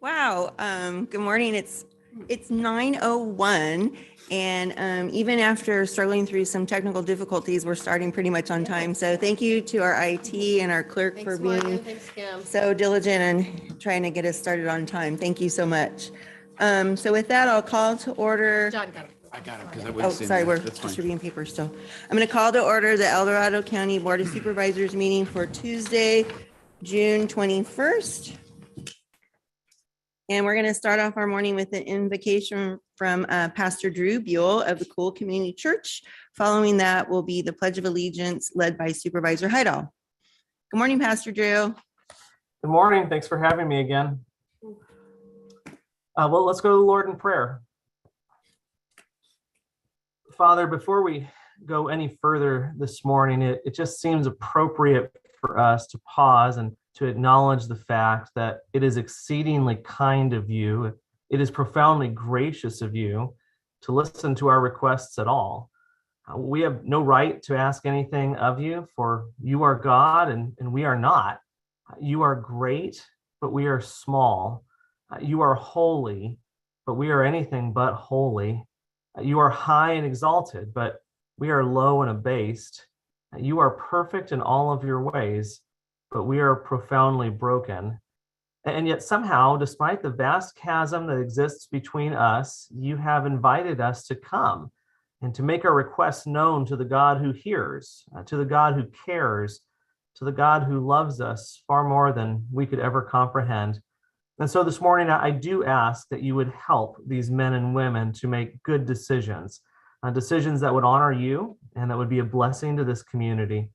Wow. Good morning. It's 9:01, and even after struggling through some technical difficulties, we're starting pretty much on time. So thank you to our IT and our clerk for being so diligent and trying to get us started on time. Thank you so much. So with that, I'll call to order. John got it. I got it because I Oh, wouldn't say sorry, that. we're That's fine. distributing paper still. I'm going to call to order the El Dorado County Board of Supervisors meeting for Tuesday, June 21st. And we're going to start off our morning with an invocation from Pastor Drew Buell of the Cool Community Church. Following that will be the Pledge of Allegiance led by Supervisor Heidel. Good morning, Pastor Drew. Good morning. Thanks for having me again. Well, let's go to the Lord in prayer. Father, before we go any further this morning, it just seems appropriate for us to pause and to acknowledge the fact that it is exceedingly kind of you, it is profoundly gracious of you to listen to our requests at all. We have no right to ask anything of you, for you are God and we are not. You are great, but we are small. You are holy, but we are anything but holy. You are high and exalted, but we are low and abased. You are perfect in all of your ways, but we are profoundly broken. And yet somehow, despite the vast chasm that exists between us, you have invited us to come and to make our requests known to the God who hears, to the God who cares, to the God who loves us far more than we could ever comprehend. And so this morning, I do ask that you would help these men and women to make good decisions, decisions that would honor you and that would be a blessing to this community.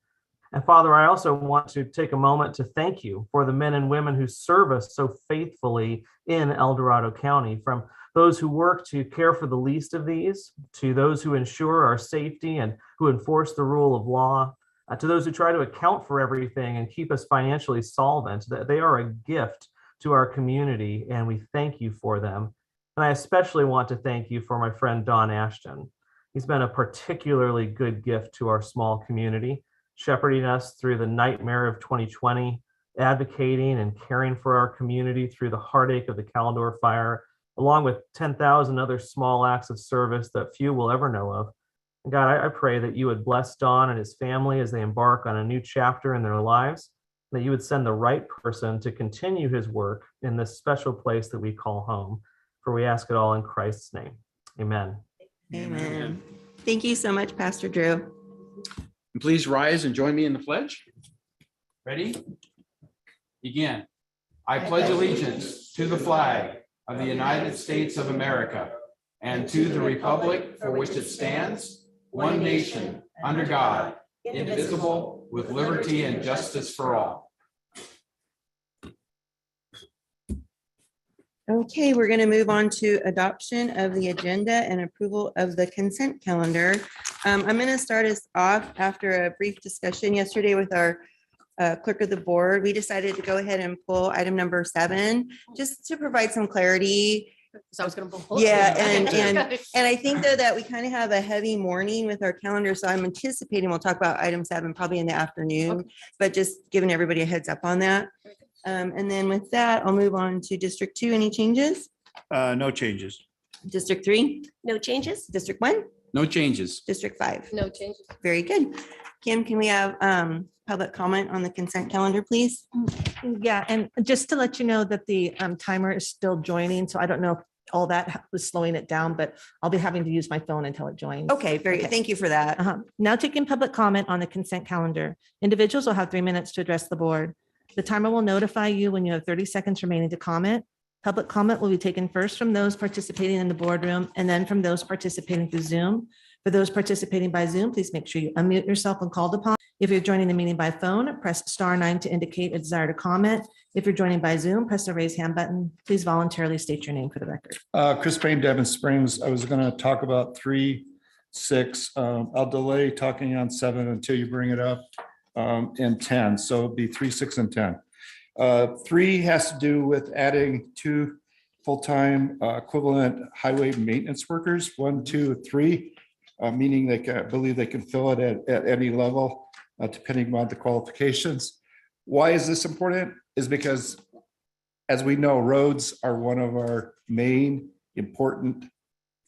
And Father, I also want to take a moment to thank you for the men and women who serve us so faithfully in El Dorado County, from those who work to care for the least of these, to those who ensure our safety and who enforce the rule of law, to those who try to account for everything and keep us financially solvent. That they are a gift to our community, and we thank you for them. And I especially want to thank you for my friend Don Ashton. He's been a particularly good gift to our small community, shepherding us through the nightmare of 2020, advocating and caring for our community through the heartache of the Caldor fire, along with 10,000 other small acts of service that few will ever know of. And God, I pray that you would bless Don and his family as they embark on a new chapter in their lives, that you would send the right person to continue his work in this special place that we call home. For we ask it all in Christ's name. Amen. Amen. Thank you so much, Pastor Drew. And please rise and join me in the pledge. Ready? Begin. I pledge allegiance to the flag of the United States of America and to the republic for which it stands, one nation, under God, indivisible, with liberty and justice for all. Okay, we're going to move on to adoption of the agenda and approval of the consent calendar. I'm going to start us off after a brief discussion yesterday with our clerk of the board. We decided to go ahead and pull item number 7, just to provide some clarity. So I was going to pull. Yeah, and I think though that we kind of have a heavy morning with our calendar, so I'm anticipating we'll talk about item 7 probably in the afternoon, but just giving everybody a heads up on that. And then with that, I'll move on to District 2. Any changes? No changes. District 3? No changes? District 1? No changes. District 5? No changes. Very good. Kim, can we have public comment on the consent calendar, please? Yeah, and just to let you know that the timer is still joining, so I don't know if all that was slowing it down, but I'll be having to use my phone until it joins. Okay, thank you for that. Now taking public comment on the consent calendar. Individuals will have 3 minutes to address the board. The timer will notify you when you have 30 seconds remaining to comment. Public comment will be taken first from those participating in the boardroom and then from those participating through Zoom. For those participating by Zoom, please make sure you unmute yourself when called upon. If you're joining the meeting by phone, press *9 to indicate a desire to comment. If you're joining by Zoom, press the raise hand button. Please voluntarily state your name for the record. Chris Payne, Devon Springs. I was going to talk about 3, 6. I'll delay talking on 7 until you bring it up, and 10. So it'll be 3, 6, and 10. 3 has to do with adding 2 full-time equivalent highway maintenance workers, 1, 2, 3, meaning they can believe they can fill it at any level, depending on the qualifications. Why is this important? Is because as we know, roads are one of our main important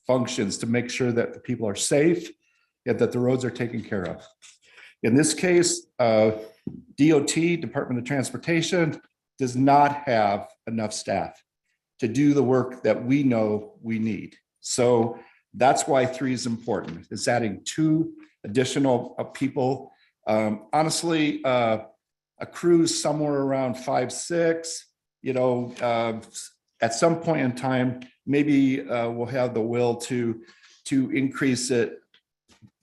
functions to make sure that the people are safe and that the roads are taken care of. In this case, DOT, Department of Transportation, does not have enough staff to do the work that we know we need. So that's why 3 is important. It's adding 2 additional people. Honestly, a crew's somewhere around 5, 6, at some point in time, maybe we'll have the will to increase it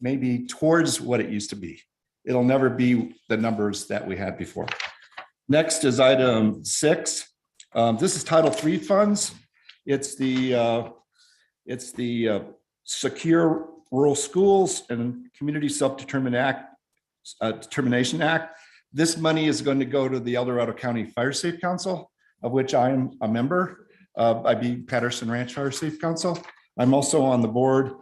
maybe towards what it used to be. It'll never be the numbers that we had before. Next is item 6. This is Title III funds. It's the Secure Rural Schools and Community Self-Determination Act. This money is going to go to the El Dorado County Fire Safe Council, of which I'm a member. I be Patterson Ranch Fire Safe Council. I'm also on the board.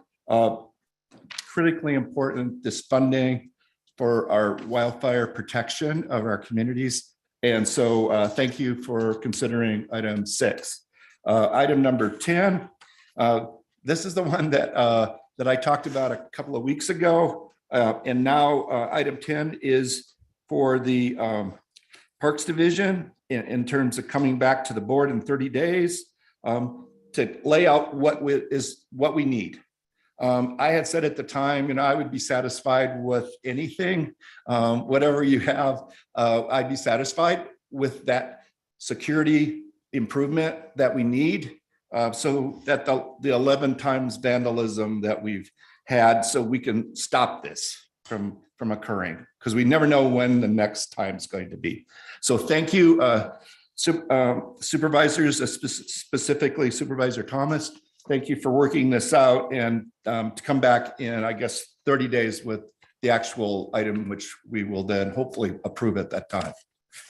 Critically important, this funding for our wildfire protection of our communities. And so thank you for considering item 6. Item number 10, this is the one that I talked about a couple of weeks ago. And now item 10 is for the Parks Division in terms of coming back to the board in 30 days to lay out what we need. I had said at the time, I would be satisfied with anything, whatever you have, I'd be satisfied with that security improvement that we need, so that the 11 times vandalism that we've had, so we can stop this from occurring, because we never know when the next time is going to be. So thank you, supervisors, specifically Supervisor Thomas. Thank you for working this out and to come back in, I guess, 30 days with the actual item, which we will then hopefully approve at that time.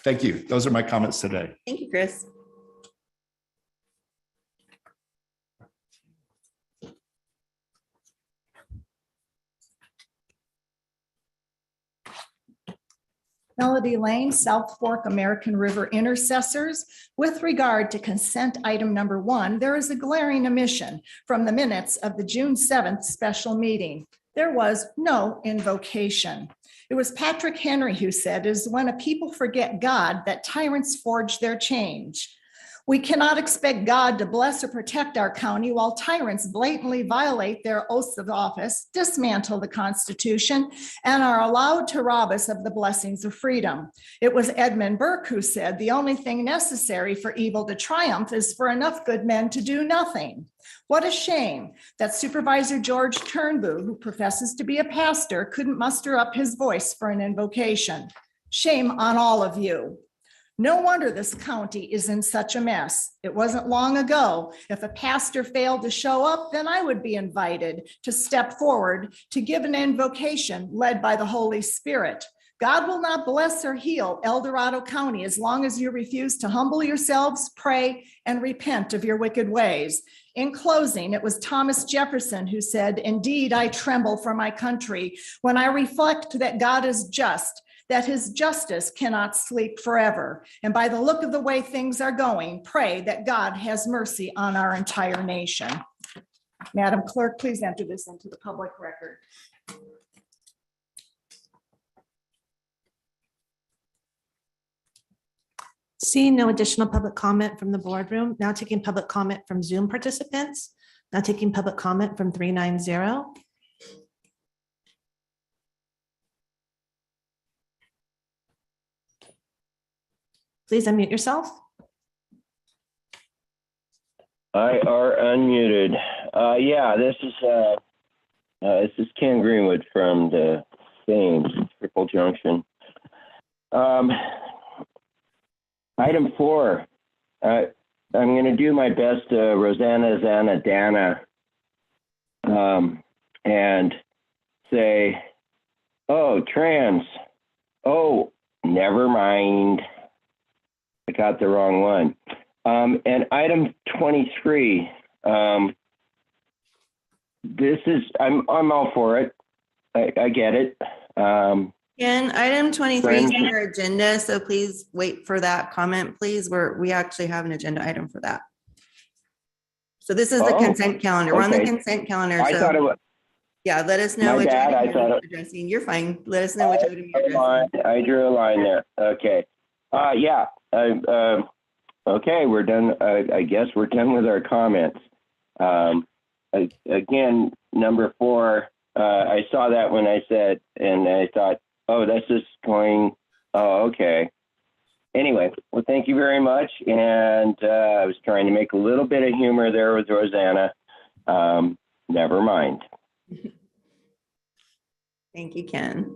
Thank you. Those are my comments today. Thank you, Chris. Melody Lane, South Fork American River Intercessors. With regard to consent item number 1, there is a glaring omission from the minutes of the June 7th special meeting. There was no invocation. It was Patrick Henry who said, "It is when a people forget God that tyrants forge their change." We cannot expect God to bless or protect our county while tyrants blatantly violate their oaths of office, dismantle the Constitution, and are allowed to rob us of the blessings of freedom. It was Edmund Burke who said, "The only thing necessary for evil to triumph is for enough good men to do nothing." What a shame that Supervisor George Turnbull, who professes to be a pastor, couldn't muster up his voice for an invocation. Shame on all of you. No wonder this county is in such a mess. It wasn't long ago. If a pastor failed to show up, then I would be invited to step forward to give an invocation led by the Holy Spirit. God will not bless or heal El Dorado County as long as you refuse to humble yourselves, pray, and repent of your wicked ways. In closing, it was Thomas Jefferson who said, "Indeed, I tremble for my country when I reflect that God is just, that his justice cannot sleep forever. And by the look of the way things are going, pray that God has mercy on our entire nation." Madam Clerk, please enter this into the public record. Seeing no additional public comment from the boardroom, now taking public comment from Zoom participants, now taking public comment from 390. Please unmute yourself. I are unmuted. Yeah, this is Ken Greenwood from the Thames Triple Junction. Item 4. I'm going to do my best, Rosanna Zana Dana, and say, "Oh, trans. Oh, never mind. I got the wrong one." And item 23, this is, I'm all for it. I get it. Ken, item 23 is on our agenda, so please wait for that comment, please. We actually have an agenda item for that. So this is the Oh, consent calendar. We're on the okay. consent calendar. I thought it so was, yeah, let us know My which bad, item I thought you're it- addressing. You're fine. Let us know which item you're addressing. I drew a line there. Okay. Yeah. Okay, we're done. I guess we're done with our comments. Again, number 4, I saw that when I said, and I thought, oh, that's just going, oh, okay. Anyway, well, thank you very much. And I was trying to make a little bit of humor there with Rosanna. Never mind. Thank you, Ken.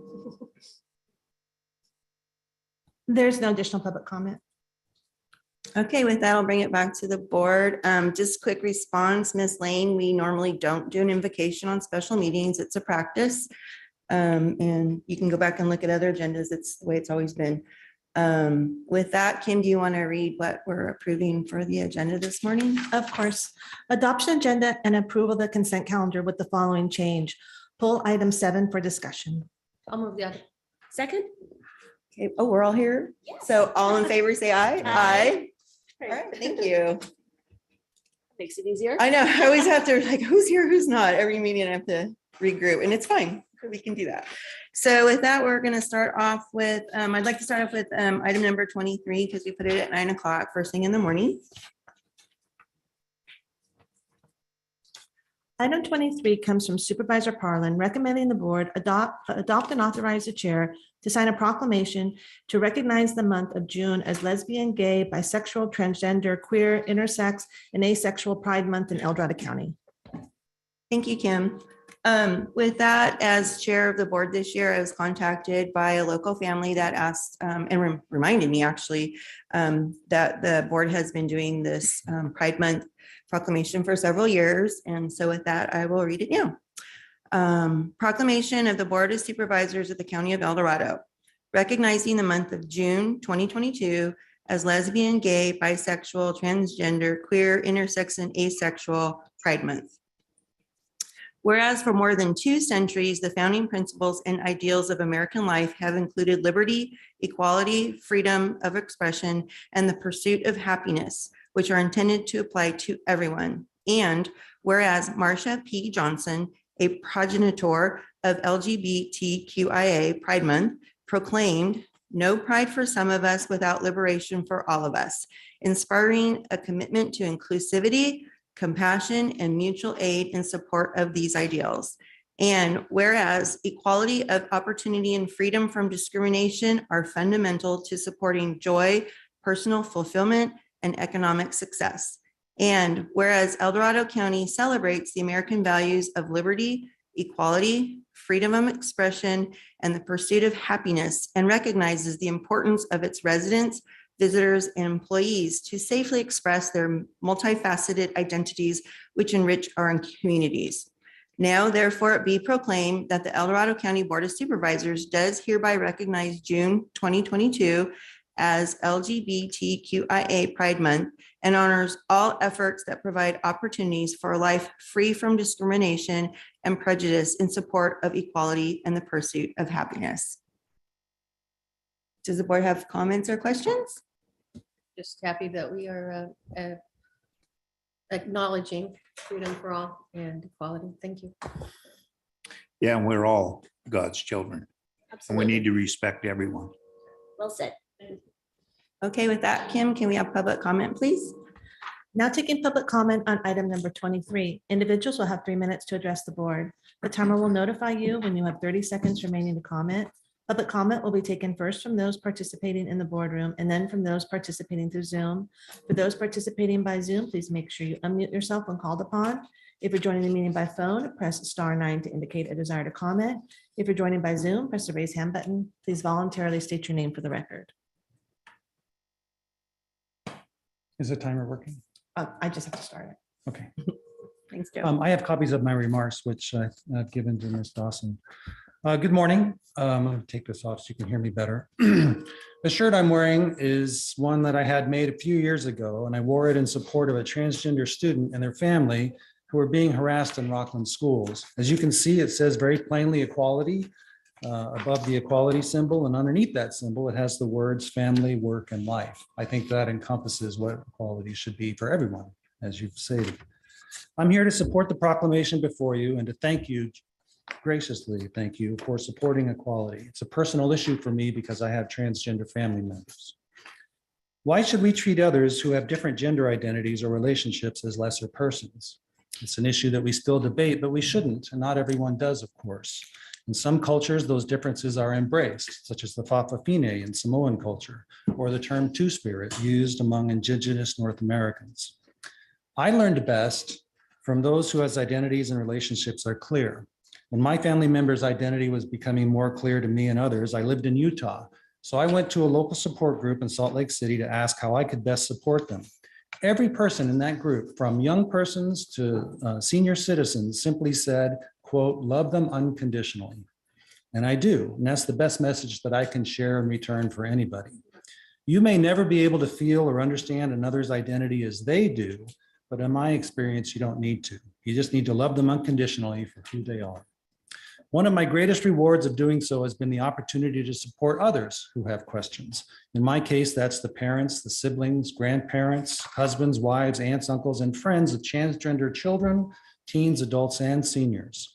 There's no additional public comment. Okay, with that, I'll bring it back to the board. Just quick response, Ms. Lane, we normally don't do an invocation on special meetings. It's a practice. And you can go back and look at other agendas. It's the way it's always been. With that, Kim, do you want to read what we're approving for the agenda this morning? Of course. Adoption agenda and approval of the consent calendar with the following change. Pull item 7 for discussion. I'll move the other. Second? Okay, oh, we're all here? Yes. So all in favor, say aye. Aye. All right, thank you. Makes it easier. I know, I always have to, like, who's here, who's not? Every meeting I have to regroup, and it's fine. We can do that. So with that, we're going to start off with, I'd like to start off with item number 23, because we put it at 9 o'clock, first thing in the morning. Item 23 comes from Supervisor Parlin, recommending the board adopt and authorize the chair to sign a proclamation to recognize the month of June as lesbian, gay, bisexual, transgender, queer, intersex, and asexual Pride Month in El Dorado County. Thank you, Kim. With that, as chair of the board this year, I was contacted by a local family that asked and reminded me actually that the board has been doing this Pride Month proclamation for several years. And so with that, I will read it now. Proclamation of the Board of Supervisors of the County of El Dorado, recognizing the month of June 2022 as lesbian, gay, bisexual, transgender, queer, intersex, and asexual Pride Month. Whereas for more than 2 centuries, the founding principles and ideals of American life have included liberty, equality, freedom of expression, and the pursuit of happiness, which are intended to apply to everyone. And whereas Marcia P. Johnson, a progenitor of LGBTQIA Pride Month, proclaimed, "No pride for some of us without liberation for all of us," inspiring a commitment to inclusivity, compassion, and mutual aid in support of these ideals. And whereas equality of opportunity and freedom from discrimination are fundamental to supporting joy, personal fulfillment, and economic success. And whereas El Dorado County celebrates the American values of liberty, equality, freedom of expression, and the pursuit of happiness, and recognizes the importance of its residents, visitors, and employees to safely express their multifaceted identities, which enrich our communities. Now, therefore, it be proclaimed that the El Dorado County Board of Supervisors does hereby recognize June 2022 as LGBTQIA Pride Month and honors all efforts that provide opportunities for a life free from discrimination and prejudice in support of equality and the pursuit of happiness. Does the board have comments or questions? Just happy that we are acknowledging freedom for all and equality. Thank you. Yeah, and we're all God's children, and we Absolutely. need to respect everyone. Well said. Okay, with that, Kim, can we have public comment, please? Now taking public comment on item number 23. Individuals will have 3 minutes to address the board. The timer will notify you when you have 30 seconds remaining to comment. Public comment will be taken first from those participating in the boardroom and then from those participating through Zoom. For those participating by Zoom, please make sure you unmute yourself when called upon. If you're joining the meeting by phone, press *9 to indicate a desire to comment. If you're joining by Zoom, press the raise hand button. Please voluntarily state your name for the record. Is the timer working? I just have to start it. Okay. Thanks, Joe. I have copies of my remarks, which I've given to Ms. Dawson. Good morning. I'm going to take this off so you can hear me better. The shirt I'm wearing is one that I had made a few years ago, and I wore it in support of a transgender student and their family who are being harassed in Rockland schools. As you can see, it says very plainly equality. Above the equality symbol and underneath that symbol, it has the words family, work, and life. I think that encompasses what equality should be for everyone, as you've stated. I'm here to support the proclamation before you and to thank you, graciously thank you, for supporting equality. It's a personal issue for me because I have transgender family members. Why should we treat others who have different gender identities or relationships as lesser persons? It's an issue that we still debate, but we shouldn't, and not everyone does, of course. In some cultures, those differences are embraced, such as the Fa'afafine in Samoan culture, or the term two-spirit used among indigenous North Americans. I learned best from those whose identities and relationships are clear. When my family member's identity was becoming more clear to me and others, I lived in Utah. So I went to a local support group in Salt Lake City to ask how I could best support them. Every person in that group, from young persons to senior citizens, simply said, quote, love them unconditionally. And I do, and that's the best message that I can share in return for anybody. You may never be able to feel or understand another's identity as they do, but in my experience, you don't need to. You just need to love them unconditionally for who they are. One of my greatest rewards of doing so has been the opportunity to support others who have questions. In my case, that's the parents, the siblings, grandparents, husbands, wives, aunts, uncles, and friends of transgender children, teens, adults, and seniors.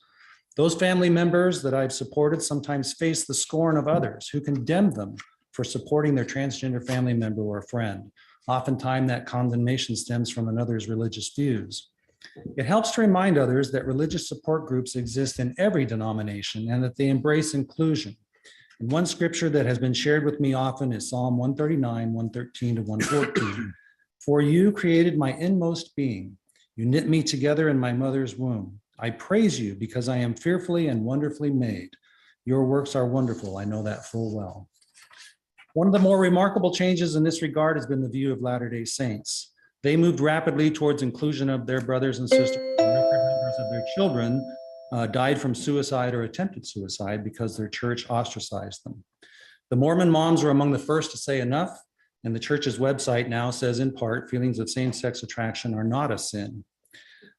Those family members that I've supported sometimes face the scorn of others who condemn them for supporting their transgender family member or friend. Oftentimes that condemnation stems from another's religious views. It helps to remind others that religious support groups exist in every denomination and that they embrace inclusion. And one scripture that has been shared with me often is Psalm 139, 113 to 114. For you created my inmost being. You knit me together in my mother's womb. I praise you because I am fearfully and wonderfully made. Your works are wonderful. I know that full well. One of the more remarkable changes in this regard has been the view of Latter-day Saints. They moved rapidly towards inclusion of their brothers and sisters. Record numbers of their children died from suicide or attempted suicide because their church ostracized them. The Mormon moms were among the first to say enough, and the church's website now says in part, feelings of same-sex attraction are not a sin.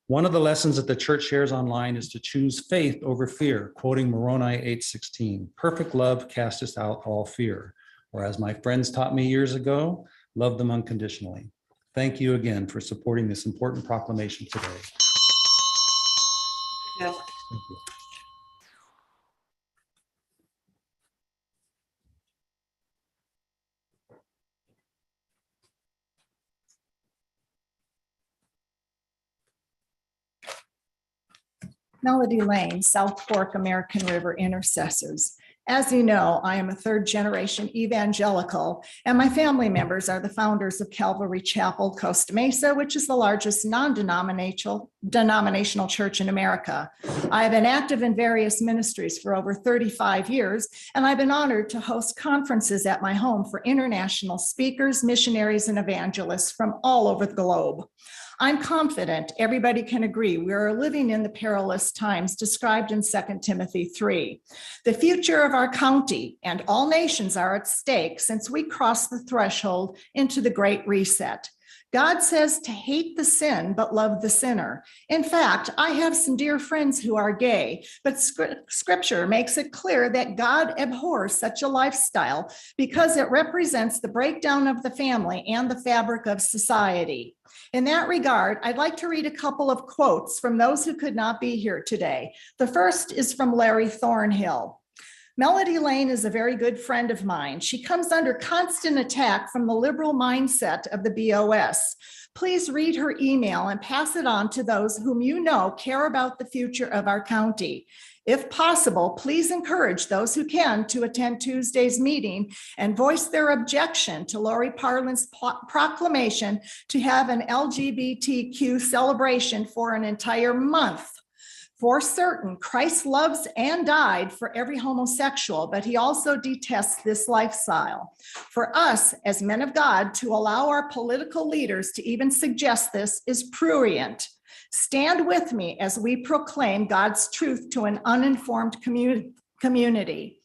One of the lessons that the church shares online is to choose faith over fear, quoting Moroni 8:16, perfect love casteth out all fear. Or as my friends taught me years ago, love them unconditionally. Thank you again for supporting this important proclamation today. Yeah. Thank you. Melody Lane, South Fork American River Intercessors. As you know, I am a third-generation evangelical, and my family members are the founders of Calvary Chapel, Costa Mesa, which is the largest non-denominational church in America. I have been active in various ministries for over 35 years, and I've been honored to host conferences at my home for international speakers, missionaries, and evangelists from all over the globe. I'm confident everybody can agree we are living in the perilous times described in 2 Timothy 3. The future of our county and all nations are at stake since we crossed the threshold into the Great Reset. God says to hate the sin, but love the sinner. In fact, I have some dear friends who are gay, but scripture makes it clear that God abhors such a lifestyle because it represents the breakdown of the family and the fabric of society. In that regard, I'd like to read a couple of quotes from those who could not be here today. The first is from Larry Thornhill. Melody Lane is a very good friend of mine. She comes under constant attack from the liberal mindset of the BOS. Please read her email and pass it on to those whom you know care about the future of our county. If possible, please encourage those who can to attend Tuesday's meeting and voice their objection to Lori Parlin's proclamation to have an LGBTQ celebration for an entire month. For certain, Christ loves and died for every homosexual, but he also detests this lifestyle. For us, as men of God, to allow our political leaders to even suggest this is prurient. Stand with me as we proclaim God's truth to an uninformed community.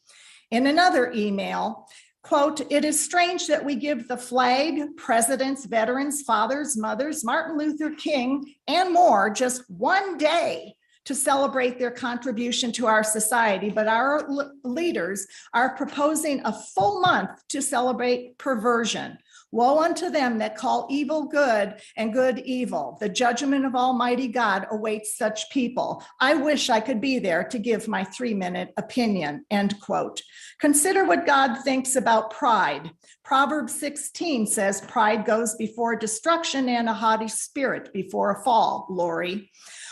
In another email, quote, it is strange that we give the flag, presidents, veterans, fathers, mothers, Martin Luther King, and more just one day to celebrate their contribution to our society, but our leaders are proposing a full month to celebrate perversion. Woe unto them that call evil good and good evil. The judgment of Almighty God awaits such people. I wish I could be there to give my 3-minute opinion, end quote. Consider what God thinks about pride. Proverbs 16 says, pride goes before destruction and a haughty spirit before a fall, Lori.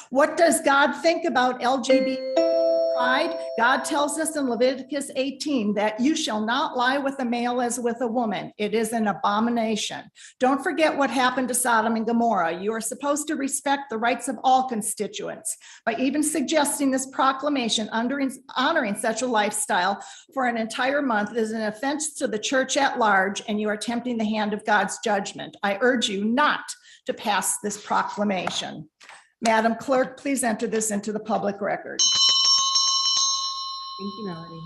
What does God think about LGBT pride? God tells us in Leviticus 18 that you shall not lie with a male as with a woman. It is an abomination. Don't forget what happened to Sodom and Gomorrah. You are supposed to respect the rights of all constituents. By even suggesting this proclamation honoring such a lifestyle for an entire month is an offense to the church at large, and you are tempting the hand of God's judgment. I urge you not to pass this proclamation. Madam Clerk, please enter this into the public record. Thank you, Melody.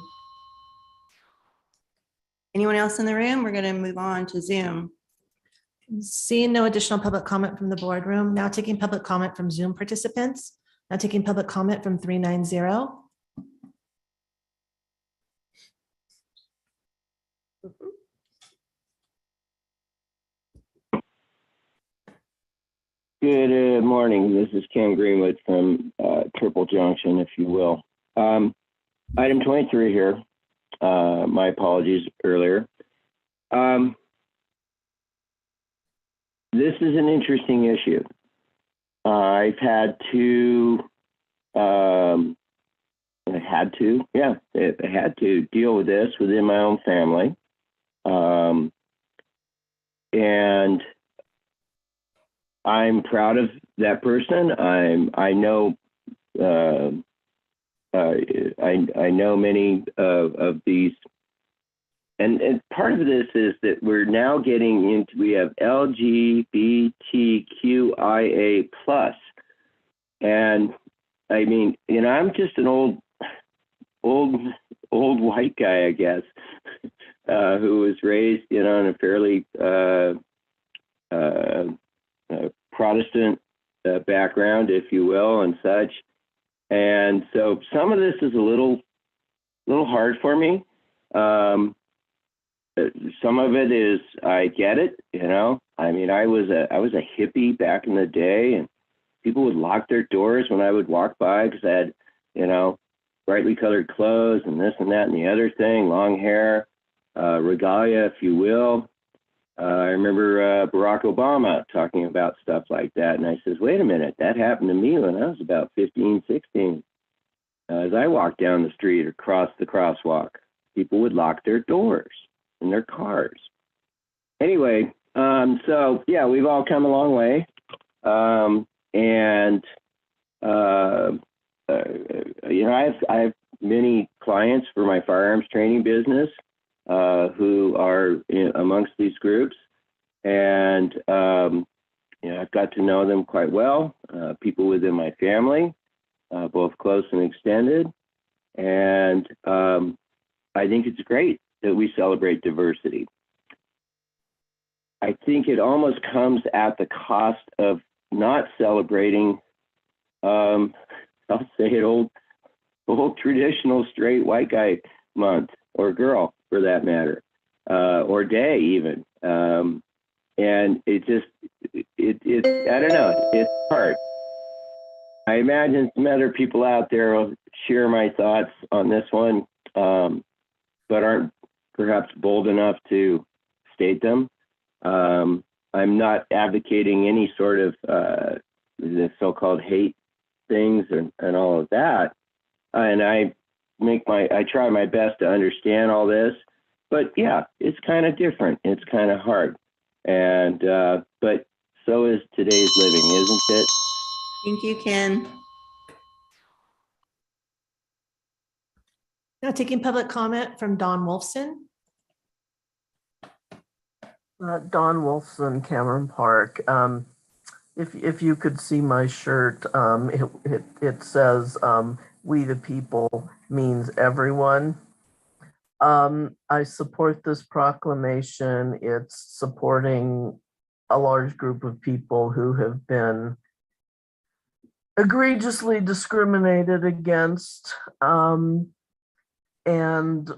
Anyone else in the room? We're going to move on to Zoom. Seeing no additional public comment from the boardroom, now taking public comment from Zoom participants, now taking public comment from 390. Good morning. This is Ken Greenwood from Triple Junction, if you will. Item 23 here. My apologies earlier. This is an interesting issue. I've had to, I had to deal with this within my own family. And I'm proud of that person. I know I know many of these, and part of this is that we're now getting into, we have LGBTQIA+, and I mean, you know, I'm just an old white guy, I guess, who was raised, you know, in a fairly Protestant background, if you will, and such. And so some of this is a little hard for me. Some of it is, I get it, you know. I mean, I was a hippie back in the day, and people would lock their doors when I would walk by because I had, you know, brightly colored clothes and this and that and the other thing, long hair, regalia, if you will. I remember Barack Obama talking about stuff like that. And I says, wait a minute, that happened to me when I was about 15, 16. As I walked down the street or crossed the crosswalk, people would lock their doors in their cars. Anyway, so yeah, we've all come a long way. You know, I have many clients for my firearms training business who are amongst these groups, and you know, I've got to know them quite well. People within my family, both close and extended, and I think it's great that we celebrate diversity. I think it almost comes at the cost of not celebrating, I'll say it, old traditional straight white guy month, or girl for that matter, or day even. And it just, I don't know, it's hard. I imagine some other people out there will share my thoughts on this one, but aren't perhaps bold enough to state them. I'm not advocating any sort of the so-called hate things and all of that. And I try my best to understand all this, but yeah, it's kind of different. It's kind of hard. And, but so is today's living, isn't it? Thank you, Ken. Now taking public comment from Don Wolfson. Don Wolfson, Cameron Park. If you could see my shirt, it says "We the People" means everyone. I support this proclamation. It's supporting a large group of people who have been egregiously discriminated against. And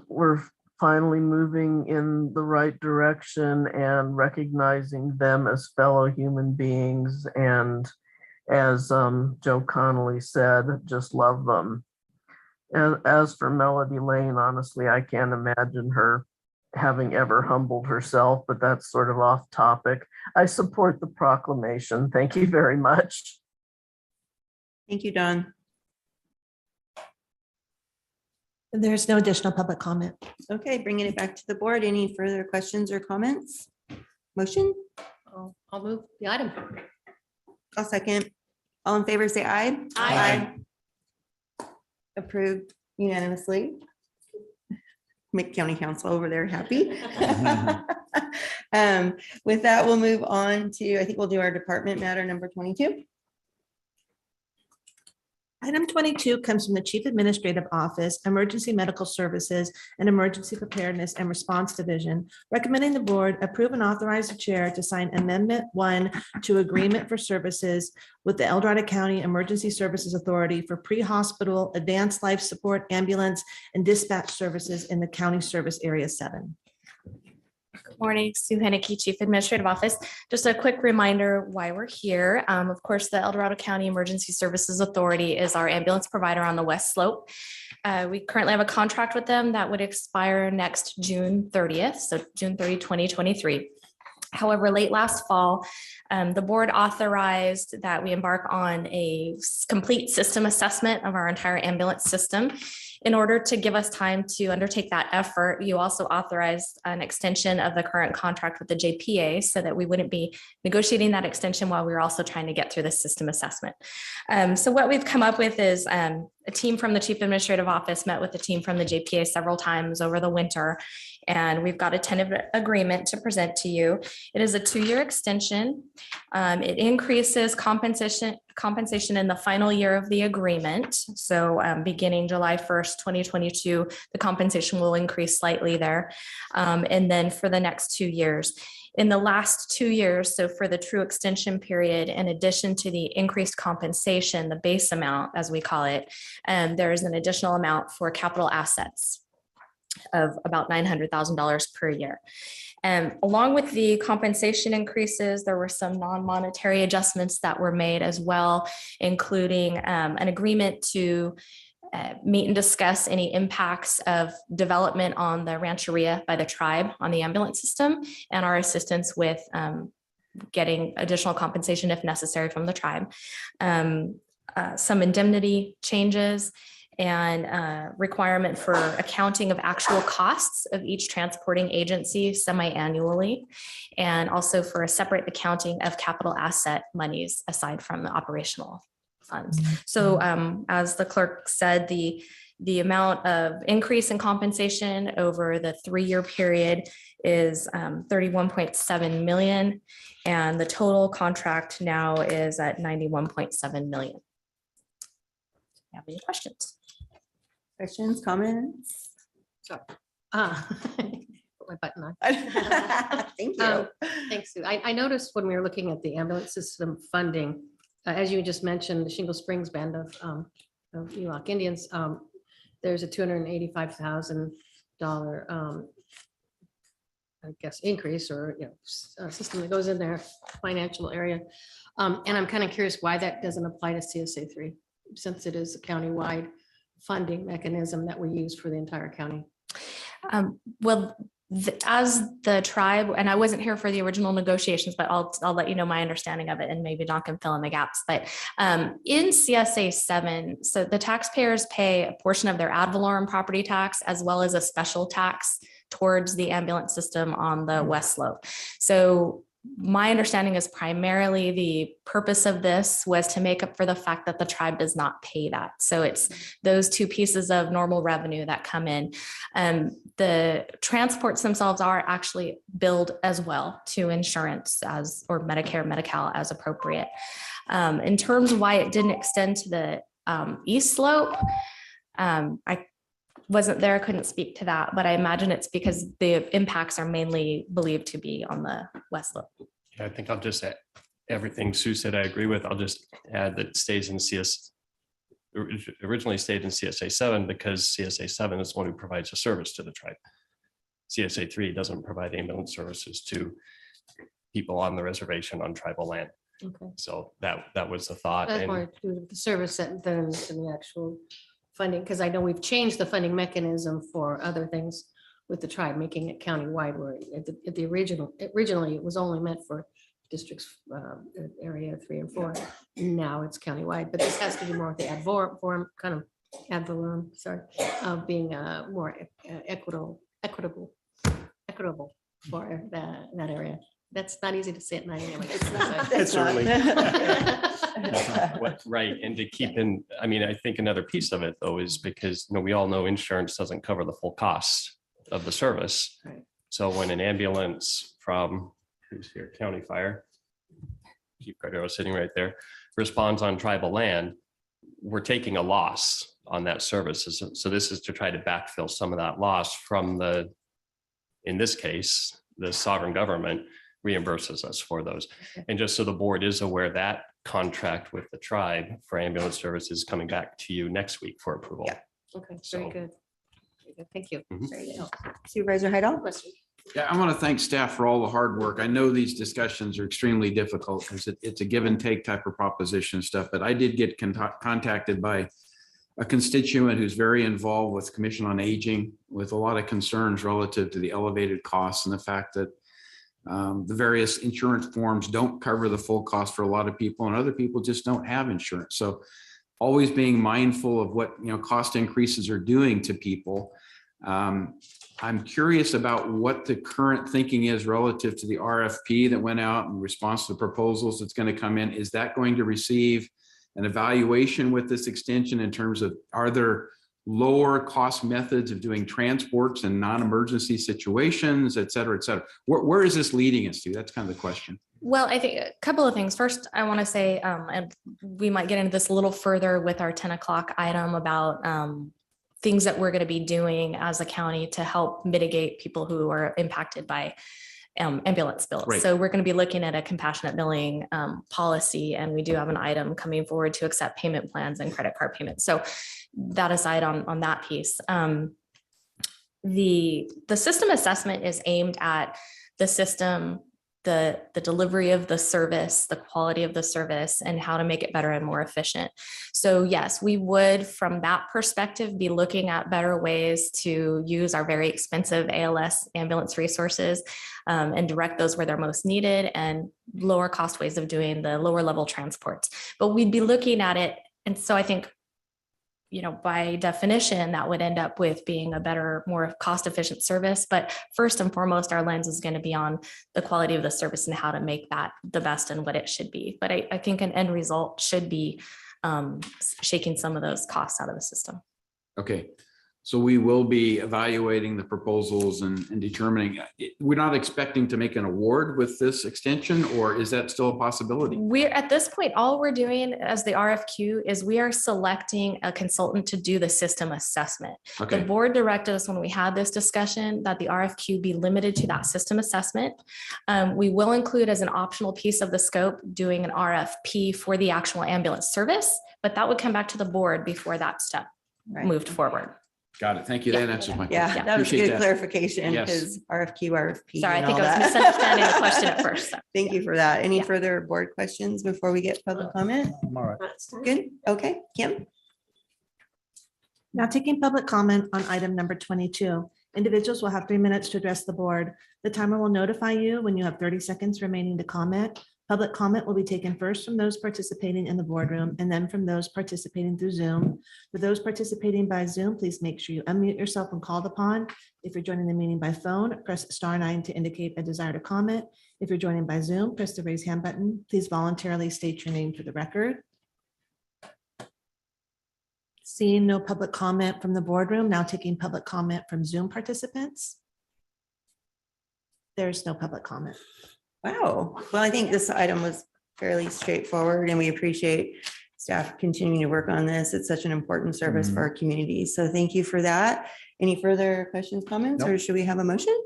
we're finally moving in the right direction and recognizing them as fellow human beings. And as Joe Connolly said, just love them. And as for Melody Lane, honestly, I can't imagine her having ever humbled herself, but that's sort of off topic. I support the proclamation. Thank you very much. Thank you, Don. There's no additional public comment. Okay, bringing it back to the board. Any further questions or comments? Motion? I'll move the item. I'll second. All in favor, say aye. Aye. Approved unanimously. Make county council over there happy. With that, we'll move on to, I think we'll do our department matter number 22. Item 22 comes from the Chief Administrative Office, Emergency Medical Services and Emergency Preparedness and Response Division, recommending the board approve and authorize the chair to sign Amendment 1 to Agreement for Services with the El Dorado County Emergency Services Authority for pre-hospital, advanced life support, ambulance, and dispatch services in the County Service Area 7. Good morning, Sue Henneke, Chief Administrative Office. Just a quick reminder why we're here. Of course, the El Dorado County Emergency Services Authority is our ambulance provider on the West Slope. We currently have a contract with them that would expire next June 30th, so June 30, 2023. However, late last fall, the board authorized that we embark on a complete system assessment of our entire ambulance system. In order to give us time to undertake that effort, you also authorized an extension of the current contract with the JPA so that we wouldn't be negotiating that extension while we were also trying to get through the system assessment. So what we've come up with is a team from the Chief Administrative Office met with the team from the JPA several times over the winter, and we've got a tentative agreement to present to you. It is a 2-year extension. It increases compensation in the final year of the agreement. So beginning July 1st, 2022, the compensation will increase slightly there. And then for the next 2 years. In the last 2 years, so for the true extension period, in addition to the increased compensation, the base amount, as we call it, there is an additional amount for capital assets of about $900,000 per year. Along with the compensation increases, there were some non-monetary adjustments that were made as well, including an agreement to meet and discuss any impacts of development on the rancheria by the tribe on the ambulance system and our assistance with getting additional compensation if necessary from the tribe. Some indemnity changes and requirement for accounting of actual costs of each transporting agency semi-annually, and also for a separate accounting of capital asset monies aside from the operational funds. So as the clerk said, the amount of increase in compensation over the 3-year period is 31.7 million, and the total contract now is at 91.7 million. Have any questions? Questions, comments? Sorry. Put my button on. Thank you. Thanks, Sue. I noticed when we were looking at the ambulance system funding, as you just mentioned, the Shingle Springs Band of Ewok Indians, there's a $285,000, I guess, increase or system that goes in their financial area. And I'm kind of curious why that doesn't apply to CSA 3, since it is a countywide funding mechanism that we use for the entire county. Well, as the tribe, and I wasn't here for the original negotiations, but I'll let you know my understanding of it, and maybe Don can fill in the gaps. But in CSA 7, so the taxpayers pay a portion of their ad valorem property tax as well as a special tax towards the ambulance system on the West Slope. So my understanding is primarily the purpose of this was to make up for the fact that the tribe does not pay that. So it's those two pieces of normal revenue that come in. The transports themselves are actually billed as well to insurance or Medicare, Medi-Cal as appropriate. In terms of why it didn't extend to the East Slope, I wasn't there, couldn't speak to that, but I imagine it's because the impacts are mainly believed to be on the West Slope. Yeah, I think I'll just everything Sue said, I agree with. I'll just add that it stays in originally stayed in CSA 7 because CSA 7 is the one who provides a service to the tribe. CSA 3 doesn't provide ambulance services to people on the reservation on tribal land. Okay. So that was the thought. That's And more to do with the service than the actual funding, because I know we've changed the funding mechanism for other things with the tribe, making it countywide, where at the originally it was only meant for districts, area 3 and 4. Now it's countywide, but this has to do more with the ad valorem, sorry, of being more equitable for that area. That's not easy to say at night anyway. It's certainly right. And to keep in, I mean, I think another piece of it though is because we all know insurance doesn't cover the full cost of the service. Right. So when an ambulance from who's here, County Fire, Chief Cardero sitting right there, responds on tribal land, we're taking a loss on that service. So this is to try to backfill some of that loss from in this case, the sovereign government reimburses us for those. And just so the board is aware, that contract with the tribe for ambulance services coming back to you next week for approval. Yeah. Okay, So- very good. Very good. Thank you. Mhm. Very good. Supervisor Heidel? Question. Yeah, I want to thank staff for all the hard work. I know these discussions are extremely difficult because it's a give and take type of proposition stuff, but I did get contacted by a constituent who's very involved with Commission on Aging with a lot of concerns relative to the elevated costs and the fact that the various insurance forms don't cover the full cost for a lot of people, and other people just don't have insurance. So always being mindful of what cost increases are doing to people. I'm curious about what the current thinking is relative to the RFP that went out in response to the proposals that's going to come in. Is that going to receive an evaluation with this extension in terms of, are there lower cost methods of doing transports in non-emergency situations, et cetera, et cetera? Where is this leading us to? That's kind of the question. Well, I think a couple of things. First, I want to say, and we might get into this a little further with our 10 o'clock item about things that we're going to be doing as a county to help mitigate people who are impacted by ambulance bills. Right. So we're going to be looking at a compassionate billing policy, and we do have an item coming forward to accept payment plans and credit card payments. So that aside on that piece, the system assessment is aimed at the system, the delivery of the service, the quality of the service, and how to make it better and more efficient. So yes, we would, from that perspective, be looking at better ways to use our very expensive ALS ambulance resources and direct those where they're most needed, and lower cost ways of doing the lower level transports. But we'd be looking at it. And so I think, by definition, that would end up with being a better, more cost-efficient service. But first and foremost, our lens is going to be on the quality of the service and how to make that the best and what it should be. But I think an end result should be shaking some of those costs out of the system. Okay. So we will be evaluating the proposals and determining, we're not expecting to make an award with this extension, or is that still a possibility? We're at this point, all we're doing as the RFQ is we are selecting a consultant to do the system assessment. The Okay, board directed us when we had this discussion that the RFQ be limited to that system assessment. We will include as an optional piece of the scope doing an RFP for the actual ambulance service, but that would come back to the board before that step Right. moved forward. got it. Thank you. That answers my Yeah, question. that was a Appreciate good that. clarification Yes. because RFP. Sorry, I and think all I was that. misunderstanding the question at first. So. Thank you for that. Any Yeah. further board questions before we get public comment? I'm all right. Good. Okay, Kim? Now taking public comment on item number 22. Individuals will have 3 minutes to address the board. The timer will notify you when you have 30 seconds remaining to comment. Public comment will be taken first from those participating in the boardroom and then from those participating through Zoom. For those participating by Zoom, please make sure you unmute yourself when called upon. If you're joining the meeting by phone, press *9 to indicate a desire to comment. If you're joining by Zoom, press the raise hand button. Please voluntarily state your name for the record. Seeing no public comment from the boardroom, now taking public comment from Zoom participants. There's no public comment. Wow. Well, I think this item was fairly straightforward and we appreciate staff continuing to work on this. It's such an important service for our community. So thank you for that. Any further questions, comments, or should we have a motion?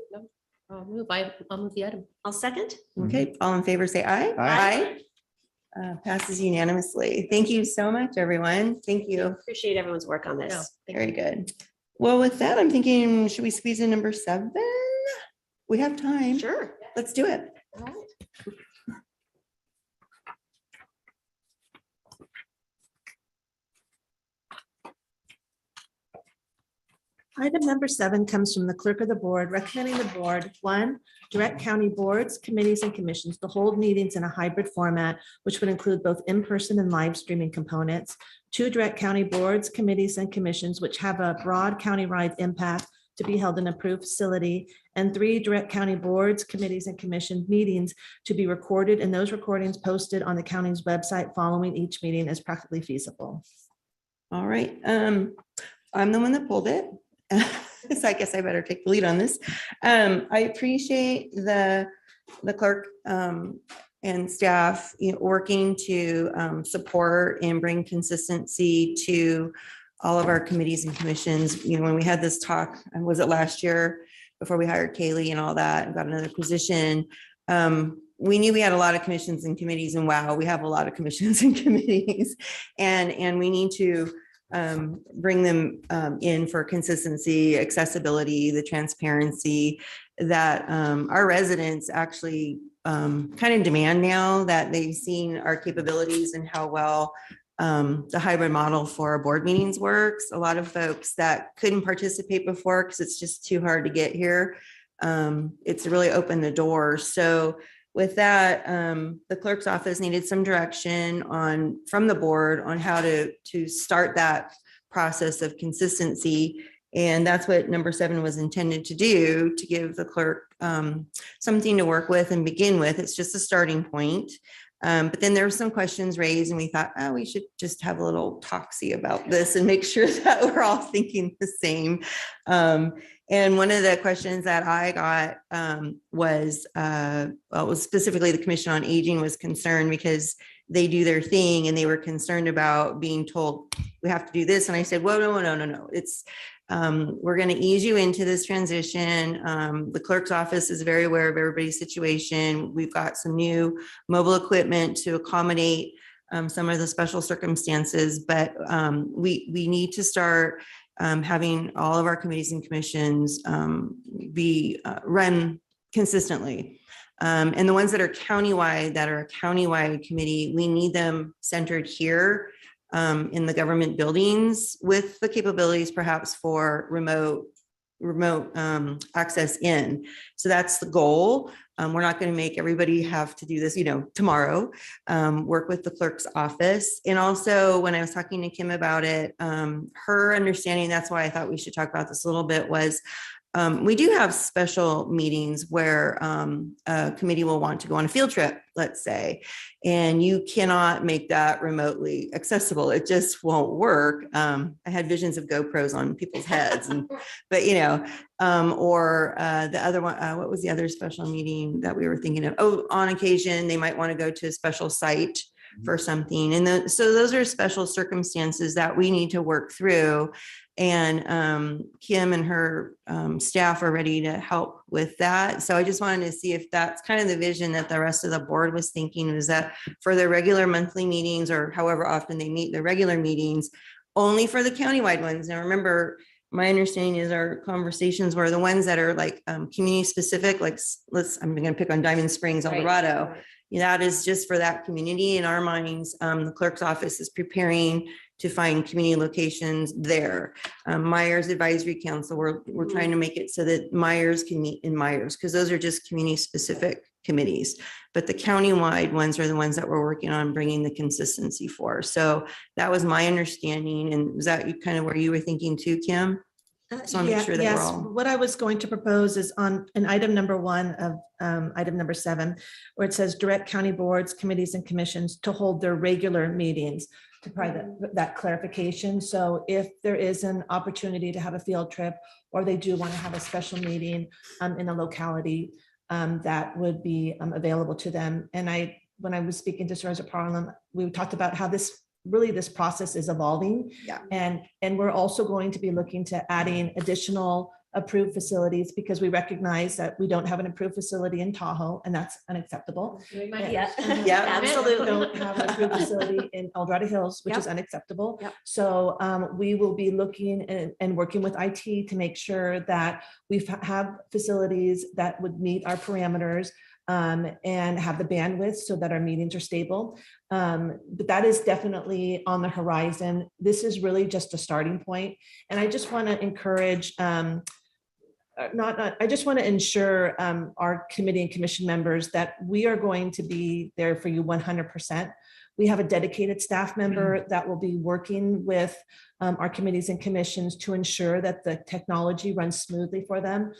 I'll move the item. I'll second. Okay, all in favor, say aye. Aye. Passes unanimously. Thank you so much, everyone. Thank you. Appreciate everyone's work on Yeah, this. thank Very you. good. Well, with that, I'm thinking, should we squeeze in number 7? We have time. Sure. Let's do it. All right. Item number 7 comes from the clerk of the board, recommending the board, 1, direct county boards, committees, and commissions to hold meetings in a hybrid format, which would include both in-person and live streaming components. 2, direct county boards, committees, and commissions which have a broad county-wide impact to be held in an approved facility. And 3, direct county boards, committees, and commission meetings to be recorded, and those recordings posted on the county's website following each meeting as practically feasible. All right. I'm the one that pulled it. So I guess I better take the lead on this. I appreciate the clerk and staff, working to support and bring consistency to all of our committees and commissions. When we had this talk, was it last year before we hired Kaylee and all that and got another position? We knew we had a lot of commissions and committees, and wow, we have a lot of commissions and committees, and we need to bring them in for consistency, accessibility, the transparency that our residents actually kind of demand now that they've seen our capabilities and how well the hybrid model for our board meetings works. A lot of folks that couldn't participate before because it's just too hard to get here, it's really opened the door. So with that, the clerk's office needed some direction from the board on how to start that process of consistency. And that's what number 7 was intended to do, to give the clerk something to work with and begin with. It's just a starting point. But then there were some questions raised and we thought, oh, we should just have a little talksy about this and make sure that we're all thinking the same. And one of the questions that I got was specifically the Commission on Aging was concerned because they do their thing and they were concerned about being told we have to do this. And I said, well, no. It's we're going to ease you into this transition. The clerk's office is very aware of everybody's situation. We've got some new mobile equipment to accommodate some of the special circumstances, but we need to start having all of our committees and commissions be run consistently. And the ones that are countywide, that are a countywide committee, we need them centered here in the government buildings with the capabilities perhaps for remote access in. So that's the goal. We're not going to make everybody have to do this, tomorrow. Work with the clerk's office. And also when I was talking to Kim about it, her understanding, that's why I thought we should talk about this a little bit, was we do have special meetings where a committee will want to go on a field trip, let's say, and you cannot make that remotely accessible. It just won't work. I had visions of GoPros on people's heads, but or the other one, what was the other special meeting that we were thinking of? Oh, on occasion, they might want to go to a special site for something. And so those are special circumstances that we need to work through. And Kim and her staff are ready to help with that. So I just wanted to see if that's kind of the vision that the rest of the board was thinking, is that for their regular monthly meetings or however often they meet their regular meetings, only for the countywide ones. Now, remember, my understanding is our conversations were the ones that are like community specific, like I'm going to pick on Diamond Springs, El Dorado. Right. That is just for that community. In our minds, the clerk's office is preparing to find community locations there. Myers Advisory Council, we're trying to make it so that Myers can meet in Myers, because those are just community specific committees. But the countywide ones are the ones that we're working on bringing the consistency for. So that was my understanding. And was that kind of where you were thinking too, Kim? So I'm sure that we're Yes, all. what I was going to propose is on an item number 1 of item number 7, where it says direct county boards, committees, and commissions to hold their regular meetings, to provide that clarification. So if there is an opportunity to have a field trip, or they do want to have a special meeting in a locality, that would be available to them. And when I was speaking to Sarah Parlam, we talked about how this process is evolving. Yeah. And we're also going to be looking to adding additional approved facilities because we recognize that we don't have an approved facility in Tahoe, and that's unacceptable. Yeah, Yeah, absolutely. Don't have an approved facility in El Dorado Hills, which is unacceptable. Yep. So we will be looking and working with IT to make sure that we have facilities that would meet our parameters and have the bandwidth so that our meetings are stable. But that is definitely on the horizon. This is really just a starting point. And I just want to encourage, I just want to ensure our committee and commission members that we are going to be there for you 100%. We have a dedicated staff member that will be working with our committees and commissions to ensure that the technology runs smoothly for them.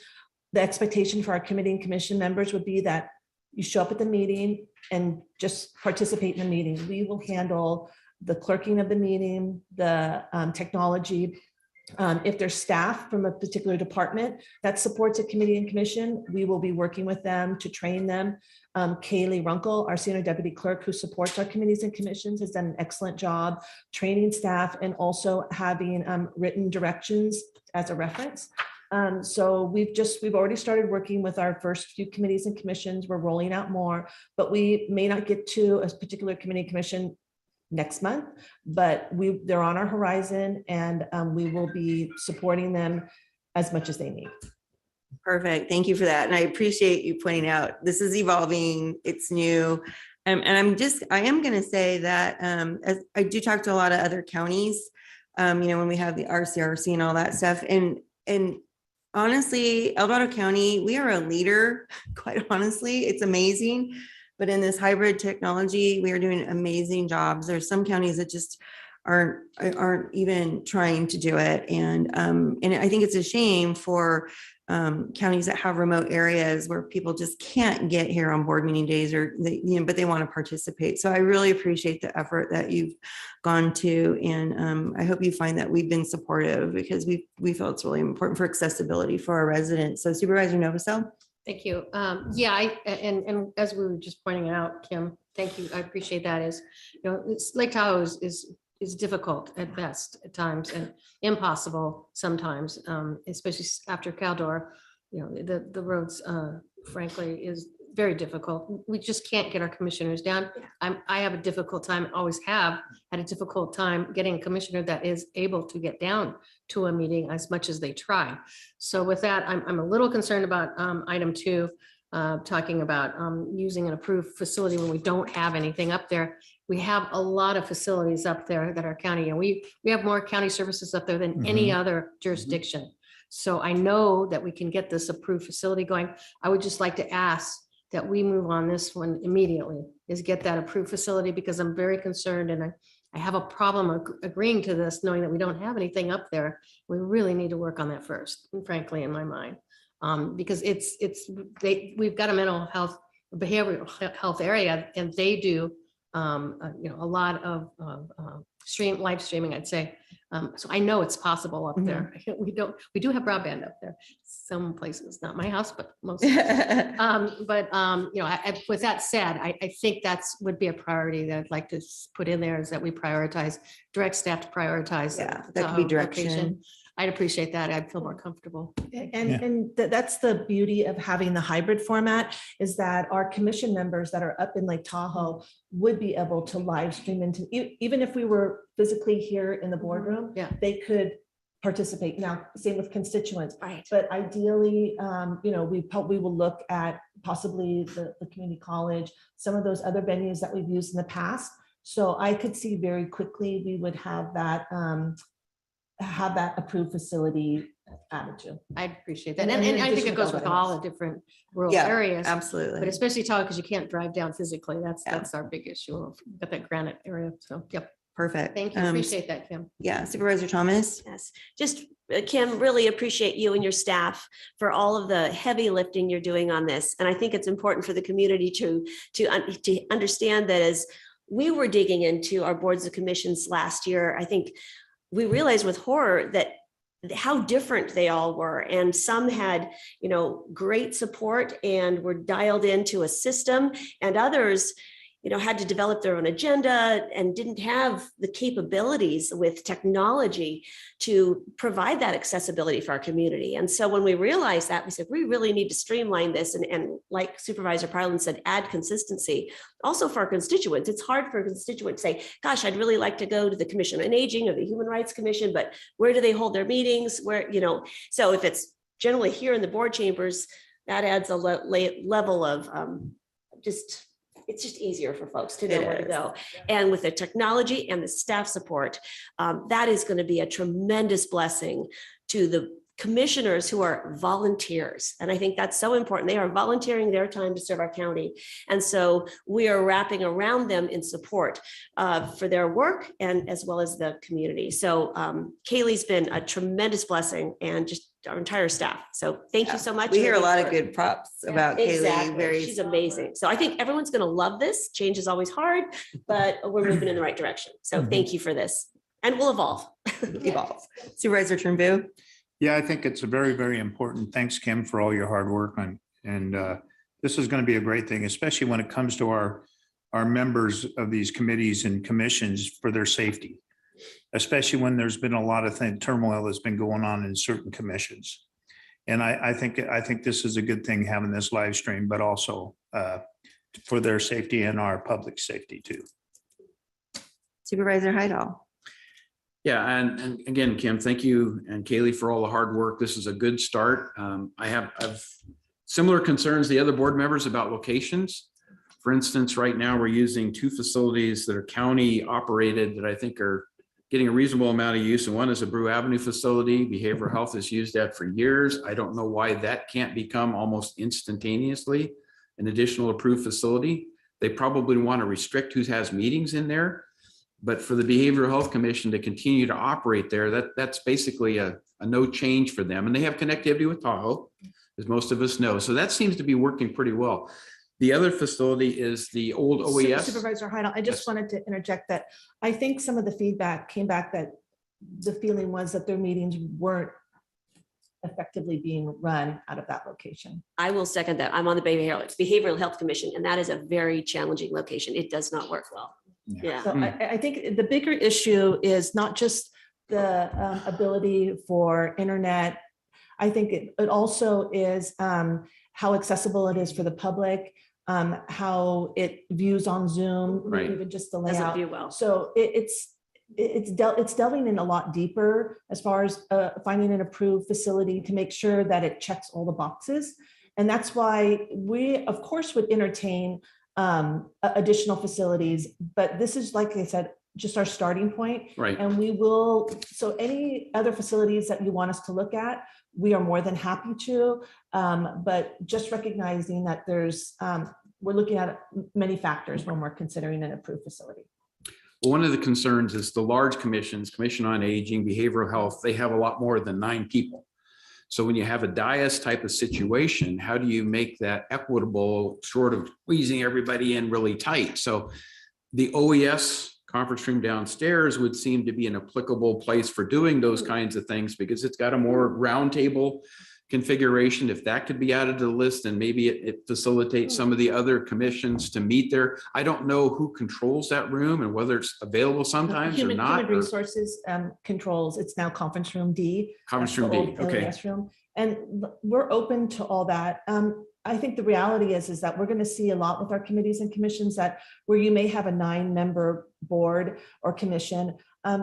The expectation for our committee and commission members would be that you show up at the meeting and just participate in the meeting. We will handle the clerking of the meeting, the technology. If there's staff from a particular department that supports a committee and commission, we will be working with them to train them. Kaylee Runkle, our senior deputy clerk who supports our committees and commissions, has done an excellent job training staff and also having written directions as a reference. So we've already started working with our first few committees and commissions. We're rolling out more, but we may not get to a particular committee and commission next month, but they're on our horizon, and we will be supporting them as much as they need. Perfect. Thank you for that. And I appreciate you pointing out, this is evolving, it's new. And I am going to say that as I do talk to a lot of other counties, when we have the RCRC and all that stuff. And honestly, El Dorado County, we are a leader, quite honestly. It's amazing. But in this hybrid technology, we are doing amazing jobs. There's some counties that just aren't even trying to do it. And I think it's a shame for counties that have remote areas where people just can't get here on board meeting days, but they want to participate. So I really appreciate the effort that you've gone to, and I hope you find that we've been supportive because we feel it's really important for accessibility for our residents. So Supervisor Novosel. Thank you. And as we were just pointing out, Kim, thank you. I appreciate that. Lake Tahoe is difficult at best at times and impossible sometimes, especially after Caldor. The roads, frankly, is very difficult. We just can't get our commissioners down. I have a difficult time, always have had a difficult time getting a commissioner that is able to get down to a meeting as much as they try. So with that, I'm a little concerned about item 2, talking about using an approved facility when we don't have anything up there. We have a lot of facilities up there that are county, and we have more county services up there than any other jurisdiction. So I know that we can get this approved facility going. I would just like to ask that we move on this one immediately, is get that approved facility, because I'm very concerned and I have a problem agreeing to this, knowing that we don't have anything up there. We really need to work on that first, frankly, in my mind, because we've got a mental health, behavioral health area, and they do a lot of live streaming, I'd say. So I know it's possible up there. We do have broadband up there. Some places, not my house, but most. With that said, I think that's would be a priority that I'd like to put in there, is that we prioritize, direct staff to prioritize. Yeah, that could be direction. Location. I'd appreciate that. I'd feel more comfortable. And that's the beauty of having the hybrid format, is that our commission members that are up in Lake Tahoe would be able to live stream into, even if we were physically here in the boardroom, they could participate. Now, same with constituents, Right. but ideally, we will look at possibly the community college, some of those other venues that we've used in the past. So I could see very quickly we would have that approved facility added to. I'd appreciate that. And I think it goes with all the different rural areas. Absolutely. But especially Tahoe, because you can't drive down physically. That's our big issue. We've got that granite area. So, yep. Perfect. Thank you. Appreciate that, Kim. Yeah, Supervisor Thomas. Yes, just Kim, really appreciate you and your staff for all of the heavy lifting you're doing on this. And I think it's important for the community to understand that as we were digging into our boards and commissions last year, I think we realized with horror that how different they all were. And some had, great support and were dialed into a system, and others, had to develop their own agenda and didn't have the capabilities with technology to provide that accessibility for our community. And so when we realized that, we said, we really need to streamline this. And like Supervisor Parlin said, add consistency also for our constituents. It's hard for a constituent to say, gosh, I'd really like to go to the Commission on Aging or the Human Rights Commission, but where do they hold their meetings? So if it's generally here in the board chambers, that adds a level of it's just easier for folks to know where to go. And with the technology and the staff support, that is going to be a tremendous blessing to the commissioners who are volunteers. And I think that's so important. They are volunteering their time to serve our county. And so we are wrapping around them in support for their work and as well as the community. So Kaylee's been a tremendous blessing, and just our entire staff. So thank you so much. We hear a lot of good props about Kaylee. Exactly. She's amazing. So I think everyone's going to love this. Change is always hard, but we're moving in the right direction. So thank you for this, and we'll evolve. Evolve. Supervisor Turnbull. Yeah, I think it's a very, very important. Thanks, Kim, for all your hard work on, and this is going to be a great thing, especially when it comes to our members of these committees and commissions for their safety, especially when there's been a lot of turmoil that's been going on in certain commissions. And I think this is a good thing, having this live stream, but also for their safety and our public safety too. Supervisor Hydall. Yeah, and again, Kim, thank you, and Kaylee, for all the hard work. This is a good start. I've similar concerns the other board members about locations. For instance, right now we're using 2 facilities that are county operated that I think are getting a reasonable amount of use. And one is a Brew Avenue facility. Behavioral health has used that for years. I don't know why that can't become almost instantaneously an additional approved facility. They probably want to restrict who has meetings in there. But for the Behavioral Health Commission to continue to operate there, that's basically a no change for them. And they have connectivity with Tahoe, as most of us know. So that seems to be working pretty well. The other facility is the old OES. Supervisor Heidel, I just wanted to interject that I think some of the feedback came back that the feeling was that their meetings weren't effectively being run out of that location. I will second that. I'm on the Behavioral Health Commission, and that is a very challenging location. It does not work well. Yeah. So I think the bigger issue is not just the ability for internet. I think it also is how accessible it is for the public, how it views on Zoom, Right. even just the Doesn't layout. view well. So it's delving in a lot deeper as far as finding an approved facility to make sure that it checks all the boxes. And that's why we, of course, would entertain additional facilities, but this is, like I said, just our starting point. Right. And we will, so any other facilities that you want us to look at, we are more than happy to, but just recognizing that we're looking at many factors when we're considering an approved facility. Well, one of the concerns is the large commissions, Commission on Aging, Behavioral Health, they have a lot more than 9 people. So when you have a dais type of situation, how do you make that equitable, short of squeezing everybody in really tight? So the OES conference room downstairs would seem to be an applicable place for doing those kinds of things, because it's got a more roundtable configuration. If that could be added to the list, and maybe it facilitates some of the other commissions to meet there. I don't know who controls that room and whether it's available sometimes or not. Human Resources controls, it's now Conference Room D. Conference That's Room the D, old okay. LES room. And we're open to all that. I think the reality is that we're going to see a lot with our committees and commissions that where you may have a 9-member board or commission,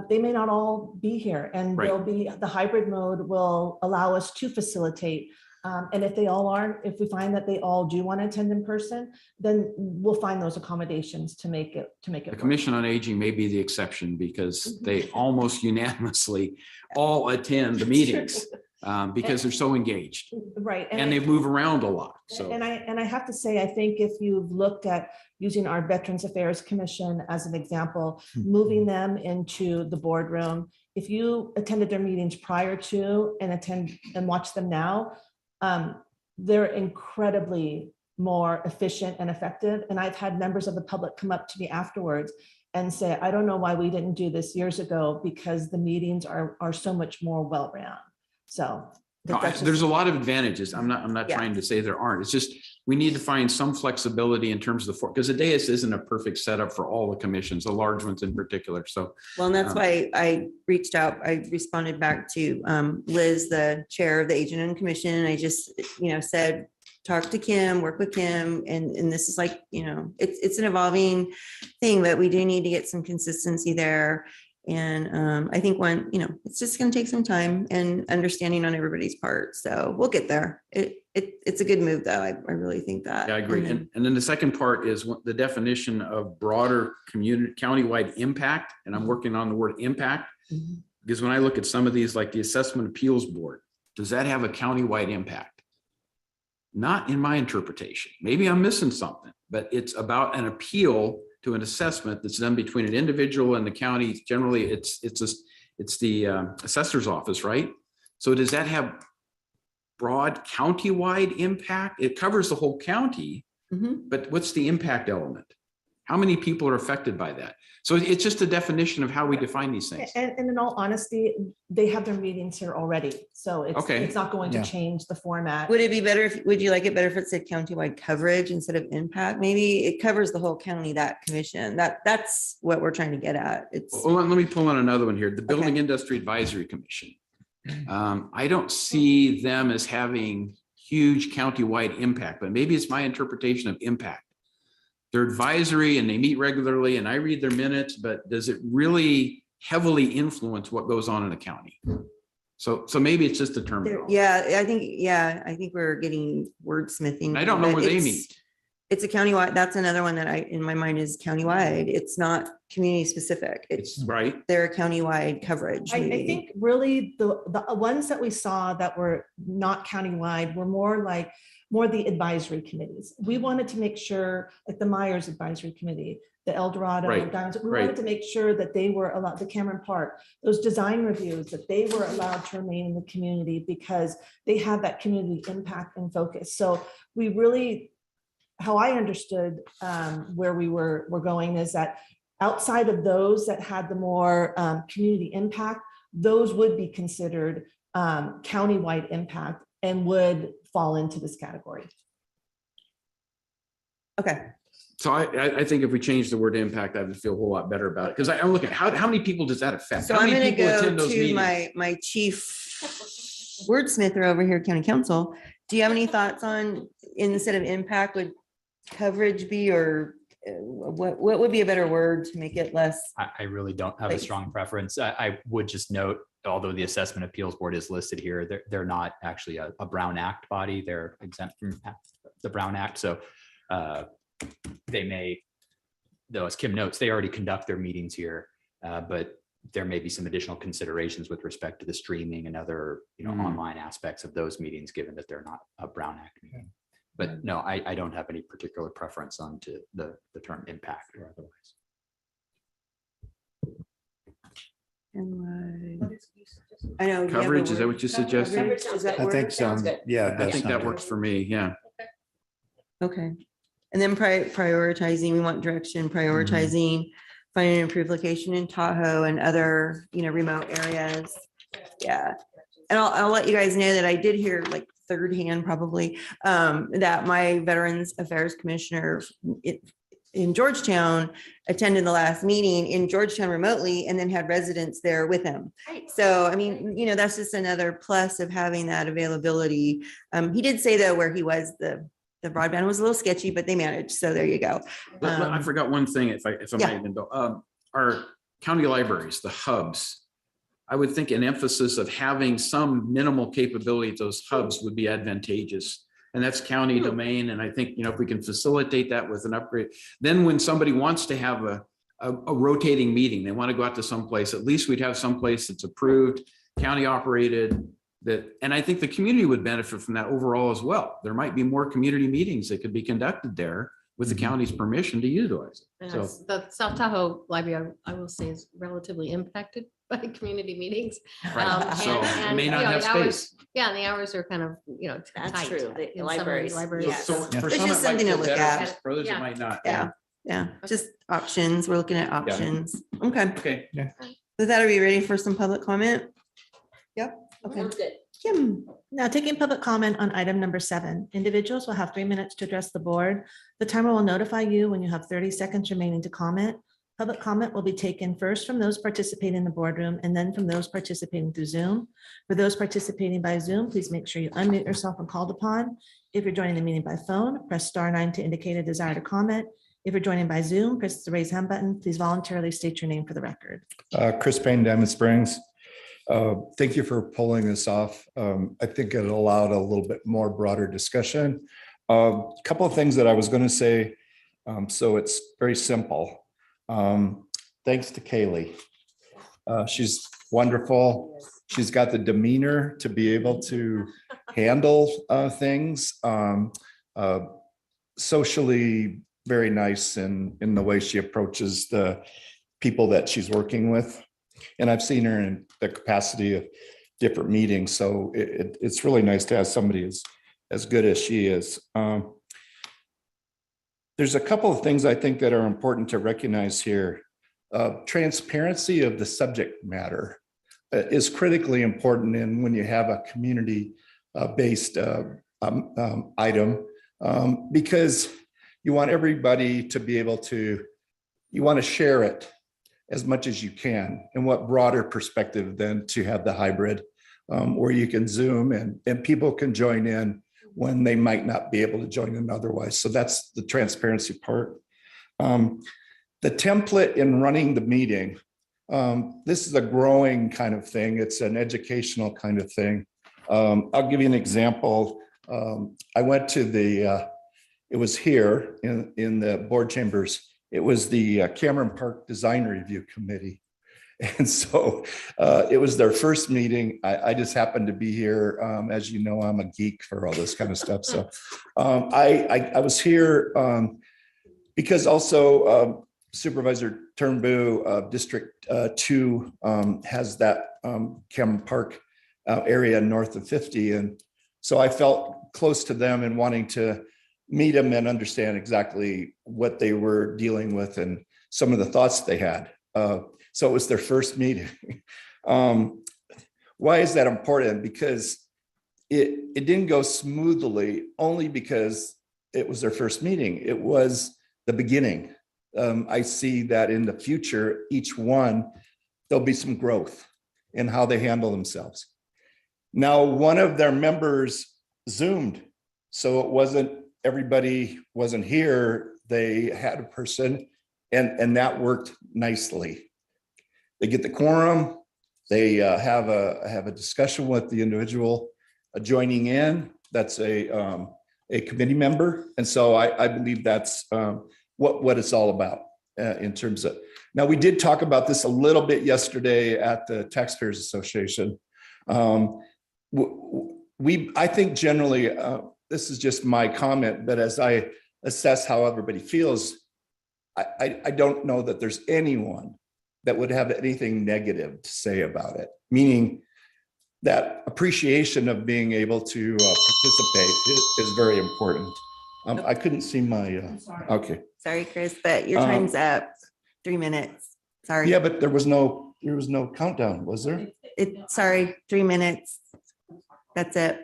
they may not all be here, and Right. there'll be the hybrid mode will allow us to facilitate. And if they all aren't, if we find that they all do want to attend in person, then we'll find those accommodations to make it The work. Commission on Aging may be the exception, because they almost unanimously all attend the meetings because they're so engaged, Right. and they move around a lot. So And I have to say, I think if you've looked at using our Veterans Affairs Commission as an example, moving them into the boardroom, if you attended their meetings prior to and watch them now, they're incredibly more efficient and effective. And I've had members of the public come up to me afterwards and say, I don't know why we didn't do this years ago, because the meetings are so much more well-rounded. So There's a lot of advantages. I'm not Yeah. trying to say there aren't. It's just, we need to find some flexibility in terms of the, because the dais isn't a perfect setup for all the commissions, the large ones in particular. So Well, and that's why I reached out, I responded back to Liz, the chair of the Agent and Commission. And I just, said, talk to Kim, work with Kim. And this is like, it's an evolving thing, but we do need to get some consistency there. And I think it's just going to take some time and understanding on everybody's part. So we'll get there. It's a good move though. I really think that. yeah, I agree. And then the second part is the definition of broader community, countywide impact. And I'm working on the word impact. Mhm. Because when I look at some of these, like the Assessment Appeals Board, does that have a countywide impact? Not in my interpretation. Maybe I'm missing something, but it's about an appeal to an assessment that's done between an individual and the county. Generally, it's the assessor's office, right? So does that have broad countywide impact? It covers the whole county, Mhm. but what's the impact element? How many people are affected by that? So it's just a definition of how we define these things. And in all honesty, they have their meetings here already, so Okay. it's not going to Yeah. change the format. Would it be better would you like it better if it said countywide coverage instead of impact? Maybe it covers the whole county, that commission. That's what we're trying to get at. It's, Well, let me pull on another one here. The Building Okay. Industry Advisory Commission. I don't see them as having huge countywide impact, but maybe it's my interpretation of impact. They're advisory and they meet regularly and I read their minutes, but does it really heavily influence what goes on in the county? So maybe it's just a term. yeah, I think we're getting wordsmithing. I don't know but where they it's- meet. It's a countywide, that's another one that in my mind is countywide. It's not community specific. It's right. They're a countywide coverage. I maybe. think really the ones that we saw that were not countywide were more the advisory committees. We wanted to make sure, like the Myers Advisory Committee, the El Dorado, Right, Diamonds, we right. wanted to make sure that they were allowed, the Cameron Park, those design reviews, that they were allowed to remain in the community because they have that community impact and focus. So we really, how I understood where we're going is that outside of those that had the more community impact, those would be considered countywide impact and would fall into this category. Okay. So I think if we change the word impact, I would feel a whole lot better about it. Because I'm looking, how many people does that affect? So How I'm many gonna people go attend those to meetings? my chief wordsmither over here, county council. Do you have any thoughts on, instead of impact, would coverage be, or what would be a better word to make it less? I really don't have a Like- strong preference. I would just note, although the Assessment Appeals Board is listed here, they're not actually a Brown Act body. They're exempt from the Brown Act. So they may, though, as Kim notes, they already conduct their meetings here, but there may be some additional considerations with respect to the streaming and other, online aspects of those meetings, given that they're not a Brown Act meeting. But no, I don't have any particular preference on to the term impact or otherwise. I know. do you have a Coverage, is that word? what you suggested? Coverage, does that I work? think so. Yeah. I think that works for me, yeah. Okay. And then prioritizing, we want direction, prioritizing, finding an improved location in Tahoe and other, remote areas. Yeah. And I'll let you guys know that I did hear, like, third hand probably, that my Veterans Affairs Commissioner in Georgetown attended the last meeting in Georgetown remotely and then had residents there with him. So, I mean, that's just another plus of having that availability. He did say though, where he was, the broadband was a little sketchy, but they managed. So there you go. I forgot one thing, if I Yeah. might even go, our county libraries, the hubs. I would think an emphasis of having some minimal capability at those hubs would be advantageous. And that's county domain. And I think, if we can facilitate that with an upgrade, then when somebody wants to have a rotating meeting, they want to go out to someplace, at least we'd have someplace that's approved, county operated, and I think the community would benefit from that overall as well. There might be more community meetings that could be conducted there with the county's permission to utilize it. So The South Tahoe Library, I will say, is relatively impacted by community meetings. Right. So it may not you know, have the hours- space. Yeah, and the hours are kind of, That's tight true, the in some of libraries, libraries. yes. So Yeah. for It's some, just it might something to feel look better, at. for others, it Yeah. might not. Yeah. Just options. We're looking at options. Okay. Okay. With that, are we ready for some public comment? Okay. Good. Kim, now taking public comment on item number 7. Individuals will have 3 minutes to address the board. The timer will notify you when you have 30 seconds remaining to comment. Public comment will be taken first from those participating in the boardroom and then from those participating through Zoom. For those participating by Zoom, please make sure you unmute yourself when called upon. If you're joining the meeting by phone, press *9 to indicate a desire to comment. If you're joining by Zoom, press the raise hand button. Please voluntarily state your name for the record. Chris Payne, Diamond Springs. Thank you for pulling this off. I think it allowed a little bit more broader discussion. A couple of things that I was going to say. So it's very simple. Thanks to Kaylee. She's wonderful. She's got the demeanor to be able to handle things. Socially very nice in the way she approaches the people that she's working with. And I've seen her in the capacity of different meetings. So it's really nice to have somebody as good as she is. There's a couple of things I think that are important to recognize here. Transparency of the subject matter is critically important in when you have a community based item, because you want everybody to be able to, you want to share it as much as you can. And what broader perspective than to have the hybrid where you can Zoom and people can join in when they might not be able to join in otherwise. So that's the transparency part. The template in running the meeting, this is a growing kind of thing. It's an educational kind of thing. I'll give you an example. I went to it was here in the board chambers. It was the Cameron Park Design Review Committee. And so it was their first meeting. I just happened to be here. As you know, I'm a geek for all this kind of stuff. So I was here because also Supervisor Turnbull of District 2 has that Cameron Park area north of 50. And so I felt close to them and wanting to meet them and understand exactly what they were dealing with and some of the thoughts they had. So it was their first meeting. Why is that important? Because it didn't go smoothly only because it was their first meeting. It was the beginning. I see that in the future, each one, there'll be some growth in how they handle themselves. Now, one of their members Zoomed, so it wasn't, everybody wasn't here. They had a person and that worked nicely. They get the quorum. They have a discussion with the individual joining in. That's a committee member. And so I believe that's what it's all about in terms of, now we did talk about this a little bit yesterday at the Taxpayers Association. I think generally, this is just my comment, but as I assess how everybody feels, I don't know that there's anyone that would have anything negative to say about it, meaning that appreciation of being able to participate is very important. I couldn't see my, okay. Sorry, Chris, but your time's up. 3 minutes. Sorry. Yeah, but there was no countdown, was there? Sorry, 3 minutes. That's it.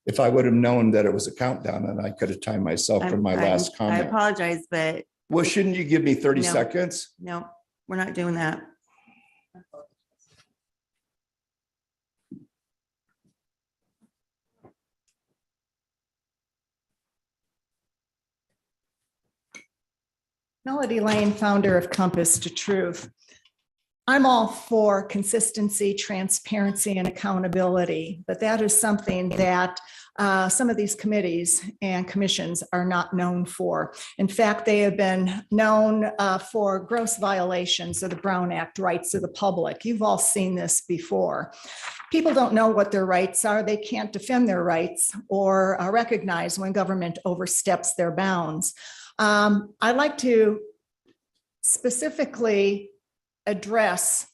If I would have known that it was a countdown, and I could have timed myself for my last I comment. apologize, but Well, shouldn't you give me 30 No. seconds? no, we're not doing that. Melody Lane, founder of Compass to Truth. I'm all for consistency, transparency, and accountability, but that is something that some of these committees and commissions are not known for. In fact, they have been known for gross violations of the Brown Act rights of the public. You've all seen this before. People don't know what their rights are. They can't defend their rights or recognize when government oversteps their bounds. I'd like to specifically address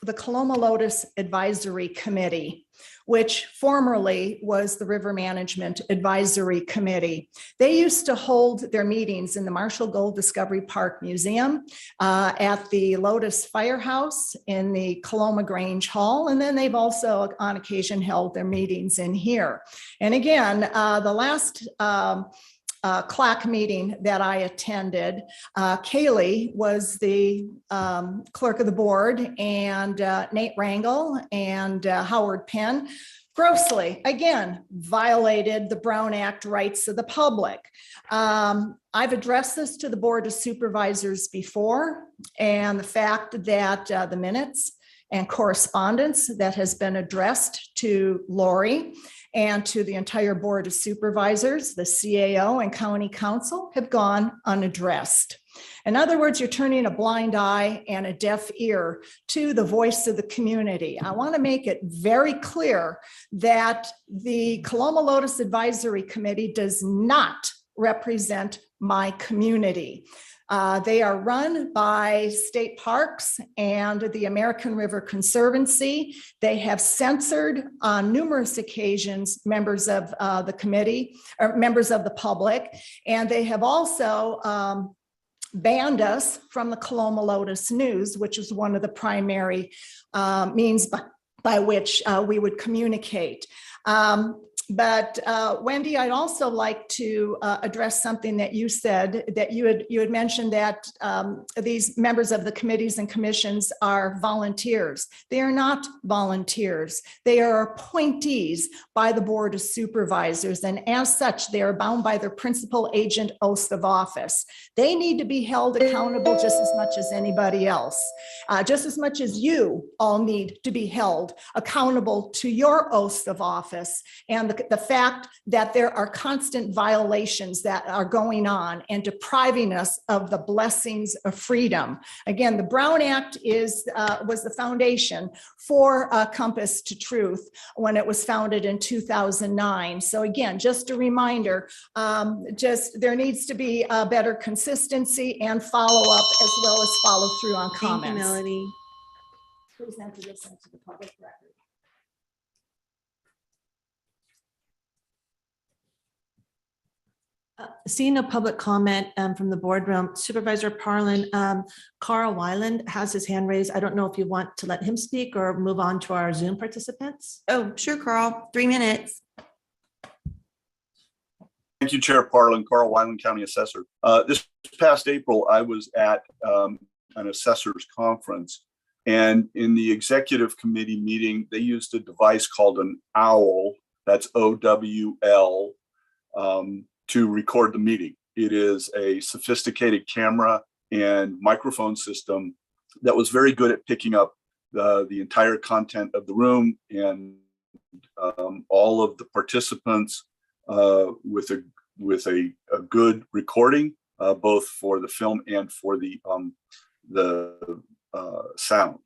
the Coloma Lotus Advisory Committee, which formerly was the River Management Advisory Committee. They used to hold their meetings in the Marshall Gold Discovery Park Museum, at the Lotus Firehouse in the Coloma Grange Hall, and then they've also on occasion held their meetings in here. And again, the last CLAC meeting that I attended, Kaylee was the clerk of the board, and Nate Rangel and Howard Penn grossly, again, violated the Brown Act rights of the public. I've addressed this to the Board of Supervisors before, and the fact that the minutes and correspondence that has been addressed to Lori and to the entire Board of Supervisors, the CAO and County Council have gone unaddressed. In other words, you're turning a blind eye and a deaf ear to the voice of the community. I want to make it very clear that the Coloma Lotus Advisory Committee does not represent my community. They are run by state parks and the American River Conservancy. They have censored on numerous occasions members of the committee or members of the public, and they have also banned us from the Coloma Lotus News, which is one of the primary means by which we would communicate. But Wendy, I'd also like to address something that you said, that you had mentioned that these members of the committees and commissions are volunteers. They are not volunteers. They are appointees by the Board of Supervisors, and as such, they are bound by their principal agent oath of office. They need to be held accountable just as much as anybody else, just as much as you all need to be held accountable to your oaths of office and the fact that there are constant violations that are going on and depriving us of the blessings of freedom. Again, the Brown Act was the foundation for Compass to Truth when it was founded in 2009. So again, just a reminder, there needs to be a better consistency and follow up as well as follow through on comments. Thank you, Melody. Please enter this into the public record. Seeing no public comment from the boardroom, Supervisor Parlin, Carl Weiland has his hand raised. I don't know if you want to let him speak or move on to our Zoom participants. Oh, sure, Carl, 3 minutes. Thank you, Chair Parlin, Carl Weiland, County Assessor. This past April, I was at an assessors conference, and in the executive committee meeting, they used a device called an OWL, that's OWL, to record the meeting. It is a sophisticated camera and microphone system that was very good at picking up the entire content of the room and all of the participants with a good recording, both for the film and for the sound.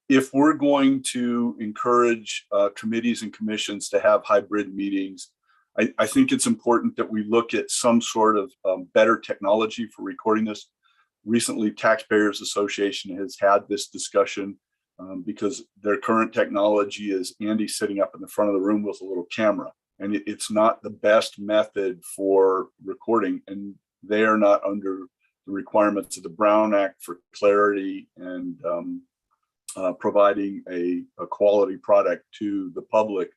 If we're going to encourage committees and commissions to have hybrid meetings, I think it's important that we look at some sort of better technology for recording this. Recently, Taxpayers Association has had this discussion because their current technology is Andy sitting up in the front of the room with a little camera, and it's not the best method for recording, and they are not under the requirements of the Brown Act for clarity and providing a quality product to the public.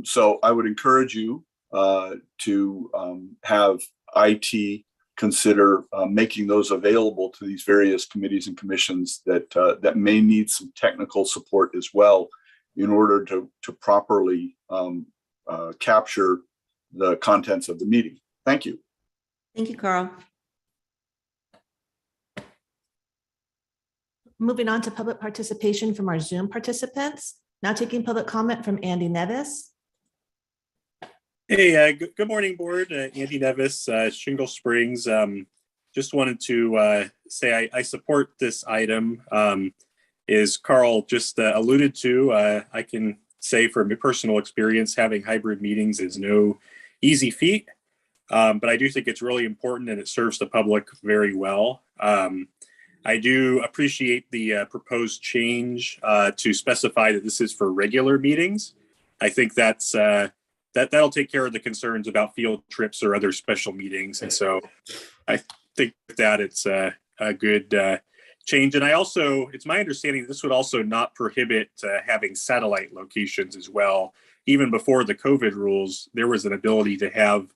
So I would encourage you to have IT consider making those available to these various committees and commissions that may need some technical support as well in order to properly capture the contents of the meeting. Thank you. Thank you, Carl. Moving on to public participation from our Zoom participants. Now taking public comment from Andy Nevis. Hey, good morning, board. Andy Nevis, Shingle Springs. Just wanted to say I support this item. As Carl just alluded to, I can say from personal experience, having hybrid meetings is no easy feat, but I do think it's really important and it serves the public very well. I do appreciate the proposed change to specify that this is for regular meetings. I think that'll take care of the concerns about field trips or other special meetings. And so I think that it's a good change. And it's my understanding this would also not prohibit having satellite locations as well. Even before the COVID rules, there was an ability to have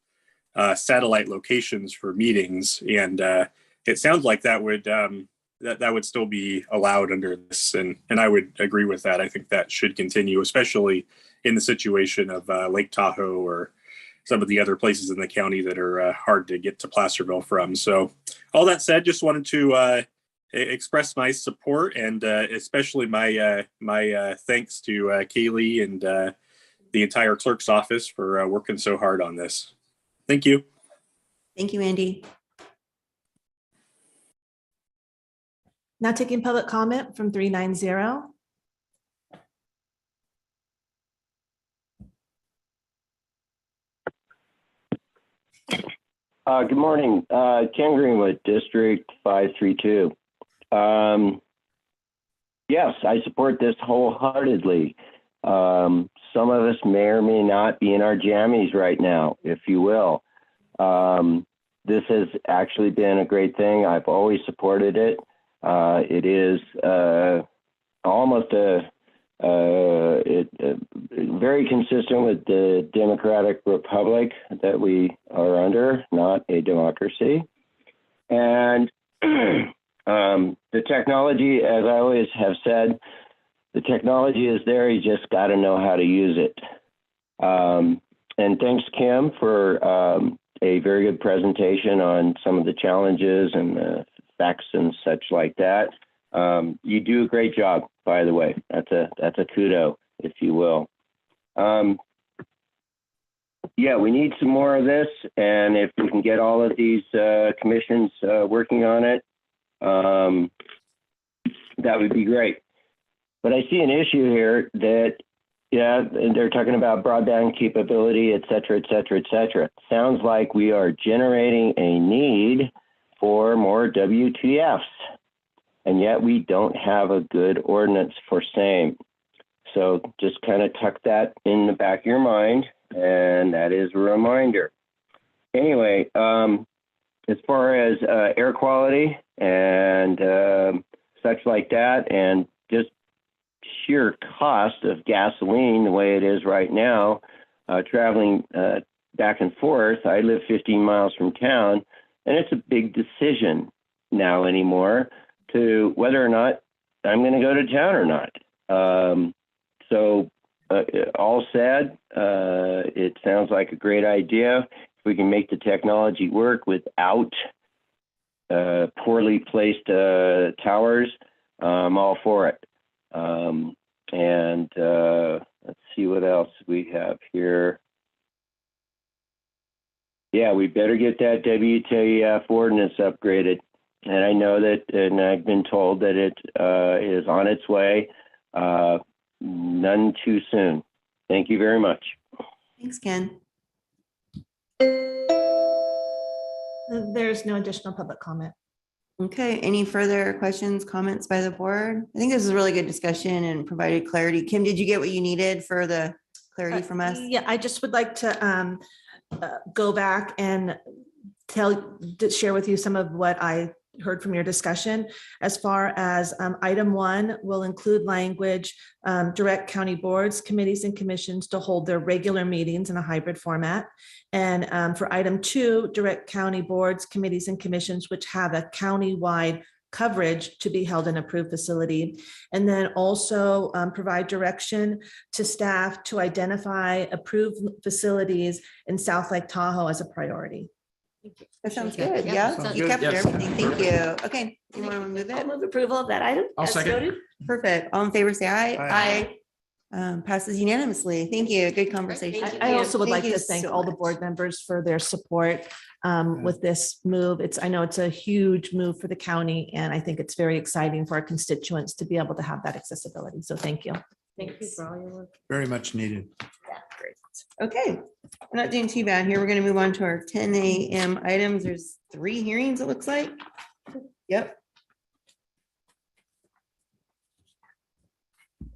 satellite locations for meetings. And it sounds like that would still be allowed under this. And I would agree with that. I think that should continue, especially in the situation of Lake Tahoe or some of the other places in the county that are hard to get to Placerville from. So all that said, just wanted to express my support and especially my thanks to Kaylee and the entire clerk's office for working so hard on this. Thank you. Thank you, Andy. Now taking public comment from 390. Good morning, Ken Greenwood, District 532. Yes, I support this wholeheartedly. Some of us may or may not be in our jammies right now, if you will. This has actually been a great thing. I've always supported it. It is almost very consistent with the democratic republic that we are under, not a democracy. And the technology, as I always have said, the technology is there. You just got to know how to use it. And thanks, Kim, for a very good presentation on some of the challenges and the facts and such like that. You do a great job, by the way. That's a kudo, if you will. Yeah, we need some more of this, and if we can get all of these commissions working on it, that would be great. But I see an issue here that, yeah, they're talking about broadband capability, et cetera, et cetera, et cetera. Sounds like we are generating a need for more WTFs, and yet we don't have a good ordinance for same. So just kind of tuck that in the back of your mind, and that is a reminder. Anyway, as far as air quality and such like that, and just sheer cost of gasoline the way it is right now, traveling back and forth. I live 15 miles from town, and it's a big decision now anymore to whether or not I'm going to go to town or not. So all said, it sounds like a great idea. If we can make the technology work without poorly placed towers, I'm all for it. Let's see what else we have here. Yeah, we better get that WTF ordinance upgraded. And I know that, and I've been told that it is on its way. None too soon. Thank you very much. Thanks, Ken. There's no additional public comment. Okay, any further questions, comments by the board? I think this is a really good discussion and provided clarity. Kim, did you get what you needed for the clarity from us? Yeah, I just would like to go back and share with you some of what I heard from your discussion. As far as item 1 will include language, direct county boards, committees, and commissions to hold their regular meetings in a hybrid format. And for item 2, direct county boards, committees, and commissions which have a county-wide coverage to be held in approved facility. And then also provide direction to staff to identify approved facilities in South Lake Tahoe as a priority. That sounds good. Yeah, Yeah, sounds you good. captured Yes. everything. Thank you. Okay, you want to move I'll it? move approval of that item. I'll as second. noted. Perfect. All in favor, say aye. Aye. Passes unanimously. Thank you. Good conversation. Thank you. I also would Thank like you to thank so all the much. board members for their support with this move. I know it's a huge move for the county, and I think it's very exciting for our constituents to be able to have that accessibility. So thank you. Thank you for all your work. Very much needed. Great. Okay, we're not doing too bad here. We're going to move on to our 10 a.m. items. There's 3 hearings, it looks like. Yep.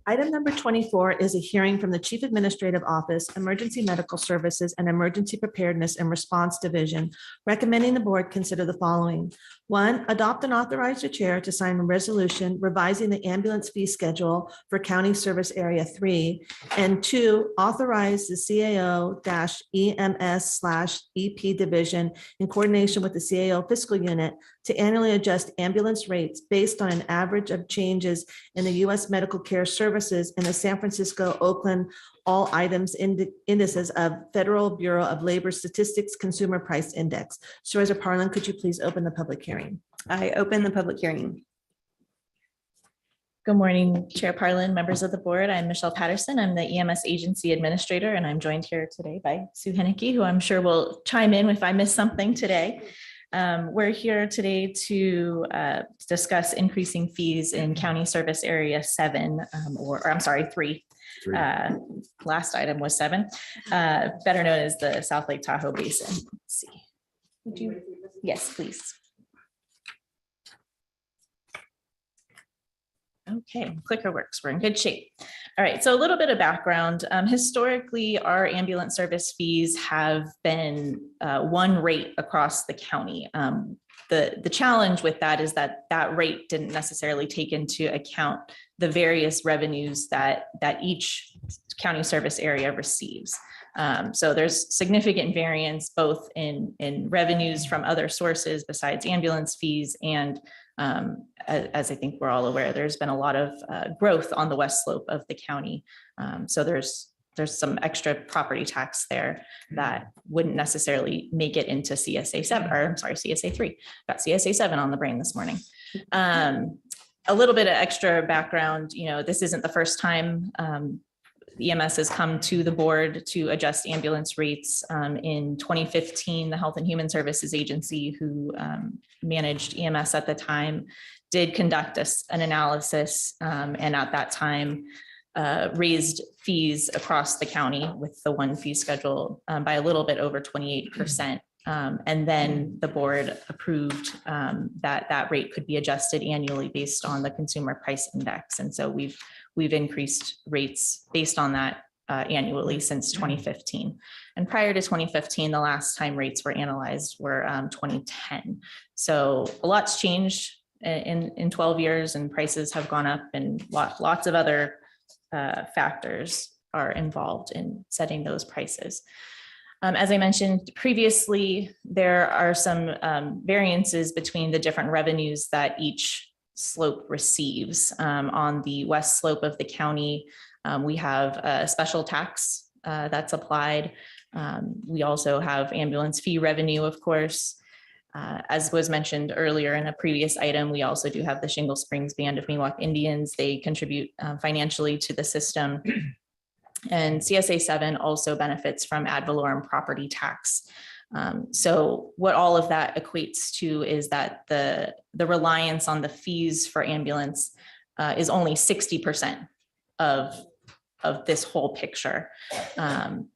Item number 24 is a hearing from the Chief Administrative Office, Emergency Medical Services and Emergency Preparedness and Response Division, recommending the board consider the following. 1, adopt and authorize the chair to sign a resolution revising the ambulance fee schedule for County Service Area 3. And 2, authorize the CAO-EMS/EP division in coordination with the CAO fiscal unit to annually adjust ambulance rates based on an average of changes in the U.S. medical care services in the San Francisco, Oakland, all items indices of Federal Bureau of Labor Statistics Consumer Price Index. Supervisor Parlin, could you please open the public hearing? I open the public hearing. Good morning, Chair Parlin, members of the board. I'm Michelle Patterson. I'm the EMS Agency Administrator, and I'm joined here today by Sue Henneke, who I'm sure will chime in if I miss something today. We're here today to discuss increasing fees in County Service Area 7, or I'm sorry, 3. Last item was 7, better known as the South Lake Tahoe Basin. Let's see. Would you? Yes, please. Okay, clicker works. We're in good shape. All right, so a little bit of background. Historically, our ambulance service fees have been one rate across the county. The challenge with that is that that rate didn't necessarily take into account the various revenues that each county service area receives. So there's significant variance both in revenues from other sources besides ambulance fees, and as I think we're all aware, there's been a lot of growth on the west slope of the county. So there's some extra property tax there that wouldn't necessarily make it into CSA 7, or I'm sorry, CSA 3. Got CSA 7 on the brain this morning. A little bit of extra background, this isn't the first time EMS has come to the board to adjust ambulance rates. In 2015, the Health and Human Services Agency, who managed EMS at the time, did conduct an analysis, and at that time raised fees across the county with the one fee schedule by a little bit over 28%. And then the board approved that rate could be adjusted annually based on the consumer price index. And so we've increased rates based on that annually since 2015. And prior to 2015, the last time rates were analyzed were 2010. So a lot's changed in 12 years, and prices have gone up, and lots of other factors are involved in setting those prices. As I mentioned previously, there are some variances between the different revenues that each slope receives. On the west slope of the county, we have a special tax that's applied. We also have ambulance fee revenue, of course. As was mentioned earlier in a previous item, we also do have the Shingle Springs Band of Miwok Indians. They contribute financially to the system. And CSA 7 also benefits from ad valorem property tax. So what all of that equates to is that the reliance on the fees for ambulance is only 60% of this whole picture. On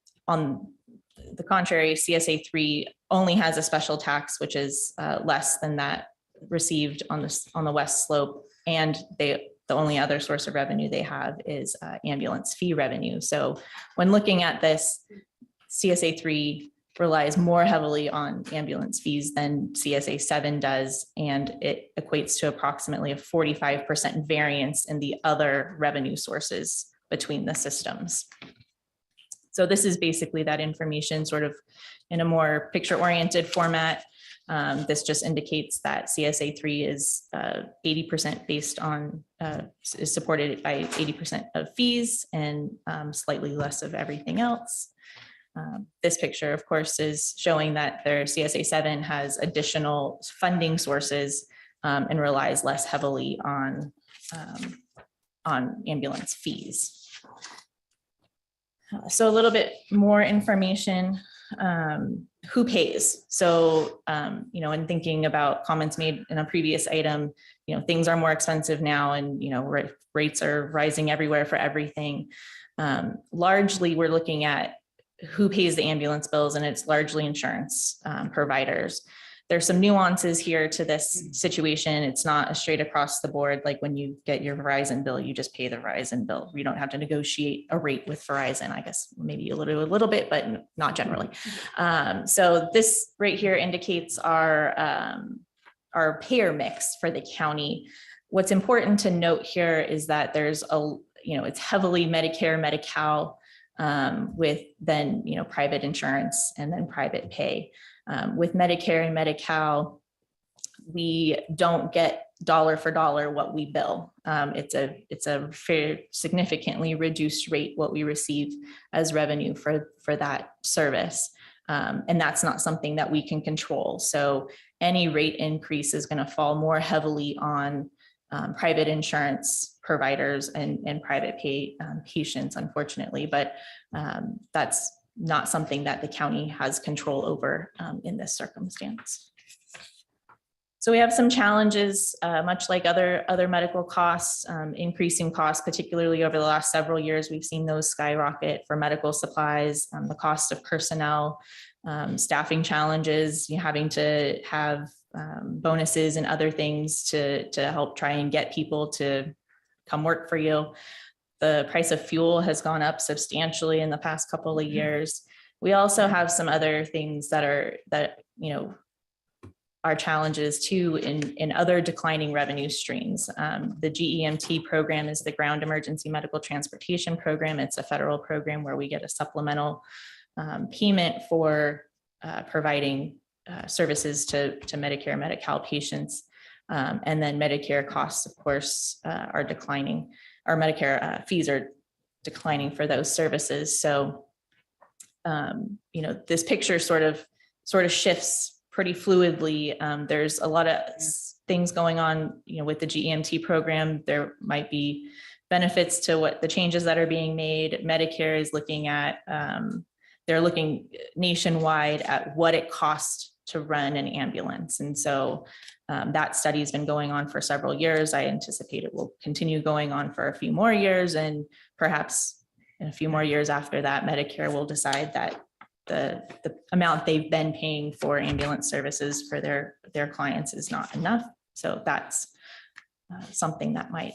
the contrary, CSA 3 only has a special tax, which is less than that received on the west slope, and the only other source of revenue they have is ambulance fee revenue. So when looking at this, CSA 3 relies more heavily on ambulance fees than CSA 7 does, and it equates to approximately a 45% variance in the other revenue sources between the systems. So this is basically that information sort of in a more picture-oriented format. This just indicates that CSA 3 is 80% based on, is supported by 80% of fees and slightly less of everything else. This picture, of course, is showing that their CSA 7 has additional funding sources and relies less heavily on ambulance fees. So a little bit more information. Who pays? So, in thinking about comments made in a previous item, things are more expensive now, and, rates are rising everywhere for everything. Largely, we're looking at who pays the ambulance bills, and it's largely insurance providers. there's some nuances here to this situation. It's not a straight across the board. Like when you get your Verizon bill, you just pay the Verizon bill. You don't have to negotiate a rate with Verizon. I guess maybe a little bit, but not generally. So this right here indicates our payer mix for the county. What's important to note here is that there's it's heavily Medicare, Medi-Cal, with then, private insurance and then private pay. With Medicare and Medi-Cal, we don't get dollar for dollar what we bill. It's a fair, significantly reduced rate what we receive as revenue for that service. And that's not something that we can control. So any rate increase is going to fall more heavily on private insurance providers and private pay patients, unfortunately, but that's not something that the county has control over in this circumstance. So we have some challenges, much like other medical costs, increasing costs, particularly over the last several years. We've seen those skyrocket for medical supplies, the cost of personnel, staffing challenges, having to have bonuses and other things to help try and get people to come work for you. The price of fuel has gone up substantially in the past couple of years. We also have some other things that are challenges too in other declining revenue streams. The GEMT program is the Ground Emergency Medical Transportation Program. It's a federal program where we get a supplemental payment for providing services to Medicare, Medi-Cal patients. And then Medicare costs, of course, are declining. Our Medicare fees are declining for those services. So, this picture sort of shifts pretty fluidly. There's a lot of things going on, with the GEMT program. There might be benefits to what the changes that are being made. Medicare is looking at, they're looking nationwide at what it costs to run an ambulance. And so that study has been going on for several years. I anticipate it will continue going on for a few more years, and perhaps in a few more years after that, Medicare will decide that the amount they've been paying for ambulance services for their clients is not enough. So that's something that might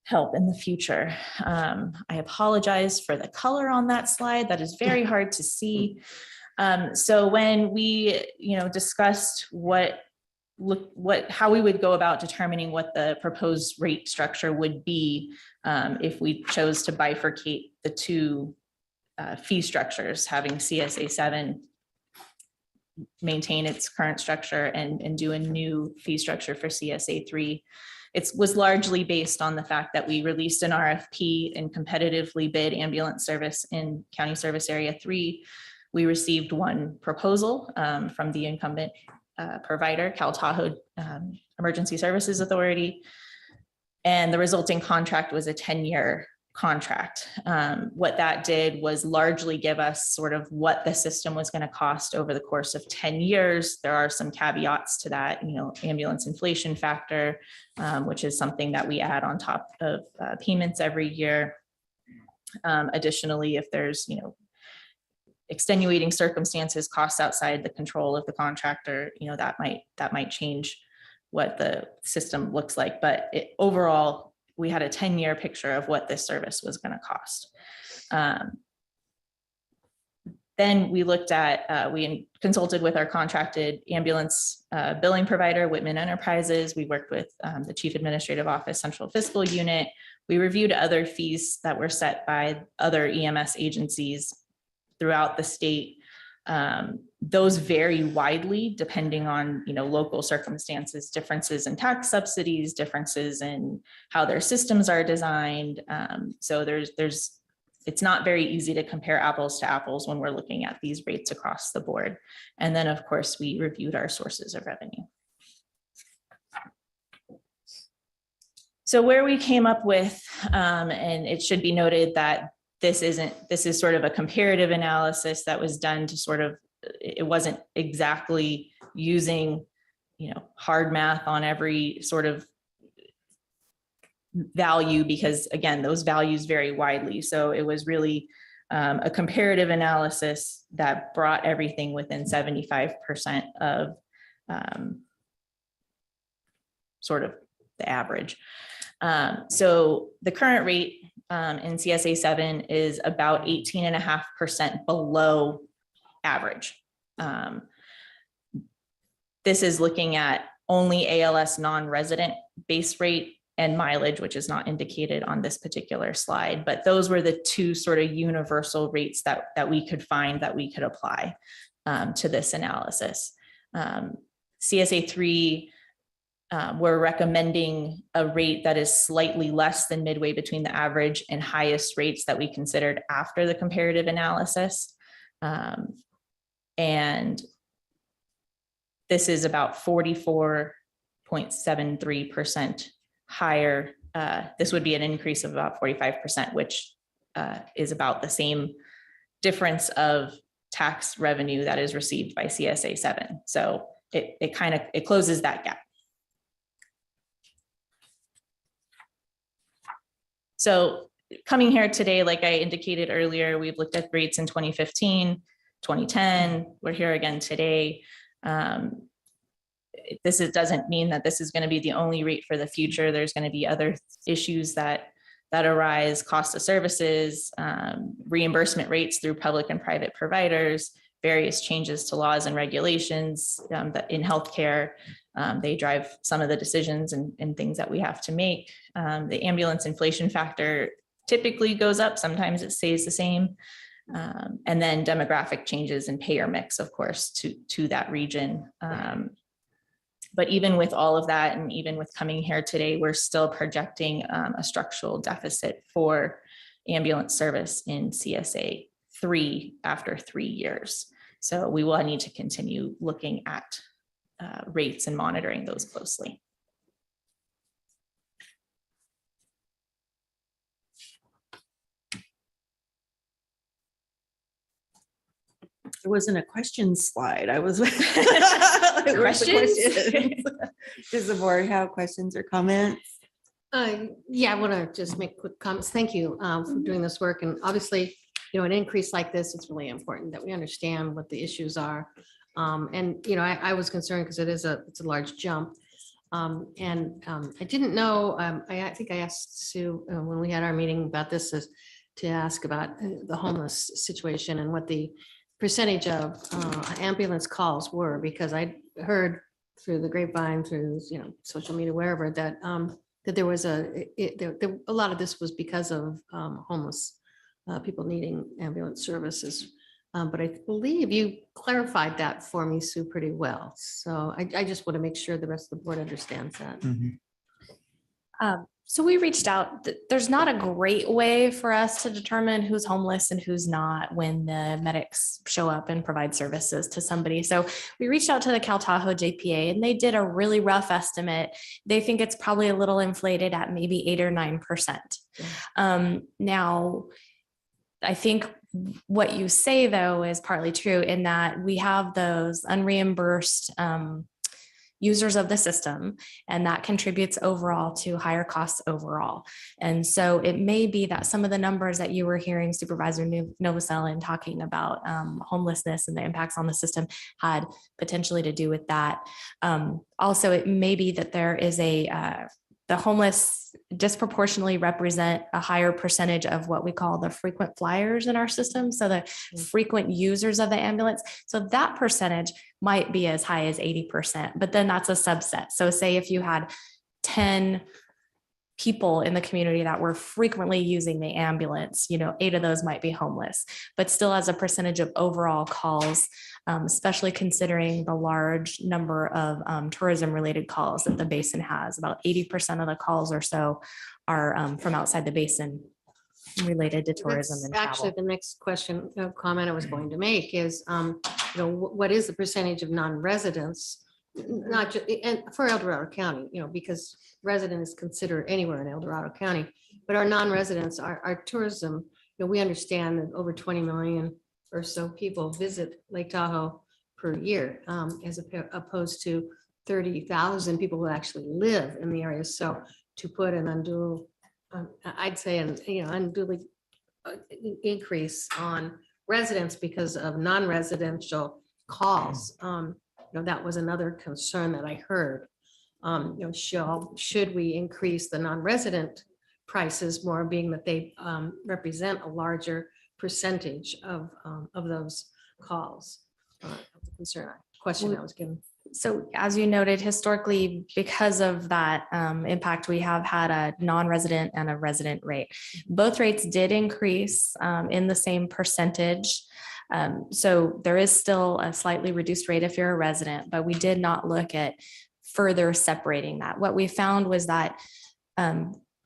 help in the future. I apologize for the color on that slide. That is very hard to see. So when we, discussed how we would go about determining what the proposed rate structure would be if we chose to bifurcate the two fee structures, having CSA 7 maintain its current structure and do a new fee structure for CSA 3. It was largely based on the fact that we released an RFP and competitively bid ambulance service in County Service Area 3. We received one proposal from the incumbent provider, Cal Tahoe Emergency Services Authority, and the resulting contract was a 10-year contract. What that did was largely give us sort of what the system was going to cost over the course of 10 years. There are some caveats to that, ambulance inflation factor, which is something that we add on top of payments every year. Additionally, if there's, extenuating circumstances, costs outside the control of the contractor, that might change what the system looks like. But overall, we had a 10-year picture of what this service was going to cost. Then we looked at, we consulted with our contracted ambulance billing provider, Whitman Enterprises. We worked with the Chief Administrative Office, Central Fiscal Unit. We reviewed other fees that were set by other EMS agencies throughout the state. Those vary widely depending on local circumstances, differences in tax subsidies, differences in how their systems are designed. So it's not very easy to compare apples to apples when we're looking at these rates across the board. And then of course we reviewed our sources of revenue. So where we came up with, and it should be noted that this is sort of a comparative analysis that was done to sort of, it wasn't exactly using, hard math on every sort of value, because again, those values vary widely. So it was really a comparative analysis that brought everything within 75% of sort of the average. So the current rate in CSA 7 is about 18.5% below average. This is looking at only ALS non-resident base rate and mileage, which is not indicated on this particular slide, but those were the two sort of universal rates that we could find that we could apply to this analysis. CSA 3, we're recommending a rate that is slightly less than midway between the average and highest rates that we considered after the comparative analysis. And this is about 44.73% higher. This would be an increase of about 45%, which is about the same difference of tax revenue that is received by CSA 7. So it closes that gap. So coming here today, like I indicated earlier, we've looked at rates in 2015, 2010, we're here again today. Doesn't mean that this is going to be the only rate for the future. There's going to be other issues that arise, cost of services, reimbursement rates through public and private providers, various changes to laws and regulations that in healthcare, they drive some of the decisions and things that we have to make. The ambulance inflation factor typically goes up. Sometimes it stays the same. And then demographic changes and payer mix, of course, to that region. But even with all of that, and even with coming here today, we're still projecting a structural deficit for ambulance service in CSA 3 after 3 years. So we will need to continue looking at rates and monitoring those closely. There wasn't a question slide. I was Questions? Does the board have questions or comments? Yeah, I want to just make quick comments. Thank you for doing this work. And obviously, an increase like this, it's really important that we understand what the issues are. And, I was concerned because it's a large jump. And I didn't know, I think I asked Sue when we had our meeting about this, is to ask about the homeless situation and what the percentage of ambulance calls were, because I heard through the grapevine, through social media, wherever, that that there was a lot of this was because of homeless people needing ambulance services. But I believe you clarified that for me, Sue, pretty well. So I just want to make sure the rest of the board understands that. So we reached out. There's not a great way for us to determine who's homeless and who's not when the medics show up and provide services to somebody. So we reached out to the Cal Tahoe JPA and they did a really rough estimate. They think it's probably a little inflated at maybe 8 or 9%. Now, I think what you say though is partly true in that we have those unreimbursed users of the system, and that contributes overall to higher costs overall. And so it may be that some of the numbers that you were hearing Supervisor Novoselic talking about homelessness and the impacts on the system had potentially to do with that. Also, it may be that there is the homeless disproportionately represent a higher percentage of what we call the frequent flyers in our system. So the frequent users of the ambulance. So that percentage might be as high as 80%, but then that's a subset. So say if you had 10 people in the community that were frequently using the ambulance, 8 of those might be homeless, but still as a percentage of overall calls, especially considering the large number of tourism related calls that the basin has. About 80% of the calls or so are from outside the basin related to tourism and travel. Actually, the next question, comment I was going to make is, what is the percentage of non-residents, not just and for El Dorado County, because resident is considered anywhere in El Dorado County, but our non-residents, our tourism, we understand that over 20 million or so people visit Lake Tahoe per year, as opposed to 30,000 people who actually live in the area. So to put an undue, I'd say, unduly increase on residents because of non-residential calls. That was another concern that I heard. Should we increase the non-resident prices more, being that they represent a larger percentage of those calls? Question I was given. So as you noted, historically, because of that impact, we have had a non-resident and a resident rate. Both rates did increase in the same percentage. So there is still a slightly reduced rate if you're a resident, but we did not look at further separating that. What we found was that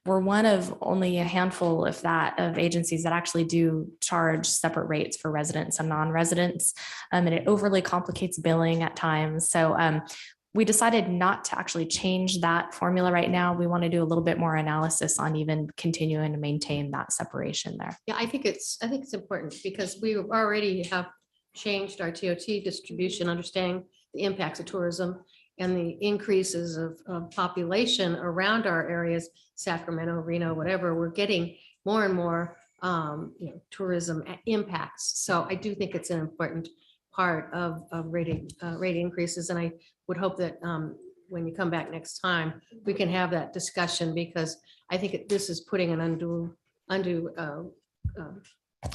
we're one of only a handful, if that, of agencies that actually do charge separate rates for residents and non-residents. And it overly complicates billing at times. So we decided not to actually change that formula right now. We want to do a little bit more analysis on even continuing to maintain that separation there. Yeah, I think it's important because we already have changed our TOT distribution, understanding the impacts of tourism and the increases of population around our areas, Sacramento, Reno, whatever. We're getting more and more tourism impacts. So I do think it's an important part of rate increases. And I would hope that when you come back next time, we can have that discussion, because I think this is putting an undue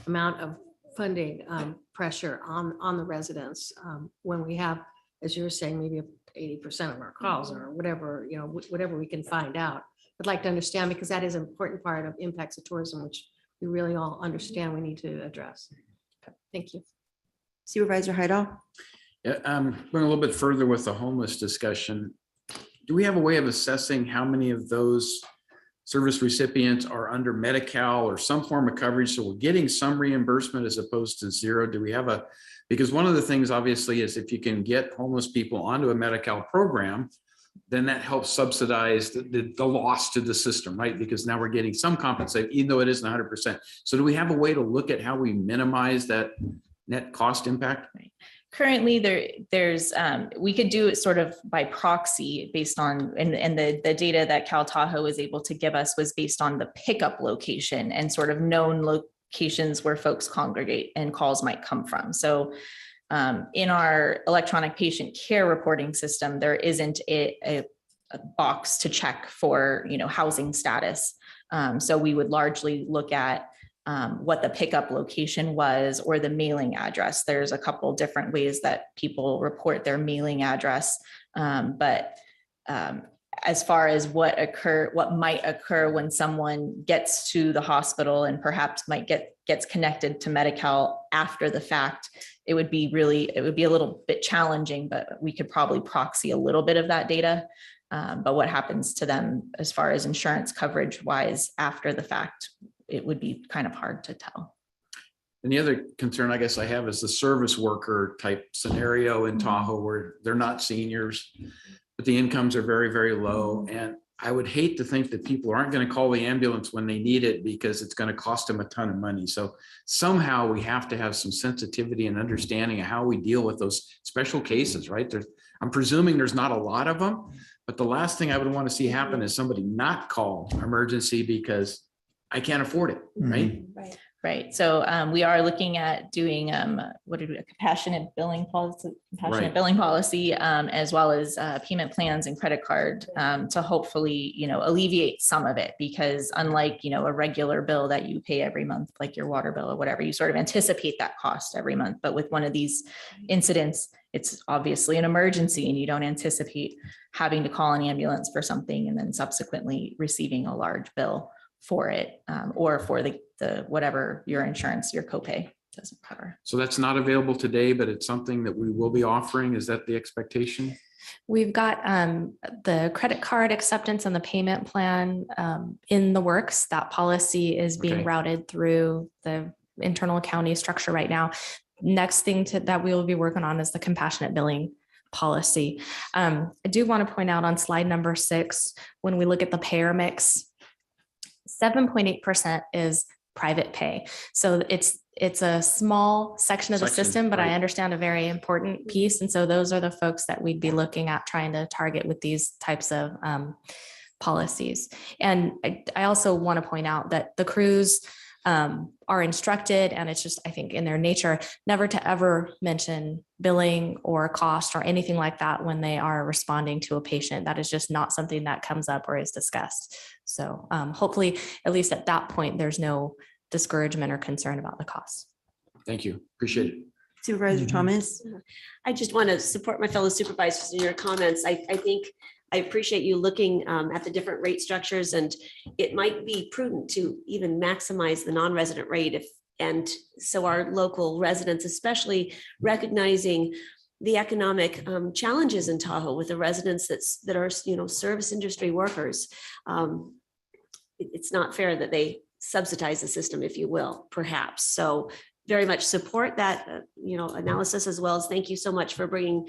amount of funding pressure on the residents when we have, as you were saying, maybe 80% of our calls or whatever, whatever we can find out. I'd like to understand, because that is an important part of impacts of tourism, which we really all understand we need to address. Thank you. Supervisor Hydal. Yeah, going a little bit further with the homeless discussion. Do we have a way of assessing how many of those service recipients are under Medi-Cal or some form of coverage? So we're getting some reimbursement as opposed to zero. Do we have because one of the things obviously is if you can get homeless people onto a Medi-Cal program, then that helps subsidize the loss to the system, right? Because now we're getting some compensation, even though it isn't 100%. So do we have a way to look at how we minimize that net cost impact? Currently, there's we could do it sort of by proxy based on, and the data that Cal Tahoe was able to give us was based on the pickup location and sort of known locations where folks congregate and calls might come from. So in our electronic patient care reporting system, there isn't a box to check for, housing status. So we would largely look at what the pickup location was or the mailing address. There's a couple different ways that people report their mailing address. But as far as what might occur when someone gets to the hospital and perhaps gets connected to Medi-Cal after the fact, it would be a little bit challenging, but we could probably proxy a little bit of that data. But what happens to them as far as insurance coverage wise after the fact, it would be kind of hard to tell. And the other concern I guess I have is the service worker type scenario in Tahoe where they're not seniors, but the incomes are very, very low. And I would hate to think that people aren't going to call the ambulance when they need it because it's going to cost them a ton of money. So somehow we have to have some sensitivity and understanding of how we deal with those special cases, right? I'm presuming there's not a lot of them, but the last thing I would want to see happen is somebody not call emergency because I can't afford it, right? Right. So we are looking at doing a compassionate billing policy, as well as payment plans and credit card to hopefully, alleviate some of it, because unlike, a regular bill that you pay every month, like your water bill or whatever, you sort of anticipate that cost every month. But with one of these incidents, it's obviously an emergency and you don't anticipate having to call an ambulance for something and then subsequently receiving a large bill for it, or for the whatever your insurance, your copay doesn't cover. So that's not available today, but it's something that we will be offering. Is that the expectation? We've got the credit card acceptance and the payment plan in the works. That policy is being routed through the internal county structure right now. Next thing that we will be working on is the compassionate billing policy. I do want to point out on slide number 6, when we look at the payer mix, 7.8% is private pay. So it's a small section of the system, but I understand a very important piece. And so those are the folks that we'd be looking at trying to target with these types of policies. And I also want to point out that the crews are instructed, and it's just, I think, in their nature, never to ever mention billing or cost or anything like that when they are responding to a patient. That is just not something that comes up or is discussed. So hopefully, at least at that point, there's no discouragement or concern about the costs. Thank you. Appreciate it. Supervisor Thomas. I just want to support my fellow supervisors in your comments. I think I appreciate you looking at the different rate structures, and it might be prudent to even maximize the non-resident rate and so our local residents, especially recognizing the economic challenges in Tahoe with the residents that are, service industry workers. It's not fair that they subsidize the system, if you will, perhaps. So very much support that, analysis, as well as thank you so much for bringing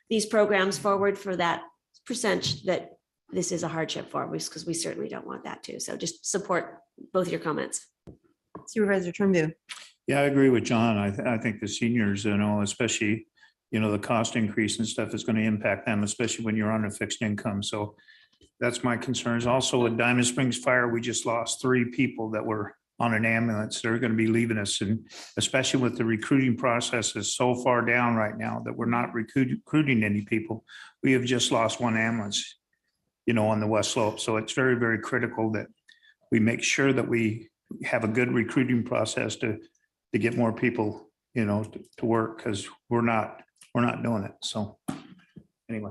these programs forward for that percentage that this is a hardship for, because we certainly don't want that too. So just support both your comments. Supervisor Turnbull. Yeah, I agree with John. I think the seniors, especially, the cost increase and stuff is going to impact them, especially when you're on a fixed income. So that's my concerns. Also with Diamond Springs Fire, we just lost 3 people that were on an ambulance. They're going to be leaving us, and especially with the recruiting process is so far down right now that we're not recruiting any people. We have just lost 1 ambulance, on the West Slope. So it's very, very critical that we make sure that we have a good recruiting process to get more people, to work, because we're not doing it. So anyway.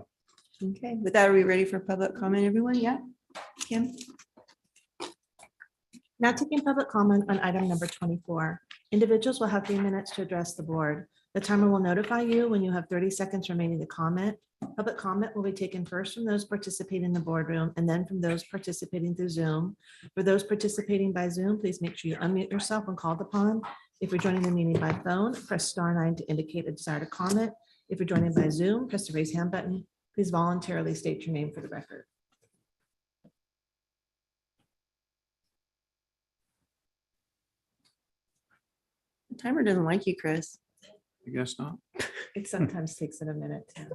Okay, with that, are we ready for public comment, everyone? Yeah, Kim? Now taking public comment on item number 24. Individuals will have 3 minutes to address the board. The timer will notify you when you have 30 seconds remaining to comment. Public comment will be taken first from those participating in the boardroom and then from those participating through Zoom. For those participating by Zoom, please make sure you unmute yourself when called upon. If you're joining the meeting by phone, press *9 to indicate a desire to comment. If you're joining by Zoom, press the raise hand button. Please voluntarily state your name for the record. The timer doesn't like you, Chris. I guess not. It sometimes takes it a minute to.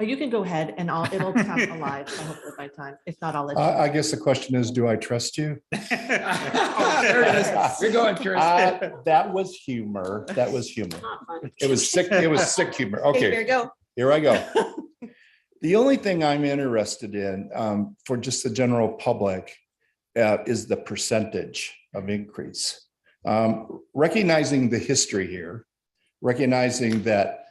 Or you can go ahead and it'll come alive, so hopefully by time. If not, I'll let you. I guess the question is, do I trust you? There it is. You're going, Chris. That was humor. That was humor. Not fun. It was sick. It was sick humor. Okay, Okay, here you go. here I go. The only thing I'm interested in for just the general public is the percentage of increase. Recognizing the history here, recognizing that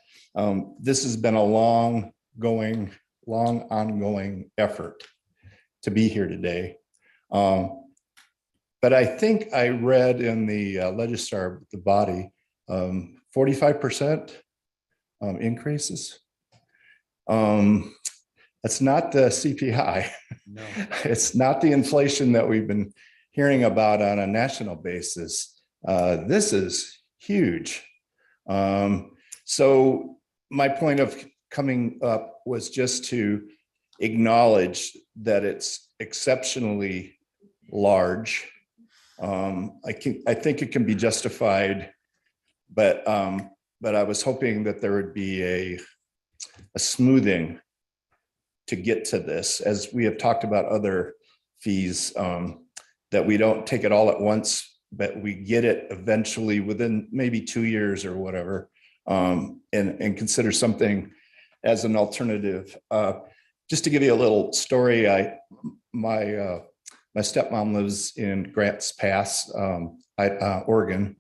this has been a long ongoing effort to be here today. But I think I read in the Legistar, the body, 45% increases. That's not the CPI. No. It's not the inflation that we've been hearing about on a national basis. This is huge. So my point of coming up was just to acknowledge that it's exceptionally large. I think it can be justified, but I was hoping that there would be a smoothing to get to this, as we have talked about other fees, that we don't take it all at once, but we get it eventually within maybe 2 years or whatever, and consider something as an alternative. Just to give you a little story, my stepmom lives in Grants Pass, Oregon,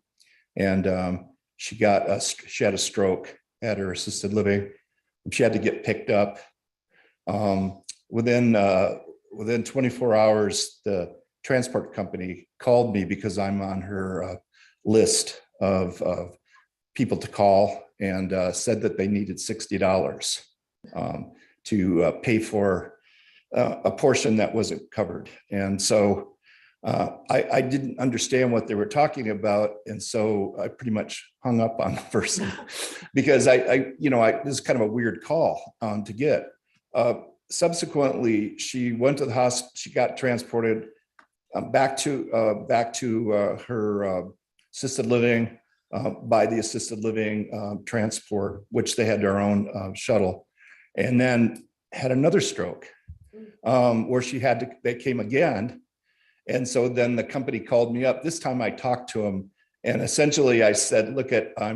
and she had a stroke at her assisted living. She had to get picked up. Within 24 hours, the transport company called me because I'm on her list of people to call, and said that they needed $60 to pay for a portion that wasn't covered. And so I didn't understand what they were talking about. And so I pretty much hung up on the person because this is kind of a weird call to get. Subsequently, she went to the hospital. She got transported back to her assisted living by the assisted living transport, which they had their own shuttle, and then had another stroke. where they came again. And so then the company called me up. This time I talked to them, and essentially I said, look, I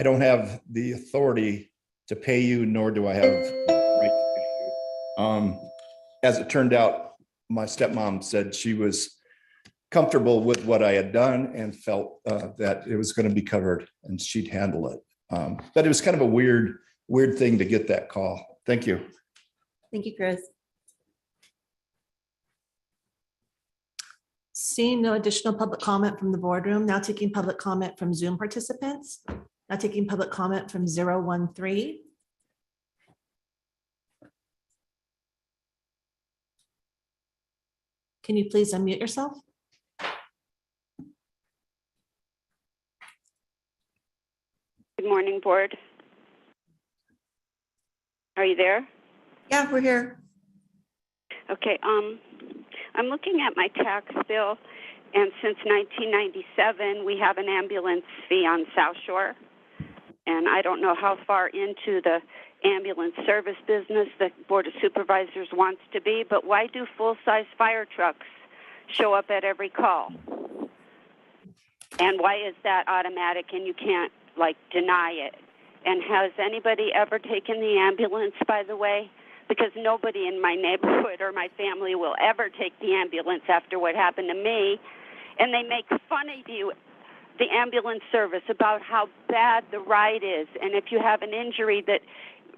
don't have the authority to pay you, nor do I have the right to pay you. As it turned out, my stepmom said she was comfortable with what I had done and felt that it was going to be covered and she'd handle it. But it was kind of a weird thing to get that call. Thank you. Thank you, Chris. Seeing no additional public comment from the boardroom, now taking public comment from Zoom participants. Now taking public comment from 013. Can you please unmute yourself? Good morning, board. Are you there? Yeah, we're here. Okay, I'm looking at my tax bill, and since 1997, we have an ambulance fee on South Shore. And I don't know how far into the ambulance service business the Board of Supervisors wants to be, but why do full-size fire trucks show up at every call? And why is that automatic and you can't, like, deny it? And has anybody ever taken the ambulance, by the way? Because nobody in my neighborhood or my family will ever take the ambulance after what happened to me. And they make fun of you, the ambulance service, about how bad the ride is. And if you have an injury that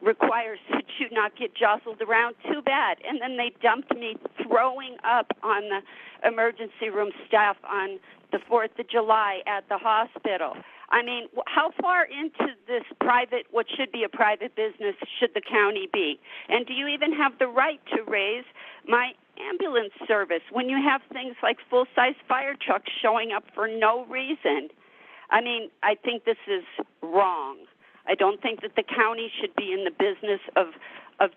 requires that you not get jostled around, too bad. And then they dumped me throwing up on the emergency room staff on the 4th of July at the hospital. I mean, how far into this private, what should be a private business, should the county be? And do you even have the right to raise my ambulance service when you have things like full-size fire trucks showing up for no reason? I mean, I think this is wrong. I don't think that the county should be in the business of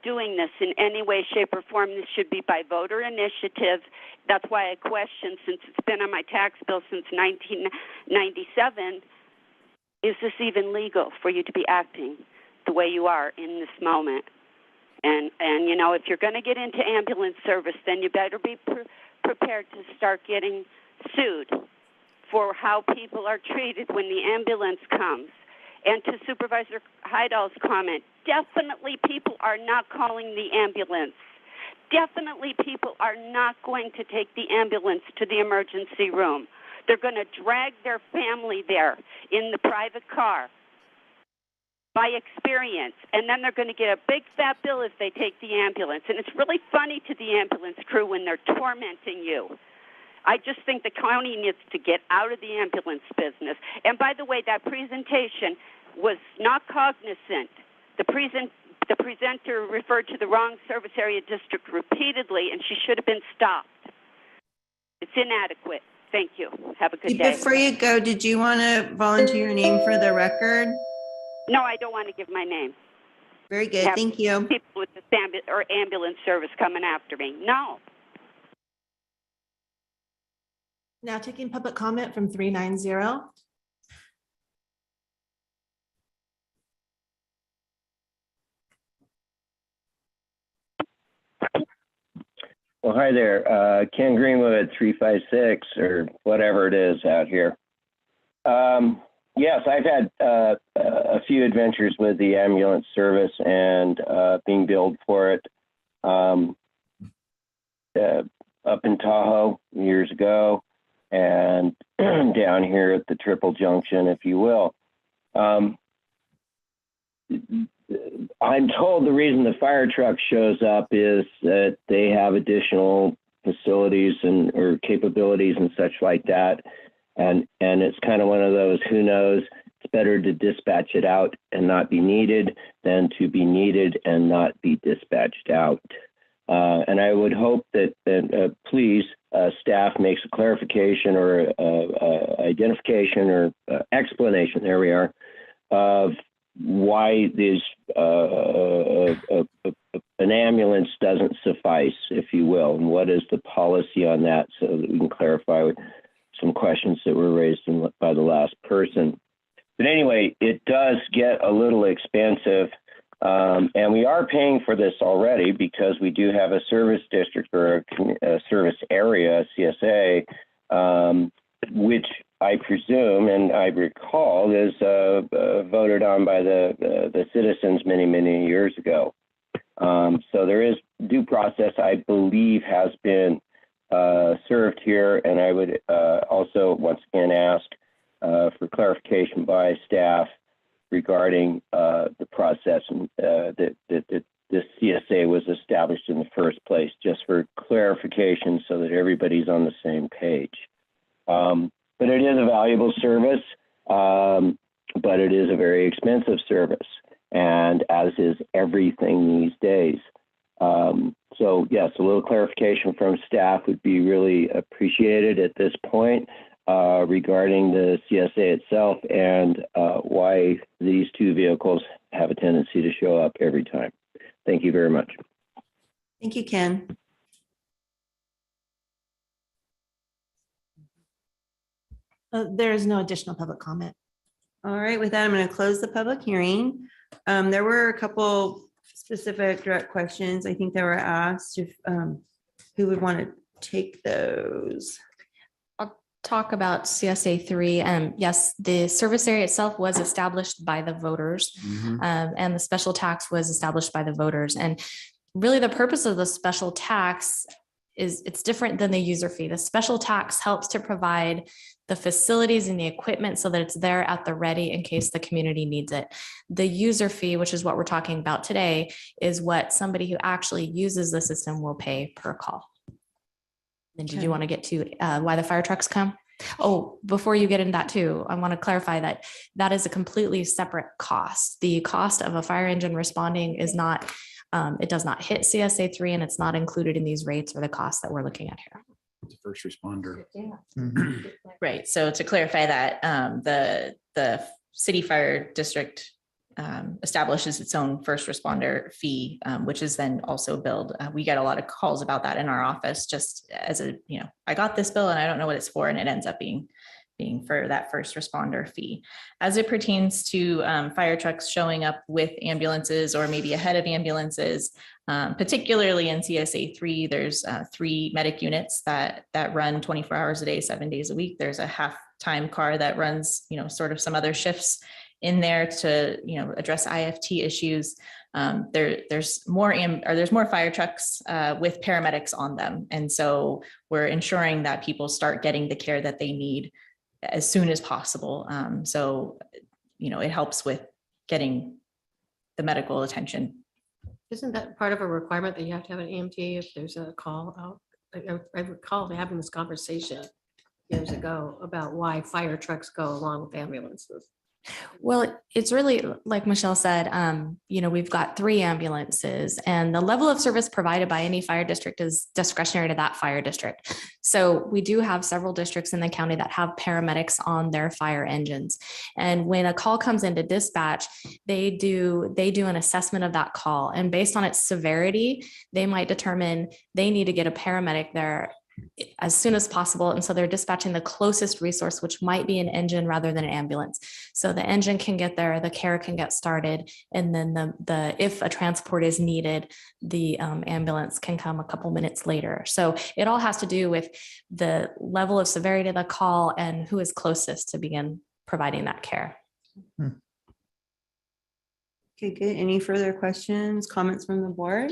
doing this in any way, shape, or form. This should be by voter initiative. That's why I question, since it's been on my tax bill since 1997, is this even legal for you to be acting the way you are in this moment? And you know, if you're going to get into ambulance service, then you better be prepared to start getting sued for how people are treated when the ambulance comes. And to Supervisor Heidal's comment, definitely people are not calling the ambulance. Definitely people are not going to take the ambulance to the emergency room. They're going to drag their family there in the private car by experience, and then they're going to get a big fat bill if they take the ambulance. And it's really funny to the ambulance crew when they're tormenting you. I just think the county needs to get out of the ambulance business. And by the way, that presentation was not cognizant. The presenter referred to the wrong service area district repeatedly, and she should have been stopped. It's inadequate. Thank you. Have a good day. Before you go, did you want to volunteer your name for the record? No, I don't want to give my name. Very good. Thank you. People with this ambulance service coming after me. No. Now taking public comment from 390. Well, hi there. Ken Greenwood at 356 or whatever it is out here. Yes, I've had a few adventures with the ambulance service and being billed for it up in Tahoe years ago and down here at the Triple Junction, if you will. I'm told the reason the fire truck shows up is that they have additional facilities or capabilities and such like that. And it's kind of one of those, who knows, it's better to dispatch it out and not be needed than to be needed and not be dispatched out. And I would hope that please, staff makes a clarification or identification or explanation, there we are, of why this an ambulance doesn't suffice, if you will, and what is the policy on that, so that we can clarify some questions that were raised by the last person. But anyway, it does get a little expensive And we are paying for this already because we do have a service district or a service area, CSA, which I presume and I recall is voted on by the citizens many, many years ago. So there is due process, I believe, has been served here. And I would also once again ask for clarification by staff regarding the process that this CSA was established in the first place, just for clarification so that everybody's on the same page. But it is a valuable service, but it is a very expensive service, and as is everything these days. So yes, a little clarification from staff would be really appreciated at this point regarding the CSA itself and why these two vehicles have a tendency to show up every time. Thank you very much. Thank you, Ken. There is no additional public comment. All right, with that, I'm going to close the public hearing. There were a couple specific direct questions I think that were asked. If who would want to take those? I'll talk about CSA 3. Yes, the service area itself was established by the voters, and the special tax was established by the voters. And really the purpose of the special tax is it's different than the user fee. The special tax helps to provide the facilities and the equipment so that it's there at the ready in case the community needs it. The user fee, which is what we're talking about today, is what somebody who actually uses the system will pay per call. Then did you want to get to why the fire trucks come? Oh, before you get into that too, I want to clarify that that is a completely separate cost. The cost of a fire engine responding is not, it does not hit CSA 3, and it's not included in these rates or the costs that we're looking at here. The first responder. Right. So to clarify that, the city fire district establishes its own first responder fee, which is then also billed. We get a lot of calls about that in our office, just as a, I got this bill and I don't know what it's for, and it ends up being for that first responder fee. As it pertains to fire trucks showing up with ambulances or maybe ahead of ambulances, particularly in CSA 3, there's 3 medic units that run 24 hours a day, 7 days a week. There's a half-time car that runs, sort of some other shifts in there to, address IFT issues. There's more fire trucks with paramedics on them. And so we're ensuring that people start getting the care that they need as soon as possible. So, it helps with getting the medical attention. Isn't that part of a requirement that you have to have an EMT if there's a call out? I recall having this conversation years ago about why fire trucks go along with ambulances. Well, it's really like Michelle said, we've got 3 ambulances, and the level of service provided by any fire district is discretionary to that fire district. So we do have several districts in the county that have paramedics on their fire engines. And when a call comes into dispatch, they do an assessment of that call. And based on its severity, they might determine they need to get a paramedic there as soon as possible. And so they're dispatching the closest resource, which might be an engine rather than an ambulance. So the engine can get there, the care can get started. And then if a transport is needed, the ambulance can come a couple minutes later. So it all has to do with the level of severity of the call and who is closest to begin providing that care. Okay, good. Any further questions, comments from the board?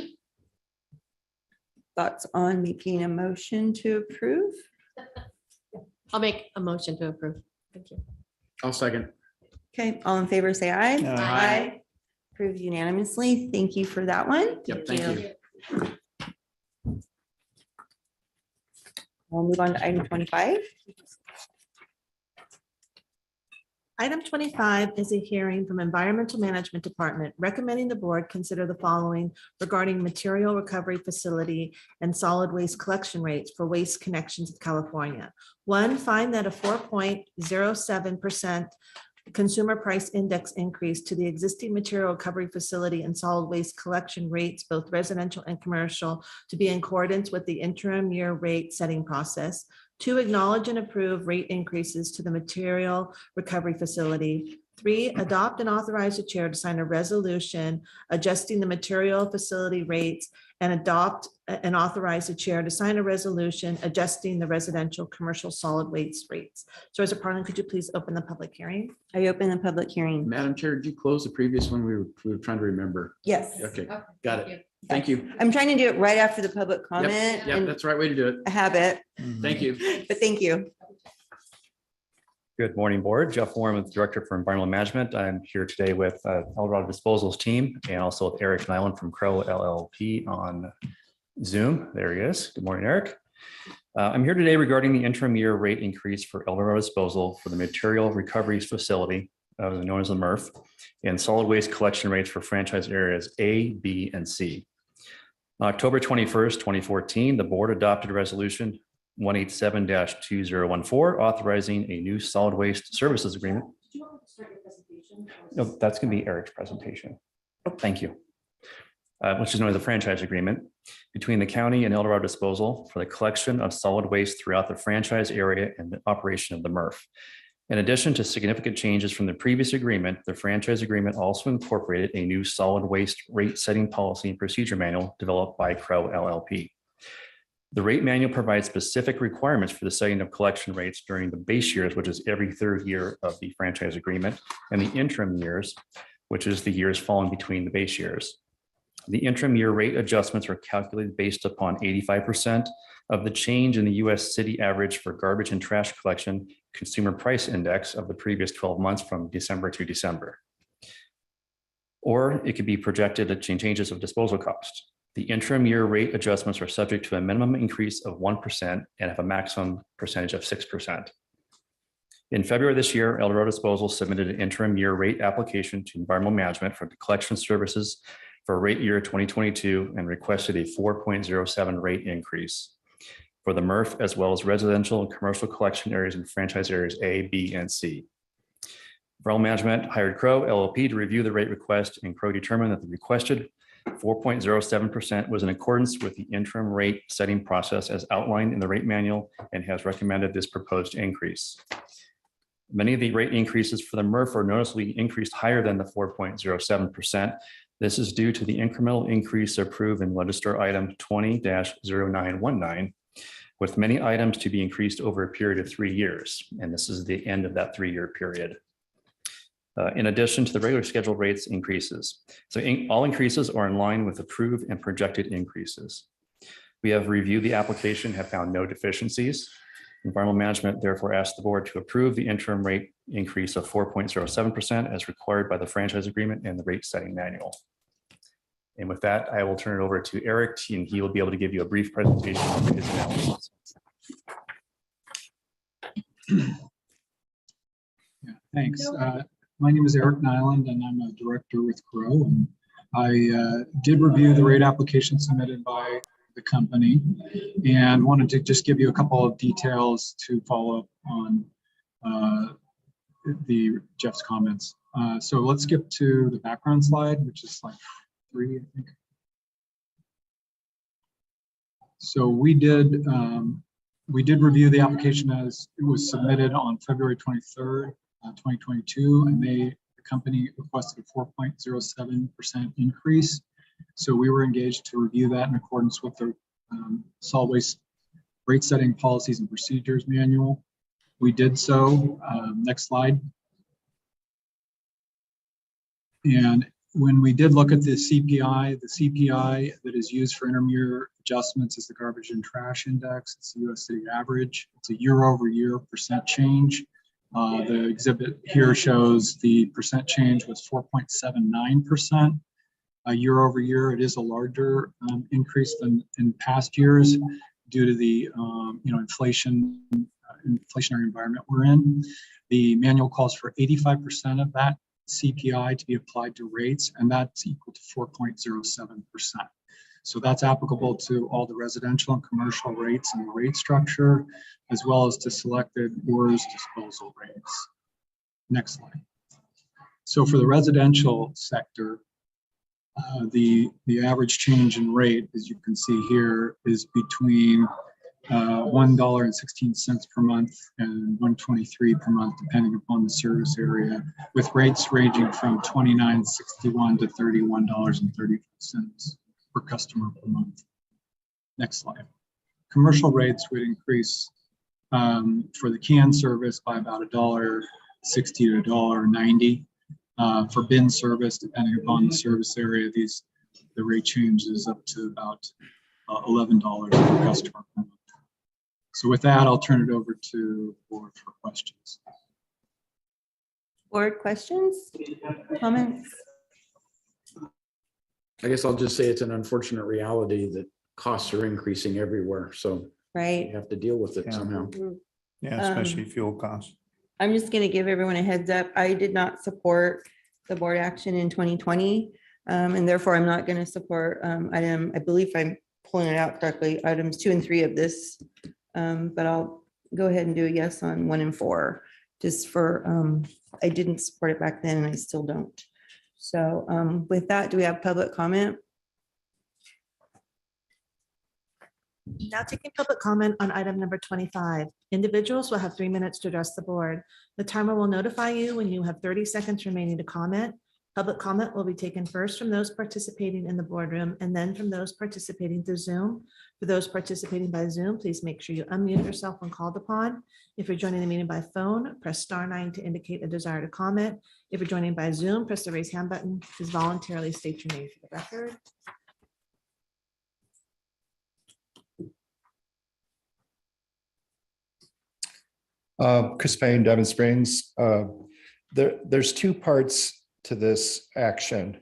Thoughts on making a motion to approve? I'll make a motion to approve. Thank you. I'll second. Okay, all in favor, say aye. Aye. Approved unanimously. Thank you for that one. Yep, thank you. We'll move on to item 25. Item 25 is a hearing from Environmental Management Department recommending the board consider the following regarding material recovery facility and solid waste collection rates for Waste Connections of California. 1, find that a 4.07% consumer price index increase to the existing material recovery facility and solid waste collection rates, both residential and commercial, to be in accordance with the interim year rate setting process. 2, acknowledge and approve rate increases to the material recovery facility. 3, adopt and authorize the chair to sign a resolution adjusting the material facility rates and adopt and authorize the chair to sign a resolution adjusting the residential commercial solid waste rates. So as a Parlin, could you please open the public hearing? I open the public hearing. Madam Chair, did you close the previous one? We were trying to remember. Yes. Okay, got it. Thank you. I'm trying to do it right after the public comment. Yep, and that's the right way to do it. I have it, Thank you. but thank you. Good morning, Board. Jeff Warren, with Director for Environmental Management. I'm here today with Eldorado Disposals team and also with Eric Nyland from Crow LLP on Zoom. There he is. Good morning, Eric. I'm here today regarding the interim year rate increase for Eldorado Disposal for the material recovery facility, known as the MRF, and solid waste collection rates for franchise areas A, B, and C. On October 21st, 2014, the board adopted a resolution 187-2014 authorizing a new solid waste services agreement. No, that's going to be Eric's presentation. Thank you. Which is known as a franchise agreement between the county and Eldorado Disposal for the collection of solid waste throughout the franchise area and the operation of the MRF. In addition to significant changes from the previous agreement, the franchise agreement also incorporated a new solid waste rate setting policy and procedure manual developed by Crow LLP. The rate manual provides specific requirements for the setting of collection rates during the base years, which is every third year of the franchise agreement, and the interim years, which is the years falling between the base years. The interim year rate adjustments are calculated based upon 85% of the change in the US city average for garbage and trash collection consumer price index of the previous 12 months from December to December. Or it could be projected at changes of disposal cost. The interim year rate adjustments are subject to a minimum increase of 1% and have a maximum percentage of 6%. In February this year, Eldorado Disposal submitted an interim year rate application to Environmental Management for the collection services for rate year 2022 and requested a 4.07 rate increase for the MRF, as well as residential and commercial collection areas and franchise areas A, B, and C. Environmental Management hired Crow LLP to review the rate request, and Crow determined that the requested 4.07% was in accordance with the interim rate setting process as outlined in the rate manual and has recommended this proposed increase. Many of the rate increases for the MRF are noticeably increased higher than the 4.07%. This is due to the incremental increase approved in Legislature Item 20-0919, with many items to be increased over a period of 3 years. And this is the end of that 3-year period. In addition to the regular scheduled rates increases. So all increases are in line with approved and projected increases. We have reviewed the application, have found no deficiencies. Environmental Management therefore asked the board to approve the interim rate increase of 4.07% as required by the franchise agreement and the rate setting manual. And with that, I will turn it over to Eric, and he will be able to give you a brief presentation of his analysis. Thanks. My name is Eric Nyland, and I'm a director with Crow. And I did review the rate application submitted by the company and wanted to just give you a couple of details to follow up on Jeff's comments. So let's skip to the background slide, which is slide 3, I think. So we did review the application as it was submitted on February 23rd. 2022, and the company requested a 4.07% increase. So we were engaged to review that in accordance with the solid waste rate setting policies and procedures manual. We did so. Next slide. And when we did look at the CPI that is used for interim-year adjustments is the garbage and trash index. It's the US city average. It's a year-over-year percent change. The exhibit here shows the percent change was 4.79% year over year. It is a larger increase than in past years due to the inflationary environment we're in. The manual calls for 85% of that CPI to be applied to rates, and that's equal to 4.07%. So that's applicable to all the residential and commercial rates in the rate structure, as well as to selected WERS disposal rates. Next slide. So for the residential sector, the average change in rate, as you can see here, is between $1.16 per month and $1.23 per month, depending upon the service area, with rates ranging from $29.61 to $31.34 per customer per month. Next slide. Commercial rates would increase for the can service by about $1.60 to $1.90. For bin service, depending upon the service area, the rate changes up to about $11 per customer per month. So with that, I'll turn it over to the board for questions. Board questions, comments? I guess I'll just say it's an unfortunate reality that costs are increasing everywhere. So Right. you have to deal with it somehow. Yeah, especially fuel costs. I'm just going to give everyone a heads up. I did not support the board action in 2020, and therefore I'm not going to support I believe I'm pulling it out correctly, items 2 and 3 of this, but I'll go ahead and do a yes on 1 and 4, just for, I didn't support it back then and I still don't. So with that, do we have public comment? Now taking public comment on item number 25. Individuals will have 3 minutes to address the board. The timer will notify you when you have 30 seconds remaining to comment. Public comment will be taken first from those participating in the boardroom and then from those participating through Zoom. For those participating by Zoom, please make sure you unmute yourself when called upon. If you're joining the meeting by phone, press *9 to indicate a desire to comment. If you're joining by Zoom, press the raise hand button. Please voluntarily state your name for the record. Chris Payne, Diamond Springs. There's 2 parts to this action.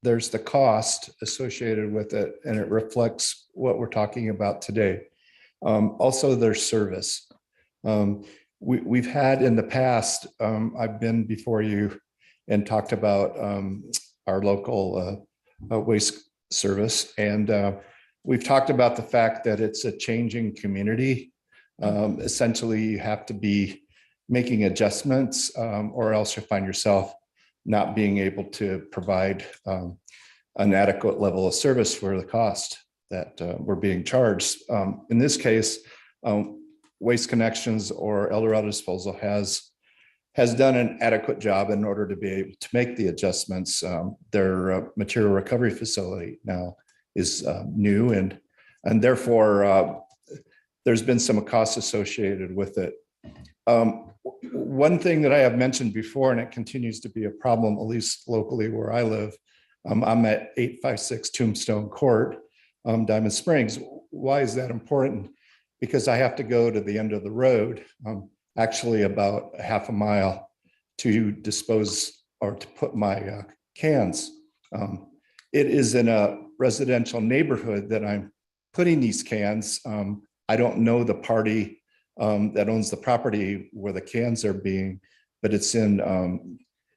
There's the cost associated with it, and it reflects what we're talking about today. Also, there's service. We've had in the past, I've been before you and talked about our local waste service, and we've talked about the fact that it's a changing community. Essentially, you have to be making adjustments, or else you'll find yourself not being able to provide an adequate level of service for the cost that we're being charged. In this case, Waste Connections or El Dorado Disposal has done an adequate job in order to be able to make the adjustments. Their material recovery facility now is new, and therefore there's been some costs associated with it. One thing that I have mentioned before, and it continues to be a problem, at least locally where I live, I'm at 856 Tombstone Court, Diamond Springs. Why is that important? Because I have to go to the end of the road, actually about a half a mile, to dispose or to put my cans. It is in a residential neighborhood that I'm putting these cans. I don't know the party that owns the property where the cans are being, but it's in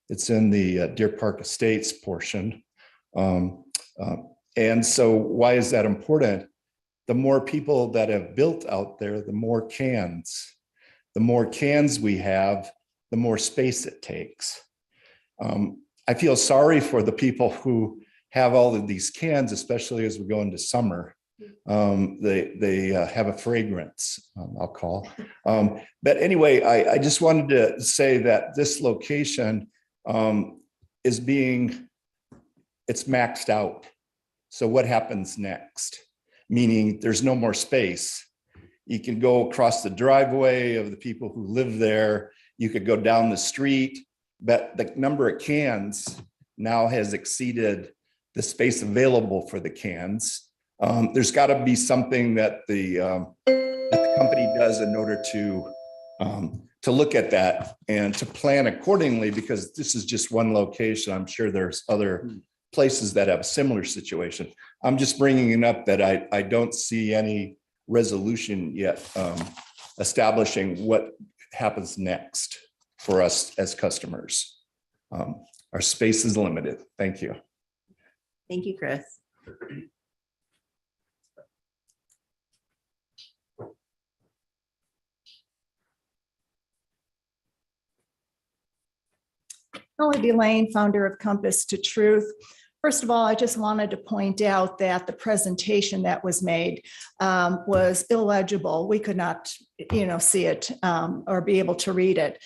the Deer Park Estates portion. And so why is that important? The more people that have built out there, the more cans we have, the more space it takes. I feel sorry for the people who have all of these cans, especially as we go into summer. They have a fragrance, I'll call. But anyway, I just wanted to say that this location it's maxed out. So what happens next? Meaning there's no more space. You can go across the driveway of the people who live there. You could go down the street, but the number of cans now has exceeded the space available for the cans. There's got to be something that the company does in order to look at that and to plan accordingly, because this is just one location. I'm sure there's other places that have a similar situation. I'm just bringing it up that I don't see any resolution yet establishing what happens next for us as customers. Our space is limited. Thank you. Thank you, Chris. Melody Lane, founder of Compass to Truth. First of all, I just wanted to point out that the presentation that was made was illegible. We could not, see it or be able to read it.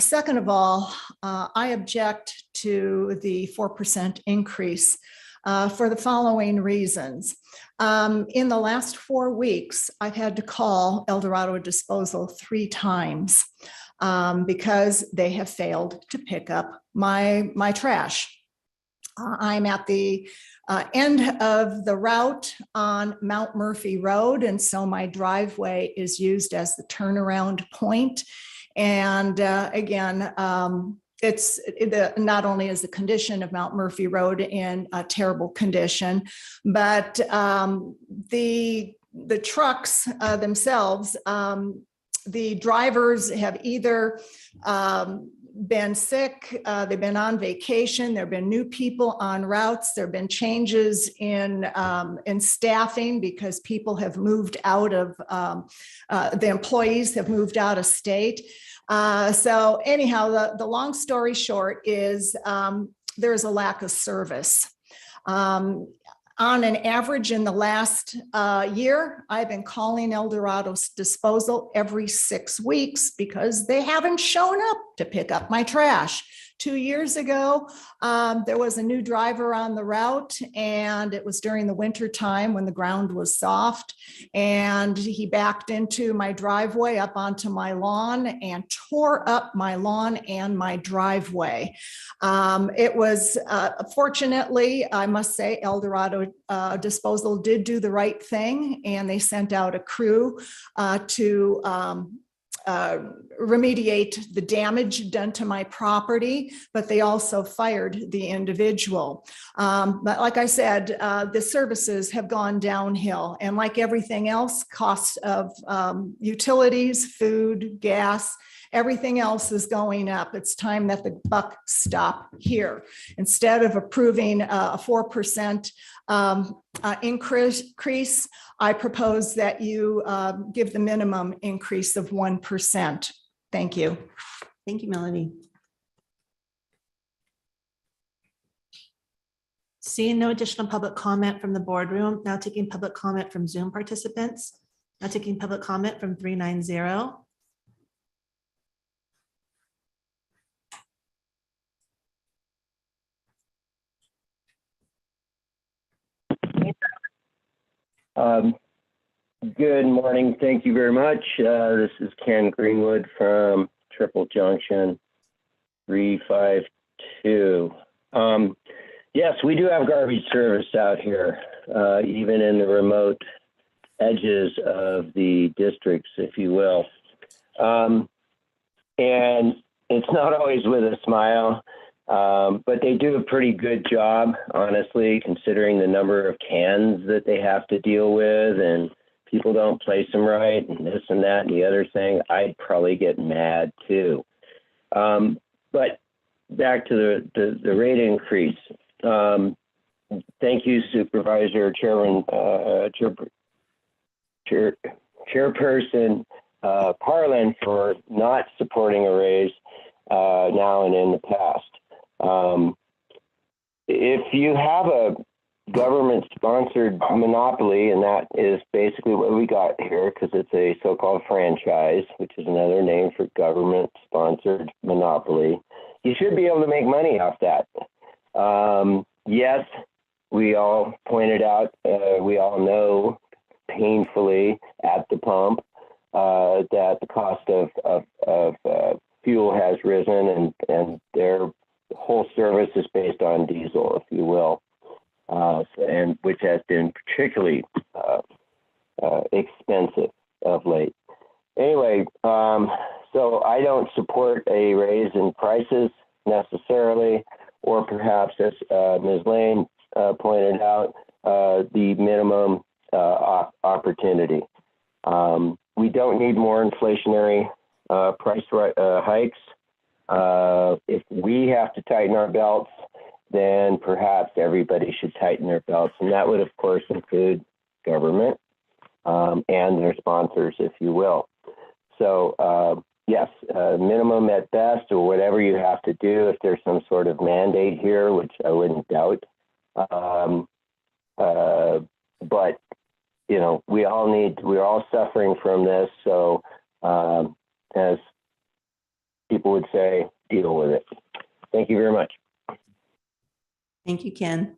Second of all, I object to the 4% increase for the following reasons. In the last 4 weeks, I've had to call El Dorado Disposal 3 times because they have failed to pick up my trash. I'm at the end of the route on Mount Murphy Road, and so my driveway is used as the turnaround point. And again, not only is the condition of Mount Murphy Road in a terrible condition, but the trucks themselves, the drivers have either been sick, they've been on vacation, there have been new people on routes, there have been changes in staffing because people have moved out of, the employees have moved out of state. So anyhow, the long story short is there's a lack of service. On an average in the last year, I've been calling El Dorado's Disposal every 6 weeks because they haven't shown up to pick up my trash. 2 years ago, there was a new driver on the route, and it was during the winter time when the ground was soft, and he backed into my driveway up onto my lawn and tore up my lawn and my driveway. It was, fortunately, I must say, El Dorado Disposal did do the right thing, and they sent out a crew to remediate the damage done to my property, but they also fired the individual. But like I said, the services have gone downhill, and like everything else, costs of utilities, food, gas, everything else is going up. It's time that the buck stop here. Instead of approving a 4% increase, I propose that you give the minimum increase of 1%. Thank you. Thank you, Melody. Seeing no additional public comment from the boardroom, now taking public comment from Zoom participants. Now taking public comment from 390. Good morning. Thank you very much. This is Ken Greenwood from Triple Junction 352. Yes, we do have garbage service out here, even in the remote edges of the districts, if you will. And it's not always with a smile. But they do a pretty good job, honestly, considering the number of cans that they have to deal with, and people don't place them right, and this and that and the other thing. I'd probably get mad too. But back to the rate increase. Thank you, Supervisor Chairperson Carlin, for not supporting a raise now and in the past. If you have a government-sponsored monopoly, and that is basically what we got here, because it's a so-called franchise, which is another name for government-sponsored monopoly, you should be able to make money off that. Yes, we all pointed out, we all know painfully at the pump that the cost of fuel has risen, and their whole service is based on diesel, if you will, and which has been particularly expensive of late. Anyway, so I don't support a raise in prices necessarily, or perhaps, as Ms. Lane pointed out, the minimum opportunity. We don't need more inflationary price hikes. If we have to tighten our belts, then perhaps everybody should tighten their belts. And that would, of course, include government and their sponsors, if you will. So, yes, minimum at best, or whatever you have to do. If there's some sort of mandate here, which I wouldn't doubt, But, you know, we're all suffering from this. So as people would say, deal with it. Thank you very much. Thank you, Ken.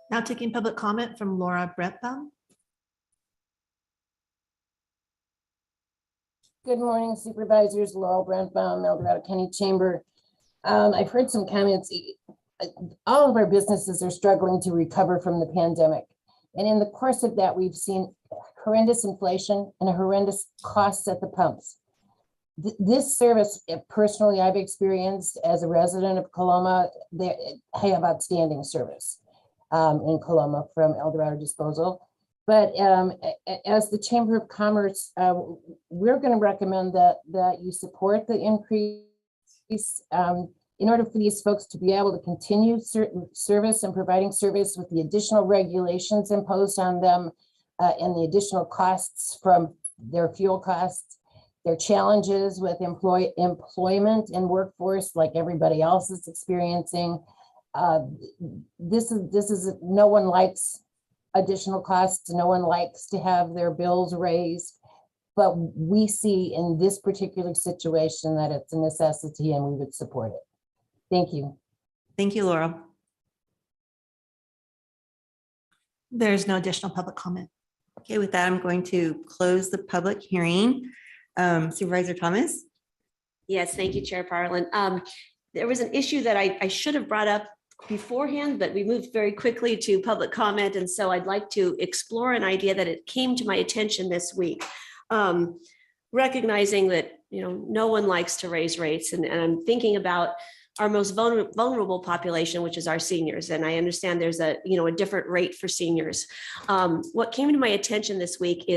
Now taking public comment from Laura Brepbaum. Good morning, supervisors. Laurel Brentbaum, El Dorado County Chamber. I've heard some comments. All of our businesses are struggling to recover from the pandemic. And in the course of that, we've seen horrendous inflation and horrendous costs at the pumps. This service, personally, I've experienced as a resident of Coloma. They have outstanding service in Coloma from El Dorado Disposal. But as the Chamber of Commerce, we're going to recommend that you support the increase in order for these folks to be able to continue service and providing service with the additional regulations imposed on them and the additional costs from their fuel costs, their challenges with employment and workforce like everybody else is experiencing. This is no one likes additional costs. No one likes to have their bills raised, but we see in this particular situation that it's a necessity and we would support it. Thank you. Thank you, Laura. There's no additional public comment. Okay, with that, I'm going to close the public hearing. Supervisor Thomas? Yes, thank you, Chair Parlin. There was an issue that I should have brought up beforehand, but we moved very quickly to public comment. And so I'd like to explore an idea that it came to my attention this week. Recognizing that, you know, no one likes to raise rates, and I'm thinking about our most vulnerable population, which is our seniors. And I understand there's a different rate for seniors. What came to my attention this week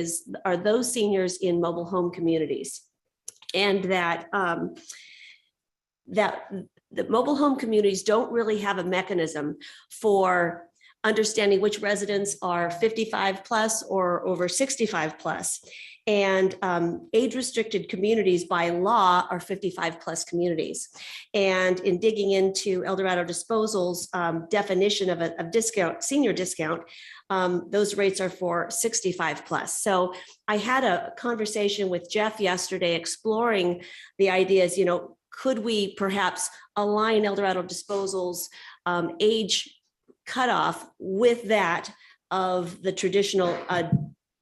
are those seniors in mobile home communities, and that the mobile home communities don't really have a mechanism for understanding which residents are 55 plus or over 65 plus. And age-restricted communities by law are 55 plus communities. And in digging into El Dorado Disposal's definition of a discount, senior discount, those rates are for 65 plus. So I had a conversation with Jeff yesterday exploring the ideas, could we perhaps align El Dorado Disposal's age cutoff with that of the traditional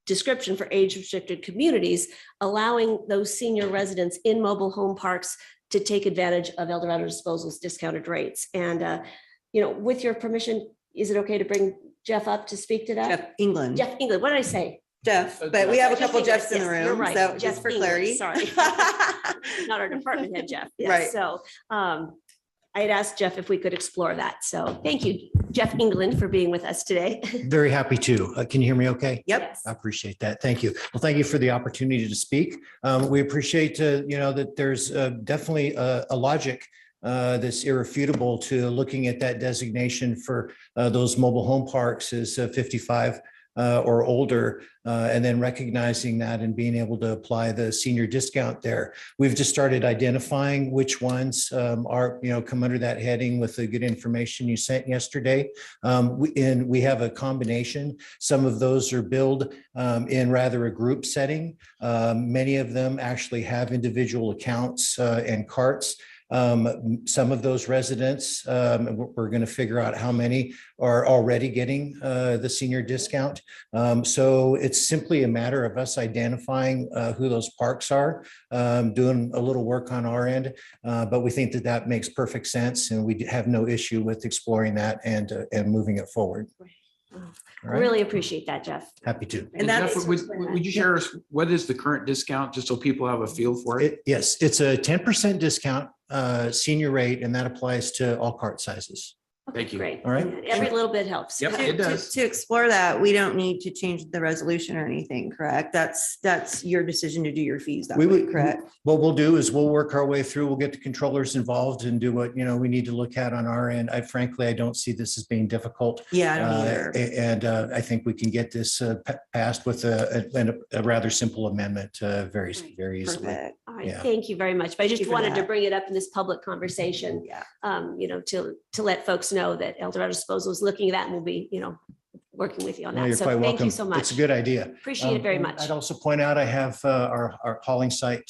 description for age-restricted communities, allowing those senior residents in mobile home parks to take advantage of El Dorado Disposal's discounted rates. And, with your permission, is it okay to bring Jeff up to speak to that? Jeff England. Jeff England, what did I say? Jeff, but we have a couple Jeff Jeffs in the England, yes, you're room, right. so Jeff just for England, clarity. Sorry. Not our department head, Jeff. Yes. Right. So I had asked Jeff if we could explore that. So thank you, Jeff England, for being with us today. Very happy to. Can you hear me okay? Yep. I appreciate that. Thank you. Well, thank you for the opportunity to speak. We appreciate, that there's definitely a logic that's irrefutable to looking at that designation for those mobile home parks as 55 or older, and then recognizing that and being able to apply the senior discount there. We've just started identifying which ones are, come under that heading with the good information you sent yesterday. And we have a combination. Some of those are billed in rather a group setting. Many of them actually have individual accounts and carts. Some of those residents, we're going to figure out how many are already getting the senior discount. So it's simply a matter of us identifying who those parks are, doing a little work on our end. But we think that makes perfect sense, and we have no issue with exploring that and moving it forward. I really appreciate that, Jeff. Happy to. And Jeff, would you share us, what is the current discount, just so people have a feel for it? Yes, it's a 10% discount senior rate, and that applies to all cart sizes. Thank you. Great. All right. Every little bit helps. Yep, it does. To explore that, we don't need to change the resolution or anything, correct? That's your decision to do your fees that We way, would, correct? what we'll do is we'll work our way through, we'll get the controllers involved and do what, we need to look at on our end. I don't see this as being difficult. Yeah, I don't either. And I think we can get this passed with a rather simple amendment very easily. Perfect. All right, Yeah. thank you very much. But I Thank just you for wanted to that. bring it up in this public conversation. Yeah. To let folks know that El Dorado Disposal is looking at that and we'll be, working with you on No, that. you're So quite thank welcome. you so much. It's a good idea. Appreciate it very And much. I'd also point out, I have our hauling site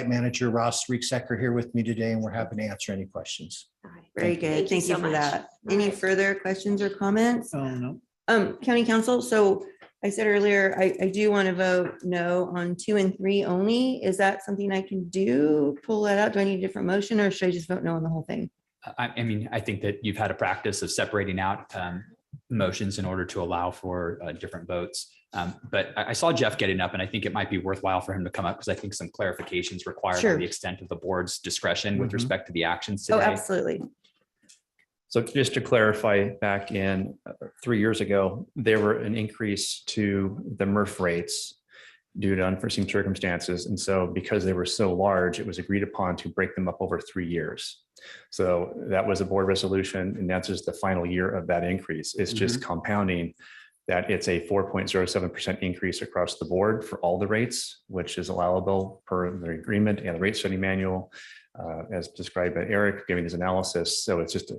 manager, Ross Reeksecker, here with me today, and we're happy to answer any questions. All right. Very good. Thank you so for much. that. All Any right. further questions or comments? Oh, no. County Council, so I said earlier, I do want to vote no on 2 and 3 only. Is that something I can do? Pull that out? Do I need a different motion or should I just vote no on the whole thing? I mean, I think that you've had a practice of separating out motions in order to allow for different votes. But I saw Jeff getting up, and I think it might be worthwhile for him to come up because I think some clarifications required Sure. on the extent of the board's discretion with Mhm. respect to the actions Oh, today. absolutely. So just to clarify, back in 3 years ago, there were an increase to the MRF rates due to unforeseen circumstances. And so because they were so large, it was agreed upon to break them up over 3 years. So that was a board resolution, and that's just the final year of that increase. It's just compounding that it's a 4.07% increase across the board for all the rates, which is allowable per the agreement and the rate setting manual, as described by Eric, giving his analysis. So it's just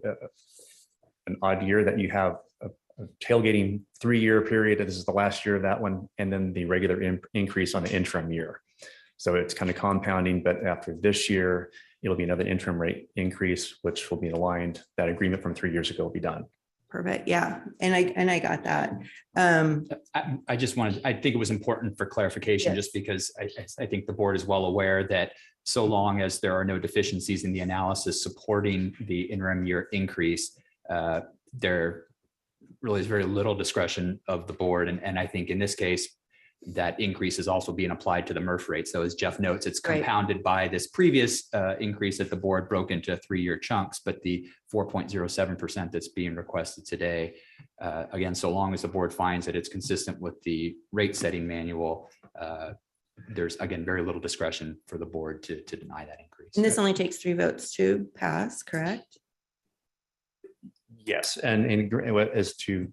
an odd year that you have a tailgating 3-year period. This is the last year of that one, and then the regular increase on the interim year. So it's kind of compounding, but after this year, it'll be another interim rate increase, which will be aligned. That agreement from 3 years ago will be done. Perfect. Yeah. And I got that. I just wanted, I think it was important for clarification, Yes. just because I think the board is well aware that so long as there are no deficiencies in the analysis supporting the interim year increase, there really is very little discretion of the board. And I think in this case, that increase is also being applied to the MRF rate. So as Jeff notes, it's Right. compounded by this previous increase that the board broke into 3-year chunks, but the 4.07% that's being requested today, again, so long as the board finds that it's consistent with the rate setting manual, there's again, very little discretion for the board to deny that increase. And this only takes 3 votes to pass, correct? Yes, and as to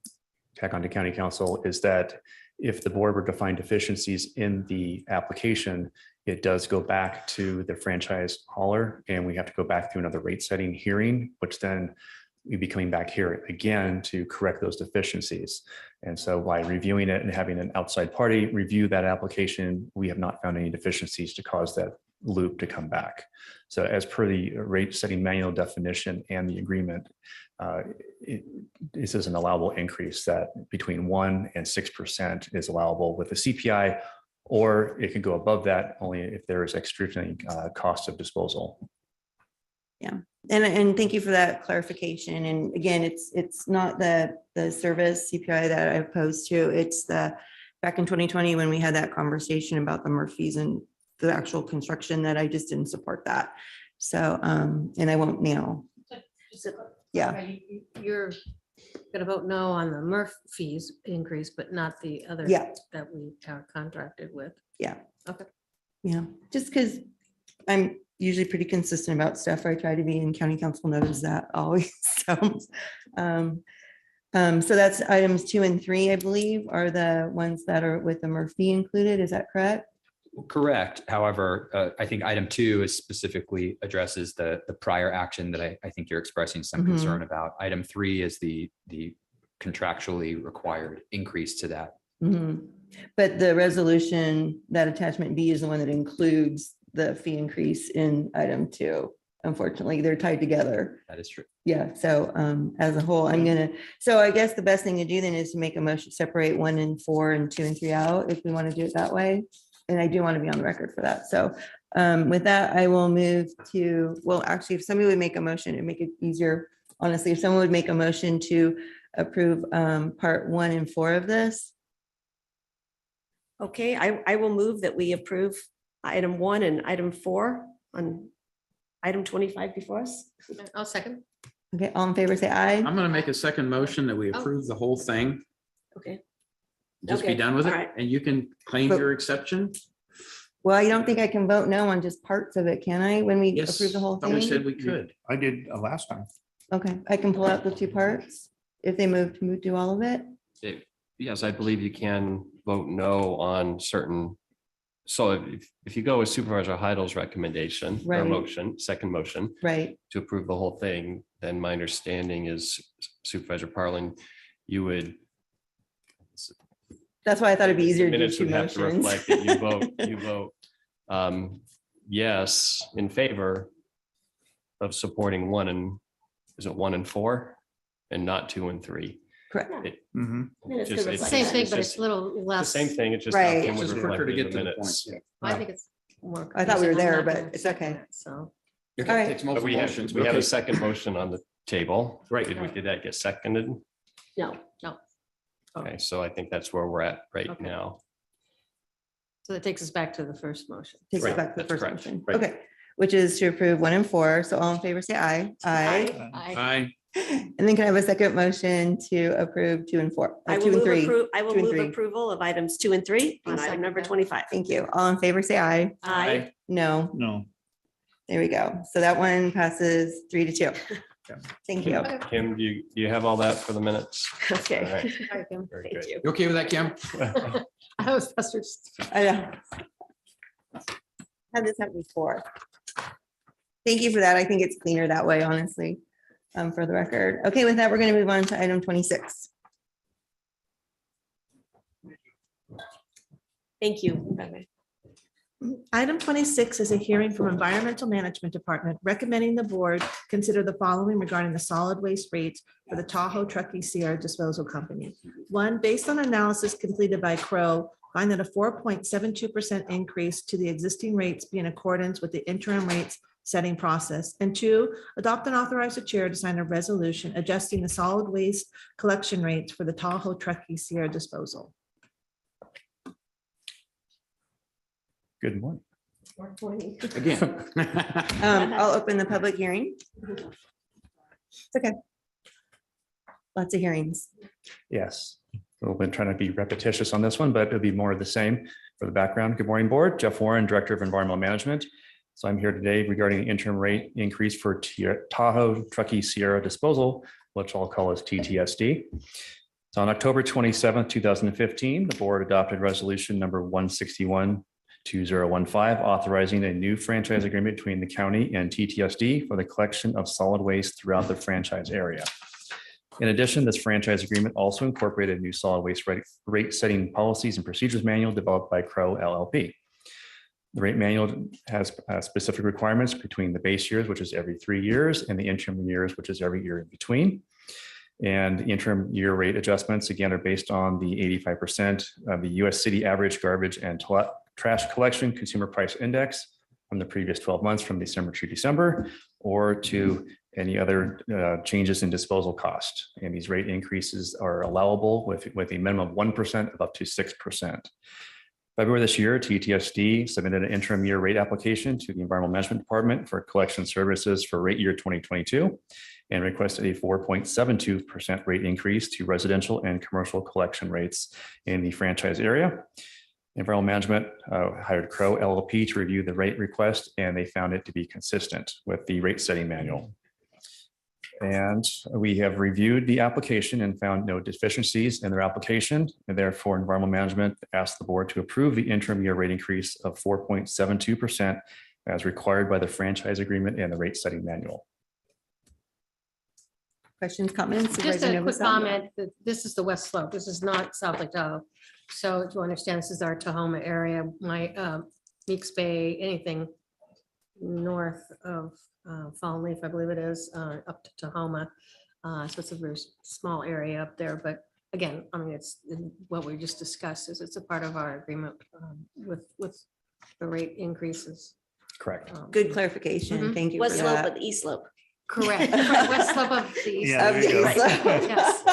tack on to county council is that if the board were to find deficiencies in the application, it does go back to the franchise hauler and we have to go back through another rate setting hearing, which then we'd be coming back here again to correct those deficiencies. And so by reviewing it and having an outside party review that application, we have not found any deficiencies to cause that loop to come back. So as per the rate setting manual definition and the agreement, this is an allowable increase that between 1% and 6% is allowable with the CPI, or it can go above that only if there is extraordinary cost of disposal. Yeah. And thank you for that clarification. And again, it's not the service CPI that I opposed to. It's back in 2020 when we had that conversation about the Murphys and the actual construction that I just didn't support that. So, and I won't now. Yeah. You're going to vote no on the MRF fees increase, but not the other Yeah. that we are contracted with. Yeah. Okay. Yeah, just because I'm usually pretty consistent about stuff. I try to be, and county council knows that always. So that's items 2 and 3, I believe, are the ones that are with the Murphy included. Is that correct? Correct. However, I think item 2 is specifically addresses the prior action that I think you're expressing some concern about. Item 3 is the contractually required increase to that. Mhm. But the resolution, that attachment B is the one that includes the fee increase in item 2. Unfortunately, they're tied together. That is true. Yeah, so as a whole, so I guess the best thing to do then is to make a motion, separate 1 and 4 and 2 and 3 out if we want to do it that way. And I do want to be on the record for that. So with that, I will move to, well, actually, if somebody would make a motion and make it easier, honestly, if someone would make a motion to approve part 1 and 4 of this. Okay, I will move that we approve item 1 and item 4 on item 25 before us. I'll second. Okay, all in favor, say aye. I'm going to make a second motion that we approve the whole thing. Okay. Just be Okay, done with all it, right. and you can claim your exception. Well, I don't think I can vote no on just parts of it, can I, when we Yes, approve the whole thought we said thing? we could. I did last time. Okay, I can pull out the two parts if they move to do all of it. Yes, I believe you can vote no on certain. So if you go with Supervisor Heidel's recommendation or Right. motion, second motion Right. to approve the whole thing, then my understanding is Supervisor Parlin, you would. That's why I thought it'd be easier to do Minutes two would have to motions. reflect that you vote yes in favor of supporting 1 and, is it 1 and 4 and not 2 and 3? Correct. It's the same thing, but it's a little The less. same thing, it's just. how Right. Kim would It's just reflect quicker to it get in to the the point. minutes. I think it's more. I thought we were confusing. there, I'm not but gonna it's second okay. it, So. Okay, All right. it takes But multiple we have, motions. we have Okay. a second motion on the table. Right. Did that get seconded? No. Okay, so I think that's where we're at right Okay. now. So that takes us back to the first motion. Takes us Right, back to the that's first correct. motion. Right. Okay, which is to approve 1 and 4. So all in favor, say aye. Aye. Aye. And then can I have a second motion to approve 2 and 4? I 2 will and move 3. approve, I will 2 and move 3. approval of items 2 and 3 on I'll item second number that. 25. Thank you. All in favor, say aye. Aye. No, No. there we go. So that one passes 3-2. Thank you. Kim, do you have all that for the minutes? All Okay. right, All right, Kim. very Thank good. you. You okay with that, Kim? I was frustrated. I know. Had this happen before. Thank you for that. I think it's cleaner that way, honestly, for the record. Okay, with that, we're going to move on to item 26. Thank you. Bye-bye. Item 26 is a hearing from Environmental Management Department recommending the board consider the following regarding the solid waste rates for the Tahoe Truckee Sierra Disposal Company. One, based on analysis completed by Crow, find that a 4.72% increase to the existing rates be in accordance with the interim rates setting process. And 2, adopt and authorize the chair to sign a resolution adjusting the solid waste collection rates for the Tahoe Truckee Sierra Disposal. Good morning. Again. I'll open the public hearing. It's okay. Lots of hearings. Yes, we've been trying to be repetitious on this one, but it'll be more of the same for the background. Good morning, board. Jeff Warren, Director of Environmental Management. So I'm here today regarding the interim rate increase for Tahoe Truckee Sierra Disposal, which I'll call as TTSD. So on October 27th, 2015, the board adopted resolution number 161-2015, authorizing a new franchise agreement between the county and TTSD for the collection of solid waste throughout the franchise area. In addition, this franchise agreement also incorporated new solid waste rate setting policies and procedures manual developed by Crow LLP. The rate manual has specific requirements between the base years, which is every 3 years, and the interim years, which is every year in between. And the interim year rate adjustments, again, are based on the 85% of the US city average garbage and trash collection consumer price index from the previous 12 months from December to December, or to any other changes in disposal cost. And these rate increases are allowable with a minimum of 1% of up to 6%. February this year, TTSD submitted an interim year rate application to the Environmental Management Department for collection services for rate year 2022 and requested a 4.72% rate increase to residential and commercial collection rates in the franchise area. Environmental Management hired Crow LLP to review the rate request, and they found it to be consistent with the rate setting manual. And we have reviewed the application and found no deficiencies in their application, and therefore Environmental Management asked the board to approve the interim year rate increase of 4.72% as required by the franchise agreement and the rate setting manual. Questions, comments? Just Supervisor a quick Novosel? comment, that this is the West Slope. This is not South Lake Tahoe. So to understand, this is our Tahoma area, my Meeks Bay, anything north of Fallen Leaf, I believe it is, up to Tahoma. So it's a very small area up there, but again, I mean, it's what we just discussed is it's a part of our agreement with the rate increases. Correct. Good clarification. Thank you for West slope that. of the east slope. Correct. West slope of the east. Yeah, there you go. Yes.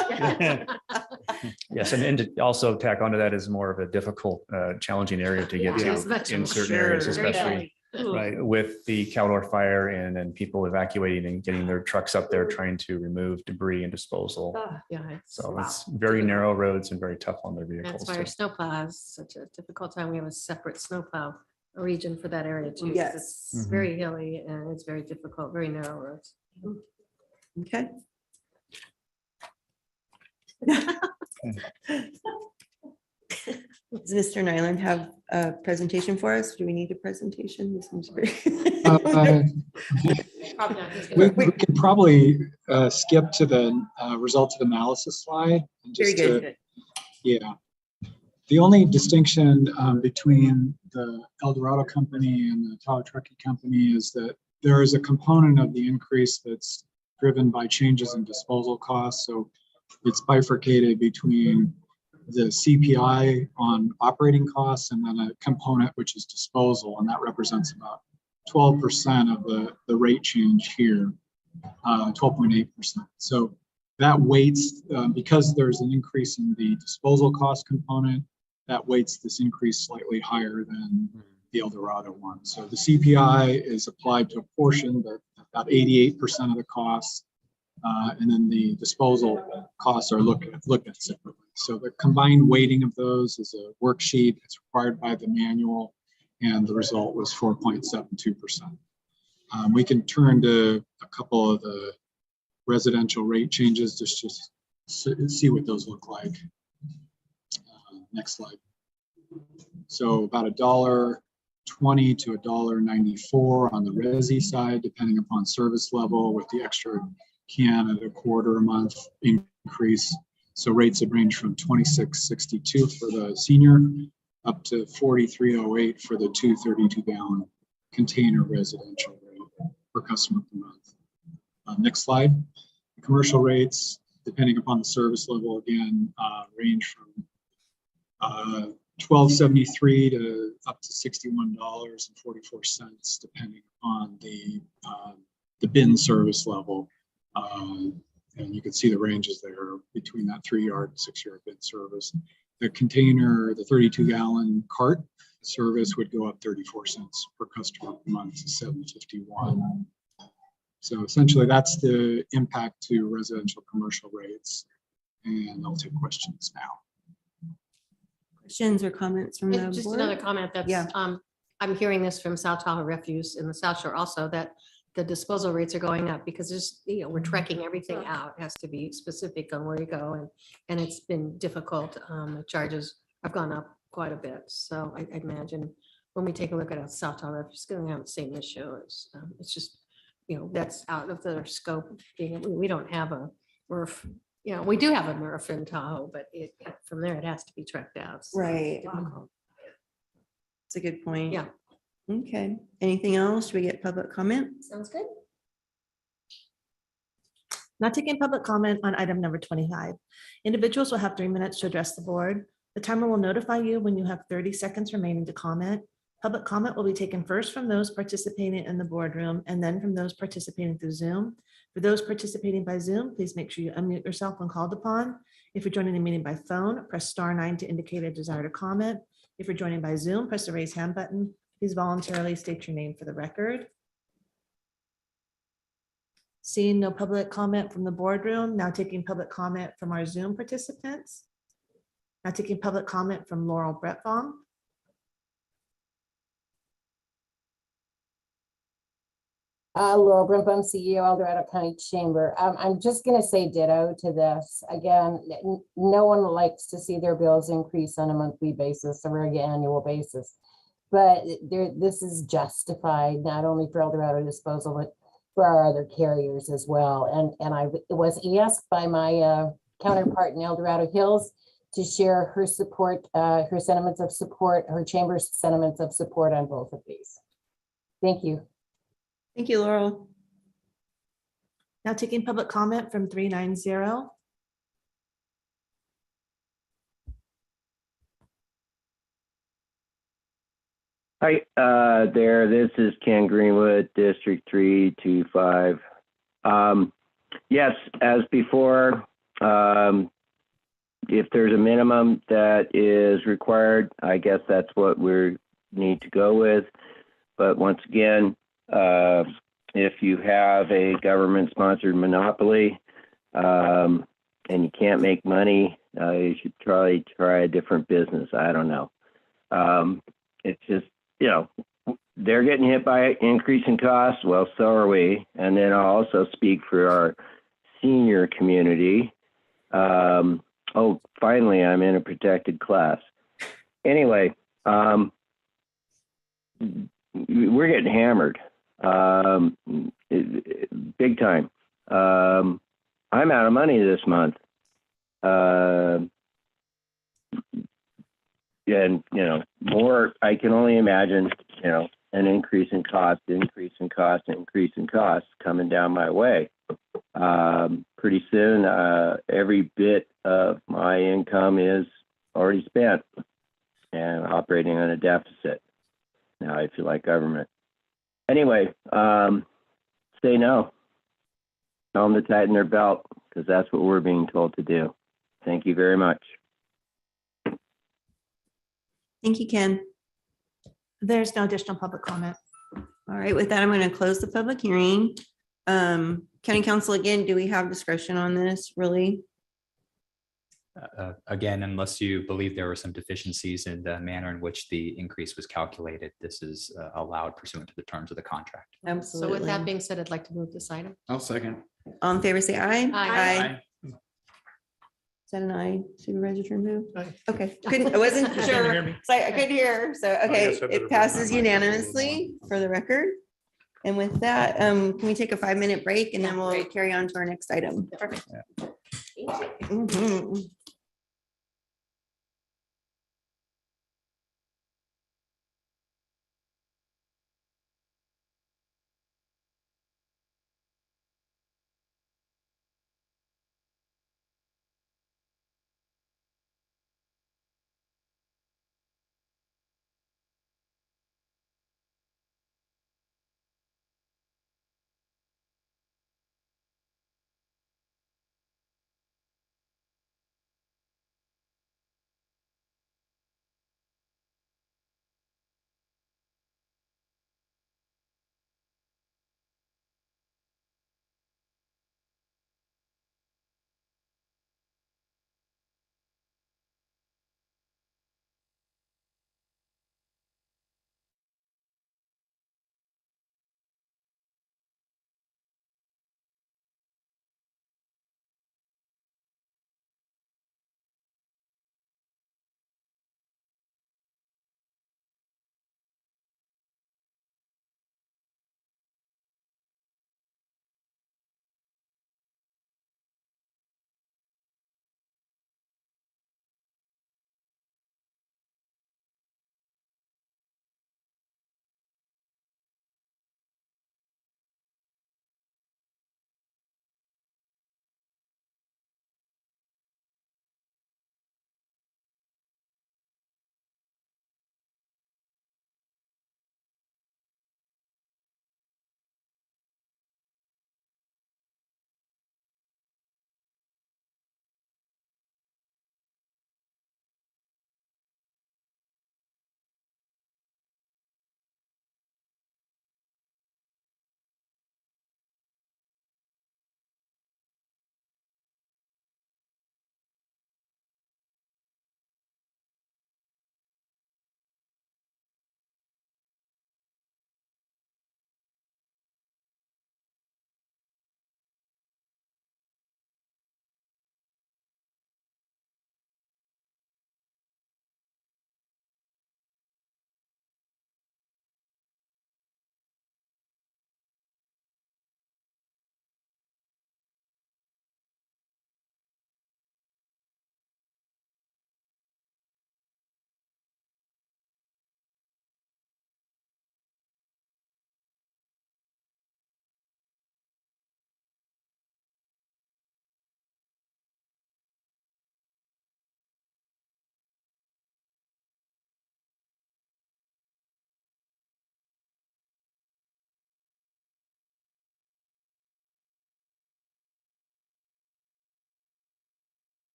Yes, and to also tack onto that is more of a difficult, challenging area to get Yes, to much in more. certain areas, Sure. Very especially right, with the Caldor fire and people evacuating and getting their trucks up there trying to remove debris and disposal. Yeah. So it's very narrow roads and very tough on their That's vehicles. why our too. snowplow has such a difficult time. We have a separate snowplow region for that area too. 'Cause Yes. It's very hilly and it's very difficult, very narrow roads. Okay. Does Mr. Nyland have a presentation for us? Do we need a presentation? This seems great. We could probably skip to the results of analysis slide. And Very just good. to- Yeah. The only distinction between the El Dorado Company and the Tahoe Trucking Company is that there is a component of the increase that's driven by changes in disposal costs. So it's bifurcated between the CPI on operating costs and then a component which is disposal, and that represents about 12% of the rate change here, 12.8%. So that weights, because there's an increase in the disposal cost component, that weights this increase slightly higher than the El Dorado one. So the CPI is applied to a portion, but about 88% of the costs, and then the disposal costs are looked at separately. So the combined weighting of those is a worksheet. It's required by the manual, and the result was 4.72%. We can turn to a couple of the residential rate changes just to see what those look like. Next slide. So about $1.20 to $1.94 on the resi side, depending upon service level, with the extra can at a quarter a month increase. So rates have ranged from $26.62 for the senior up to $43.08 for the 232 gallon container residential rate per customer per month. Next slide. The commercial rates, depending upon the service level, again, range from $12.73 to up to $61.44, depending on the bin service level. And you can see the ranges there between that 3-yard and 6-yard bin service. The container, the 32 gallon cart service would go up 34 cents per customer per month to $7.51. So essentially that's the impact to residential commercial rates. And I'll take questions now. Questions or comments from the board? Just another comment that's, Yeah. I'm hearing this from South Tahoe Refuse in the South Shore also, that the disposal rates are going up because there's, we're trekking everything out. It has to be specific on where you go, and it's been difficult. The charges have gone up quite a bit. So I imagine when we take a look at South Tahoe Refuse, it's going to have the same issue. It's just, that's out of their scope. We don't have a MRF. We do have a MRF in Tahoe, but from there it has to be trekked out. So Right. difficult. It's a good point. Yeah. Okay. Anything else? Should we get public comment? Sounds good. Not taking public comment on item number 25. Individuals will have 3 minutes to address the board. The timer will notify you when you have 30 seconds remaining to comment. Public comment will be taken first from those participating in the boardroom and then from those participating through Zoom. For those participating by Zoom, please make sure you unmute yourself when called upon. If you're joining the meeting by phone, press *9 to indicate a desire to comment. If you're joining by Zoom, press the raise hand button. Please voluntarily state your name for the record. Seeing no public comment from the boardroom, now taking public comment from our Zoom participants. Now taking public comment from Laurel Bretbaum. Laurel Brimbaum, CEO, El Dorado County Chamber. I'm just going to say ditto to this. Again, no one likes to see their bills increase on a monthly basis or an annual basis. But this is justified not only for El Dorado Disposal, but for our other carriers as well. And I was asked by my counterpart in El Dorado Hills to share her support, her sentiments of support, her chamber's sentiments of support on both of these. Thank you. Thank you, Laurel. Now taking public comment from 390. Hi, there. This is Ken Greenwood, District 325. Yes, as before, if there's a minimum that is required, I guess that's what we need to go with. But once again, if you have a government-sponsored monopoly and you can't make money, you should try a different business. I don't know. It's just, you know, they're getting hit by increasing costs. Well, so are we. And then I'll also speak for our senior community. Oh, finally, I'm in a protected class. Anyway, we're getting hammered big time. I'm out of money this month. And, you know, more, I can only imagine, you know, an increase in cost coming down my way. Pretty soon, every bit of my income is already spent and operating on a deficit. Now I feel like government. Anyway, say no. Tell them to tighten their belt because that's what we're being told to do. Thank you very much. Thank you, Ken. There's no additional public comment. All right, with that, I'm going to close the public hearing. County Council, again, do we have discretion on this, really? Again, unless you believe there were some deficiencies in the manner in which the increase was calculated, this is allowed pursuant to the terms of the contract. So Absolutely. with that being said, I'd like to move this item. I'll second. All in favor, say aye. Aye. Is that an aye, Supervisor Turnbull? Aye. Okay, I wasn't You sure. couldn't hear me? So I could hear. So, okay, guess I better it passes put my mic up a little unanimously for the record. And with that, can we take a 5-minute break and then we'll carry on to our next item? Perfect. Mhm.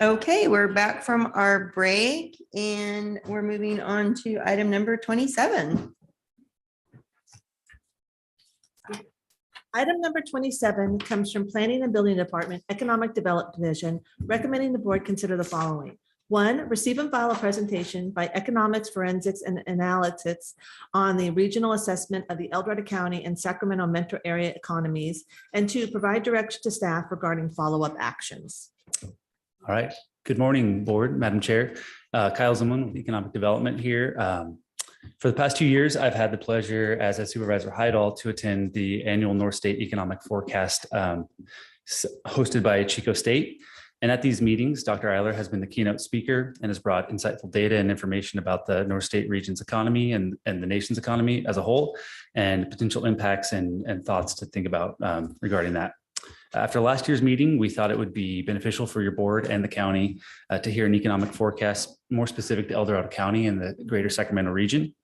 Okay, we're back from our break and we're moving on to item number 27. Item number 27 comes from Planning and Building Department, Economic Development Division, recommending the board consider the following. 1, receive and file a presentation by Economics, Forensics, and Analytics on the regional assessment of the El Dorado County and Sacramento metro area economies. And 2, provide direction to staff regarding follow-up actions. All right. Good morning, Board, Madam Chair. Kyle Zimmerman with Economic Development here. For the past 2 years, I've had the pleasure as a Supervisor Heidel to attend the annual North State Economic Forecast hosted by Chico State. And at these meetings, Dr. Eiler has been the keynote speaker and has brought insightful data and information about the North State region's economy and the nation's economy as a whole, and potential impacts and thoughts to think about regarding that. After last year's meeting, we thought it would be beneficial for your board and the county to hear an economic forecast more specific to El Dorado County and the greater Sacramento region.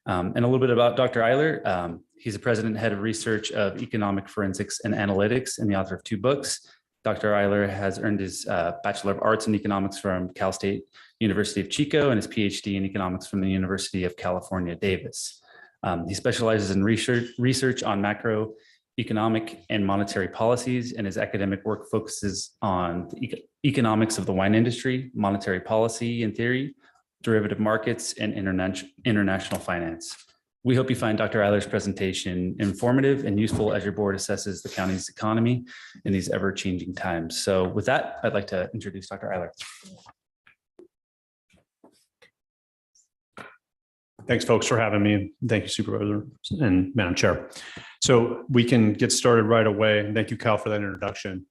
And a little bit about Dr. Eiler. He's the president and head of research of economic forensics and analytics and the author of 2 books. Dr. Eiler has earned his Bachelor of Arts in Economics from Cal State University of Chico and his PhD in economics from the University of California, Davis. He specializes in research on macroeconomic and monetary policies, and his academic work focuses on the economics of the wine industry, monetary policy and theory, derivative markets, and international finance. We hope you find Dr. Eiler's presentation informative and useful as your board assesses the county's economy in these ever-changing times. So with that, I'd like to introduce Dr. Eiler. Thanks, folks, for having me. Thank you, Supervisor and Madam Chair. So we can get started right away. Thank you, Kyle, for that introduction.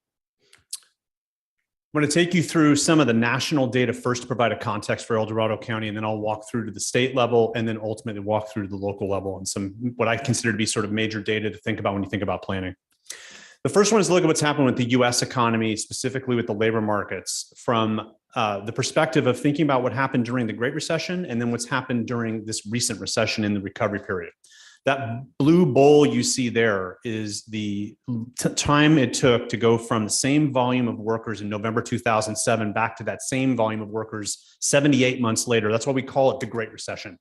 I'm going to take you through some of the national data first to provide a context for El Dorado County, and then I'll walk through to the state level and then ultimately walk through to the local level and some what I consider to be sort of major data to think about when you think about planning. The first one is to look at what's happened with the US economy, specifically with the labor markets, from the perspective of thinking about what happened during the Great Recession and then what's happened during this recent recession in the recovery period. That blue bowl you see there is the time it took to go from the same volume of workers in November 2007 back to that same volume of workers 78 months later. That's why we call it the Great Recession,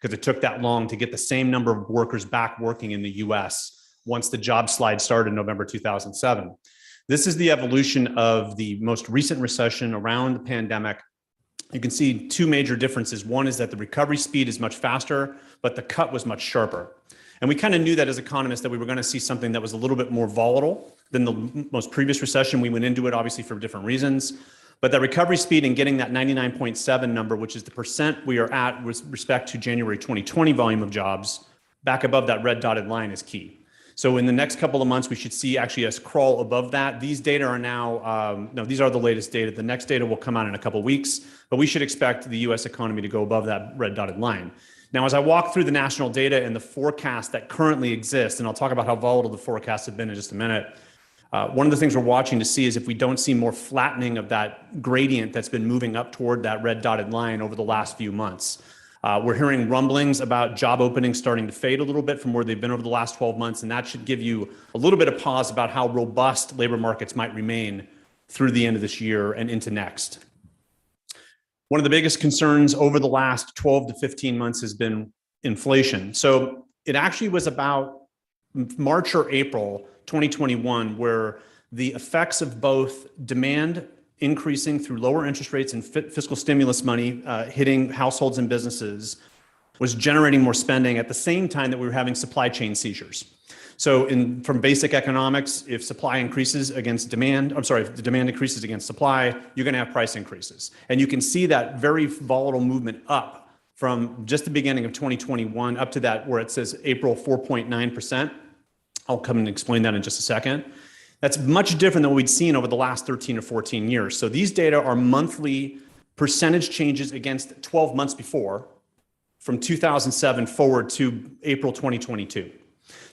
because it took that long to get the same number of workers back working in the US once the job slide started in November 2007. This is the evolution of the most recent recession around the pandemic. You can see 2 major differences. One is that the recovery speed is much faster, but the cut was much sharper. And we kind of knew that as economists that we were going to see something that was a little bit more volatile than the most previous recession. We went into it obviously for different reasons, but that recovery speed and getting that 99.7 number, which is the percent we are at with respect to January 2020 volume of jobs, back above that red dotted line is key. So in the next couple of months, we should see actually us crawl above that. These data are now, no, these are the latest data. The next data will come out in a couple of weeks, but we should expect the US economy to go above that red dotted line. Now, as I walk through the national data and the forecast that currently exists, and I'll talk about how volatile the forecasts have been in just a minute, one of the things we're watching to see is if we don't see more flattening of that gradient that's been moving up toward that red dotted line over the last few months. We're hearing rumblings about job openings starting to fade a little bit from where they've been over the last 12 months, and that should give you a little bit of pause about how robust labor markets might remain through the end of this year and into next. One of the biggest concerns over the last 12 to 15 months has been inflation. So it actually was about March or April 2021 where the effects of both demand increasing through lower interest rates and fiscal stimulus money hitting households and businesses was generating more spending at the same time that we were having supply chain seizures. So from basic economics, if supply increases against demand, if the demand increases against supply, you're going to have price increases. And you can see that very volatile movement up from just the beginning of 2021 up to that where it says April 4.9%. I'll come and explain that in just a second. That's much different than what we'd seen over the last 13 or 14 years. So these data are monthly percentage changes against 12 months before, from 2007 forward to April 2022.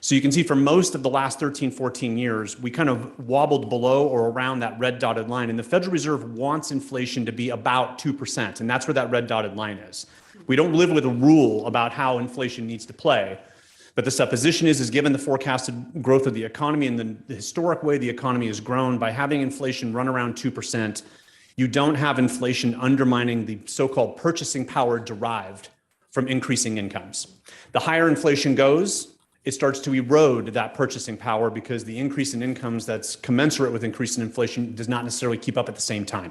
So you can see for most of the last 13, 14 years, we kind of wobbled below or around that red dotted line. And the Federal Reserve wants inflation to be about 2%. And that's where that red dotted line is. We don't live with a rule about how inflation needs to play. But the supposition is given the forecasted growth of the economy and the historic way the economy has grown, by having inflation run around 2%, you don't have inflation undermining the so-called purchasing power derived from increasing incomes. The higher inflation goes, it starts to erode that purchasing power because the increase in incomes that's commensurate with increase in inflation does not necessarily keep up at the same time.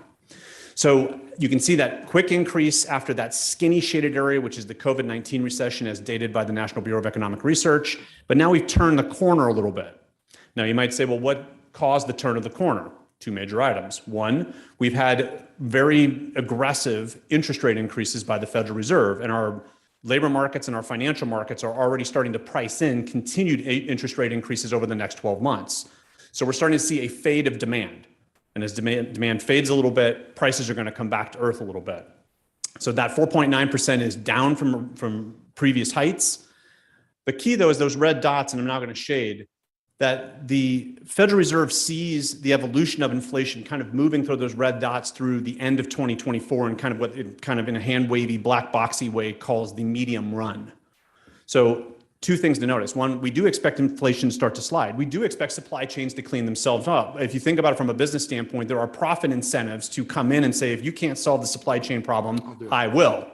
So you can see that quick increase after that skinny shaded area, which is the COVID-19 recession as dated by the National Bureau of Economic Research. But now we've turned the corner a little bit. Now you might say, well, what caused the turn of the corner? Two major items. One, we've had very aggressive interest rate increases by the Federal Reserve, and our labor markets and our financial markets are already starting to price in continued interest rate increases over the next 12 months. So we're starting to see a fade of demand. And as demand fades a little bit, prices are going to come back to earth a little bit. So that 4.9% is down from previous heights. The key, though, is those red dots, and I'm now going to shade, that the Federal Reserve sees the evolution of inflation kind of moving through those red dots through the end of 2024 and kind of what it kind of in a hand-wavy, black boxy way calls the medium run. So two things to notice. One, we do expect inflation to start to slide. We do expect supply chains to clean themselves up. If you think about it from a business standpoint, there are profit incentives to come in and say, if you can't solve the supply chain problem, I will.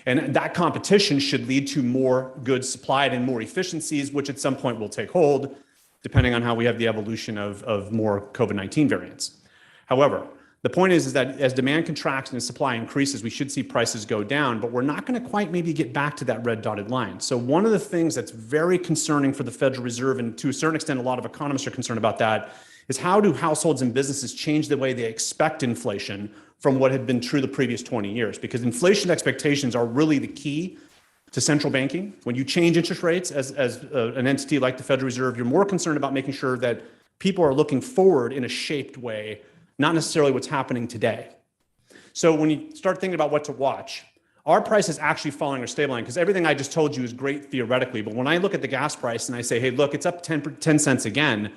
And that competition should lead to more goods supplied and more efficiencies, which at some point will take hold, depending on how we have the evolution of more COVID-19 variants. However, the point is that as demand contracts and supply increases, we should see prices go down, but we're not going to quite maybe get back to that red dotted line. So one of the things that's very concerning for the Federal Reserve, and to a certain extent, a lot of economists are concerned about that, is how do households and businesses change the way they expect inflation from what had been true the previous 20 years? Because inflation expectations are really the key to central banking. When you change interest rates as an entity like the Federal Reserve, you're more concerned about making sure that people are looking forward in a shaped way, not necessarily what's happening today. So when you start thinking about what to watch, our price is actually falling or stabilizing, because everything I just told you is great theoretically. But when I look at the gas price and I say, hey, look, it's up 10 cents again,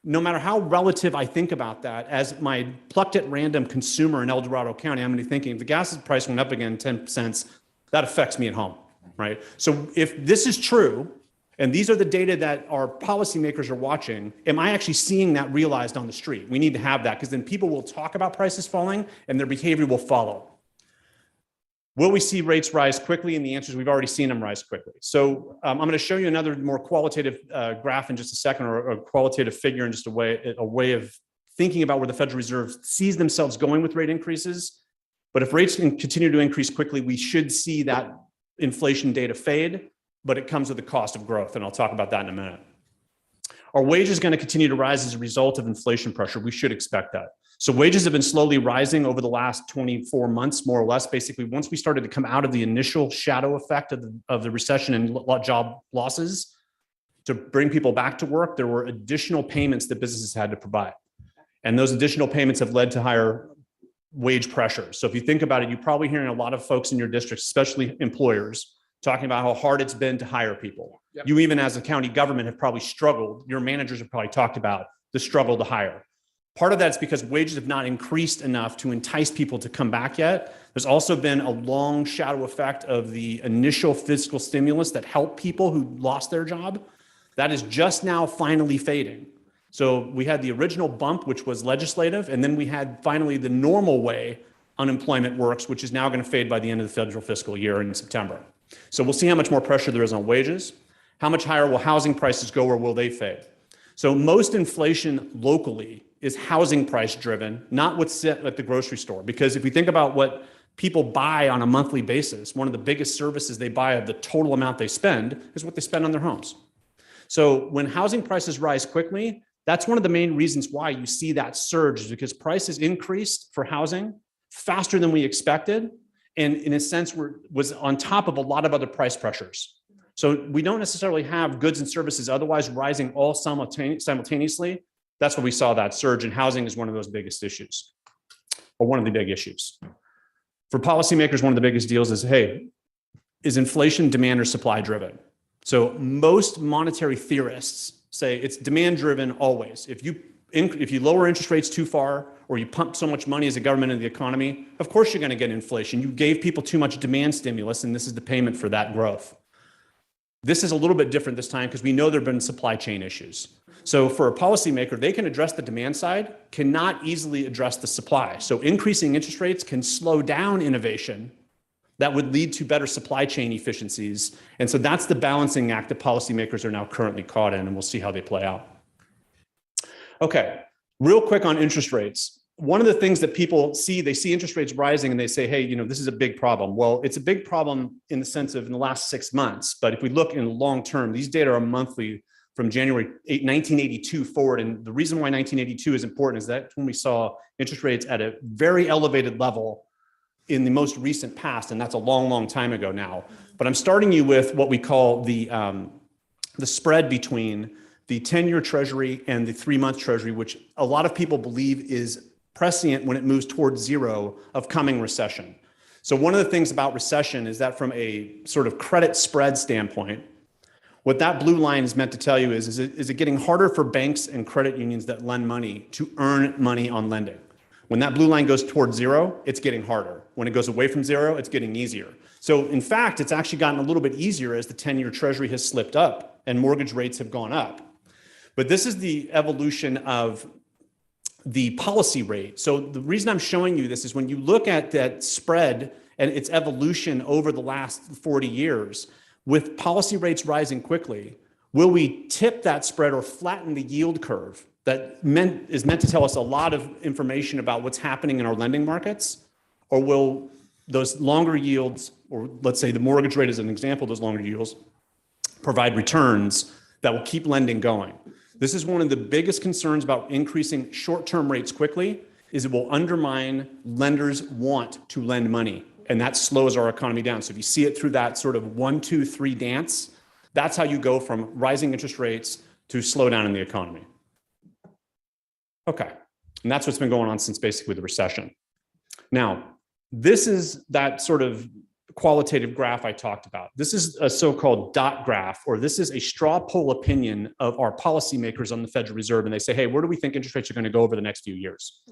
no matter how relative I think about that, as my plucked at random consumer in El Dorado County, I'm going to be thinking if the gas price went up again 10 cents, that affects me at home, right? So if this is true, and these are the data that our policymakers are watching, am I actually seeing that realized on the street? We need to have that, because then people will talk about prices falling and their behavior will follow. Will we see rates rise quickly? And the answer is we've already seen them rise quickly. So I'm going to show you another more qualitative graph in just a second, or a qualitative figure in just a way of thinking about where the Federal Reserve sees themselves going with rate increases. But if rates can continue to increase quickly, we should see that inflation data fade, but it comes with the cost of growth. And I'll talk about that in a minute. Are wages going to continue to rise as a result of inflation pressure? We should expect that. So wages have been slowly rising over the last 24 months, more or less. Basically, once we started to come out of the initial shadow effect of the recession and job losses, to bring people back to work, there were additional payments that businesses had to provide. And those additional payments have led to higher wage pressure. So if you think about it, you're probably hearing a lot of folks in your district, especially employers, talking about how hard it's been to hire people. Yep. You even as a county government have probably struggled. Your managers have probably talked about the struggle to hire. Part of that's because wages have not increased enough to entice people to come back yet. There's also been a long shadow effect of the initial fiscal stimulus that helped people who lost their job. That is just now finally fading. So we had the original bump, which was legislative, and then we had finally the normal way unemployment works, which is now going to fade by the end of the federal fiscal year in September. So we'll see how much more pressure there is on wages. How much higher will housing prices go, or will they fade? So most inflation locally is housing price driven, not what's set at the grocery store. Because if we think about what people buy on a monthly basis, one of the biggest services they buy of the total amount they spend is what they spend on their homes. So when housing prices rise quickly, that's one of the main reasons why you see that surge, is because prices increased for housing faster than we expected. And in a sense, was on top of a lot of other price pressures. So we don't necessarily have goods and services otherwise rising all simultaneously. That's why we saw that surge, and housing is one of those biggest issues, or one of the big issues. For policymakers, one of the biggest deals is, hey, is inflation demand or supply driven? So most monetary theorists say it's demand driven always. If you lower interest rates too far, or you pump so much money as a government into the economy, of course you're going to get inflation. You gave people too much demand stimulus, and this is the payment for that growth. This is a little bit different this time because we know there have been supply chain issues. So for a policymaker, they can address the demand side, cannot easily address the supply. So increasing interest rates can slow down innovation that would lead to better supply chain efficiencies. And so that's the balancing act that policymakers are now currently caught in, and we'll see how they play out. Okay, real quick on interest rates. One of the things that people see, they see interest rates rising and they say, hey, this is a big problem. Well, it's a big problem in the sense of in the last 6 months. But if we look in the long term, these data are monthly from January 1982 forward. And the reason why 1982 is important is that when we saw interest rates at a very elevated level in the most recent past, and that's a long, long time ago now. But I'm starting you with what we call the spread between the 10-year Treasury and the 3-month Treasury, which a lot of people believe is prescient when it moves towards zero of coming recession. So one of the things about recession is that from a sort of credit spread standpoint, what that blue line is meant to tell you is it getting harder for banks and credit unions that lend money to earn money on lending? When that blue line goes towards zero, it's getting harder. When it goes away from zero, it's getting easier. So in fact, it's actually gotten a little bit easier as the 10-year Treasury has slipped up and mortgage rates have gone up. But this is the evolution of the policy rate. So the reason I'm showing you this is when you look at that spread and its evolution over the last 40 years, with policy rates rising quickly, will we tip that spread or flatten the yield curve? That is meant to tell us a lot of information about what's happening in our lending markets, or will those longer yields, or let's say the mortgage rate as an example, those longer yields, provide returns that will keep lending going? This is one of the biggest concerns about increasing short-term rates quickly, is it will undermine lenders' want to lend money, and that slows our economy down. So if you see it through that sort of 1, 2, 3 dance, that's how you go from rising interest rates to slowdown in the economy. Okay, and that's what's been going on since basically the recession. Now, this is that sort of qualitative graph I talked about. This is a so-called dot graph, or this is a straw poll opinion of our policymakers on the Federal Reserve. And they say, hey, where do we think interest rates are going to go over the next few years?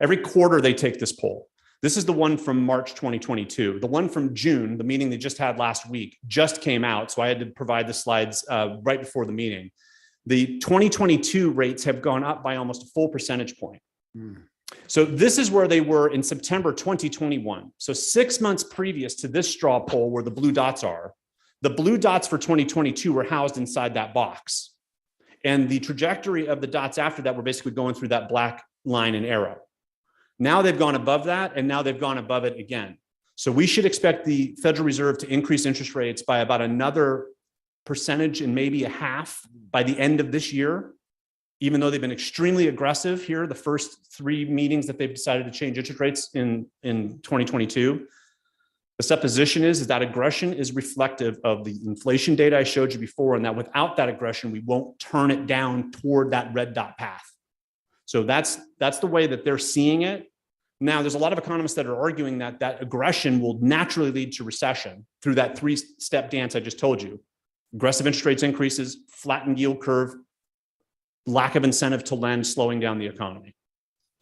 Every quarter they take this poll. This is the one from March 2022. The one from June, the meeting they just had last week, just came out. So I had to provide the slides right before the meeting. The 2022 rates have gone up by almost a full percentage point. So this is where they were in September 2021. So 6 months previous to this straw poll where the blue dots are, the blue dots for 2022 were housed inside that box. And the trajectory of the dots after that were basically going through that black line and arrow. Now they've gone above that, and now they've gone above it again. So we should expect the Federal Reserve to increase interest rates by about another percentage and maybe a half by the end of this year, even though they've been extremely aggressive here, the first 3 meetings that they've decided to change interest rates in 2022. The supposition is that aggression is reflective of the inflation data I showed you before, and that without that aggression, we won't turn it down toward that red dot path. So that's the way that they're seeing it. Now, there's a lot of economists that are arguing that that aggression will naturally lead to recession through that 3-step dance I just told you. Aggressive interest rates increases, flattened yield curve, lack of incentive to lend, slowing down the economy.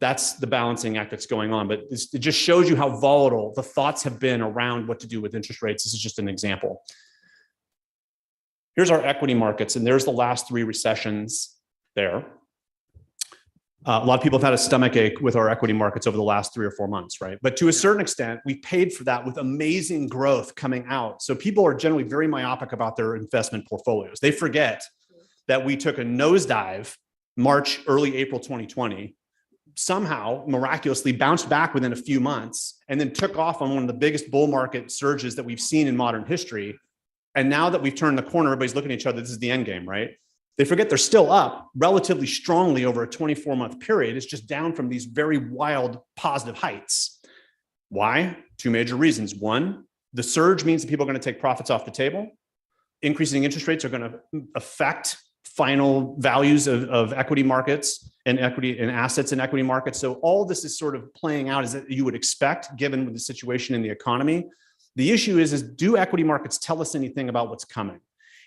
That's the balancing act that's going on. But it just shows you how volatile the thoughts have been around what to do with interest rates. This is just an example. Here's our equity markets, and there's the last 3 recessions there. A lot of people have had a stomach ache with our equity markets over the last 3 or 4 months, right? But to a certain extent, we paid for that with amazing growth coming out. So people are generally very myopic about their investment portfolios. They forget that we took a nosedive March, early April 2020, somehow miraculously bounced back within a few months, and then took off on one of the biggest bull market surges that we've seen in modern history. And now that we've turned the corner, everybody's looking at each other. This is the end game, right? They forget they're still up relatively strongly over a 24-month period. It's just down from these very wild positive heights. Why? 2 major reasons. One, the surge means that people are going to take profits off the table. Increasing interest rates are going to affect final values of equity markets and equity and assets in equity markets. So all this is sort of playing out as you would expect, given the situation in the economy. The issue is do equity markets tell us anything about what's coming?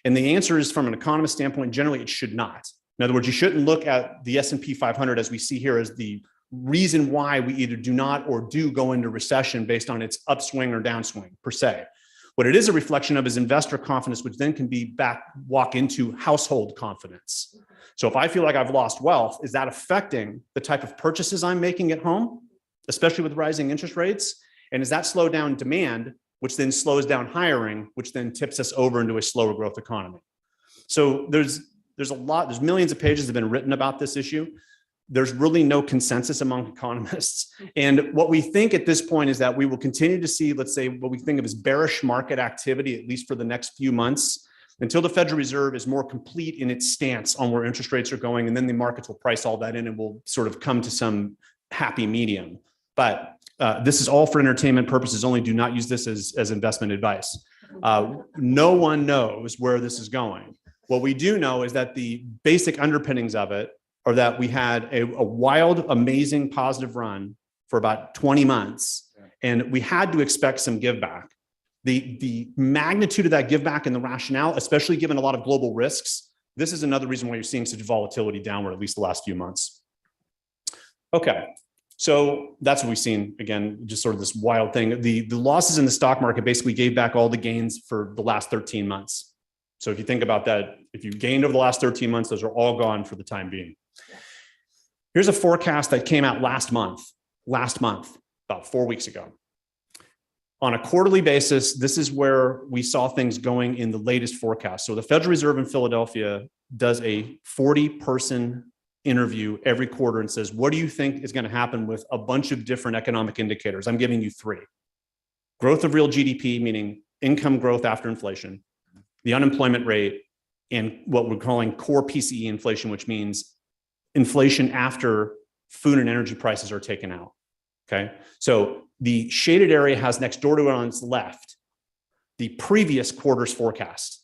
And the answer is, from an economist standpoint, generally it should not. In other words, you shouldn't look at the S&P 500 as we see here as the reason why we either do not or do go into recession based on its upswing or downswing per se. What it is a reflection of is investor confidence, which then can be walk into household confidence. So if I feel like I've lost wealth, is that affecting the type of purchases I'm making at home, especially with rising interest rates? And does that slow down demand, which then slows down hiring, which then tips us over into a slower growth economy? So there's millions of pages that have been written about this issue. There's really no consensus among economists. And what we think at this point is that we will continue to see, let's say, what we think of as bearish market activity, at least for the next few months, until the Federal Reserve is more complete in its stance on where interest rates are going. And then the markets will price all that in and will sort of come to some happy medium. But this is all for entertainment purposes only. Do not use this as investment advice. No one knows where this is going. What we do know is that the basic underpinnings of it are that we had a wild, amazing, positive run for about 20 months, and we had to expect some give back. The magnitude of that give back and the rationale, especially given a lot of global risks, this is another reason why you're seeing such volatility downward, at least the last few months. Okay, so that's what we've seen. Again, just sort of this wild thing. The losses in the stock market basically gave back all the gains for the last 13 months. So if you think about that, if you gained over the last 13 months, those are all gone for the time being. Here's a forecast that came out last month, about 4 weeks ago. On a quarterly basis, this is where we saw things going in the latest forecast. So the Federal Reserve in Philadelphia does a 40-person interview every quarter and says, what do you think is going to happen with a bunch of different economic indicators? I'm giving you 3. Growth of real GDP, meaning income growth after inflation, the unemployment rate, and what we're calling core PCE inflation, which means inflation after food and energy prices are taken out. Okay. So the shaded area has next door to it on its left the previous quarter's forecast.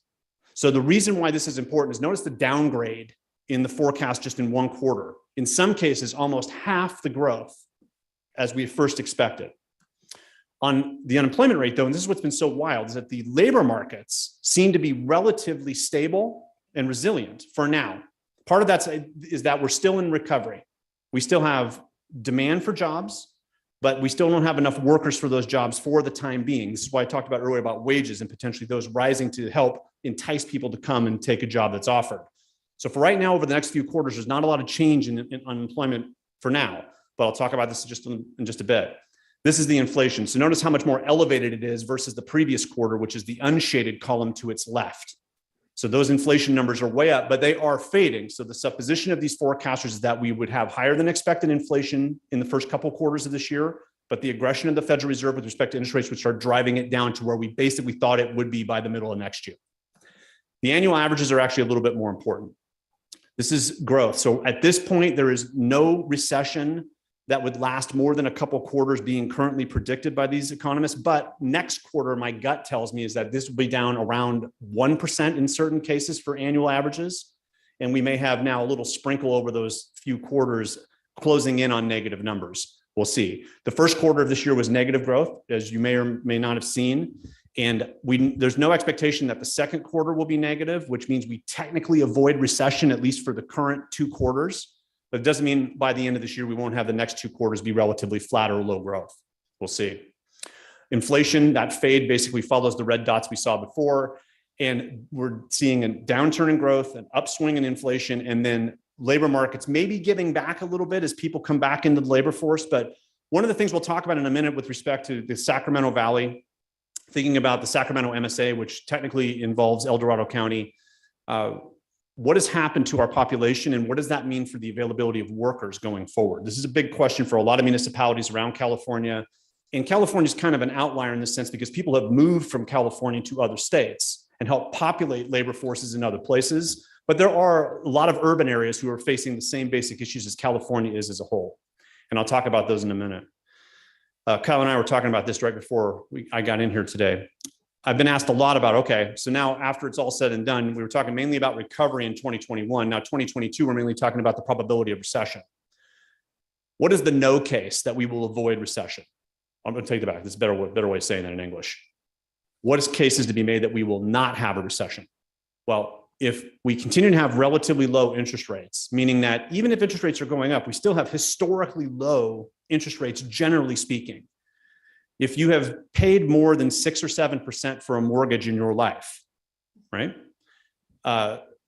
So the reason why this is important is notice the downgrade in the forecast just in one quarter. In some cases, almost half the growth as we first expected. On the unemployment rate, though, and this is what's been so wild, is that the labor markets seem to be relatively stable and resilient for now. Part of that is that we're still in recovery. We still have demand for jobs, but we still don't have enough workers for those jobs for the time being. This is why I talked about earlier about wages and potentially those rising to help entice people to come and take a job that's offered. So for right now, over the next few quarters, there's not a lot of change in unemployment for now, but I'll talk about this in just a bit. This is the inflation. So notice how much more elevated it is versus the previous quarter, which is the unshaded column to its left. So those inflation numbers are way up, but they are fading. So the supposition of these forecasters is that we would have higher than expected inflation in the first couple quarters of this year, but the aggression of the Federal Reserve with respect to interest rates would start driving it down to where we basically thought it would be by the middle of next year. The annual averages are actually a little bit more important. This is growth. So at this point, there is no recession that would last more than a couple quarters being currently predicted by these economists. But next quarter, my gut tells me is that this will be down around 1% in certain cases for annual averages. And we may have now a little sprinkle over those few quarters closing in on negative numbers. We'll see. The first quarter of this year was negative growth, as you may or may not have seen. And there's no expectation that the second quarter will be negative, which means we technically avoid recession, at least for the current 2 quarters. But it doesn't mean by the end of this year, we won't have the next 2 quarters be relatively flat or low growth. We'll see. Inflation, that fade basically follows the red dots we saw before. And we're seeing a downturn in growth, an upswing in inflation, and then labor markets maybe giving back a little bit as people come back into the labor force. But one of the things we'll talk about in a minute with respect to the Sacramento Valley, thinking about the Sacramento MSA, which technically involves El Dorado County, what has happened to our population and what does that mean for the availability of workers going forward? This is a big question for a lot of municipalities around California. And California is kind of an outlier in this sense because people have moved from California to other states and helped populate labor forces in other places. But there are a lot of urban areas who are facing the same basic issues as California is as a whole. And I'll talk about those in a minute. Kyle and I were talking about this right before I got in here today. I've been asked a lot about, okay, so now after it's all said and done, we were talking mainly about recovery in 2021. Now 2022, we're mainly talking about the probability of recession. What is the no case that we will avoid recession? I'm going to take that back. This is a better way of saying that in English. What is cases to be made that we will not have a recession? Well, if we continue to have relatively low interest rates, meaning that even if interest rates are going up, we still have historically low interest rates, generally speaking. if you have paid more than 6 or 7% for a mortgage in your life, right?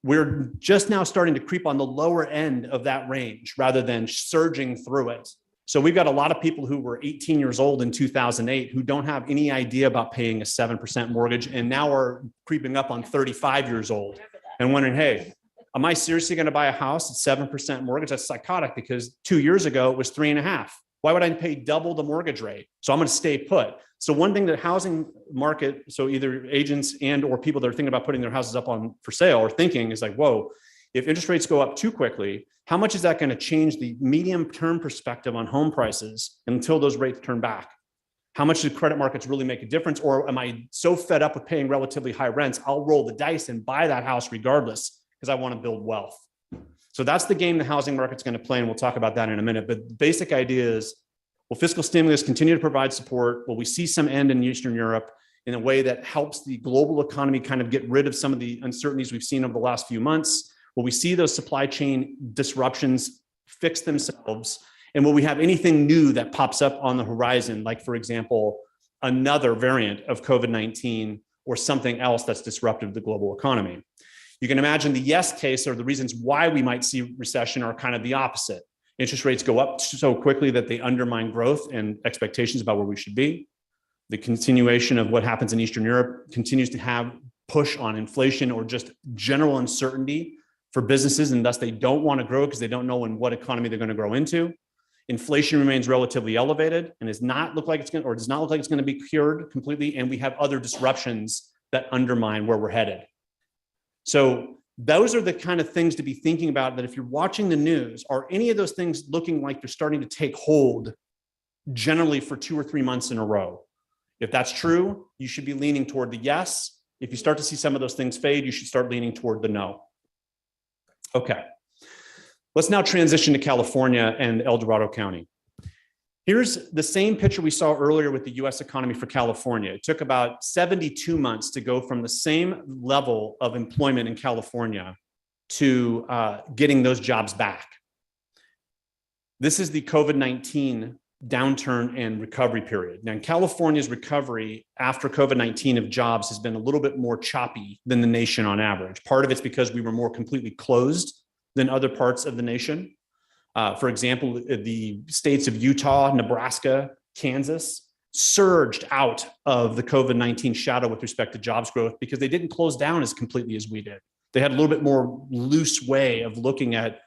We're just now starting to creep on the lower end of that range rather than surging through it. So we've got a lot of people who were 18 years old in 2008 who don't have any idea about paying a 7% mortgage and now are creeping up on 35 years old and wondering, hey, am I seriously going to buy a house at 7% mortgage? That's psychotic because 2 years ago it was 3.5. Why would I pay double the mortgage rate? So I'm going to stay put. So one thing that housing market, so either agents and or people that are thinking about putting their houses up on for sale or thinking is like, whoa, if interest rates go up too quickly, how much is that going to change the medium term perspective on home prices until those rates turn back? How much do credit markets really make a difference? Or am I so fed up with paying relatively high rents, I'll roll the dice and buy that house regardless because I want to build wealth. So that's the game the housing market's going to play, and we'll talk about that in a minute. But the basic idea is, will fiscal stimulus continue to provide support? Will we see some end in Eastern Europe in a way that helps the global economy kind of get rid of some of the uncertainties we've seen over the last few months? Will we see those supply chain disruptions fix themselves? And will we have anything new that pops up on the horizon, like, for example, another variant of COVID-19 or something else that's disruptive to the global economy? You can imagine the yes case or the reasons why we might see recession are kind of the opposite. Interest rates go up so quickly that they undermine growth and expectations about where we should be. The continuation of what happens in Eastern Europe continues to have push on inflation or just general uncertainty for businesses, and thus they don't want to grow because they don't know in what economy they're going to grow into. Inflation remains relatively elevated and does not look like it's going to be cured completely, and we have other disruptions that undermine where we're headed. So those are the kind of things to be thinking about, that if you're watching the news, are any of those things looking like they're starting to take hold generally for 2 or 3 months in a row? If that's true, you should be leaning toward the yes. If you start to see some of those things fade, you should start leaning toward the no. Okay, let's now transition to California and El Dorado County. Here's the same picture we saw earlier with the US economy for California. It took about 72 months to go from the same level of employment in California to getting those jobs back. This is the COVID-19 downturn and recovery period. Now, California's recovery after COVID-19 of jobs has been a little bit more choppy than the nation on average. Part of it's because we were more completely closed than other parts of the nation. For example, the states of Utah, Nebraska, Kansas surged out of the COVID-19 shadow with respect to jobs growth because they didn't close down as completely as we did. They had a little bit more loose way of looking at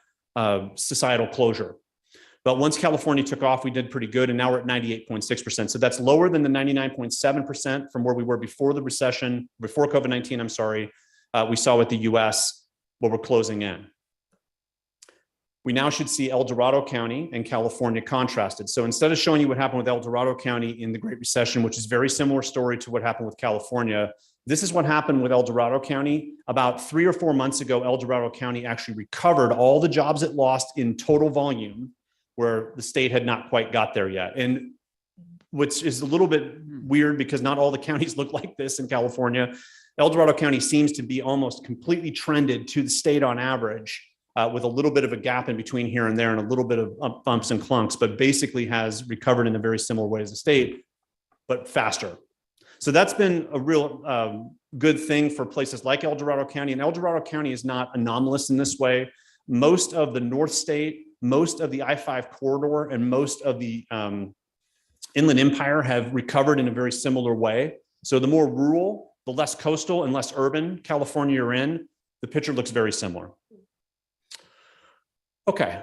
societal closure. But once California took off, we did pretty good, and now we're at 98.6%. So that's lower than the 99.7% from where we were before the recession, before COVID-19, I'm sorry, we saw with the US, where we're closing in. We now should see El Dorado County and California contrasted. So instead of showing you what happened with El Dorado County in the Great Recession, which is a very similar story to what happened with California, this is what happened with El Dorado County. About 3 or 4 months ago, El Dorado County actually recovered all the jobs it lost in total volume, where the state had not quite got there yet. And which is a little bit weird because not all the counties look like this in California. El Dorado County seems to be almost completely trended to the state on average, with a little bit of a gap in between here and there and a little bit of bumps and clunks, but basically has recovered in a very similar way as the state, but faster. So that's been a real good thing for places like El Dorado County. And El Dorado County is not anomalous in this way. Most of the North State, most of the I-5 corridor, and most of the Inland Empire have recovered in a very similar way. So the more rural, the less coastal and less urban California you're in, the picture looks very similar. Okay,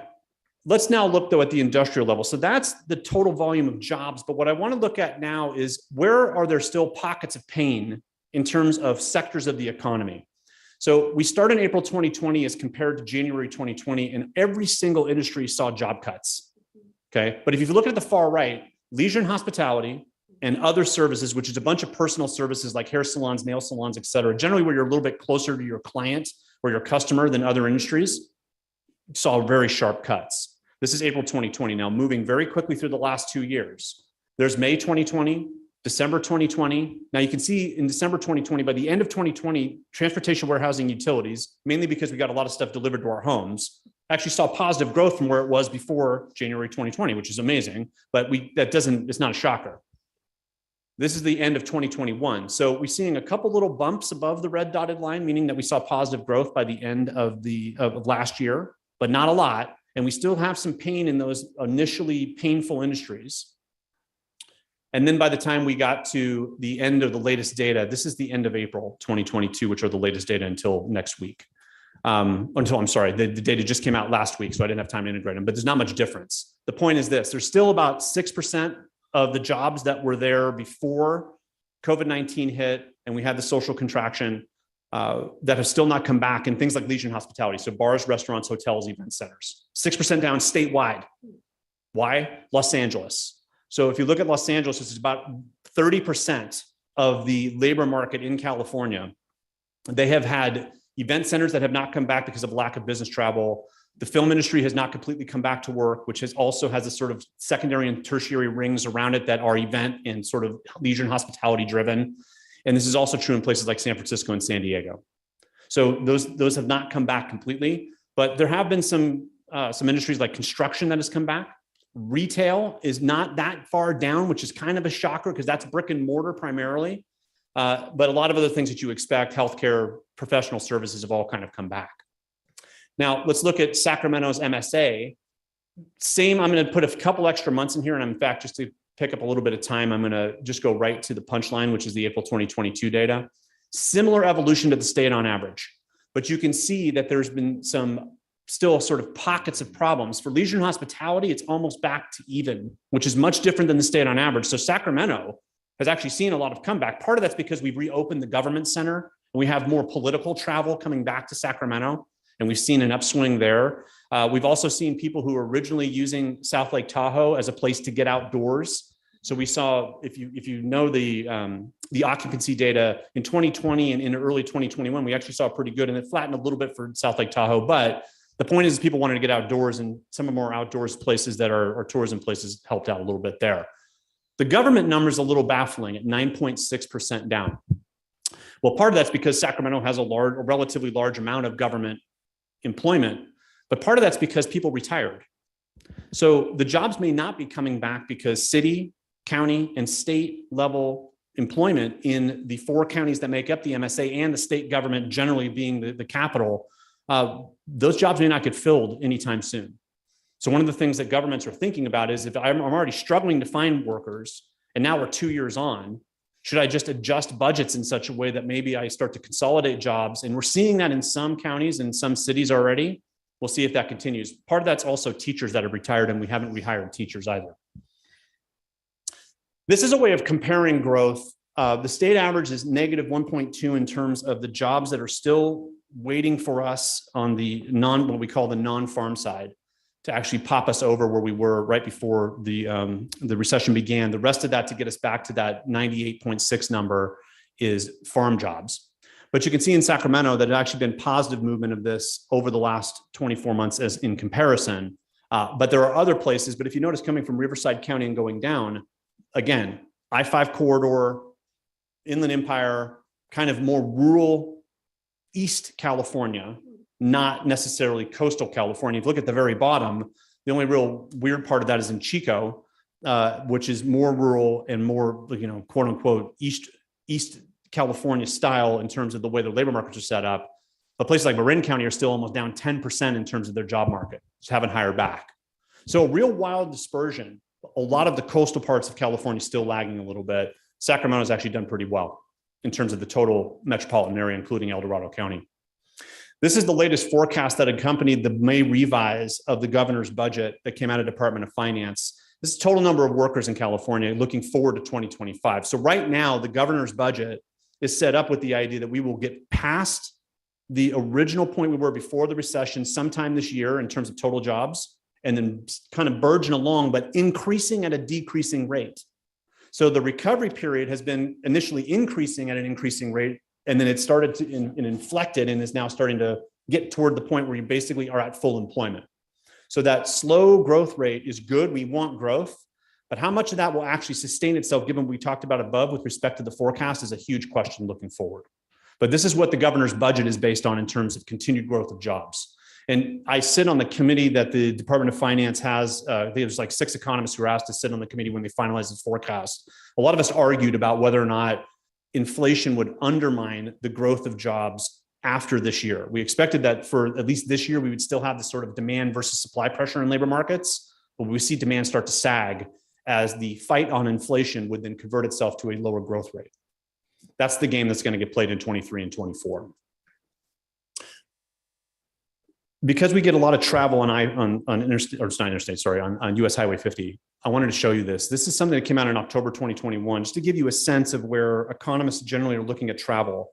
let's now look though at the industrial level. So that's the total volume of jobs. But what I want to look at now is, where are there still pockets of pain in terms of sectors of the economy? So we started in April 2020 as compared to January 2020, and every single industry saw job cuts. Okay, but if you look at the far right, leisure and hospitality and other services, which is a bunch of personal services like hair salons, nail salons, et cetera, generally where you're a little bit closer to your client or your customer than other industries, saw very sharp cuts. This is April 2020 now, moving very quickly through the last 2 years. There's May 2020, December 2020. Now you can see in December 2020, by the end of 2020, transportation, warehousing, utilities, mainly because we got a lot of stuff delivered to our homes, actually saw positive growth from where it was before January 2020, which is amazing, but it's not a shocker. This is the end of 2021. So we're seeing a couple little bumps above the red dotted line, meaning that we saw positive growth by the end of last year, but not a lot. And we still have some pain in those initially painful industries. And then by the time we got to the end of the latest data, this is the end of April 2022, which are the latest data until next week. The data just came out last week, so I didn't have time to integrate them, but there's not much difference. The point is this, there's still about 6% of the jobs that were there before COVID-19 hit and we had the social contraction that have still not come back in things like leisure and hospitality. So bars, restaurants, hotels, event centers, 6% down statewide. Why? Los Angeles. So if you look at Los Angeles, it's about 30% of the labor market in California. They have had event centers that have not come back because of lack of business travel. The film industry has not completely come back to work, which also has a sort of secondary and tertiary rings around it that are event and sort of leisure and hospitality driven. And this is also true in places like San Francisco and San Diego. So those have not come back completely, but there have been some industries like construction that has come back. Retail is not that far down, which is kind of a shocker because that's brick and mortar primarily. But a lot of other things that you expect, healthcare, professional services have all kind of come back. Now, let's look at Sacramento's MSA. Same, I'm going to put a couple extra months in here. And in fact, just to pick up a little bit of time, I'm going to just go right to the punchline, which is the April 2022 data. Similar evolution to the state on average. But you can see that there's been some still sort of pockets of problems. For leisure and hospitality, it's almost back to even, which is much different than the state on average. So Sacramento has actually seen a lot of comeback. Part of that's because we've reopened the government center and we have more political travel coming back to Sacramento. And we've seen an upswing there. We've also seen people who were originally using South Lake Tahoe as a place to get outdoors. So we saw, if you know the occupancy data in 2020 and in early 2021, we actually saw pretty good, and it flattened a little bit for South Lake Tahoe. But the point is people wanted to get outdoors, and some of more outdoors places that are tourism places helped out a little bit there. The government number is a little baffling at 9.6% down. Well, part of that's because Sacramento has a relatively large amount of government employment, but part of that's because people retired. So the jobs may not be coming back because city, county, and state level employment in the 4 counties that make up the MSA and the state government generally being the capital, those jobs may not get filled anytime soon. So one of the things that governments are thinking about is if I'm already struggling to find workers and now we're 2 years on, should I just adjust budgets in such a way that maybe I start to consolidate jobs? And we're seeing that in some counties and some cities already. We'll see if that continues. Part of that's also teachers that have retired, and we haven't rehired teachers either. This is a way of comparing growth. The state average is negative 1.2 in terms of the jobs that are still waiting for us on the what we call the non-farm side to actually pop us over where we were right before the recession began. The rest of that to get us back to that 98.6 number is farm jobs. But you can see in Sacramento that it's actually been positive movement of this over the last 24 months as in comparison. But there are other places, but if you notice coming from Riverside County and going down, again, I-5 corridor, Inland Empire, kind of more rural East California, not necessarily coastal California. If you look at the very bottom, the only real weird part of that is in Chico, which is more rural and more, quote unquote, East California style in terms of the way the labor markets are set up. But places like Marin County are still almost down 10% in terms of their job market, just haven't hired back. So real wild dispersion. A lot of the coastal parts of California still lagging a little bit. Sacramento's actually done pretty well in terms of the total metropolitan area, including El Dorado County. This is the latest forecast that accompanied the May revise of the governor's budget that came out of Department of Finance. This is the total number of workers in California looking forward to 2025. So right now, the governor's budget is set up with the idea that we will get past the original point we were before the recession sometime this year in terms of total jobs, and then kind of burgeon along, but increasing at a decreasing rate. So the recovery period has been initially increasing at an increasing rate, and then it started to inflected and is now starting to get toward the point where you basically are at full employment. So that slow growth rate is good. We want growth, but how much of that will actually sustain itself, given what we talked about above with respect to the forecast, is a huge question looking forward. But this is what the governor's budget is based on in terms of continued growth of jobs. And I sit on the committee that the Department of Finance has. There's like 6 economists who are asked to sit on the committee when they finalize the forecast. A lot of us argued about whether or not inflation would undermine the growth of jobs after this year. We expected that for at least this year, we would still have this sort of demand versus supply pressure in labor markets, but we see demand start to sag as the fight on inflation would then convert itself to a lower growth rate. That's the game that's going to get played in 23 and 24. Because we get a lot of travel on interstate, or it's not interstate, sorry, on US Highway 50, I wanted to show you this. This is something that came out in October 2021, just to give you a sense of where economists generally are looking at travel.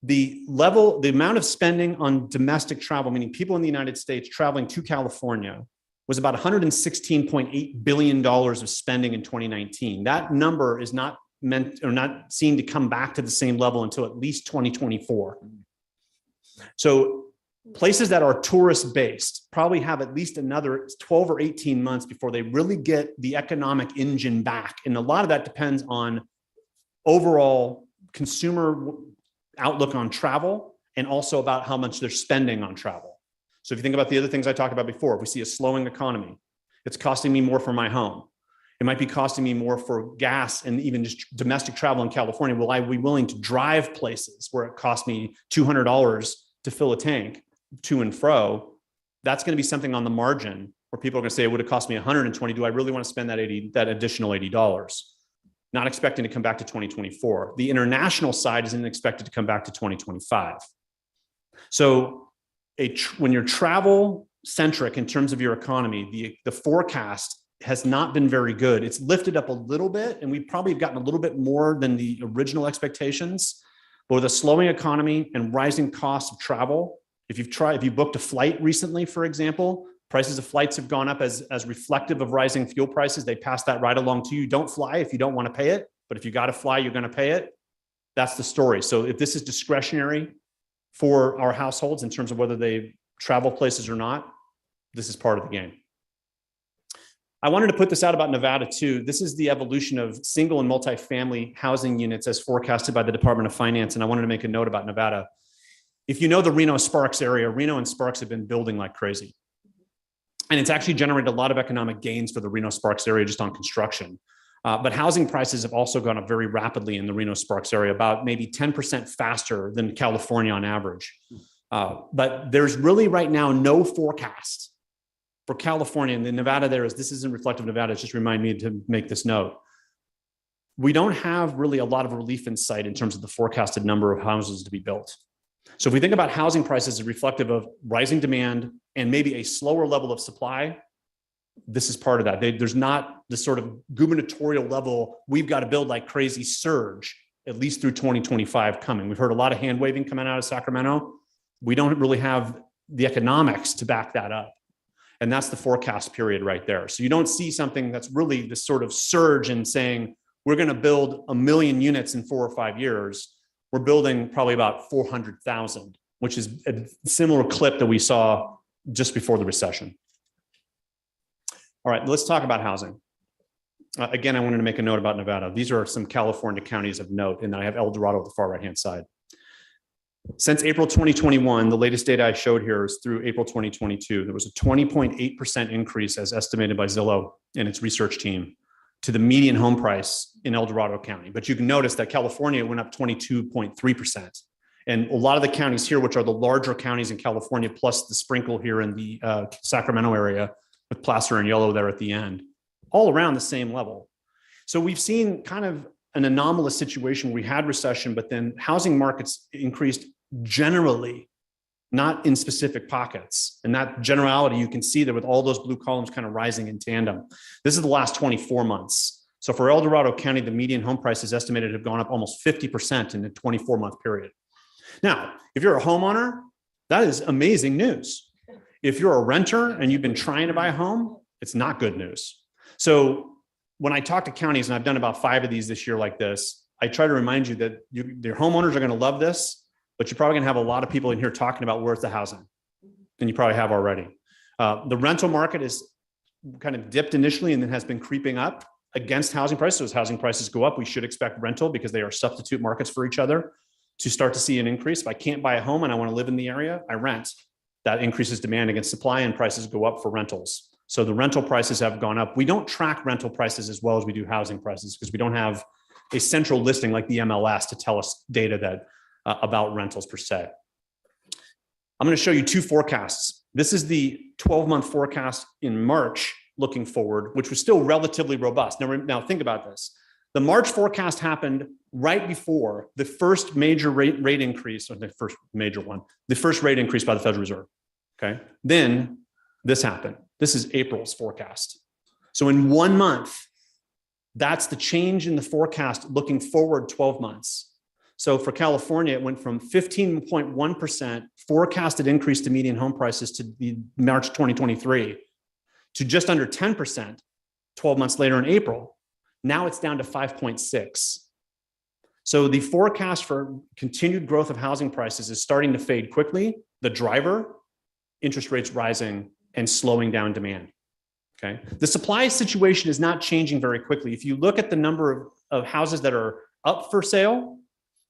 The amount of spending on domestic travel, meaning people in the United States traveling to California, was about $116.8 billion of spending in 2019. That number is not meant or not seen to come back to the same level until at least 2024. So places that are tourist based probably have at least another 12 or 18 months before they really get the economic engine back. And a lot of that depends on overall consumer outlook on travel and also about how much they're spending on travel. So if you think about the other things I talked about before, if we see a slowing economy, it's costing me more for my home. It might be costing me more for gas and even just domestic travel in California. Will I be willing to drive places where it costs me $200 to fill a tank to and fro? That's going to be something on the margin where people are going to say it would have cost me $120. Do I really want to spend that additional $80? Not expecting to come back to 2024. The international side isn't expected to come back to 2025. So when you're travel centric in terms of your economy, the forecast has not been very good. It's lifted up a little bit, and we've probably gotten a little bit more than the original expectations. But with a slowing economy and rising costs of travel, if you booked a flight recently, for example, prices of flights have gone up as reflective of rising fuel prices. They pass that right along to you. Don't fly if you don't want to pay it, but if you got to fly, you're going to pay it. That's the story. So if this is discretionary for our households in terms of whether they travel places or not, this is part of the game. I wanted to put this out about Nevada too. This is the evolution of single and multifamily housing units as forecasted by the Department of Finance. And I wanted to make a note about Nevada. If you know the Reno-Sparks area, Reno and Sparks have been building like crazy. And it's actually generated a lot of economic gains for the Reno-Sparks area just on construction. But housing prices have also gone up very rapidly in the Reno-Sparks area, about maybe 10% faster than California on average. But there's really right now no forecast for California, and the Nevada this isn't reflective of Nevada, it's just remind me to make this note. We don't have really a lot of relief in sight in terms of the forecasted number of houses to be built. So if we think about housing prices as reflective of rising demand and maybe a slower level of supply, this is part of that. There's not the sort of gubernatorial level, we've got to build like crazy surge, at least through 2025 coming. We've heard a lot of hand waving coming out of Sacramento. We don't really have the economics to back that up. And that's the forecast period right there. So you don't see something that's really this sort of surge in saying, we're going to build 1 million units in 4 or 5 years. We're building probably about 400,000, which is a similar clip that we saw just before the recession. All right, let's talk about housing. Again, I wanted to make a note about Nevada. These are some California counties of note, and I have El Dorado at the far right-hand side. Since April 2021, the latest data I showed here is through April 2022. There was a 20.8% increase as estimated by Zillow and its research team to the median home price in El Dorado County. But you can notice that California went up 22.3%. And a lot of the counties here, which are the larger counties in California, plus the sprinkle here in the Sacramento area with Placer and yellow there at the end, all around the same level. So we've seen kind of an anomalous situation where we had recession, but then housing markets increased generally, not in specific pockets. And that generality, you can see there with all those blue columns kind of rising in tandem. This is the last 24 months. So for El Dorado County, the median home price is estimated to have gone up almost 50% in a 24-month period. Now, if you're a homeowner, that is amazing news. If you're a renter and you've been trying to buy a home, it's not good news. So when I talk to counties, and I've done about 5 of these this year like this, I try to remind you that your homeowners are going to love this, but you're probably going to have a lot of people in here talking about where's the housing, and you probably have already. The rental market is kind of dipped initially and then has been creeping up against housing prices. So as housing prices go up, we should expect rental, because they are substitute markets for each other, to start to see an increase. If I can't buy a home and I want to live in the area, I rent. That increases demand against supply and prices go up for rentals. So the rental prices have gone up. We don't track rental prices as well as we do housing prices because we don't have a central listing like the MLS to tell us data that about rentals per se. I'm going to show you two forecasts. This is the 12-month forecast in March looking forward, which was still relatively robust. Now think about this. The March forecast happened right before the first major rate increase, or the first major one, the first rate increase by the Federal Reserve. Okay. Then this happened. This is April's forecast. So in 1 month, that's the change in the forecast looking forward 12 months. So for California, it went from 15.1% forecasted increase to median home prices to the March 2023 to just under 10% 12 months later in April. Now it's down to 5.6. So the forecast for continued growth of housing prices is starting to fade quickly. The driver, interest rates rising and slowing down demand. Okay. The supply situation is not changing very quickly. If you look at the number of houses that are up for sale,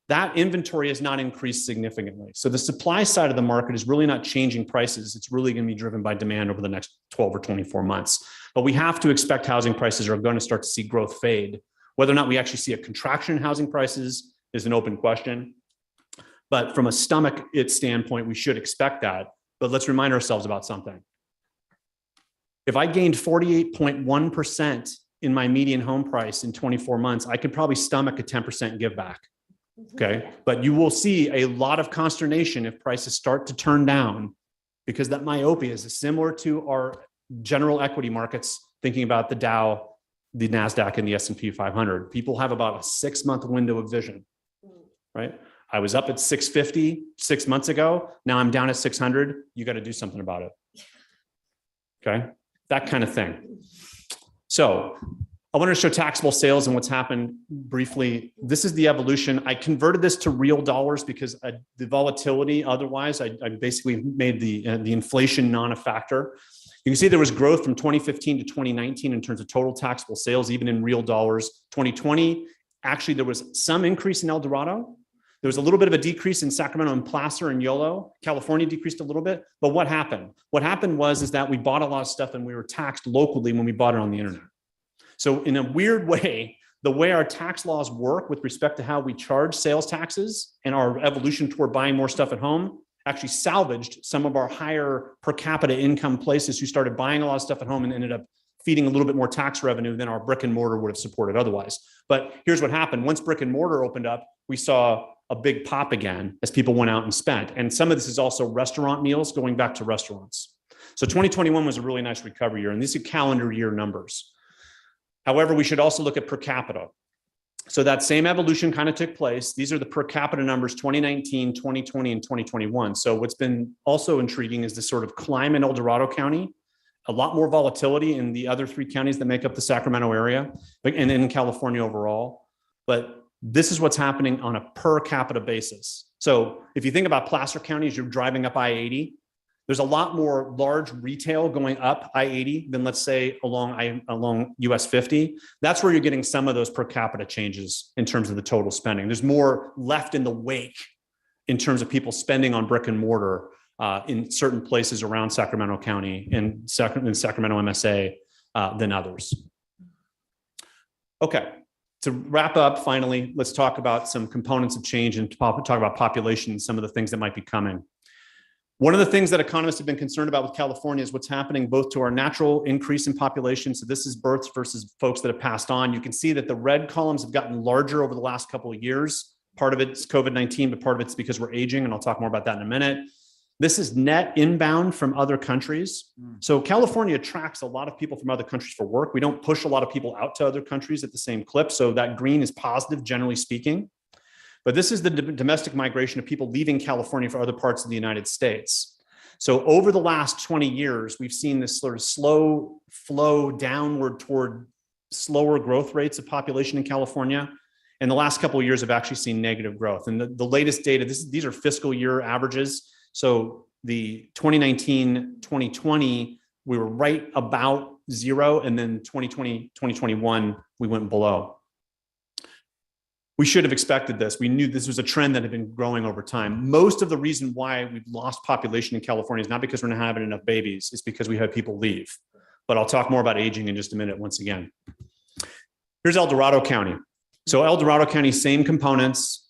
that inventory has not increased significantly. So the supply side of the market is really not changing prices. It's really going to be driven by demand over the next 12 or 24 months. But we have to expect housing prices are going to start to see growth fade. Whether or not we actually see a contraction in housing prices is an open question. But from a stomach standpoint, we should expect that. But let's remind ourselves about something. If I gained 48.1% in my median home price in 24 months, I could probably stomach a 10% give back. Okay. But you will see a lot of consternation if prices start to turn down, because that myopia is similar to our general equity markets, thinking about the Dow, the NASDAQ, and the S&P 500. People have about a 6-month window of vision, right? I was up at 650 6 months ago. Now I'm down at 600. You got to do something about it. Okay. That kind of thing. So I wanted to show taxable sales and what's happened briefly. This is the evolution. I converted this to real dollars because the volatility, otherwise, I basically made the inflation non a factor. You can see there was growth from 2015 to 2019 in terms of total taxable sales, even in real dollars. 2020, actually, there was some increase in El Dorado. There was a little bit of a decrease in Sacramento and Placer and Yolo. California decreased a little bit. But what happened? What happened was that we bought a lot of stuff and we were taxed locally when we bought it on the internet. So in a weird way, the way our tax laws work with respect to how we charge sales taxes and our evolution toward buying more stuff at home actually salvaged some of our higher per capita income places who started buying a lot of stuff at home and ended up feeding a little bit more tax revenue than our brick and mortar would have supported otherwise. But here's what happened. Once brick and mortar opened up, we saw a big pop again as people went out and spent. And some of this is also restaurant meals going back to restaurants. So 2021 was a really nice recovery year, and these are calendar year numbers. However, we should also look at per capita. So that same evolution kind of took place. These are the per capita numbers, 2019, 2020, and 2021. So what's been also intriguing is the sort of climb in El Dorado County, a lot more volatility in the other 3 counties that make up the Sacramento area and in California overall. But this is what's happening on a per capita basis. So if you think about Placer County as you're driving up I-80, there's a lot more large retail going up I-80 than, let's say, along US 50. That's where you're getting some of those per capita changes in terms of the total spending. There's more left in the wake in terms of people spending on brick and mortar in certain places around Sacramento County and Sacramento MSA than others. Okay, to wrap up, finally, let's talk about some components of change and talk about population and some of the things that might be coming. One of the things that economists have been concerned about with California is what's happening both to our natural increase in population. So this is births versus folks that have passed on. You can see that the red columns have gotten larger over the last couple of years. Part of it's COVID-19, but part of it's because we're aging, and I'll talk more about that in a minute. This is net inbound from other countries. So California attracts a lot of people from other countries for work. We don't push a lot of people out to other countries at the same clip. So that green is positive, generally speaking. But this is the domestic migration of people leaving California for other parts of the United States. So over the last 20 years, we've seen this sort of slow flow downward toward slower growth rates of population in California. And the last couple of years have actually seen negative growth. And the latest data, these are fiscal year averages. So the 2019, 2020, we were right about 0. And then 2020, 2021, we went below. we should have expected this. We knew this was a trend that had been growing over time. Most of the reason why we've lost population in California is not because we're not having enough babies, it's because we had people leave. But I'll talk more about aging in just a minute once again. Here's El Dorado County. So El Dorado County, same components.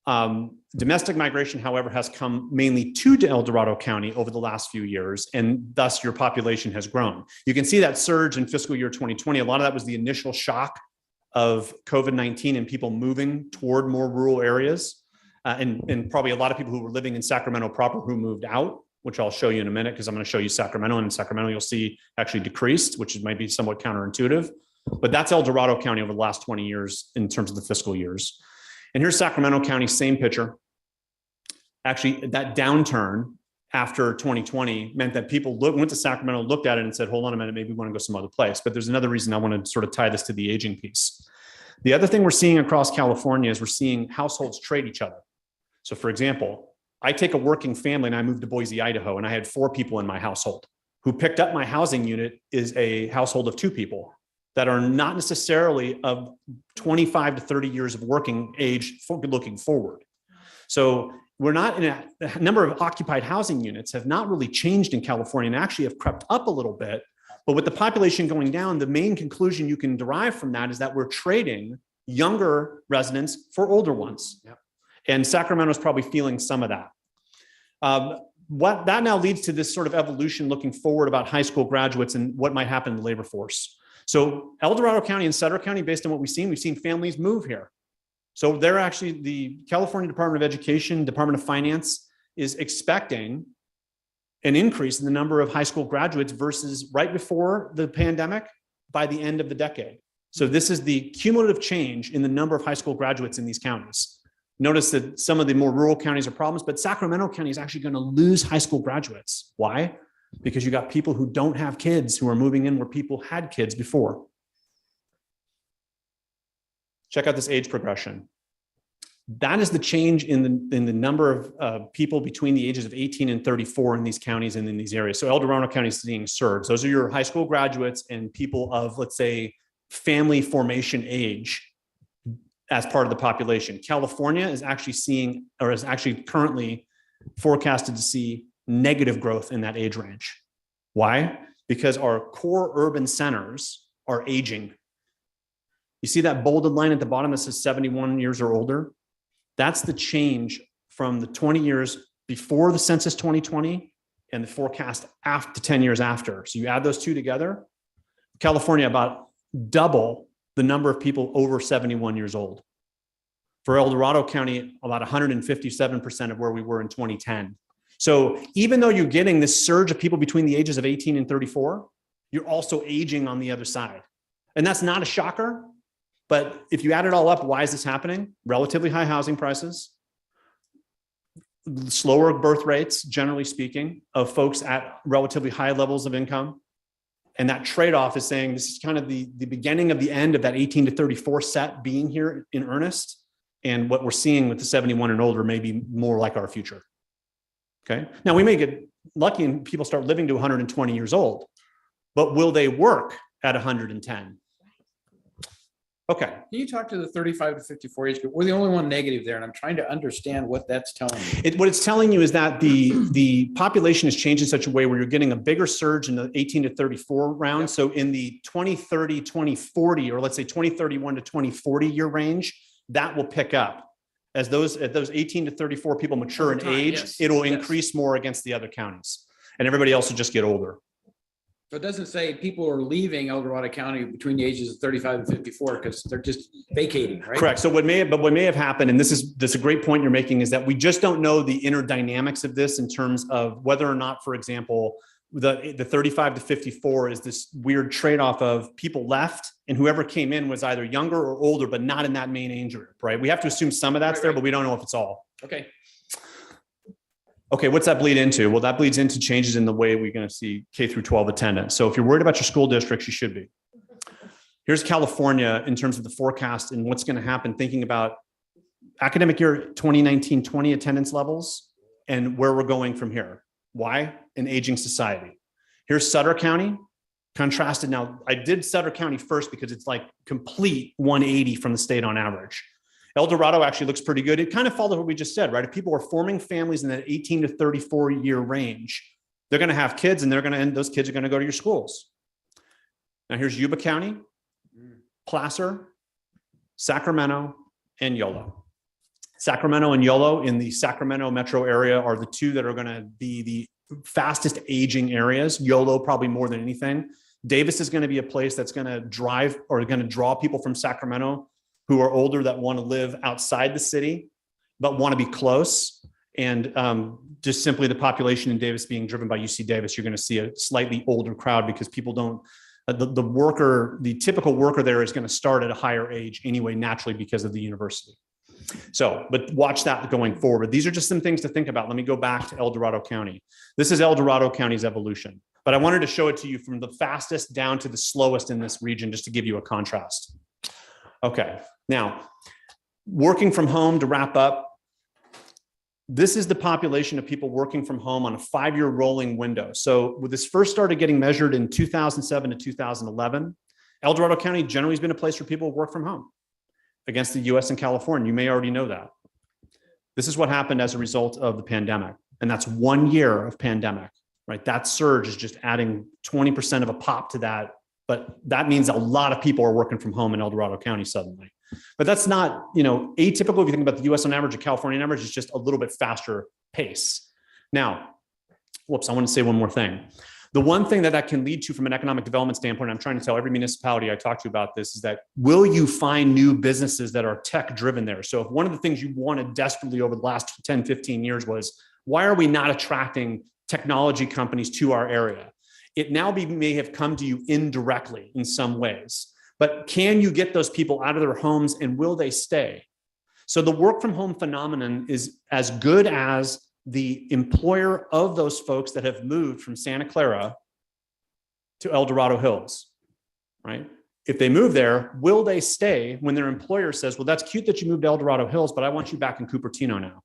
Domestic migration, however, has come mainly to El Dorado County over the last few years, and thus your population has grown. You can see that surge in fiscal year 2020. A lot of that was the initial shock of COVID-19 and people moving toward more rural areas. And probably a lot of people who were living in Sacramento proper who moved out, which I'll show you in a minute, because I'm going to show you Sacramento, and in Sacramento you'll see actually decreased, which might be somewhat counterintuitive. But that's El Dorado County over the last 20 years in terms of the fiscal years. And here's Sacramento County, same picture. Actually, that downturn after 2020 meant that people went to Sacramento, looked at it and said, hold on a minute, maybe we want to go some other place. But there's another reason I want to sort of tie this to the aging piece. The other thing we're seeing across California is we're seeing households trade each other. So for example, I take a working family and I moved to Boise, Idaho, and I had 4 people in my household. Who picked up my housing unit is a household of 2 people that are not necessarily of 25 to 30 years of working age looking forward. So we're not in a number of occupied housing units have not really changed in California and actually have crept up a little bit. But with the population going down, the main conclusion you can derive from that is that we're trading younger residents for older ones. Yep. And Sacramento is probably feeling some of that. What that now leads to this sort of evolution looking forward about high school graduates and what might happen in the labor force. So El Dorado County and Sutter County, based on what we've seen families move here. So they're actually, the California Department of Education, Department of Finance is expecting an increase in the number of high school graduates versus right before the pandemic by the end of the decade. So this is the cumulative change in the number of high school graduates in these counties. Notice that some of the more rural counties are problems, but Sacramento County is actually going to lose high school graduates. Why? Because you got people who don't have kids who are moving in where people had kids before. Check out this age progression. That is the change in the number of people between the ages of 18 and 34 in these counties and in these areas. So El Dorado County is seeing surge. Those are your high school graduates and people of, let's say, family formation age as part of the population. California is actually seeing, or is actually currently forecasted to see negative growth in that age range. Why? Because our core urban centers are aging. You see that bolded line at the bottom that says 71 years or older? That's the change from the 20 years before the census 2020 and the forecast after 10 years after. So you add those two together, California about double the number of people over 71 years old. For El Dorado County, about 157% of where we were in 2010. So even though you're getting this surge of people between the ages of 18 and 34, you're also aging on the other side. And that's not a shocker, but if you add it all up, why is this happening? Relatively high housing prices, slower birth rates, generally speaking, of folks at relatively high levels of income. And that trade-off is saying this is kind of the beginning of the end of that 18 to 34 set being here in earnest. And what we're seeing with the 71 and older may be more like our future. Okay. Now we may get lucky and people start living to 120 years old, but will they work at 110? Okay. Can you talk to the 35 to 54 age group? We're the only one negative there, and I'm trying to understand what that's telling me. What it's telling you is that the population has changed in such a way where you're getting a bigger surge in the 18 to 34 round. Yep. So in the 2030, 2040, or let's say 2031 to 2040 year range, that will pick up. As those 18 to 34 people mature in age, yes, it'll increase more against the other counties, and everybody else will just get older. So it doesn't say people are leaving El Dorado County between the ages of 35 and 54 because they're just vacating, right? Correct. So what may have happened, and this is a great point you're making, is that we just don't know the inner dynamics of this in terms of whether or not, for example, the 35 to 54 is this weird trade-off of people left and whoever came in was either younger or older, but not in that main age group, right? We have to assume some of that's right, there, but we don't know if it's all. Okay. Okay, what's that bleed into? Well, that bleeds into changes in the way we're going to see K through 12 attendance. So if you're worried about your school districts, you should be. Here's California in terms of the forecast and what's going to happen, thinking about academic year 2019-20 attendance levels and where we're going from here. Why? An aging society. Here's Sutter County, contrasted. Now, I did Sutter County first because it's like complete 180 from the state on average. El Dorado actually looks pretty good. It kind of follows what we just said, right? If people are forming families in that 18 to 34 year range, they're going to have kids and those kids are going to go to your schools. Now here's Yuba County, Placer, Sacramento, and Yolo. Sacramento and Yolo in the Sacramento metro area are the two that are going to be the fastest aging areas. Yolo probably more than anything. Davis is going to be a place that's going to drive or going to draw people from Sacramento who are older that want to live outside the city, but want to be close. And just simply the population in Davis being driven by UC Davis, you're going to see a slightly older crowd because people don't, the typical worker there is going to start at a higher age anyway, naturally because of the university. So, but watch that going forward. These are just some things to think about. Let me go back to El Dorado County. This is El Dorado County's evolution, but I wanted to show it to you from the fastest down to the slowest in this region, just to give you a contrast. Okay, now working from home, to wrap up, this is the population of people working from home on a 5-year rolling window. So when this first started getting measured in 2007 to 2011, El Dorado County generally has been a place where people work from home against the US and California. You may already know that. This is what happened as a result of the pandemic. And that's 1 year of pandemic, right? That surge is just adding 20% of a pop to that. But that means a lot of people are working from home in El Dorado County suddenly. But that's not, atypical if you think about the US on average or California on average, it's just a little bit faster pace. Now, whoops, I want to say one more thing. The one thing that can lead to from an economic development standpoint, I'm trying to tell every municipality I talk to about this, is that will you find new businesses that are tech driven there? So if one of the things you wanted desperately over the last 10, 15 years was, why are we not attracting technology companies to our area? It now may have come to you indirectly in some ways, but can you get those people out of their homes and will they stay? So the work from home phenomenon is as good as the employer of those folks that have moved from Santa Clara to El Dorado Hills, right? If they move there, will they stay when their employer says, well, that's cute that you moved to El Dorado Hills, but I want you back in Cupertino now.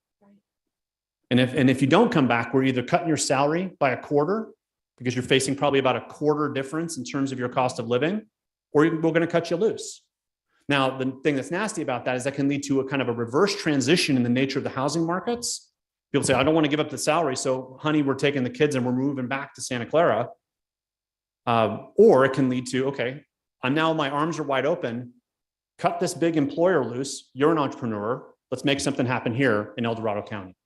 And if you don't come back, we're either cutting your salary by a quarter because you're facing probably about a quarter difference in terms of your cost of living, or we're going to cut you loose. Now, the thing that's nasty about that is that can lead to a kind of a reverse transition in the nature of the housing markets. People say, I don't want to give up the salary. So honey, we're taking the kids and we're moving back to Santa Clara. Or it can lead to, okay, my arms are wide open. Cut this big employer loose. You're an entrepreneur. Let's make something happen here in El Dorado County.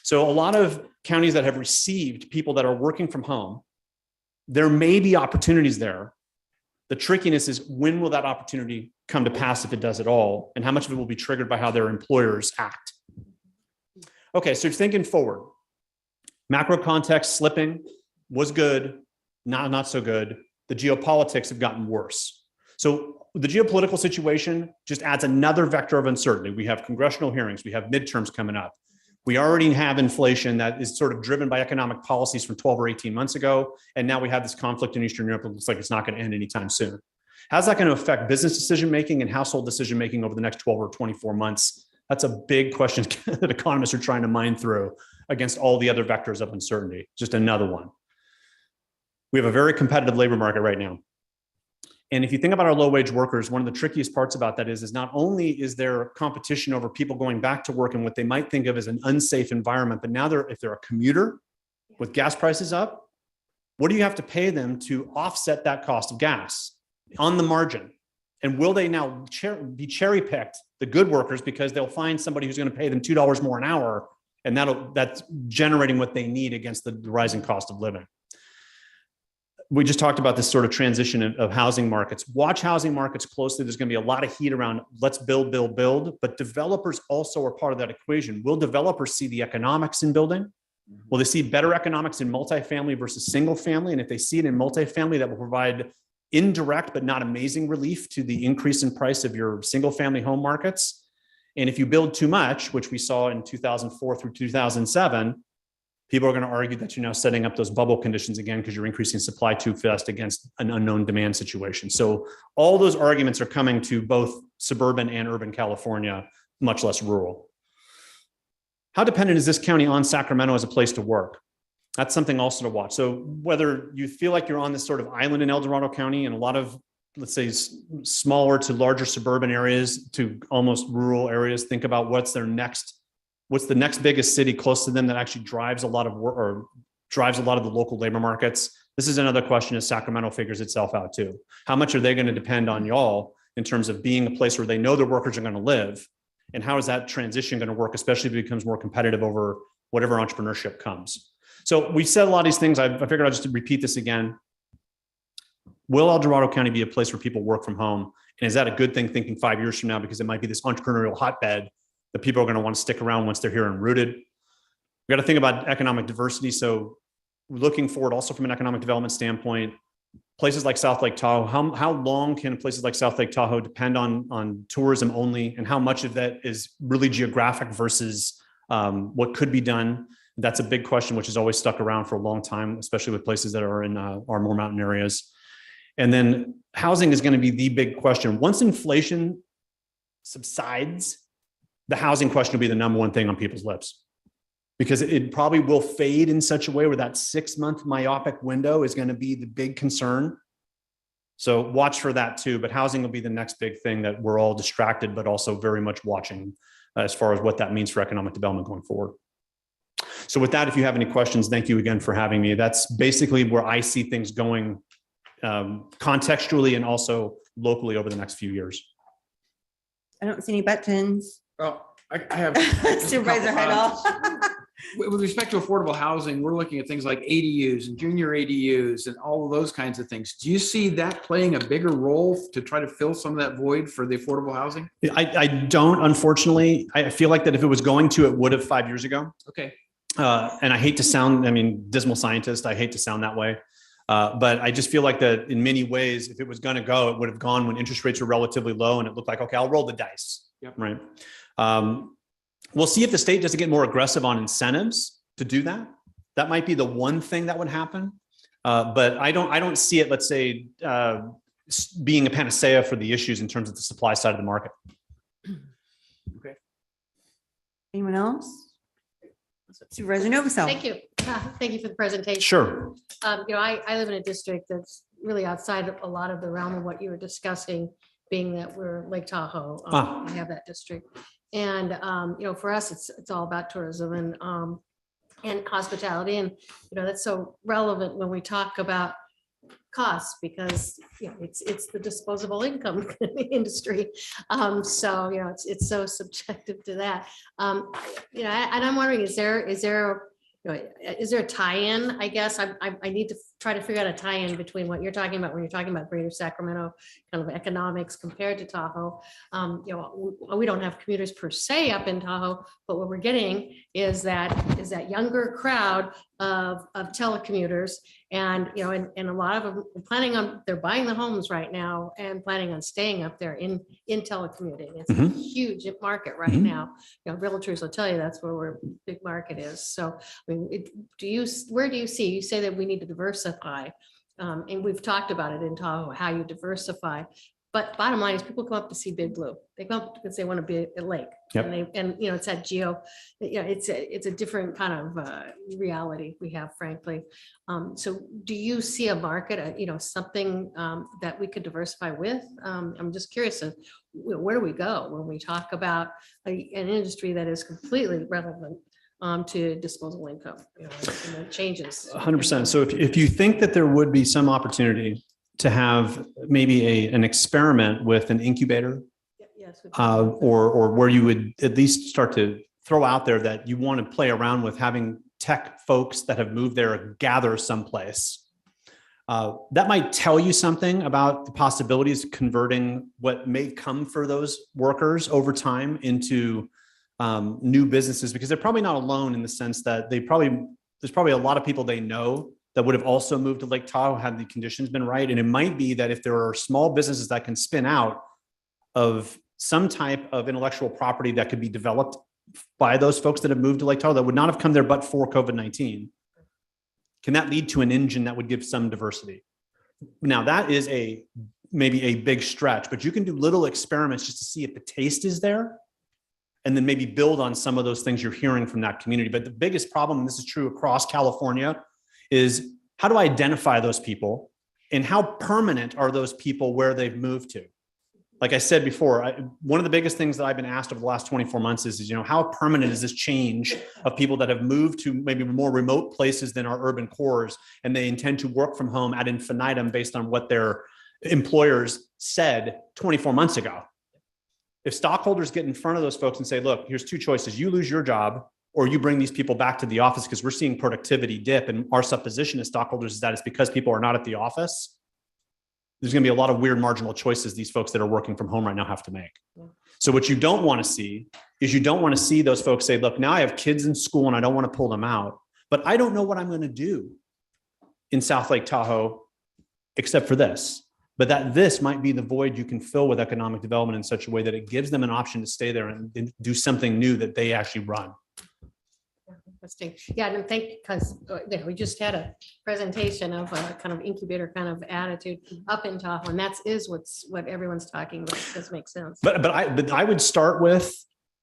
So a lot of counties that have received people that are working from home, there may be opportunities there. The trickiness is, when will that opportunity come to pass, if it does at all, and how much of it will be triggered by how their employers act? Okay, so thinking forward, macro context slipping was good, not so good. The geopolitics have gotten worse. So the geopolitical situation just adds another vector of uncertainty. We have congressional hearings, we have midterms coming up. We already have inflation that is sort of driven by economic policies from 12 or 18 months ago. And now we have this conflict in Eastern Europe. It looks like it's not going to end anytime soon. How's that going to affect business decision-making and household decision-making over the next 12 or 24 months? That's a big question that economists are trying to mine through against all the other vectors of uncertainty. Just another one. We have a very competitive labor market right now. And if you think about our low-wage workers, one of the trickiest parts about that is not only is there competition over people going back to work in what they might think of as an unsafe environment, but now if they're a commuter with gas prices up, what do you have to pay them to offset that cost of gas on the margin? And will they now be cherry-picked, the good workers, because they'll find somebody who's going to pay them $2 more an hour, and that's generating what they need against the rising cost of living. We just talked about this sort of transition of housing markets. Watch housing markets closely. There's going to be a lot of heat around let's build, but developers also are part of that equation. Will developers see the economics in building? Will they see better economics in multifamily versus single family? And if they see it in multifamily, that will provide indirect but not amazing relief to the increase in price of your single family home markets. And if you build too much, which we saw in 2004 through 2007, people are going to argue that you're now setting up those bubble conditions again because you're increasing supply too fast against an unknown demand situation. So all those arguments are coming to both suburban and urban California, much less rural. How dependent is this county on Sacramento as a place to work? That's something also to watch. So whether you feel like you're on this sort of island in El Dorado County, and a lot of let's say smaller to larger suburban areas to almost rural areas, think about what's the next biggest city close to them that actually drives a lot of work or drives a lot of the local labor markets. This is another question as Sacramento figures itself out too. How much are they going to depend on y'all in terms of being a place where they know their workers are going to live? And how is that transition going to work, especially if it becomes more competitive over whatever entrepreneurship comes? So we've said a lot of these things. I figured I'll just repeat this again. Will El Dorado County be a place where people work from home? And is that a good thing thinking 5 years from now, because it might be this entrepreneurial hotbed that people are going to want to stick around once they're here and rooted? We got to think about economic diversity. So looking forward also from an economic development standpoint, places like South Lake Tahoe, how long can places like South Lake Tahoe depend on tourism only, and how much of that is really geographic versus what could be done? That's a big question, which has always stuck around for a long time, especially with places that are in our more mountain areas. And then housing is going to be the big question. Once inflation subsides, the housing question will be the number one thing on people's lips, because it probably will fade in such a way where that 6-month myopic window is going to be the big concern. So watch for that too. But housing will be the next big thing that we're all distracted, but also very much watching as far as what that means for economic development going forward. So with that, if you have any questions, thank you again for having me. That's basically where I see things going contextually and also locally over the next few years. I don't see any buttons. Well, I have. Supervisor Heidel. With respect to affordable housing, we're looking at things like ADUs and junior ADUs and all of those kinds of things. Do you see that playing a bigger role to try to fill some of that void for the affordable housing? I don't, unfortunately. I feel like that if it was going to, it would have 5 years ago. Okay. And I hate to sound, dismal scientist. I hate to sound that way. But I just feel like that in many ways, if it was going to go, it would have gone when interest rates were relatively low and it looked like, okay, I'll roll the dice. Yep. Right. We'll see if the state doesn't get more aggressive on incentives to do that. That might be the one thing that would happen. But I don't see it, let's say, being a panacea for the issues in terms of the supply side of the market. Okay. Anyone else? Supervisor Novosel. Thank you. Thank you for the presentation. Sure. I live in a district that's really outside of a lot of the realm of what you were discussing, being that we're Lake Tahoe. We have that district. And, for us, it's all about tourism and hospitality. And, that's so relevant when we talk about costs, because it's the disposable income industry. So it's so subjective to that. And I'm wondering, is there a tie-in? I guess I need to try to figure out a tie-in between what you're talking about when you're talking about Greater Sacramento kind of economics compared to Tahoe. We don't have commuters per se up in Tahoe, but what we're getting is that younger crowd of telecommuters, and and a lot of them they're buying the homes right now and planning on staying up there in telecommuting. It's a huge market right now. Realtors will tell you that's where our big market is. So where do you see? You say that we need to diversify, and we've talked about it in Tahoe, how you diversify. But bottom line is, people come up to see Big Blue. They come up because they want to be at lake. Yep. And it's that it's a different kind of reality we have, frankly. So do you see a market, something that we could diversify with? I'm just curious of where do we go when we talk about an industry that is completely relevant to disposable income, and it changes. 100%. So if you think that there would be some opportunity to have maybe an experiment with an incubator, or where you would at least start to throw out there that you want to play around with having tech folks that have moved there gather someplace, that might tell you something about the possibilities of converting what may come for those workers over time into new businesses, because they're probably not alone in the sense that there's probably a lot of people they know that would have also moved to Lake Tahoe had the conditions been right. And it might be that if there are small businesses that can spin out of some type of intellectual property that could be developed by those folks that have moved to Lake Tahoe that would not have come there but for COVID-19, can that lead to an engine that would give some diversity? Now that is maybe a big stretch, but you can do little experiments just to see if the taste is there, and then maybe build on some of those things you're hearing from that community. But the biggest problem, and this is true across California, is how do I identify those people And how permanent are those people where they've moved to? Like I said before, one of the biggest things that I've been asked over the last 24 months is, how permanent is this change of people that have moved to maybe more remote places than our urban cores, and they intend to work from home ad infinitum based on what their employers said 24 months ago. If stockholders get in front of those folks and say, look, here's two choices, you lose your job or you bring these people back to the office because we're seeing productivity dip, and our supposition as stockholders is that it's because people are not at the office, there's going to be a lot of weird marginal choices these folks that are working from home right now have to make. So what you don't want to see is you don't want to see those folks say, look, now I have kids in school and I don't want to pull them out, but I don't know what I'm going to do in South Lake Tahoe except for this. But that this might be the void you can fill with economic development in such a way that it gives them an option to stay there and do something new that they actually run. Interesting. Yeah, and because we just had a presentation of a kind of incubator kind of attitude up in Tahoe, and what everyone's talking about. This makes sense. But I would start with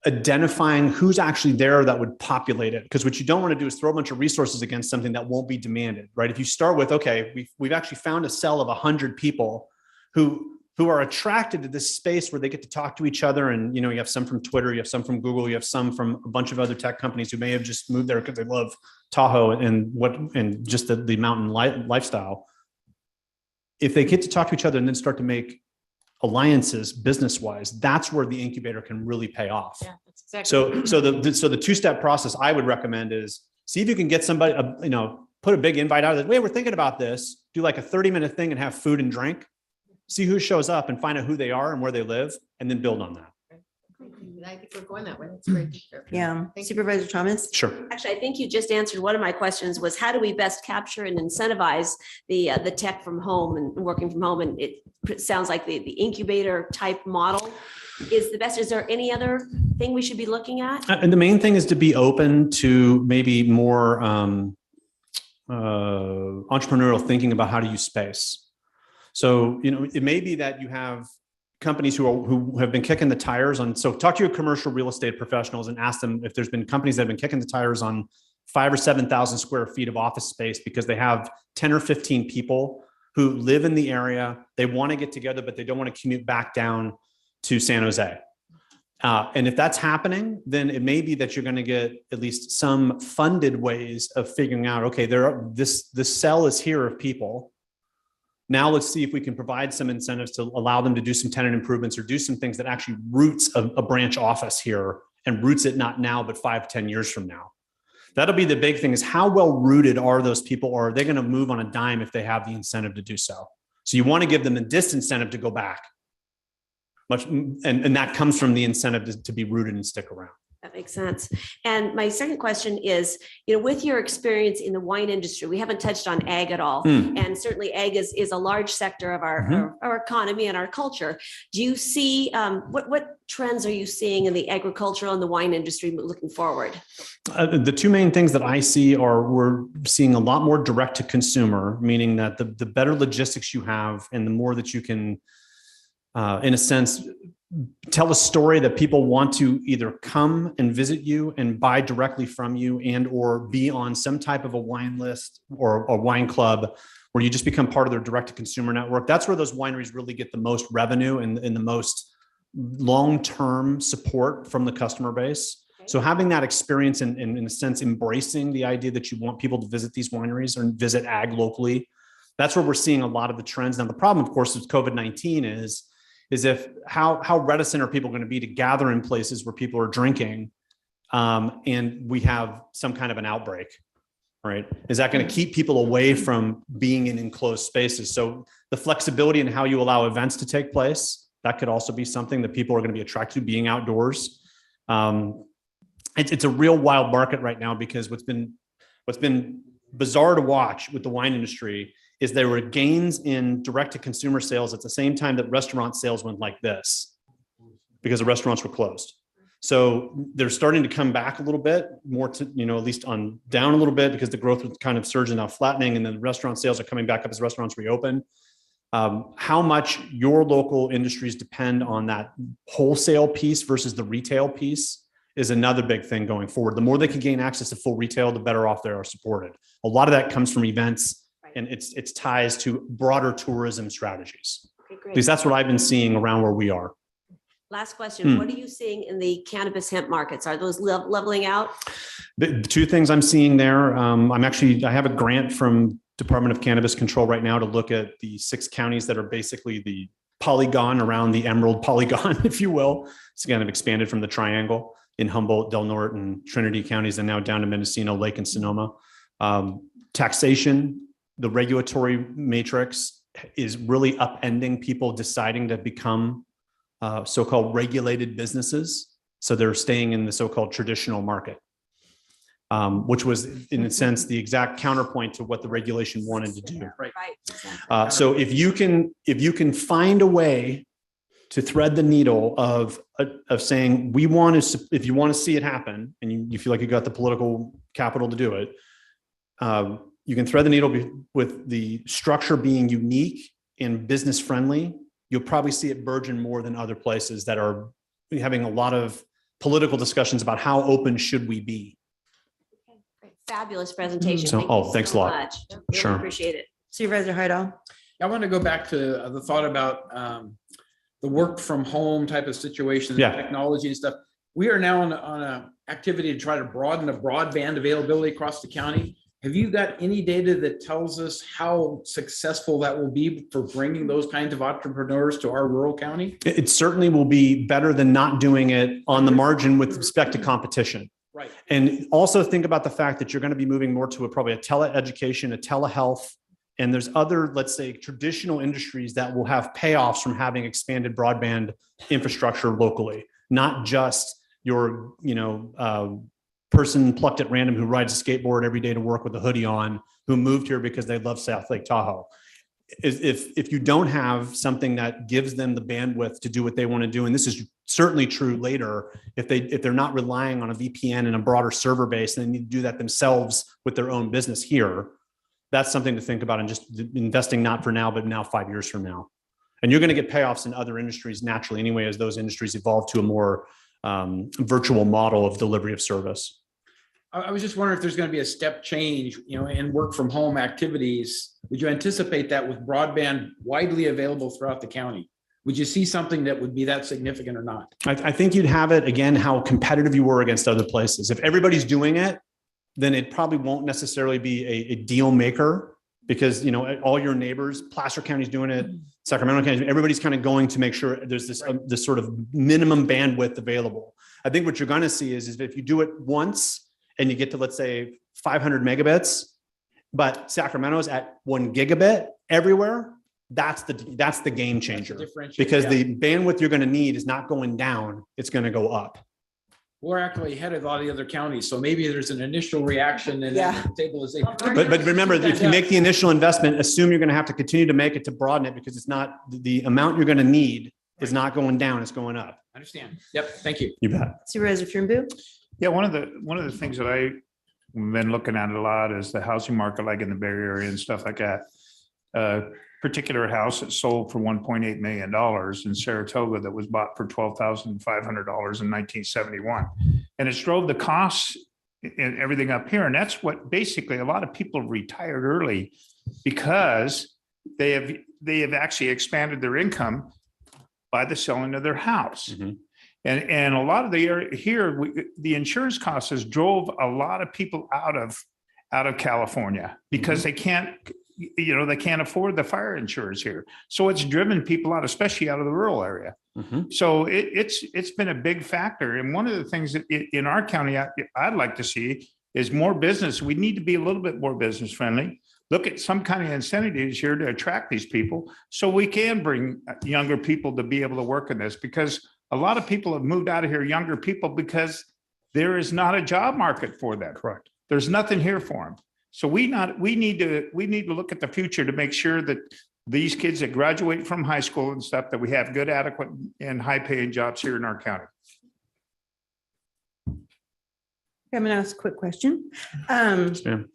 identifying who's actually there that would populate it, because what you don't want to do is throw a bunch of resources against something that won't be demanded, right? If you start with, okay, we've actually found a cell of 100 people who are attracted to this space where they get to talk to each other. And, you have some from Twitter, you have some from Google, you have some from a bunch of other tech companies who may have just moved there because they love Tahoe and just the mountain lifestyle. If they get to talk to each other and then start to make alliances business-wise, that's where the incubator can really pay off. Yeah, that's exactly. So the two-step process I would recommend is see if you can get somebody, put a big invite out of the way. We're thinking about this, do like a 30-minute thing and have food and drink. See who shows up and find out who they are and where they live, and then build on that. I think we're going that way. That's great. Yeah. Supervisor Thomas? Sure. Actually, I think you just answered one of my questions, was how do we best capture and incentivize the tech from home and working from home? And it sounds like the incubator type model is the best. Is there any other thing we should be looking at? And the main thing is to be open to maybe more entrepreneurial thinking about how to use space. So, it may be that you have companies who have been kicking the tires on. So talk to your commercial real estate professionals and ask them if there's been companies that have been kicking the tires on 5,000 or 7,000 square feet of office space because they have 10 or 15 people who live in the area. They want to get together, but they don't want to commute back down to San Jose. And if that's happening, then it may be that you're going to get at least some funded ways of figuring out, okay, this cell is here of people. Now let's see if we can provide some incentives to allow them to do some tenant improvements or do some things that actually roots a branch office here and roots it not now, but 5-10 years from now. That'll be the big thing, is how well rooted are those people, or are they going to move on a dime if they have the incentive to do so? So you want to give them the disincentive to go back. And that comes from the incentive to be rooted and stick around. That makes sense. And my second question is, with your experience in the wine industry, we haven't touched on ag at all. And certainly ag is a large sector of our economy and our culture. Do you see, what trends are you seeing in the agricultural and the wine industry looking forward? The two main things that I see are we're seeing a lot more direct to consumer, meaning that the better logistics you have and the more that you can, in a sense, tell a story that people want to either come and visit you and buy directly from you, and or be on some type of a wine list or a wine club where you just become part of their direct to consumer network. That's where those wineries really get the most revenue and the most long-term support from the customer base. Okay. So having that experience and in a sense, embracing the idea that you want people to visit these wineries or visit ag locally, that's where we're seeing a lot of the trends. Now, the problem, of course, with COVID-19 is if how reticent are people going to be to gather in places where people are drinking, and we have some kind of an outbreak, right? Is that going to keep people away from being in enclosed spaces? So the flexibility in how you allow events to take place, that could also be something that people are going to be attracted to, being outdoors. It's a real wild market right now, because what's been bizarre to watch with the wine industry is there were gains in direct-to-consumer sales at the same time that restaurant sales went like this, because the restaurants were closed. So they're starting to come back a little bit more to, at least on down a little bit, because the growth was kind of surging, now flattening, and then restaurant sales are coming back up as restaurants reopen. How much your local industries depend on that wholesale piece versus the retail piece is another big thing going forward. The more they can gain access to full retail, the better off they are supported. A lot of that comes from events and its ties to broader tourism strategies. Okay, great. Because that's what I've been seeing around where we are. Last question. What are you seeing in the cannabis hemp markets? Are those leveling out? The two things I'm seeing there, I have a grant from Department of Cannabis Control right now to look at the 6 counties that are basically the polygon around the Emerald Polygon, if you will. It's kind of expanded from the triangle in Humboldt, Del Norte, and Trinity counties, and now down to Mendocino, Lake, and Sonoma. Taxation, the regulatory matrix is really upending people deciding to become so-called regulated businesses. So they're staying in the so-called traditional market, which was in a sense the exact counterpoint to what the regulation wanted to do. Right. So if you can find a way to thread the needle of saying, we want to, if you want to see it happen and you feel like you got the political capital to do it, you can thread the needle with the structure being unique and business friendly. You'll probably see it burgeon more than other places that are having a lot of political discussions about how open should we be. Fabulous presentation. So, Thank you thanks so a lot. much. Really Sure. appreciate it. Supervisor Hydell. I want to go back to the thought about the work from home type of situation, Yeah. technology and stuff. We are now on a activity to try to broaden the broadband availability across the county. Have you got any data that tells us how successful that will be for bringing those kinds of entrepreneurs to our rural county? It certainly will be better than not doing it on the margin with respect to competition. Right. And also think about the fact that you're going to be moving more to probably a teleeducation, a telehealth, and there's other, let's say, traditional industries that will have payoffs from having expanded broadband infrastructure locally, not just your, person plucked at random who rides a skateboard every day to work with a hoodie on, who moved here because they love South Lake Tahoe. If you don't have something that gives them the bandwidth to do what they want to do, and this is certainly true later, if they're not relying on a VPN and a broader server base, and they need to do that themselves with their own business here, that's something to think about and just investing not for now, but now 5 years from now. And you're going to get payoffs in other industries naturally anyway, as those industries evolve to a more virtual model of delivery of service. I was just wondering if there's going to be a step change, in work from home activities. Would you anticipate that with broadband widely available throughout the county? Would you see something that would be that significant or not? I think you'd have it, again, how competitive you were against other places. If everybody's doing it, then it probably won't necessarily be a deal maker because, all your neighbors, Placer County's doing it, Sacramento County, everybody's kind of going to make sure there's this sort of minimum bandwidth available. I think what you're going to see is if you do it once and you get to, let's say, 500 megabits, but Sacramento's at 1 gigabit everywhere, that's the game changer. Because the bandwidth you're going to need is not going down, it's going to go up. We're actually ahead of all the other counties, so maybe there's an initial reaction and then stabilization. But remember, if you make the initial investment, assume you're going to have to continue to make it to broaden it because it's not the amount you're going to need is not going down, it's going up. Understand. Yep. Thank you. You bet. Supervisor Trimbu. Yeah, one of the things that I've been looking at a lot is the housing market, like in the Bay Area and stuff like that. Particular house that sold for $1.8 million in Saratoga that was bought for $12,500 in 1971. And it's drove the costs and everything up here. And that's what basically a lot of people retired early because they have actually expanded their income by the selling of their house. Mm-hmm. And a lot of the area here, the insurance costs has drove a lot of people out of California because they can't afford the fire insurance here. So it's driven people out, especially out of the rural area. Mm-hmm. So it's been a big factor. And one of the things that in our county I'd like to see is more business. We need to be a little bit more business friendly. Look at some kind of incentives here to attract these people so we can bring younger people to be able to work in this, because a lot of people have moved out of here, younger people, because there is not a job market for them. Correct. There's nothing here for them. So we need to look at the future to make sure that these kids that graduate from high school and stuff, that we have good, adequate, and high paying jobs here in our county. I'm going to ask a quick question.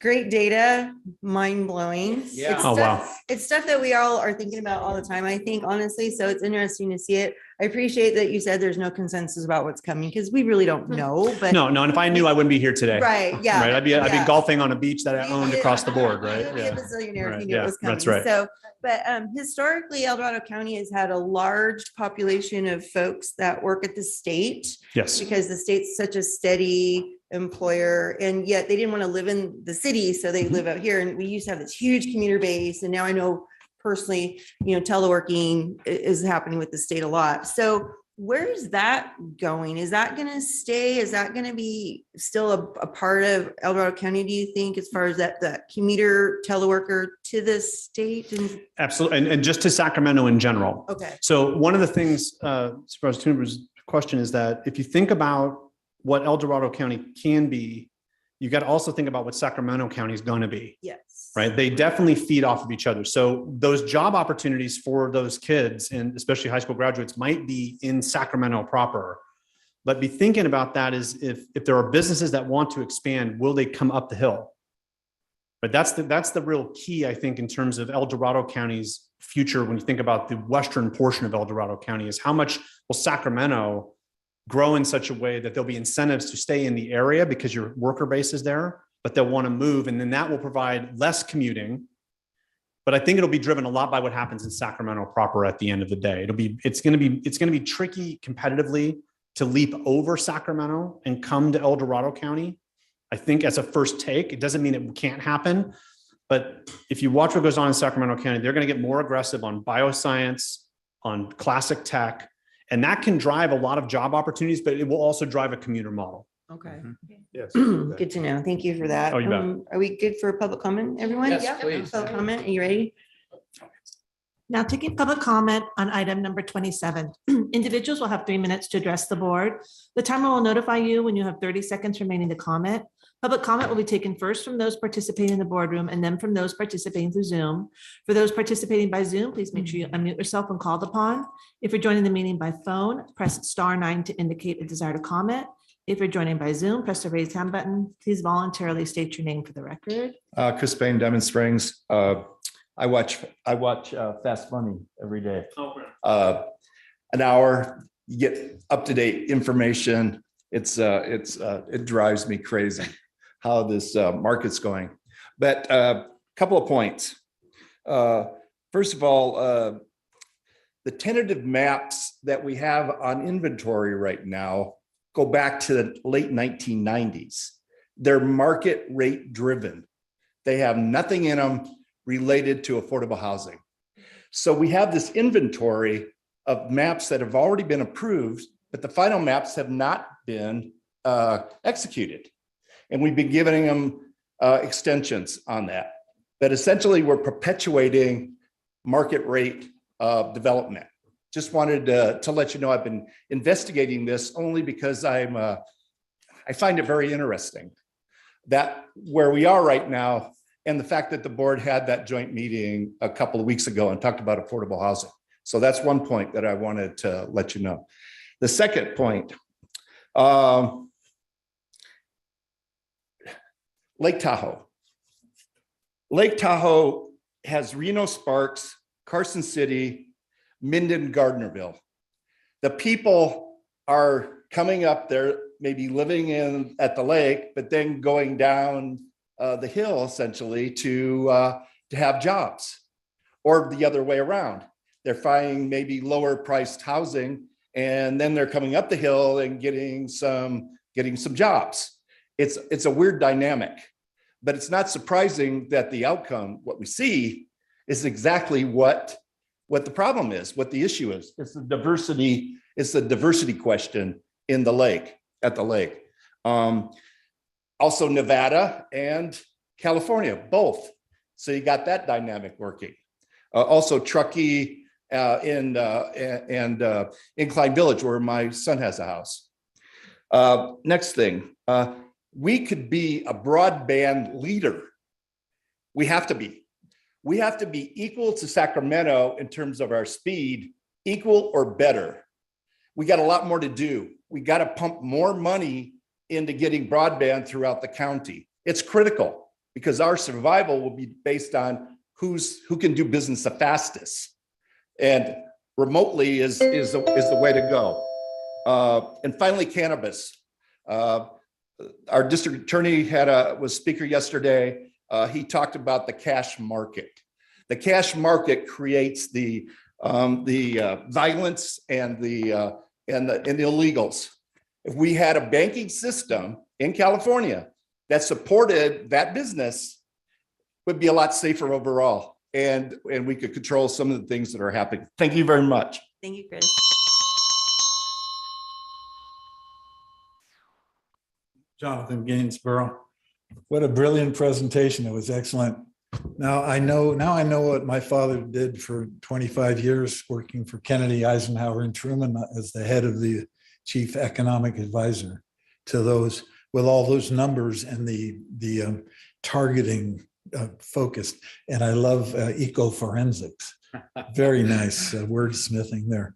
Great data, mind blowing. Yeah. Oh, wow. It's stuff that we all are thinking about all the time, I think, honestly. So it's interesting to see it. I appreciate that you said there's no consensus about what's coming because we really don't know, but. No, and if I knew, I wouldn't be here today. Right, yeah. Right, I'd be yeah. golfing on a beach that I owned across the board, You'd right? be a Yeah. bazillionaire if Right, you knew it yeah, was coming. that's right. So, but historically, El Dorado County has had a large population of folks that work at the state. Yes. Because the state's such a steady employer, and yet they didn't want to live in the city, so they live out here. And we used to have this huge commuter base, and now I know personally, teleworking is happening with the state a lot. So where's that going? Is that going to stay? Is that going to be still a part of El Dorado County, do you think, as far as that commuter teleworker to the state? Absolutely. And just to Sacramento in general. Okay. So one of the things, Supervisor Tuber's question is that if you think about what El Dorado County can be, you got to also think about what Sacramento County is going to be. Yes. Right. They definitely feed off of each other. So those job opportunities for those kids, and especially high school graduates, might be in Sacramento proper. But be thinking about that is if there are businesses that want to expand, will they come up the hill? But that's the real key, I think, in terms of El Dorado County's future. When you think about the western portion of El Dorado County, is how much will Sacramento grow in such a way that there'll be incentives to stay in the area because your worker base is there, but they'll want to move. And then that will provide less commuting. But I think it'll be driven a lot by what happens in Sacramento proper at the end of the day. It's going to be tricky competitively to leap over Sacramento and come to El Dorado County. I think as a first take, it doesn't mean it can't happen. But if you watch what goes on in Sacramento County, they're going to get more aggressive on bioscience, on classic tech, and that can drive a lot of job opportunities, but it will also drive a commuter model. Okay. Yes. Good to know. Thank you for that. Oh, you bet. Are we good for public comment, everyone? Yes, Yeah. please. Public comment. Are you ready? Now taking public comment on item number 27. Individuals will have 3 minutes to address the board. The timer will notify you when you have 30 seconds remaining to comment. Public comment will be taken first from those participating in the boardroom and then from those participating through Zoom. For those participating by Zoom, please make sure you unmute yourself when called upon. If you're joining the meeting by phone, press *9 to indicate a desire to comment. If you're joining by Zoom, press the raise hand button. Please voluntarily state your name for the record. Chris Payne, Diamond Springs. I watch Fast Money every day. An hour, you get up-to-date information. It drives me crazy how this market's going. But a couple of points. First of all, the tentative maps that we have on inventory right now go back to the late 1990s. They're market rate driven. They have nothing in them related to affordable housing. So we have this inventory of maps that have already been approved, but the final maps have not been executed. And we've been giving them extensions on that. But essentially, we're perpetuating market rate development. Just wanted to let you know I've been investigating this only because I find it very interesting that where we are right now and the fact that the board had that joint meeting a couple of weeks ago and talked about affordable housing. So that's one point that I wanted to let you know. The second point, Lake Tahoe. Lake Tahoe has Reno Sparks, Carson City, Minden, Gardnerville. The people are coming up there, maybe living at the lake, but then going down the hill essentially to have jobs, or the other way around. They're finding maybe lower priced housing, and then they're coming up the hill and getting some jobs. It's a weird dynamic, but it's not surprising that the outcome, what we see, is exactly what the problem is, what the issue is. It's the diversity question in the lake, at the lake. Also Nevada and California, both. So you got that dynamic working. Also Truckee and Incline Village, where my son has a house. Next thing, we could be a broadband leader. We have to be. We have to be equal to Sacramento in terms of our speed, equal or better. We got a lot more to do. We got to pump more money into getting broadband throughout the county. It's critical because our survival will be based on who can do business the fastest. And remotely is the way to go. And finally, cannabis. Our district attorney was speaker yesterday. He talked about the cash market. The cash market creates the violence and the illegals. If we had a banking system in California that supported that business, it would be a lot safer overall, and we could control some of the things that are happening. Thank you very much. Thank you, Chris. Jonathan Gainsborough. What a brilliant presentation. It was excellent. Now I know what my father did for 25 years, working for Kennedy, Eisenhower, and Truman as the head of the chief economic advisor to those with all those numbers and the targeting focused. And I love eco-forensics. Very nice wordsmithing there.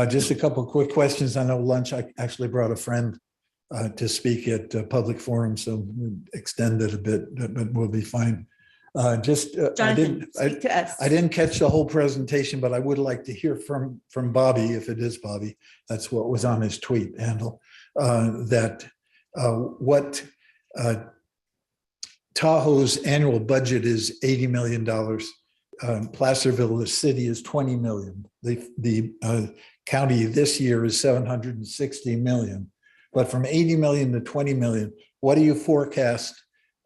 Just a couple quick questions. I know lunch, I actually brought a friend to speak at public forum, so extend it a bit, but we'll be fine. I didn't catch the whole presentation, but I would like to hear from Bobby, if it is Bobby, that's what was on his tweet handle, what Tahoe's annual budget is $80 million. Placerville, the city, is 20 million. The county this year is 760 million. But from 80 million to 20 million, what do you forecast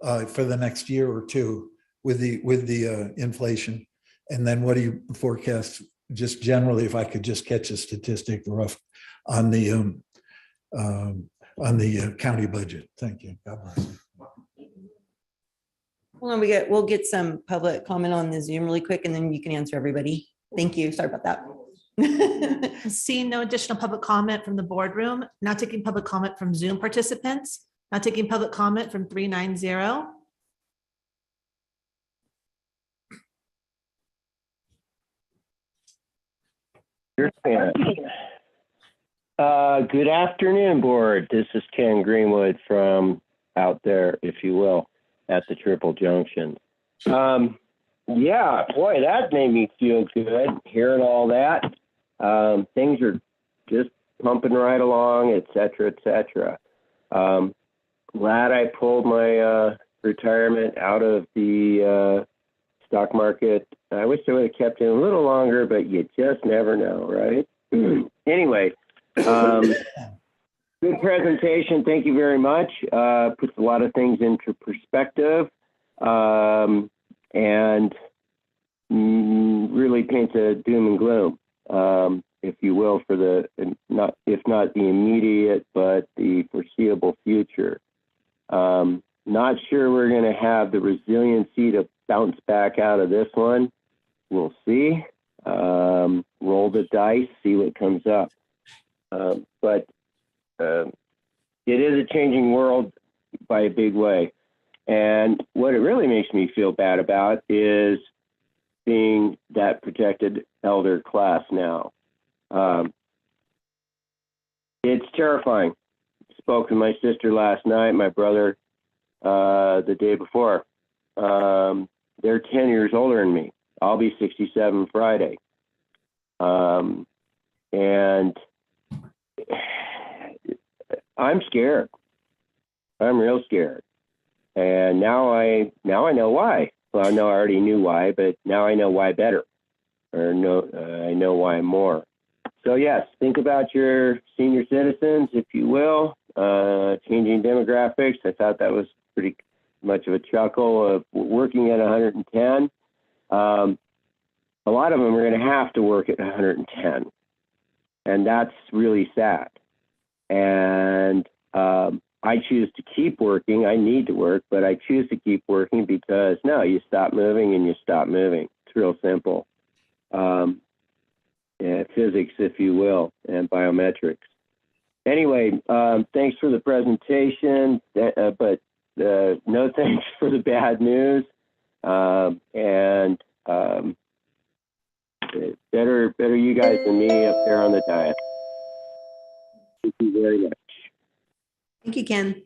for the next year or two with the inflation? And then what do you forecast just generally, if I could just catch a statistic rough on the county budget? Thank you. God bless. Hold on, we'll get some public comment on the Zoom really quick, and then you can answer everybody. Thank you. Sorry about that. Seeing no additional public comment from the boardroom, not taking public comment from Zoom participants, not taking public comment from 390. Good afternoon, board. This is Ken Greenwood from out there, if you will, at the Triple Junction. Yeah, boy, that made me feel good hearing all that. Things are just pumping right along, et cetera, et cetera. Glad I pulled my retirement out of the stock market. I wish I would have kept it a little longer, but you just never know, right? Anyway, good presentation. Thank you very much. Puts a lot of things into perspective, and really paints a doom and gloom, if you will, for the if not the immediate, but the foreseeable future. Not sure we're going to have the resiliency to bounce back out of this one. We'll see. Roll the dice, see what comes up. But it is a changing world by a big way. And what it really makes me feel bad about is being that protected elder class now. It's terrifying. Spoke to my sister last night, my brother the day before. They're 10 years older than me. I'll be 67 Friday. And I'm scared. I'm real scared. And now I know why. Well, I know I already knew why, but now I know why better. Or I know why more. So yes, think about your senior citizens, if you will. Changing demographics. I thought that was pretty much of a chuckle. Of working at 110. A lot of them are going to have to work at 110. And that's really sad. And I choose to keep working. I need to work, but I choose to keep working because no, you stop moving and you stop moving. It's real simple. Physics, if you will, and biometrics. Anyway, thanks for the presentation, but no thanks for the bad news. And better you guys than me up there on the diet. Thank you very much. Thank you, Ken.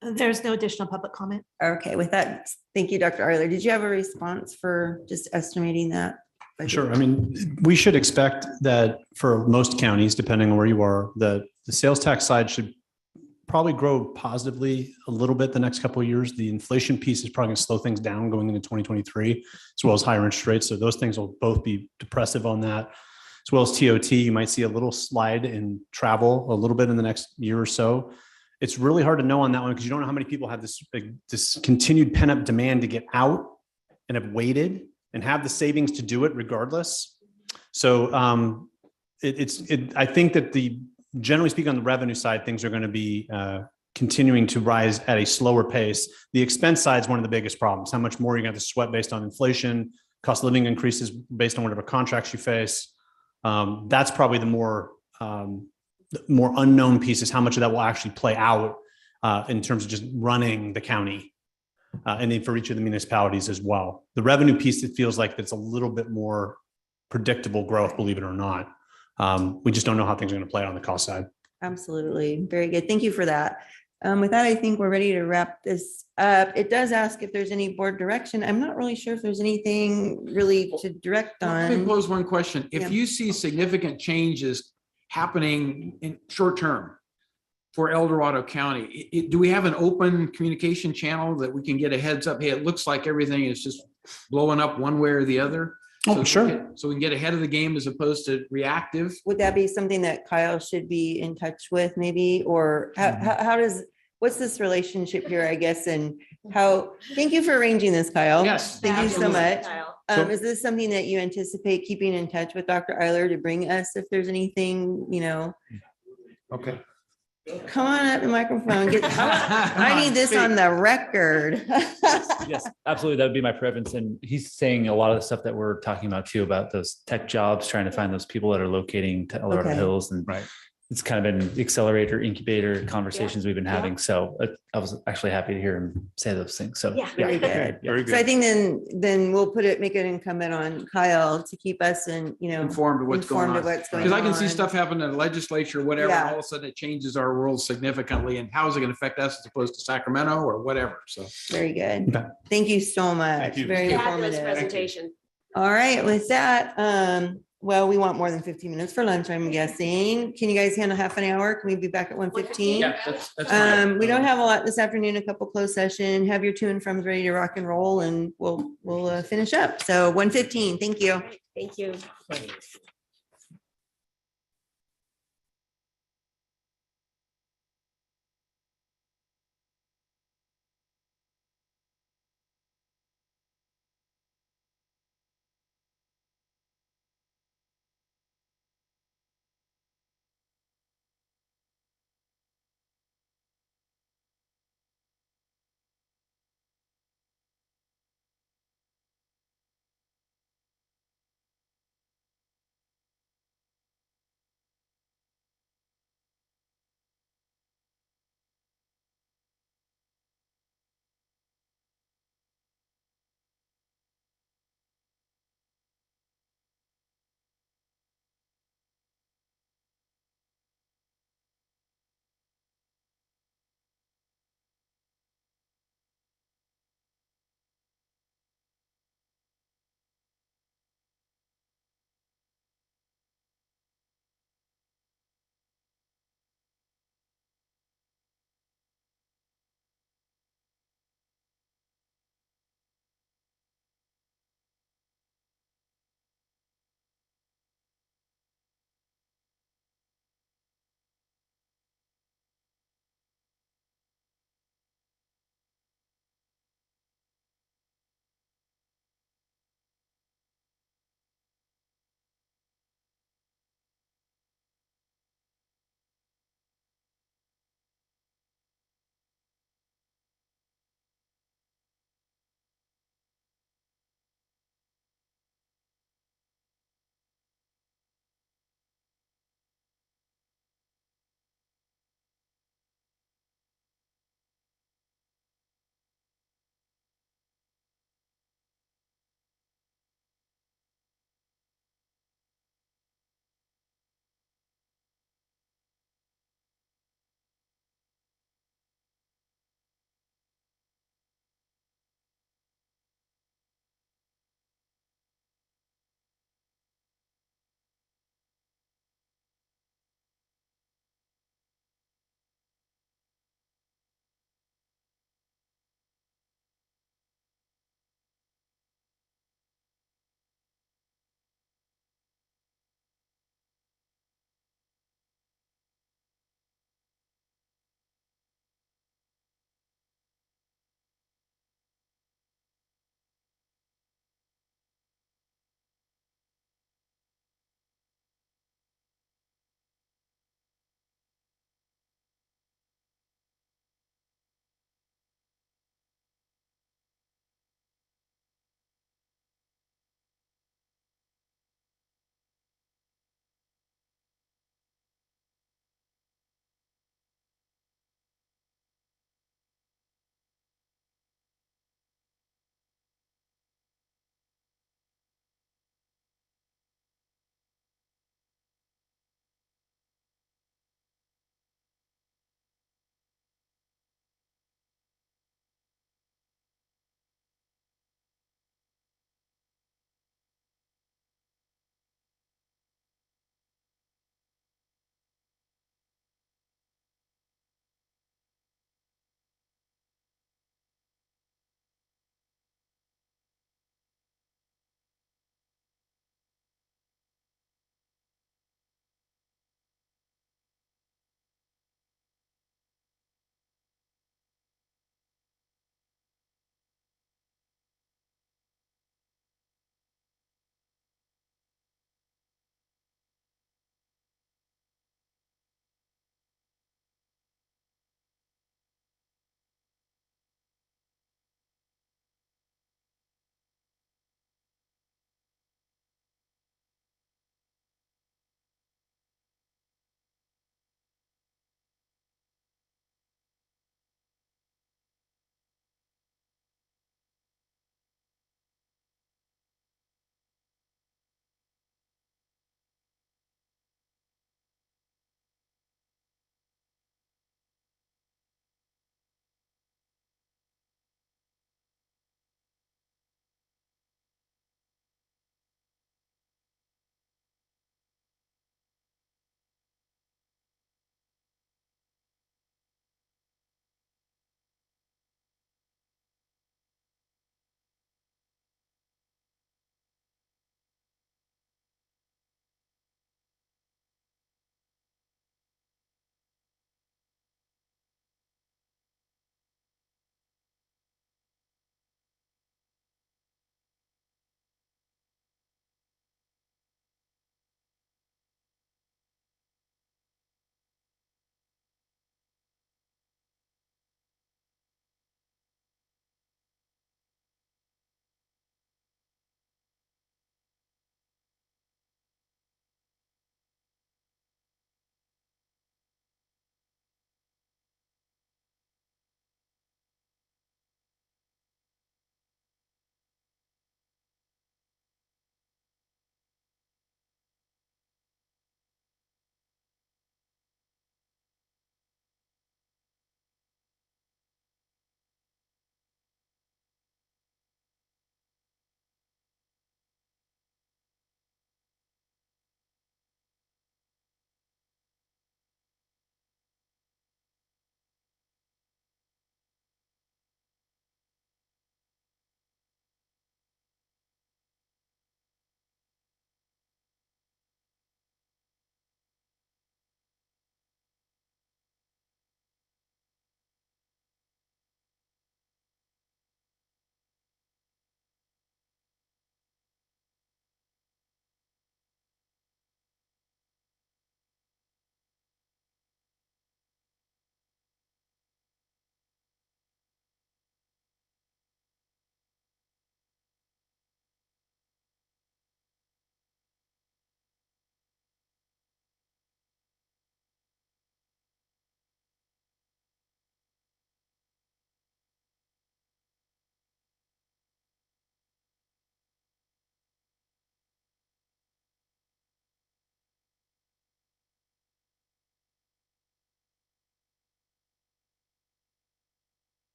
There's no additional public comment. Okay, with that, thank you, Dr. Eiler. Did you have a response for just estimating that Sure. I mean, we should expect that for most counties, depending on where you are, the sales tax side should probably grow positively a little bit the next couple of years. The inflation piece is probably going to slow things down going into 2023, as well as higher interest rates. So those things will both be depressive on that. As well as TOT, you might see a little slide in travel a little bit in the next year or so. It's really hard to know on that one because you don't know how many people have this continued pent up demand to get out and have waited and have the savings to do it regardless. So I think that generally speaking on the revenue side, things are going to be continuing to rise at a slower pace. The expense side is one of the biggest problems. How much more you're going to have to sweat based on inflation, cost of living increases based on whatever contracts you face. That's probably the more unknown piece is how much of that will actually play out in terms of just running the county. And then for each of the municipalities as well. The revenue piece, it feels like it's a little bit more predictable growth, believe it or not. We just don't know how things are going to play out on the cost side. Absolutely. Very good. Thank you for that. With that, I think we're ready to wrap this up. It does ask if there's any board direction. I'm not really sure if there's anything really to direct Let me on. pose one question. If Yeah. you see significant changes happening in short term for El Dorado County, do we have an open communication channel that we can get a heads up? Hey, it looks like everything is just blowing up one way or the other. Oh, sure. So we can get ahead of the game as opposed to reactive. Would that be something that Kyle should be in touch with maybe, or what's this relationship here, I guess, and thank you for arranging this, Kyle. Yes. Thank you so Absolutely, much. Kyle. Is this something that you anticipate keeping in touch with Dr. Eiler to bring us if there's anything, Okay. come on up the microphone. I need this on the record. Yes, absolutely. That would be my preference. And he's saying a lot of the stuff that we're talking about too, about those tech jobs, trying to find those people that are locating to El Dorado Okay. Hills. And it's kind of been accelerator, incubator conversations we've been having. So I was actually happy to hear him say those things. So Very good. Very So I think then we'll make it incumbent on Kyle to keep us Informed of what's going on. Because Because I can see stuff happen in the legislature, whatever, and Yeah. all of a sudden it changes our world significantly. And how is it going to affect us as opposed to Sacramento or whatever? So. Very good. Thank you so much. Thank you. Very Fabulous informative. presentation. All right, with that, well, we want more than 15 minutes for lunch, I'm guessing. Can you guys handle half an hour? Can we be back at 1:15? Yeah, that's fine. We don't have a lot this afternoon, a couple closed session. Have your to and froms ready to rock and roll and we'll finish up. So 1:15, thank you. Thank you.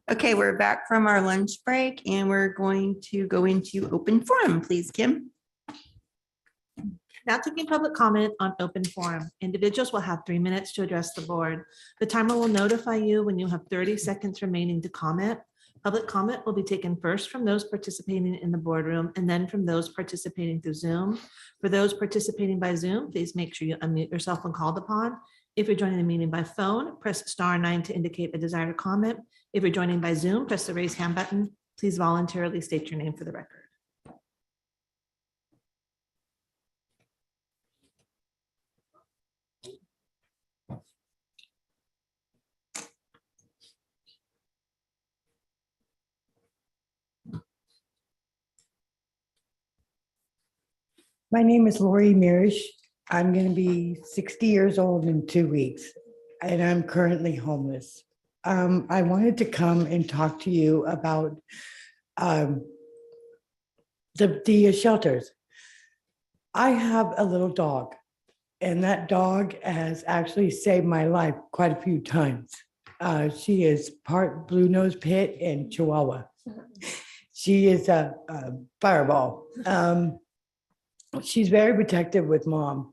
Okay, we're back from our lunch break and we're going to go into open forum, please, Kim. Now taking public comment on open forum. Individuals will have 3 minutes to address the board. The timer will notify you when you have 30 seconds remaining to comment. Public comment will be taken first from those participating in the boardroom and then from those participating through Zoom. For those participating by Zoom, please make sure you unmute yourself when called upon. If you're joining the meeting by phone, press *9 to indicate a desire to comment. If you're joining by Zoom, press the raise hand button. Please voluntarily state your name for the record. My name is Lori Mirish. I'm going to be 60 years old in 2 weeks, and I'm currently homeless. I wanted to come and talk to you about the shelters. I have a little dog, and that dog has actually saved my life quite a few times. She is part blue nose pit and Chihuahua. She is a fireball. She's very protective with mom.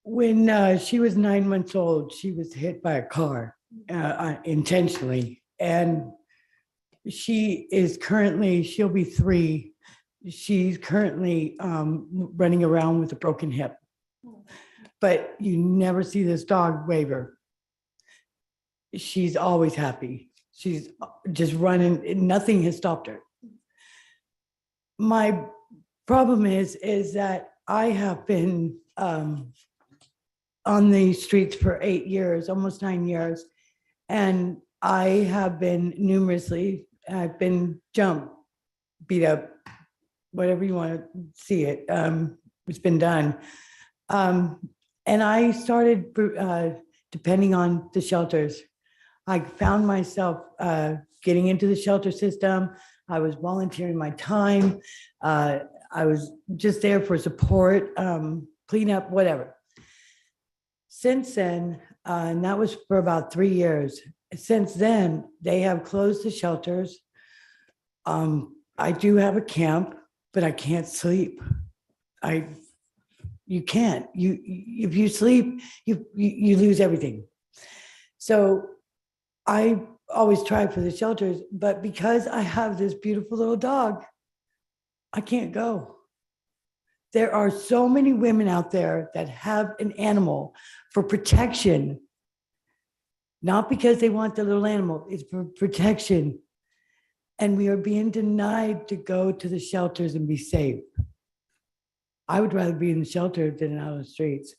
When she was 9 months old, she was hit by a car intentionally. And she'll be 3. She's currently running around with a broken hip. But you never see this dog waver. She's always happy. She's just running. Nothing has stopped her. My problem is that I have been on the streets for 8 years, almost 9 years. And I have been I've been jumped, beat up, whatever you want to see it. It's been done. And I started depending on the shelters. I found myself getting into the shelter system. I was volunteering my time. I was just there for support, clean up, whatever. Since then, and that was for about 3 years. Since then, they have closed the shelters. I do have a camp, but I can't sleep. You can't. If you sleep, you lose everything. So I always try for the shelters, but because I have this beautiful little dog, I can't go. There are so many women out there that have an animal for protection, not because they want the little animal, it's for protection. And we are being denied to go to the shelters and be safe. I would rather be in the shelter than out on the streets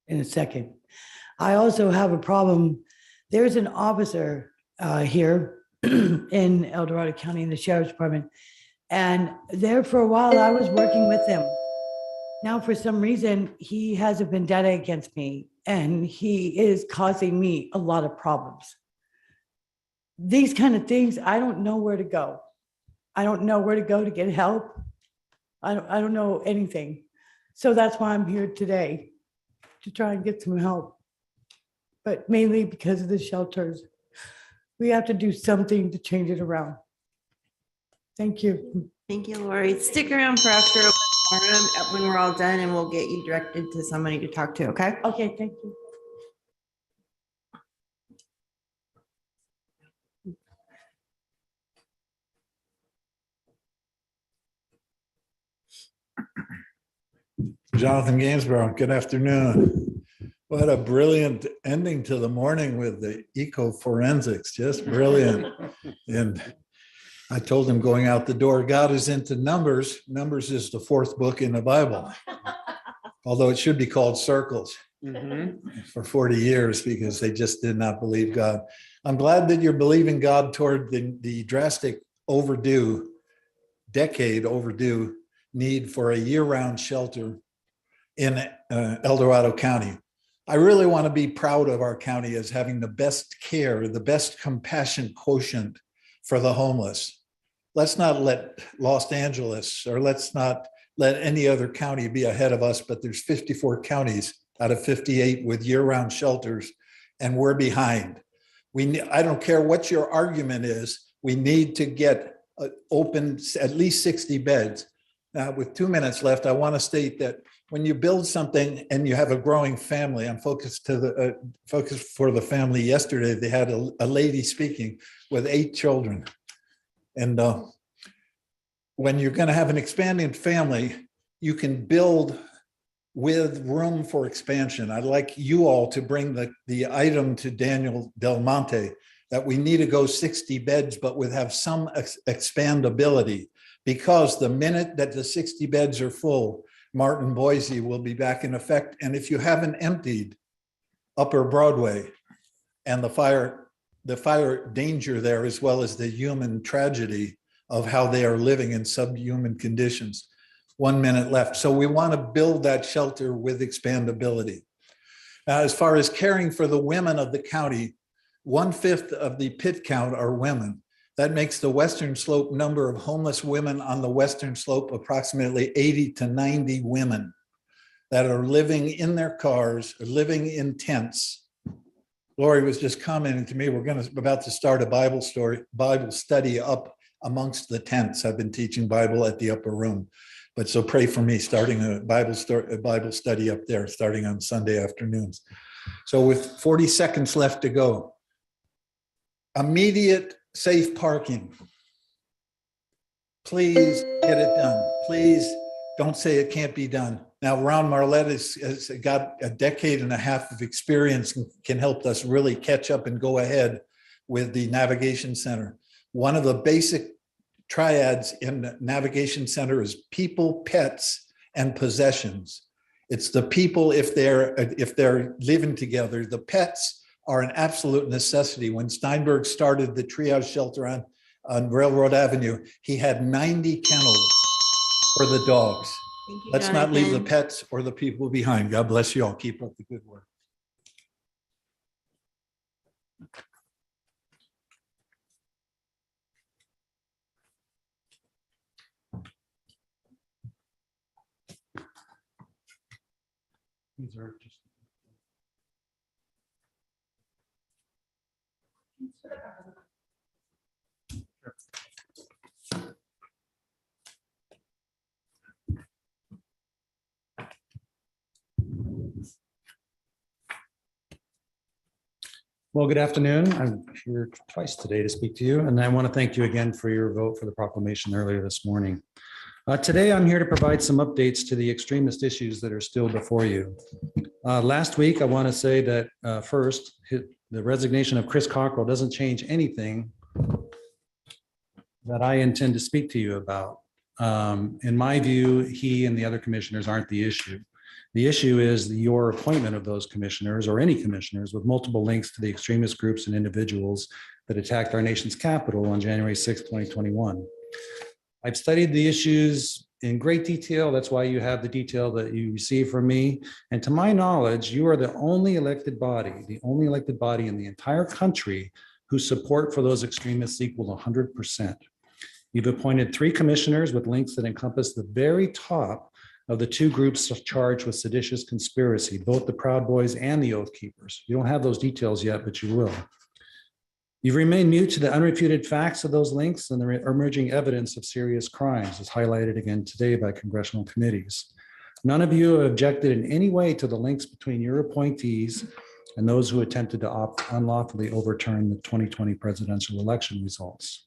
in a second. I also have a problem. There's an officer here in El Dorado County in the Sheriff's Department. And there for a while, I was working with him. Now, for some reason, he has a vendetta against me, and he is causing me a lot of problems. These kind of things, I don't know where to go. I don't know where to go to get help. I don't know anything. So that's why I'm here today, to try and get some help. But mainly because of the shelters. We have to do something to change it around. Thank you. Thank you, Lori. Stick around for after open forum when we're all done, and we'll get you directed to somebody to talk to, okay? Okay, thank you. Jonathan Gainsborough, good afternoon. What a brilliant ending to the morning with the eco forensics, just brilliant. And I told him going out the door, God is into numbers. Numbers is the 4th book in the Bible. Although it should be called circles for 40 years because they just did not believe God. I'm glad that you're believing God toward the drastic decade overdue need for a year-round shelter in El Dorado County. I really want to be proud of our county as having the best care, the best compassion quotient for the homeless. let's not let Los Angeles or let's not let any other county be ahead of us, but there's 54 counties out of 58 with year-round shelters, and we're behind. I don't care what your argument is, we need to get open at least 60 beds. Now, with 2 minutes left, I want to state that when you build something and you have a growing family, I'm focused for the family yesterday. They had a lady speaking with 8 children. And when you're going to have an expanding family, you can build with room for expansion. I'd like you all to bring the item to Daniel Del Monte that we need to go 60 beds, but with have some expandability, because the minute that the 60 beds are full, Martin Boise will be back in effect. And if you haven't emptied Upper Broadway and the fire danger there, as well as the human tragedy of how they are living in subhuman conditions. 1 minute left. So we want to build that shelter with expandability. Now, as far as caring for the women of the county, 1/5 of the pit count are women. That makes the Western Slope number of homeless women on the Western Slope approximately 80 to 90 women that are living in their cars, living in tents. Lori was just commenting to me, we're about to start a Bible study up amongst the tents. I've been teaching Bible at the upper room, but so pray for me starting a Bible study up there, starting on Sunday afternoons. So with 40 seconds left to go, immediate safe parking. Please get it done. Please don't say it can't be done. Now, Ron Marlette has got a decade and a half of experience and can help us really catch up and go ahead with the Navigation Center. One of the basic triads in the Navigation Center is people, pets, and possessions. It's the people if they're living together. The pets are an absolute necessity. When Steinberg started the triage shelter on Railroad Avenue, he had 90 kennels for the dogs. Let's not leave the pets or the people behind. God bless you all. Keep up the good work. These are just. Well, good afternoon. I'm here twice today to speak to you, and I want to thank you again for your vote for the proclamation earlier this morning. Today, I'm here to provide some updates to the extremist issues that are still before you. Last week, I want to say that first, the resignation of Chris Cockrell doesn't change anything that I intend to speak to you about. In my view, he and the other commissioners aren't the issue. The issue is your appointment of those commissioners or any commissioners with multiple links to the extremist groups and individuals that attacked our nation's capital on January 6, 2021. I've studied the issues in great detail. That's why you have the detail that you receive from me. And to my knowledge, you are the only elected body in the entire country whose support for those extremists equal 100%. You've appointed 3 commissioners with links that encompass the very top of the 2 groups charged with seditious conspiracy, both the Proud Boys and the Oath Keepers. You don't have those details yet, but you will. You've remained mute to the unrefuted facts of those links and the emerging evidence of serious crimes, as highlighted again today by congressional committees. None of you have objected in any way to the links between your appointees and those who attempted to unlawfully overturn the 2020 presidential election results.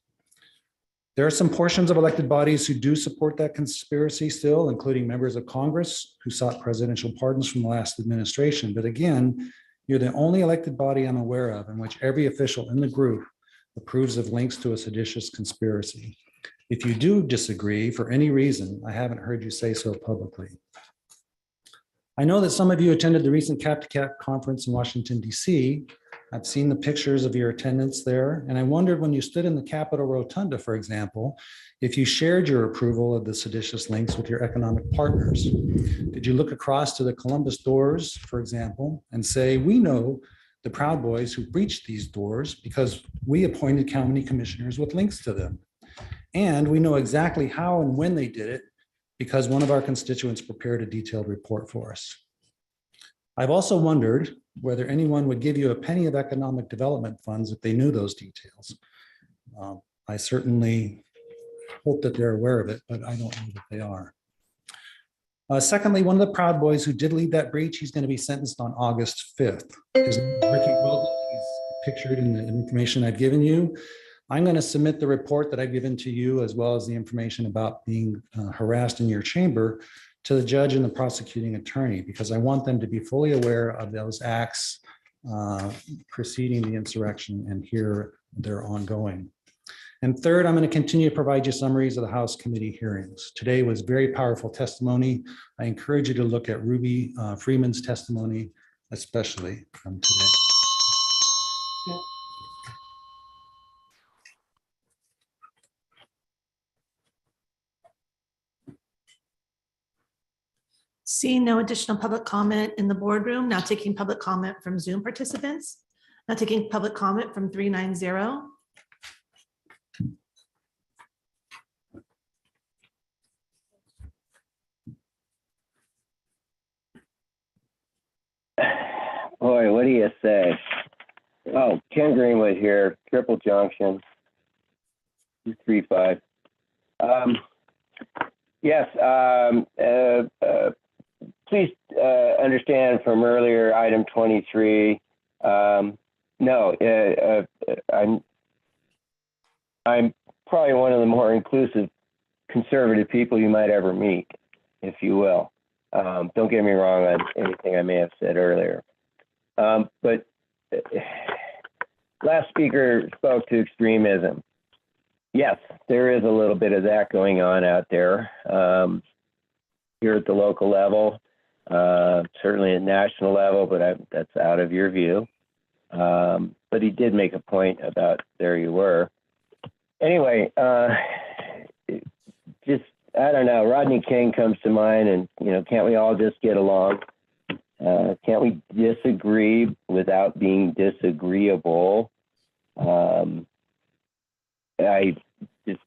There are some portions of elected bodies who do support that conspiracy still, including members of Congress who sought presidential pardons from the last administration. But again, you're the only elected body I'm aware of in which every official in the group approves of links to a seditious conspiracy. If you do disagree for any reason, I haven't heard you say so publicly. I know that some of you attended the recent Cap to Cap conference in Washington, D.C. I've seen the pictures of your attendance there, and I wondered when you stood in the Capitol Rotunda, for example, if you shared your approval of the seditious links with your economic partners. Did you look across to the Columbus doors, for example, and say, we know the Proud Boys who breached these doors because we appointed county commissioners with links to them. And we know exactly how and when they did it because one of our constituents prepared a detailed report for us. I've also wondered whether anyone would give you a penny of economic development funds if they knew those details. I certainly hope that they're aware of it, but I don't know that they are. Secondly, one of the Proud Boys who did lead that breach, he's going to be sentenced on August 5th. His name is Ricky Wilden. He's pictured in the information I've given you. I'm going to submit the report that I've given to you, as well as the information about being harassed in your chamber, to the judge and the prosecuting attorney, because I want them to be fully aware of those acts preceding the insurrection and here they're ongoing. And third, I'm going to continue to provide you summaries of the House committee hearings. Today was very powerful testimony. I encourage you to look at Ruby Freeman's testimony, especially from today. Seeing no additional public comment in the boardroom, now taking public comment from Zoom participants. Now taking public comment from 390. Boy, what do you say? Oh, Ken Greenwood here, Triple Junction, 235. Yes, please understand from earlier, item 23. No, I'm probably one of the more inclusive conservative people you might ever meet, if you will. Don't get me wrong on anything I may have said earlier. But last speaker spoke to extremism. Yes, there is a little bit of that going on out there here at the local level, certainly at national level, but that's out of your view. But he did make a point about there you were. Anyway, just, I don't know, Rodney King comes to mind, and, you know, can't we all just get along? Can't we disagree without being disagreeable? I just,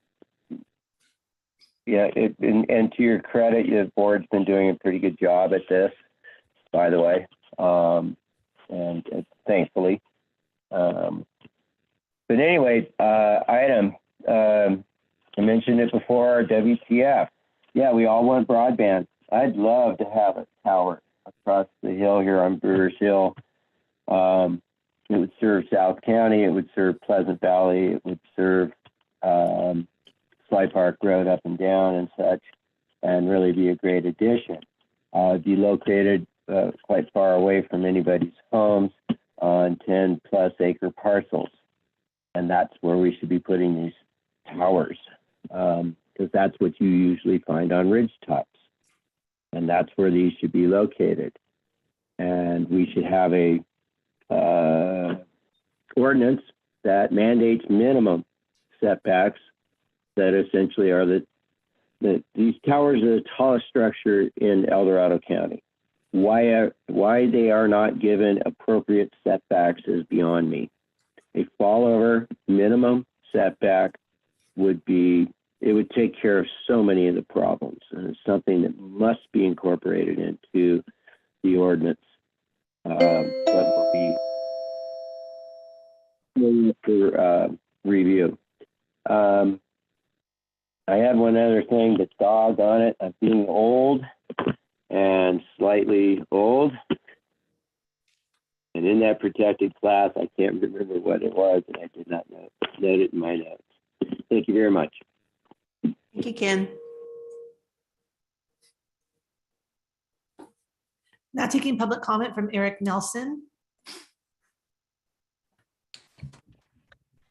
yeah, and to your credit, your board's been doing a pretty good job at this, by the way, and thankfully. But anyway, item, I mentioned it before, WTF. Yeah, we all want broadband. I'd love to have a tower across the hill here on Brewers Hill. It would serve South County. It would serve Pleasant Valley. It would serve Sly Park Road up and down and such, and really be a great addition. Be located quite far away from anybody's homes on 10+ acre parcels. And that's where we should be putting these towers, because that's what you usually find on ridge tops. And that's where these should be located. And we should have a ordinance that mandates minimum setbacks that essentially are these towers are the tallest structure in El Dorado County. Why they are not given appropriate setbacks is beyond me. A fallover minimum setback would take care of so many of the problems, and it's something that must be incorporated into the ordinance. That will be for review. I had one other thing, but doggone it, I'm being old and slightly old. And in that protected class, I can't remember what it was, and I did not note it in my notes. Thank you very much. Thank you, Ken. Now taking public comment from Eric Nelson.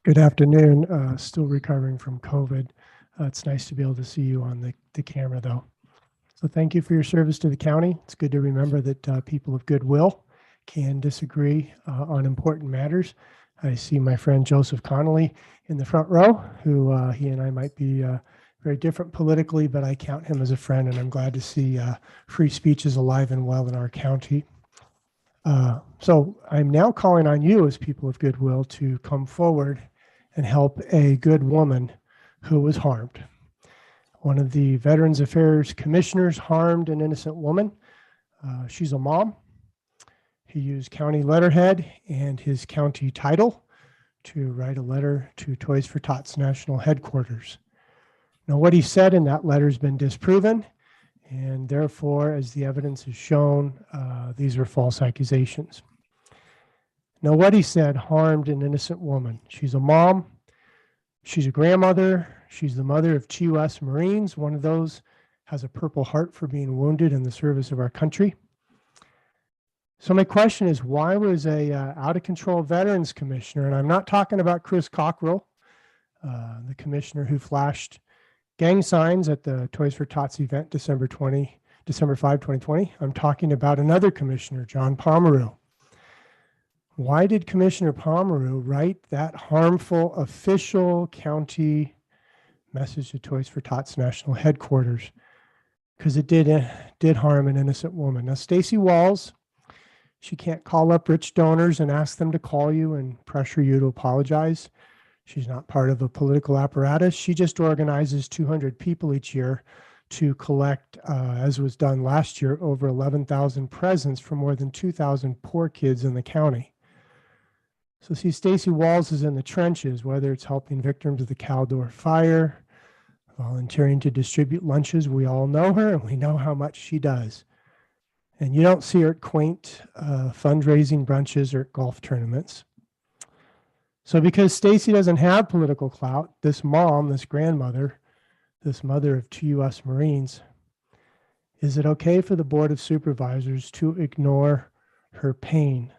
Good afternoon. Still recovering from COVID. It's nice to be able to see you on the camera, though. So thank you for your service to the county. It's good to remember that people of goodwill can disagree on important matters. I see my friend Joseph Connolly in the front row, who he and I might be very different politically, but I count him as a friend, and I'm glad to see free speech is alive and well in our county. So I'm now calling on you as people of goodwill to come forward and help a good woman who was harmed. One of the Veterans Affairs commissioners harmed an innocent woman. She's a mom. He used county letterhead and his county title to write a letter to Toys for Tots National Headquarters. Now, what he said in that letter has been disproven, and therefore, as the evidence has shown, these are false accusations. Now, what he said harmed an innocent woman. She's a mom. She's a grandmother. She's the mother of 2 U.S. Marines. One of those has a Purple Heart for being wounded in the service of our country. So my question is, why was a out-of-control veterans commissioner, and I'm not talking about Chris Cockrell, the commissioner who flashed gang signs at the Toys for Tots event December 5, 2020. I'm talking about another commissioner, John Pomeroy. Why did Commissioner Pomeroy write that harmful official county message to Toys for Tots National Headquarters? Because it did harm an innocent woman. Now, Stacy Walls, she can't call up rich donors and ask them to call you and pressure you to apologize. She's not part of a political apparatus. She just organizes 200 people each year to collect, as was done last year, over 11,000 presents for more than 2,000 poor kids in the county. So see, Stacy Walls is in the trenches, whether it's helping victims of the Caldor fire, volunteering to distribute lunches. We all know her and we know how much she does. And you don't see her at quaint fundraising brunches or at golf tournaments. So because Stacy doesn't have political clout, this mom, this grandmother, this mother of 2 U.S. Marines, is it okay for the Board of Supervisors to ignore her pain?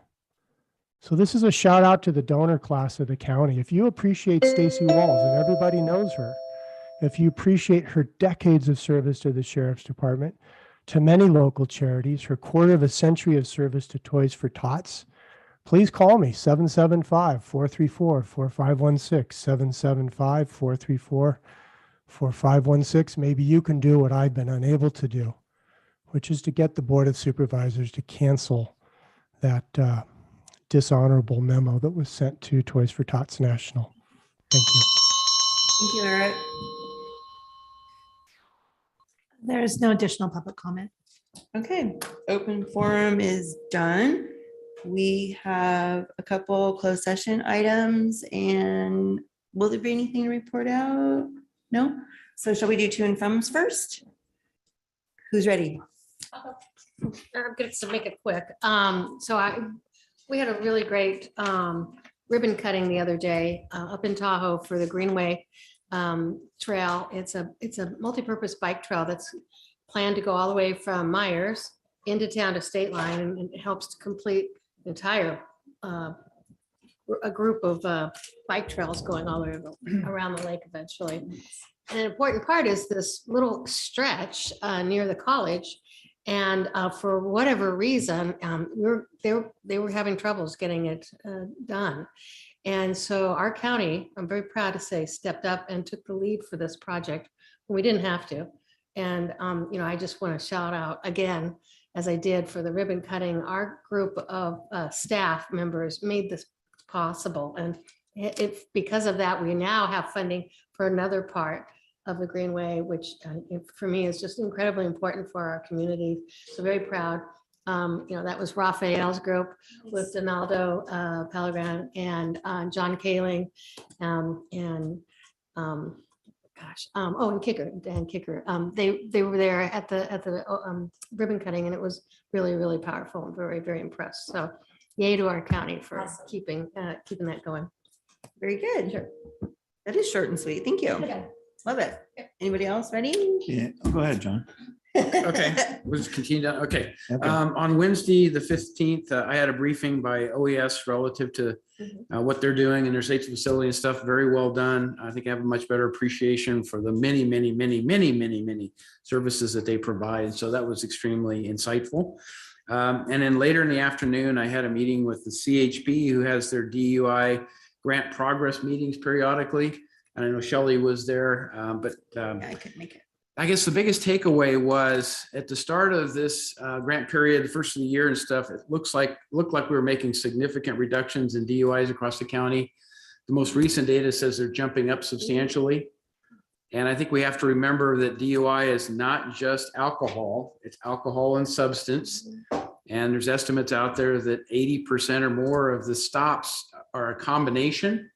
So this is a shout out to the donor class of the county. If you appreciate Stacy Walls, and everybody knows her, if you appreciate her decades of service to the Sheriff's Department, to many local charities, her quarter of a century of service to Toys for Tots, please call me, 775-434-4516, 775-434-4516. Maybe you can do what I've been unable to do, which is to get the Board of Supervisors to cancel that dishonorable memo that was sent to Toys for Tots National. Thank you. Thank you, Eric. There's no additional public comment. Okay, open forum is done. We have a couple closed session items, and will there be anything to report out? No? So shall we do to and froms first? Who's ready? I'm going to make it quick. We had a really great ribbon cutting the other day up in Tahoe for the Greenway Trail. It's a multi-purpose bike trail that's planned to go all the way from Myers into town to State Line, and it helps to complete the entire a group of bike trails going all the way around the lake eventually. And an important part is this little stretch near the college. And for whatever reason, they were having troubles getting it done. And so our county, I'm very proud to say, stepped up and took the lead for this project. We didn't have to. And, I just want to shout out again, as I did for the ribbon cutting, our group of staff members made this possible. And because of that, we now have funding for another part of the Greenway, which for me is just incredibly important for our community. So very proud. That was Raphael's group with Donaldo Pellegrin and John Kaling and Kicker, Dan Kicker. They were there at the ribbon cutting, and it was really, really powerful. I'm very, very impressed. So yay to our county for keeping that going. Very good. Sure. That is short and sweet. Thank you. Okay. Love it. Anybody else ready? Yeah, go ahead, John. Okay, we'll just continue down. Okay. Okay. On Wednesday, the 15th, I had a briefing by OES relative to what they're doing in their safety facility and stuff. Very well done. I think I have a much better appreciation for the many services that they provide. So that was extremely insightful. And then later in the afternoon, I had a meeting with the CHP, who has their DUI grant progress meetings periodically. And I know Shelley was there, but I couldn't make it. I guess the biggest takeaway was at the start of this grant period, the first of the year and stuff, it looked like we were making significant reductions in DUIs across the county. The most recent data says they're jumping up substantially. And I think we have to remember that DUI is not just alcohol, it's alcohol and substance. And there's estimates out there that 80% or more of the stops are a combination.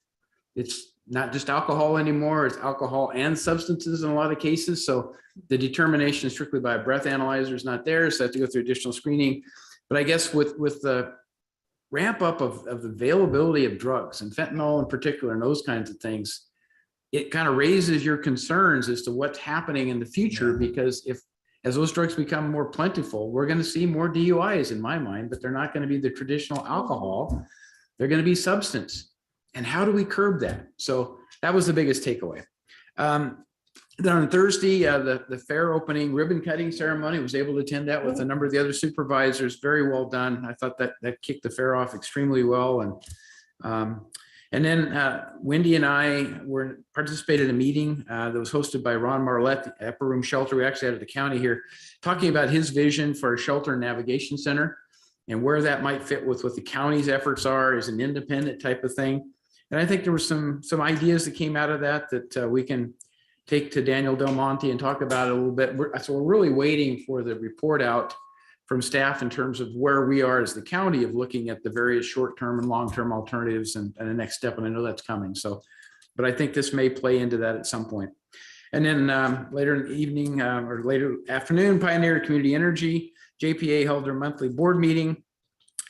It's not just alcohol anymore, it's alcohol and substances in a lot of cases. So the determination strictly by a breath analyzer is not there, so I have to go through additional screening. But I guess with the ramp up of the availability of drugs and fentanyl in particular and those kinds of things, it kind of raises your concerns as to what's happening in the future, because as those drugs become more plentiful, we're going to see more DUIs in my mind, but they're not going to be the traditional alcohol. They're going to be substance. And how do we curb that? So that was the biggest takeaway. Then on Thursday, the fair opening ribbon cutting ceremony, was able to attend that with a number of the other supervisors. Very well done. I thought that kicked the fair off extremely well. And then Wendy and I participated in a meeting that was hosted by Ron Marlette, the Upper Room Shelter. We actually had at the county here, talking about his vision for a shelter navigation center and where that might fit with what the county's efforts are as an independent type of thing. And I think there were some ideas that came out of that we can take to Daniel Del Monte and talk about it a little bit. So we're really waiting for the report out from staff in terms of where we are as the county of looking at the various short-term and long-term alternatives and the next step. And I know that's coming. So, but I think this may play into that at some point. And then later in the evening or later afternoon, Pioneer Community Energy, JPA held their monthly board meeting.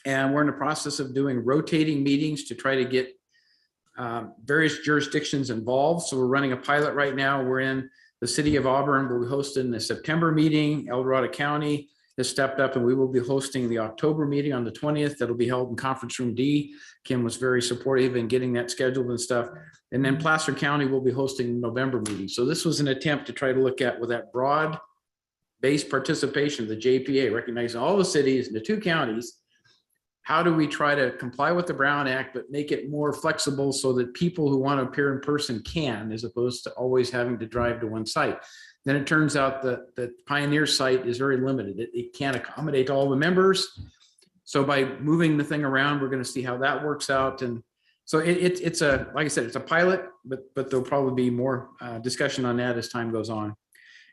And we're in the process of doing rotating meetings to try to get various jurisdictions involved. So we're running a pilot right now. We're in the city of Auburn. We'll be hosting the September meeting. El Dorado County has stepped up, and we will be hosting the October meeting on the 20th. That'll be held in Conference Room D. Kim was very supportive in getting that scheduled and stuff. And then Placer County will be hosting the November meeting. So this was an attempt to try to look at, with that broad based participation of the JPA, recognizing all the cities and the 2 counties, how do we try to comply with the Brown Act, but make it more flexible so that people who want to appear in person can, as opposed to always having to drive to one site. Then it turns out that the Pioneer site is very limited. It can't accommodate all the members. So by moving the thing around, we're going to see how that works out. And so it's a, like I said, it's a pilot, but there'll probably be more discussion on that as time goes on.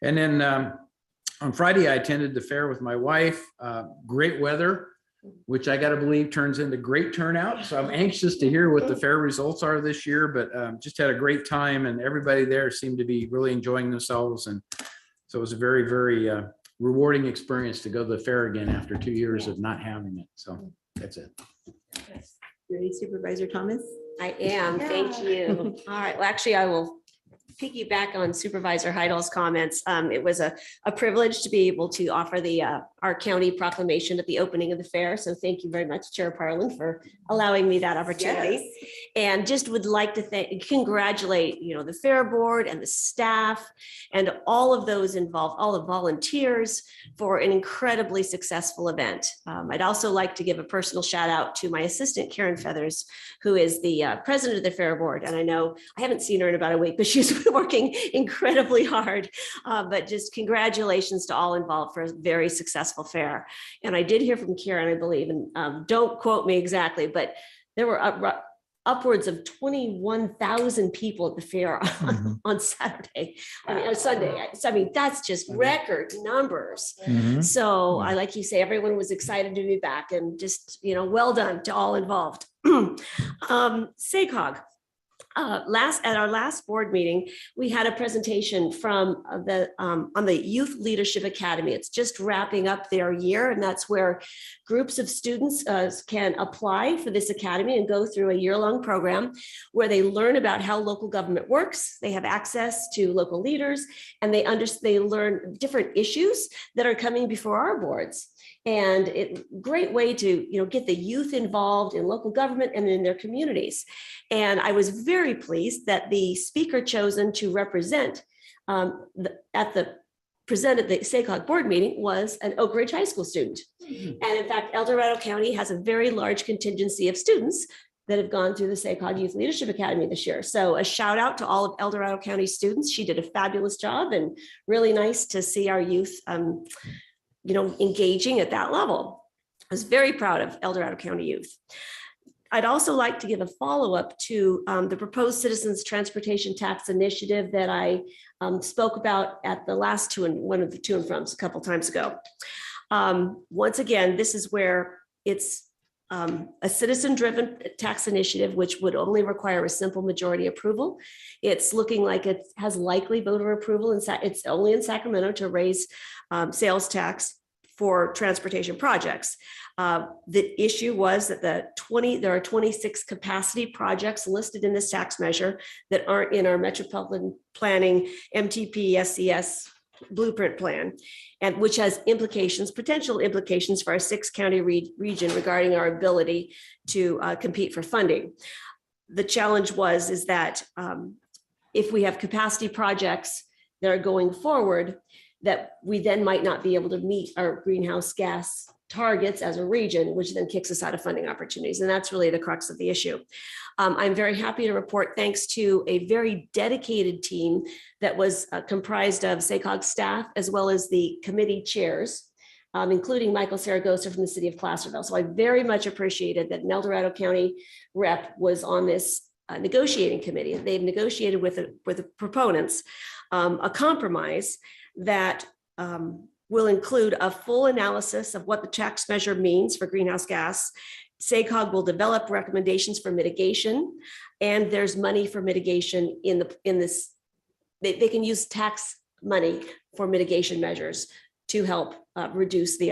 And then on Friday, I attended the fair with my wife. Great weather, which I got to believe turns into great turnout. So I'm anxious to hear what the fair results are this year, but just had a great time, and everybody there seemed to be really enjoying themselves. And so it was a very, very rewarding experience to go to the fair again after 2 years of not having it. So that's it. Ready, Supervisor Thomas? I am, thank you. All right, well, actually, I will piggyback on Supervisor Heidel's comments. It was a privilege to be able to offer the our county proclamation at the opening of the fair. So thank you very much, Chair Parlin, for allowing me that opportunity. Yes. And just would like to congratulate, the fair board and the staff and all of those involved, all the volunteers, for an incredibly successful event. I'd also like to give a personal shout out to my assistant, Karen Feathers, who is the president of the fair board. And I know I haven't seen her in about a week, but she's been working incredibly hard. But just congratulations to all involved for a very successful fair. And I did hear from Karen, I believe, and don't quote me exactly, but there were upwards of 21,000 people at the fair on Saturday. On Sunday. I mean, that's just record numbers. So I, like you say, everyone was excited to be back, and just, well done to all involved. SACOG. At our last board meeting, we had a presentation from on the Youth Leadership Academy. It's just wrapping up their year, and that's where groups of students can apply for this academy and go through a year-long program where they learn about how local government works. They have access to local leaders, and they learn different issues that are coming before our boards. And great way to get the youth involved in local government and in their communities. And I was very pleased that the speaker chosen to represent at the SACOG board meeting was an Oak Ridge High School student. And in fact, El Dorado County has a very large contingency of students that have gone through the SACOG Youth Leadership Academy this year. So a shout out to all of El Dorado County students. She did a fabulous job, and really nice to see our youth engaging at that level. I was very proud of El Dorado County youth. I'd also like to give a follow-up to the proposed citizens transportation tax initiative that I spoke about at the last one of the to and froms a couple times ago. Once again, this is where it's a citizen-driven tax initiative, which would only require a simple majority approval. It's looking like it has likely voter approval, and it's only in Sacramento to raise sales tax for transportation projects. The issue was that there are 26 capacity projects listed in this tax measure that aren't in our metropolitan planning MTP SCS blueprint plan, and which has potential implications for our 6-county region regarding our ability to compete for funding. The challenge is that if we have capacity projects that are going forward, that we then might not be able to meet our greenhouse gas targets as a region, which then kicks us out of funding opportunities. And that's really the crux of the issue. I'm very happy to report, thanks to a very dedicated team that was comprised of SACOG staff, as well as the committee chairs, including Michael Saragosa from the city of Placerville. So I very much appreciated that an El Dorado County rep was on this negotiating committee. They've negotiated with the proponents a compromise that will include a full analysis of what the tax measure means for greenhouse gas. SACOG will develop recommendations for mitigation, and there's money for mitigation in this. They can use tax money for mitigation measures to help reduce the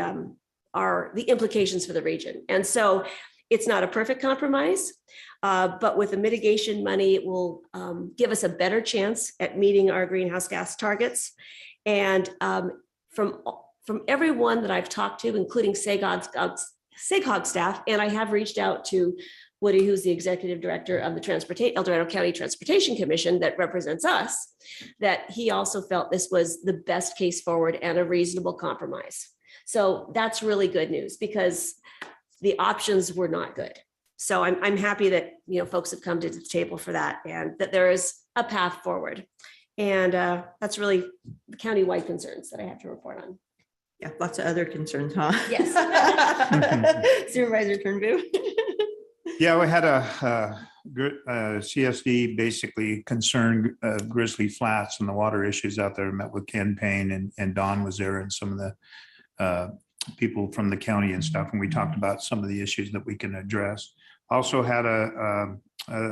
implications for the region. And so it's not a perfect compromise, but with the mitigation money, it will give us a better chance at meeting our greenhouse gas targets. And from everyone that I've talked to, including SACOG staff, and I have reached out to Woody, who's the executive director of the El Dorado County Transportation Commission that represents us, that he also felt this was the best case forward and a reasonable compromise. So that's really good news, because the options were not good. So I'm happy that folks have come to the table for that, and that there is a path forward. And that's really the county-wide concerns that I have to report on. Yeah, lots of other concerns, huh? Yes. Supervisor Turnbull. Yeah, we had a CSD basically concerned Grizzly Flats and the water issues out there. Met with Ken Payne and Don was there, and some of the people from the county and stuff. And we talked about some of the issues that we can address. Also had a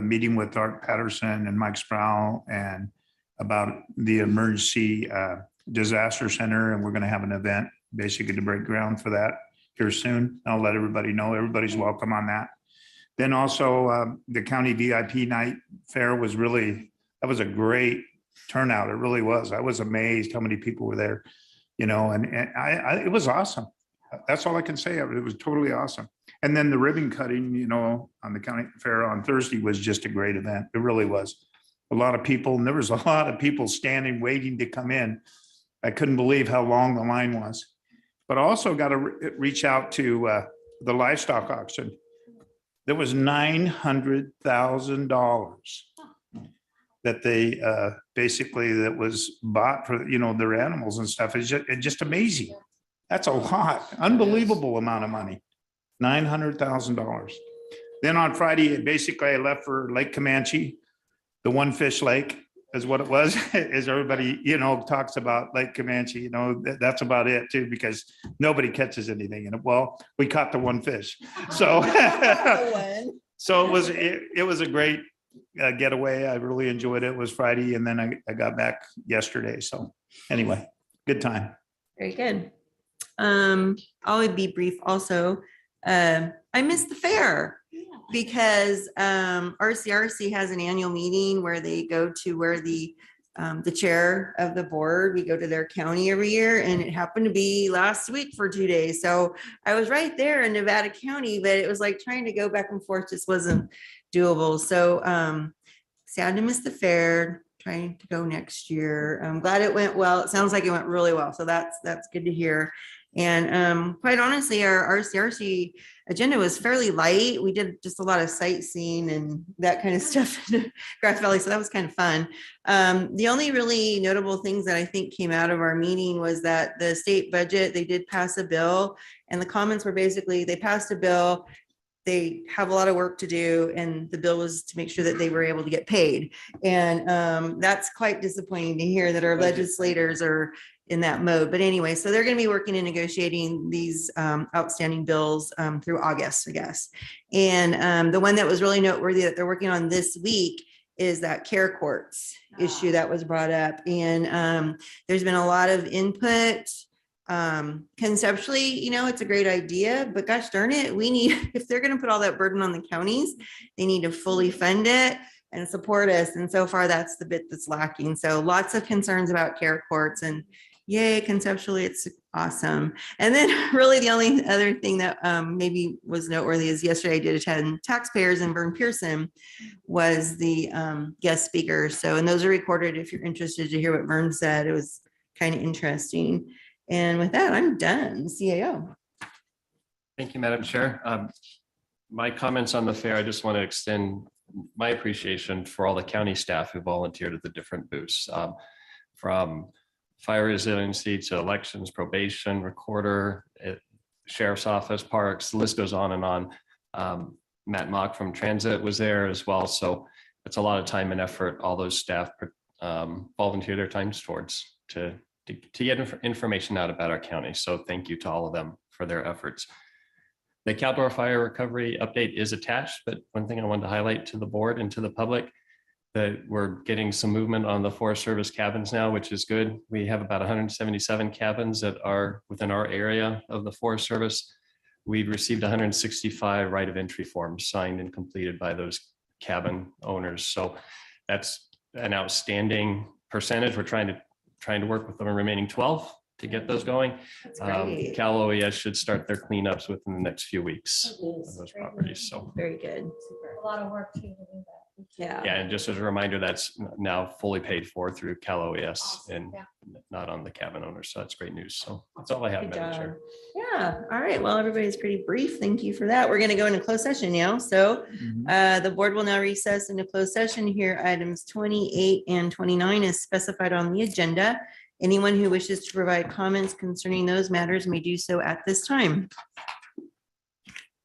meeting with Art Patterson and Mike Sproul and about the emergency disaster center. And we're going to have an event basically to break ground for that here soon. I'll let everybody know. Everybody's welcome on that. Then also the county VIP night fair was that was a great turnout. It really was. I was amazed how many people were there, and it was awesome. That's all I can say. It was totally awesome. And then the ribbon cutting, on the county fair on Thursday was just a great event. It really was. A lot of people, and there was a lot of people standing, waiting to come in. I couldn't believe how long the line was. But I also got to reach out to the livestock auction. There was $900,000 that they that was bought for, their animals and stuff. It's just amazing. That's a lot, unbelievable amount of money, $900,000. Then on Friday, basically I left for Lake Comanche. The One Fish Lake is what it was. As everybody, talks about Lake Comanche, that's about it too, because nobody catches anything in it. Well, we caught the one fish. So, so it was a great getaway. I really enjoyed it. It was Friday, and then I got back yesterday. So anyway, good time. Very good. I'll be brief also. I missed the fair because RCRC has an annual meeting where they go to where the chair of the board, we go to their county every year, and it happened to be last week for 2 days. So I was right there in Nevada County, but it was like trying to go back and forth just wasn't doable. So sad to miss the fair, trying to go next year. I'm glad it went well. It sounds like it went really well. So that's good to hear. And quite honestly, our RCRC agenda was fairly light. We did just a lot of sightseeing and that kind of stuff in Grass Valley. So that was kind of fun. The only really notable things that I think came out of our meeting was that the state budget, they did pass a bill, and the comments were basically, they passed a bill. they have a lot of work to do, and the bill was to make sure that they were able to get paid. And that's quite disappointing to hear that our legislators are in that mode. But anyway, so they're going to be working and negotiating these outstanding bills through August, I guess. And the one that was really noteworthy that they're working on this week is that care courts issue that was brought up. And there's been a lot of input. Conceptually, you know, it's a great idea, but gosh darn it, we need, if they're going to put all that burden on the counties, they need to fully fund it and support us. And so far, that's the bit that's lacking. So lots of concerns about care courts, and yay, conceptually, it's awesome. And then really the only other thing that maybe was noteworthy is yesterday I did attend taxpayers, and Vern Pearson was the guest speaker. So, and those are recorded if you're interested to hear what Vern said. It was kind of interesting. And with that, I'm done, CAO. Thank you, Madam Chair. My comments on the fair, I just want to extend my appreciation for all the county staff who volunteered at the different booths, from fire resiliency to elections, probation, recorder, sheriff's office, parks, the list goes on and on. Matt Mock from Transit was there as well. So it's a lot of time and effort all those staff volunteer their times towards to get information out about our county. So thank you to all of them for their efforts. The Caldor Fire Recovery update is attached, but one thing I wanted to highlight to the board and to the public, that we're getting some movement on the Forest Service cabins now, which is good. We have about 177 cabins that are within our area of the Forest Service. We've received 165 right of entry forms signed and completed by those cabin owners. So that's an outstanding percentage. We're trying to work with the remaining 12 to get those going. Cal OES should start their cleanups within the next few weeks of those properties. So very good. A lot of work to do that. Yeah. Yeah, and just as a reminder, that's now fully paid for through Cal OES and not on the cabin owners. So that's great news. So that's all I have, Good Madam job. Chair. Yeah. All right. Well, everybody's pretty brief. Thank you for that. We're going to go into closed session now. So the board will now recess into closed session here. Items 28 and 29 is specified on the agenda. Anyone who wishes to provide comments concerning those matters may do so at this time.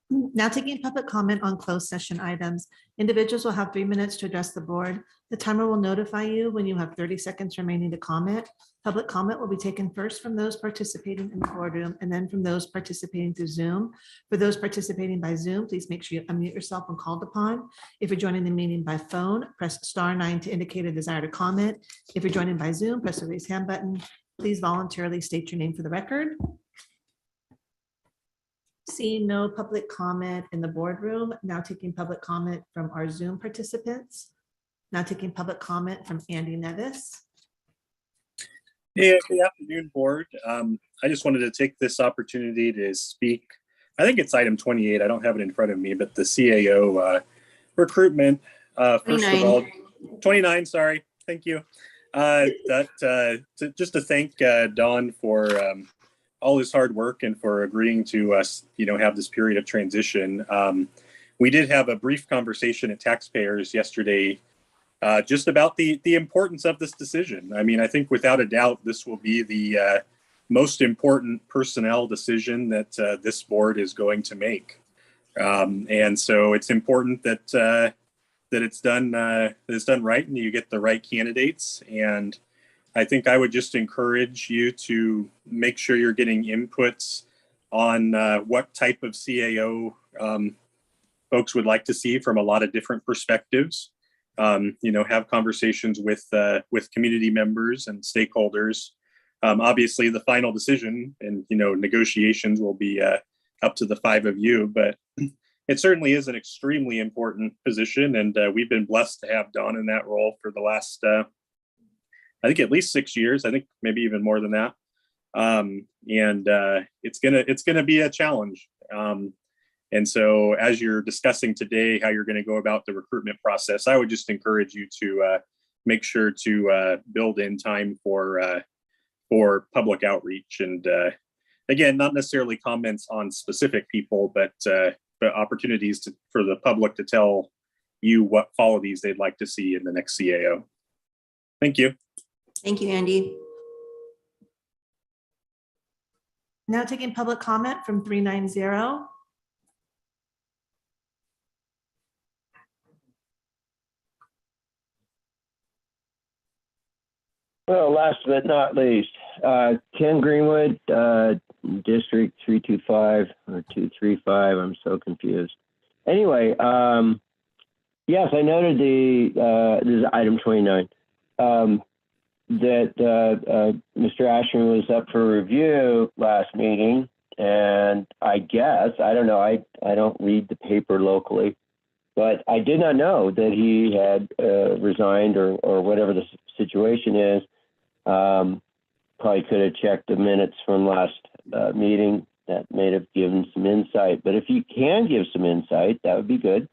Now taking public comment on closed session items. Individuals will have 3 minutes to address the board. The timer will notify you when you have 30 seconds remaining to comment. Public comment will be taken first from those participating in the boardroom and then from those participating through Zoom. For those participating by Zoom, please make sure you unmute yourself when called upon. If you're joining the meeting by phone, press *9 to indicate a desire to comment. If you're joining by Zoom, press the raise hand button. Please voluntarily state your name for the record. Seeing no public comment in the boardroom, now taking public comment from our Zoom participants. Now taking public comment from Andy Nevis. Hey, good afternoon, board. I just wanted to take this opportunity to speak. I think it's item 28. I don't have it in front of me, but the CAO recruitment. First 29. Of all, 29. Sorry. Thank you. Just to thank Don for all his hard work and for agreeing to us, have this period of transition. We did have a brief conversation at taxpayers yesterday, just about the importance of this decision. I mean, I think without a doubt, this will be the most important personnel decision that this board is going to make. And so it's important that it's done right and you get the right candidates. And I think I would just encourage you to make sure you're getting inputs on what type of CAO folks would like to see from a lot of different perspectives. Have conversations with community members and stakeholders. Obviously, the final decision and negotiations will be up to the 5 of you, but it certainly is an extremely important position, and we've been blessed to have Dawn in that role for the last. I think at least 6 years. I think maybe even more than that. It's gonna be a challenge. And so as you're discussing today how you're going to go about the recruitment process, I would just encourage you to make sure to build in time for public outreach. And again, not necessarily comments on specific people, but opportunities for the public to tell you what qualities they'd like to see in the next CAO. Thank you. Thank you, Andy. Now taking public comment from 390. Well, last but not least, Ken Greenwood, District 325 or 235. I'm so confused. Anyway, yes, I noted this is item 29, that Mr. Ashman was up for review last meeting. And I guess, I don't know, I don't read the paper locally, but I did not know that he had resigned or whatever the situation is. Probably could have checked the minutes from last meeting. That may have given some insight. But if you can give some insight, that would be good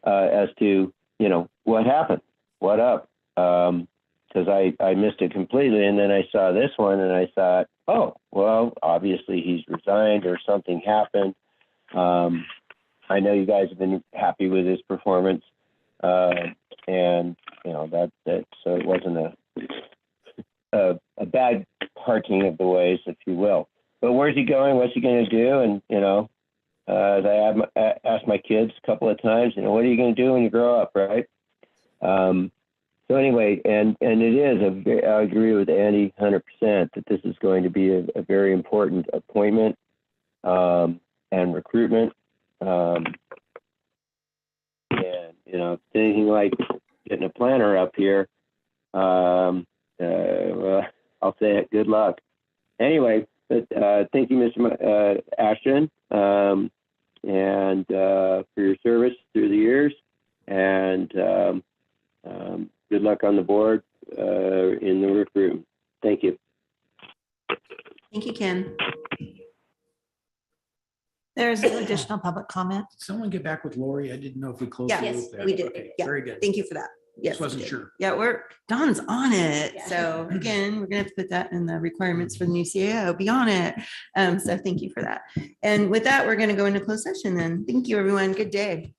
as to, you know, what happened, what up. Because I missed it completely. And then I saw this one and I thought, oh, well, obviously he's resigned or something happened. I know you guys have been happy with his performance. And, you know, that so it wasn't a bad parting of the ways, if you will. But where's he going? What's he going to do? And, you know, as I asked my kids a couple of times, you know, what are you going to do when you grow up, right? So anyway, and it is, I agree with Andy 100% that this is going to be a very important appointment and recruitment. And, you know, anything like getting a planner up here, well, I'll say it, good luck. Anyway, but thank you, Mr. Ashton, and for your service through the years. And good luck on the board in the recruitment. Thank you. Thank you, Ken. There is no additional public comment. Someone get back with Lori. I didn't know if we closed. Yeah, the yes, loop there. we did. Okay, Yeah, very good. thank you for that. Yes, Just wasn't we did. sure. Yeah, Don's on it. Yeah. So again, we're gonna have to put that in the requirements for the new CAO, be on it. So thank you for that. And with that, we're gonna go into closed session then. Thank you, everyone. Good day.